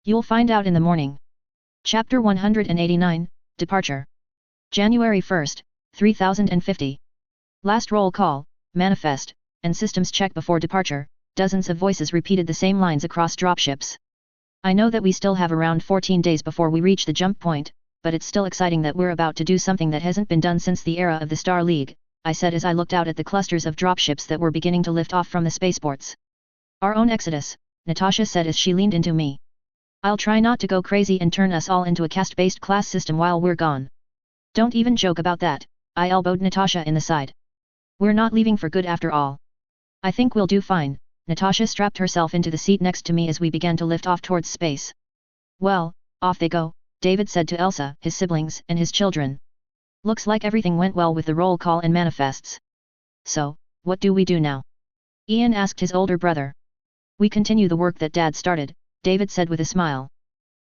You'll find out in the morning. Chapter 189, Departure. January 1st, 3050. Last roll call, manifest, and systems check before departure, dozens of voices repeated the same lines across dropships. I know that we still have around 14 days before we reach the jump point, but it's still exciting that we're about to do something that hasn't been done since the era of the Star League, I said as I looked out at the clusters of dropships that were beginning to lift off from the spaceports. Our own exodus, Natasha said as she leaned into me. I'll try not to go crazy and turn us all into a caste-based class system while we're gone. Don't even joke about that, I elbowed Natasha in the side. We're not leaving for good after all. I think we'll do fine, Natasha strapped herself into the seat next to me as we began to lift off towards space. Well, off they go, David said to Elsa, his siblings, and his children. Looks like everything went well with the roll call and manifests. So, what do we do now? Ian asked his older brother. We continue the work that Dad started, David said with a smile.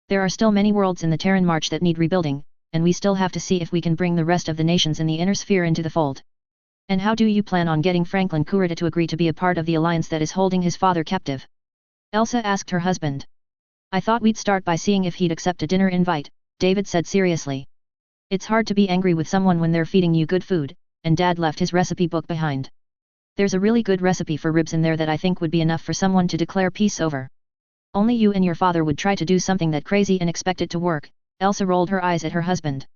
There are still many worlds in the Terran March that need rebuilding, and we still have to see if we can bring the rest of the nations in the inner sphere into the fold. And how do you plan on getting Franklin Kurita to agree to be a part of the alliance that is holding his father captive? Elsa asked her husband. I thought we'd start by seeing if he'd accept a dinner invite, David said seriously. It's hard to be angry with someone when they're feeding you good food, and Dad left his recipe book behind. There's a really good recipe for ribs in there that I think would be enough for someone to declare peace over. Only you and your father would try to do something that crazy and expect it to work. Elsa rolled her eyes at her husband.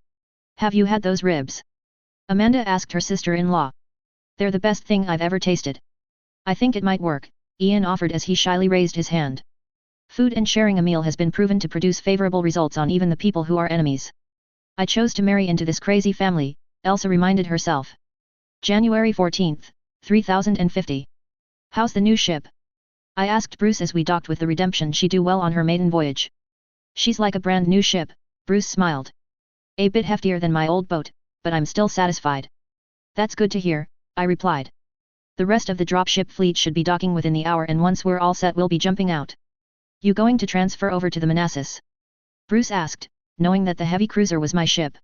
Have you had those ribs? Amanda asked her sister-in-law. They're the best thing I've ever tasted. I think it might work, Ian offered as he shyly raised his hand. Food and sharing a meal has been proven to produce favorable results on even the people who are enemies. I chose to marry into this crazy family, Elsa reminded herself. January 14th, 3050. How's the new ship? I asked Bruce as we docked with the Redemption. She do well on her maiden voyage. She's like a brand new ship, Bruce smiled. A bit heftier than my old boat, but I'm still satisfied. That's good to hear, I replied. The rest of the dropship fleet should be docking within the hour, and once we're all set we'll be jumping out. You going to transfer over to the Manassas? Bruce asked, knowing that the heavy cruiser was my ship.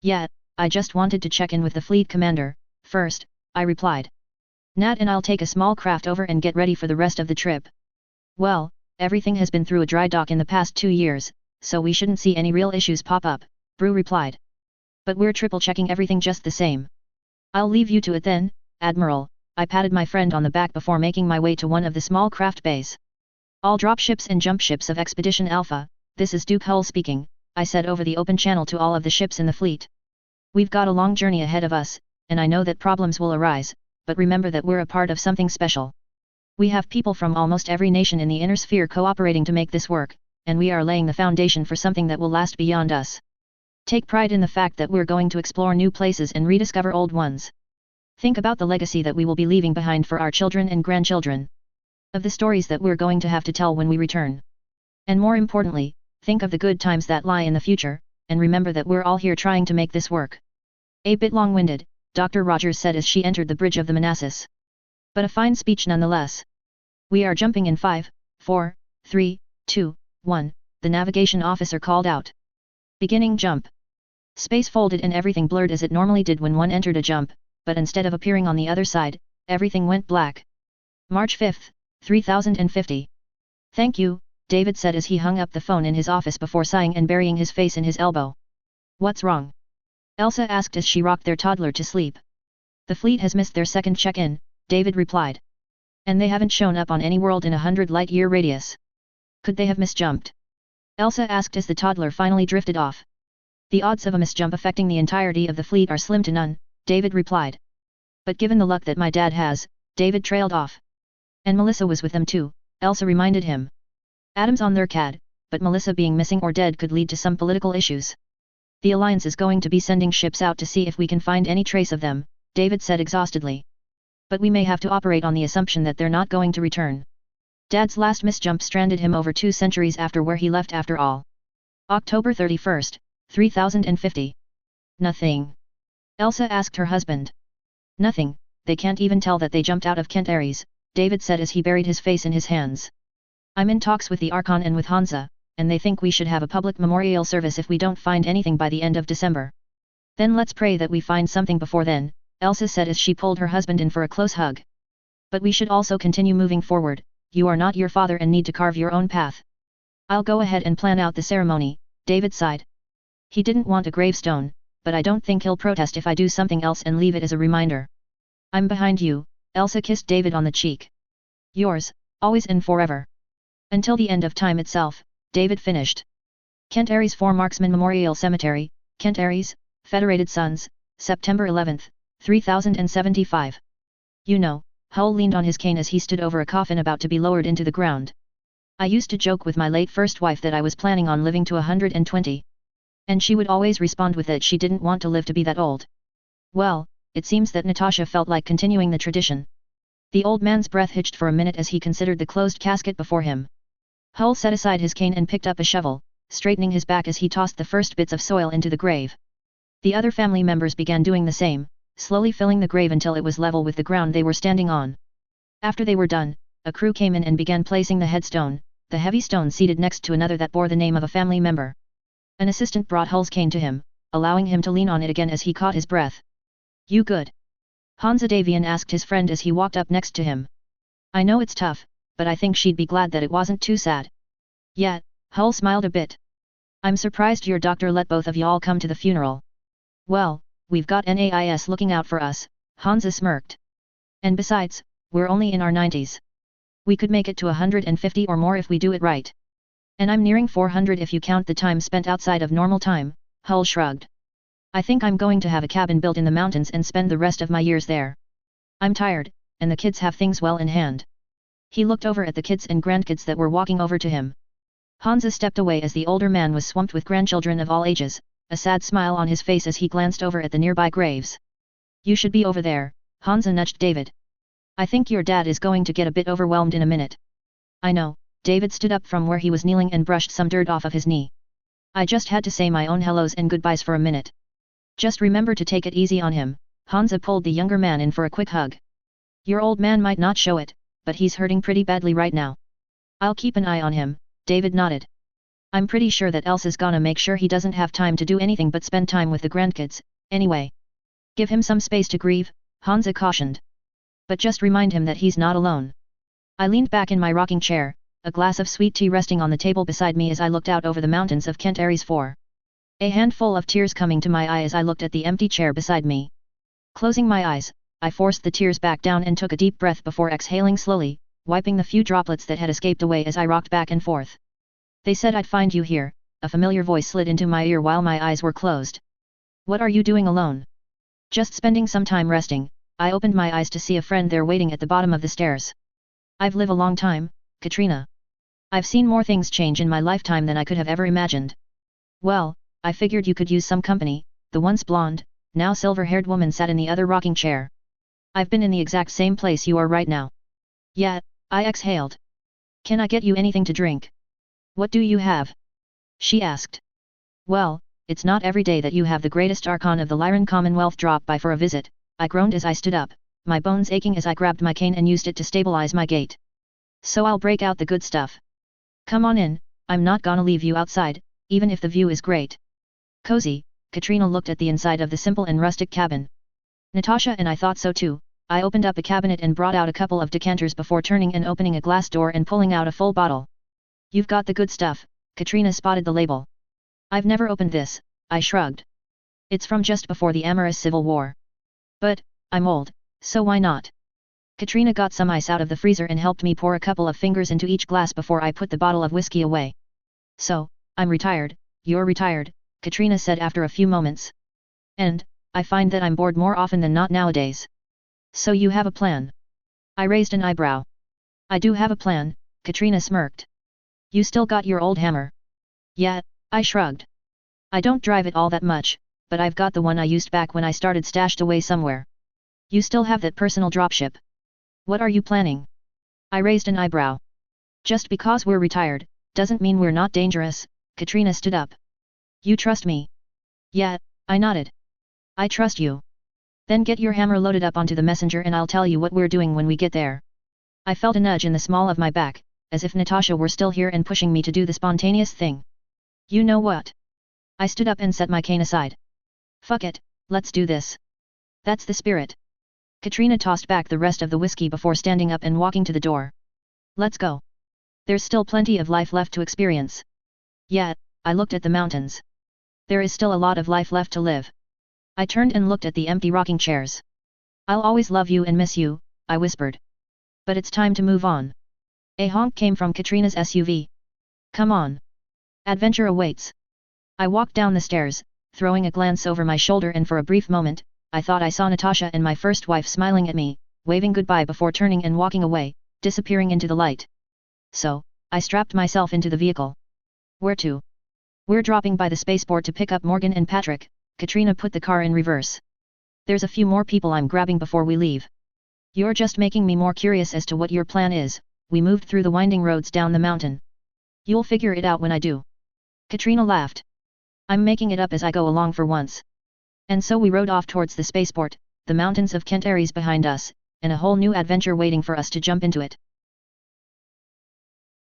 Yeah, I just wanted to check in with the fleet commander, first, I replied. Nat and I'll take a small craft over and get ready for the rest of the trip. Well, everything has been through a dry dock in the past 2 years, so we shouldn't see any real issues pop up, Brew replied. But we're triple checking everything just the same. I'll leave you to it then, Admiral, I patted my friend on the back before making my way to one of the small craft bays. All dropships and jump ships of Expedition Alpha, this is Duke Hull speaking, I said over the open channel to all of the ships in the fleet. We've got a long journey ahead of us, and I know that problems will arise, but remember that we're a part of something special. We have people from almost every nation in the inner sphere cooperating to make this work, and we are laying the foundation for something that will last beyond us. Take pride in the fact that we're going to explore new places and rediscover old ones. Think about the legacy that we will be leaving behind for our children and grandchildren. Of the stories that we're going to have to tell when we return. And more importantly, think of the good times that lie in the future, and remember that we're all here trying to make this work. A bit long-winded, Dr. Rogers said as she entered the bridge of the Manassas. But a fine speech nonetheless. We are jumping in 5, 4, 3, 2, 1, the navigation officer called out. Beginning jump. Space folded and everything blurred as it normally did when one entered a jump, but instead of appearing on the other side, everything went black. March 5th, 3050. Thank you, David said as he hung up the phone in his office before sighing and burying his face in his elbow. What's wrong? Elsa asked as she rocked their toddler to sleep. The fleet has missed their second check-in, David replied. And they haven't shown up on any world in 100 light-year radius. Could they have misjumped? Elsa asked as the toddler finally drifted off. The odds of a misjump affecting the entirety of the fleet are slim to none, David replied. But given the luck that my dad has, David trailed off. And Melissa was with them too, Elsa reminded him. Adam's on their CAD, but Melissa being missing or dead could lead to some political issues. The Alliance is going to be sending ships out to see if we can find any trace of them, David said exhaustedly. But we may have to operate on the assumption that they're not going to return. Dad's last misjump stranded him over 2 centuries after where he left after all. October 31st, 3050. Nothing. Elsa asked her husband. Nothing, they can't even tell that they jumped out of Kent Aries, David said as he buried his face in his hands. I'm in talks with the Archon and with Hansa, and they think we should have a public memorial service if we don't find anything by the end of December. Then let's pray that we find something before then, Elsa said as she pulled her husband in for a close hug. But we should also continue moving forward, you are not your father and need to carve your own path. I'll go ahead and plan out the ceremony, David sighed. He didn't want a gravestone, but I don't think he'll protest if I do something else and leave it as a reminder. I'm behind you, Elsa kissed David on the cheek. Yours, always and forever. Until the end of time itself, David finished. Kent Aries 4 Marksman Memorial Cemetery, Kent Aries, Federated Sons, September 11th, 3075. You know, Hull leaned on his cane as he stood over a coffin about to be lowered into the ground. I used to joke with my late first wife that I was planning on living to 120. And she would always respond with that she didn't want to live to be that old. Well, it seems that Natasha felt like continuing the tradition. The old man's breath hitched for a minute as he considered the closed casket before him. Hull set aside his cane and picked up a shovel, straightening his back as he tossed the first bits of soil into the grave. The other family members began doing the same, slowly filling the grave until it was level with the ground they were standing on. After they were done, a crew came in and began placing the headstone, the heavy stone seated next to another that bore the name of a family member. An assistant brought Hull's cane to him, allowing him to lean on it again as he caught his breath. You good? Hansa Davian asked his friend as he walked up next to him. I know it's tough, but I think she'd be glad that it wasn't too sad. Yeah, Hull smiled a bit. I'm surprised your doctor let both of y'all come to the funeral. Well, we've got NAIS looking out for us, Hansa smirked. And besides, we're only in our 90s. We could make it to 150 or more if we do it right. And I'm nearing 400 if you count the time spent outside of normal time, Hull shrugged. I think I'm going to have a cabin built in the mountains and spend the rest of my years there. I'm tired, and the kids have things well in hand. He looked over at the kids and grandkids that were walking over to him. Hansa stepped away as the older man was swamped with grandchildren of all ages, a sad smile on his face as he glanced over at the nearby graves. You should be over there, Hansa nudged David. I think your dad is going to get a bit overwhelmed in a minute. I know, David stood up from where he was kneeling and brushed some dirt off of his knee. I just had to say my own hellos and goodbyes for a minute. Just remember to take it easy on him, Hansa pulled the younger man in for a quick hug. Your old man might not show it, but he's hurting pretty badly right now. I'll keep an eye on him, David nodded. I'm pretty sure that Elsa's gonna make sure he doesn't have time to do anything but spend time with the grandkids, anyway. Give him some space to grieve, Hansa cautioned. But just remind him that he's not alone. I leaned back in my rocking chair, a glass of sweet tea resting on the table beside me as I looked out over the mountains of Kent Ares 4. A handful of tears coming to my eye as I looked at the empty chair beside me. Closing my eyes, I forced the tears back down and took a deep breath before exhaling slowly, wiping the few droplets that had escaped away as I rocked back and forth. They said I'd find you here, a familiar voice slid into my ear while my eyes were closed. What are you doing alone? Just spending some time resting, I opened my eyes to see a friend there waiting at the bottom of the stairs. I've lived a long time, Katrina. I've seen more things change in my lifetime than I could have ever imagined. Well, I figured you could use some company, the once blonde, now silver-haired woman sat in the other rocking chair. I've been in the exact same place you are right now. Yeah, I exhaled. Can I get you anything to drink? What do you have? She asked. Well, it's not every day that you have the greatest archon of the Lyran Commonwealth drop by for a visit, I groaned as I stood up, my bones aching as I grabbed my cane and used it to stabilize my gait. So I'll break out the good stuff. Come on in, I'm not gonna leave you outside, even if the view is great. Cozy, Katrina looked at the inside of the simple and rustic cabin. Natasha and I thought so too. I opened up a cabinet and brought out a couple of decanters before turning and opening a glass door and pulling out a full bottle. You've got the good stuff, Katrina spotted the label. I've never opened this, I shrugged. It's from just before the amorous civil war. But, I'm old, so why not? Katrina got some ice out of the freezer and helped me pour a couple of fingers into each glass before I put the bottle of whiskey away. So, I'm retired, you're retired, Katrina said after a few moments. And, I find that I'm bored more often than not nowadays. So you have a plan? I raised an eyebrow. I do have a plan, Katrina smirked. You still got your old hammer? Yeah, I shrugged. I don't drive it all that much, but I've got the one I used back when I started stashed away somewhere. You still have that personal dropship? What are you planning? I raised an eyebrow. Just because we're retired, doesn't mean we're not dangerous, Katrina stood up. You trust me? Yeah, I nodded. I trust you. Then get your hammer loaded up onto the messenger and I'll tell you what we're doing when we get there. I felt a nudge in the small of my back, as if Natasha were still here and pushing me to do the spontaneous thing. You know what? I stood up and set my cane aside. Fuck it, let's do this. That's the spirit. Katrina tossed back the rest of the whiskey before standing up and walking to the door. Let's go. There's still plenty of life left to experience. Yeah, I looked at the mountains. There is still a lot of life left to live. I turned and looked at the empty rocking chairs. I'll always love you and miss you, I whispered. But it's time to move on. A honk came from Katrina's SUV. Come on. Adventure awaits. I walked down the stairs, throwing a glance over my shoulder, and for a brief moment, I thought I saw Natasha and my first wife smiling at me, waving goodbye before turning and walking away, disappearing into the light. So, I strapped myself into the vehicle. Where to? We're dropping by the spaceport to pick up Morgan and Patrick, Katrina put the car in reverse. There's a few more people I'm grabbing before we leave. You're just making me more curious as to what your plan is. We moved through the winding roads down the mountain. You'll figure it out when I do. Katrina laughed. I'm making it up as I go along for once. And so we rode off towards the spaceport, the mountains of Kent Ares behind us, and a whole new adventure waiting for us to jump into it.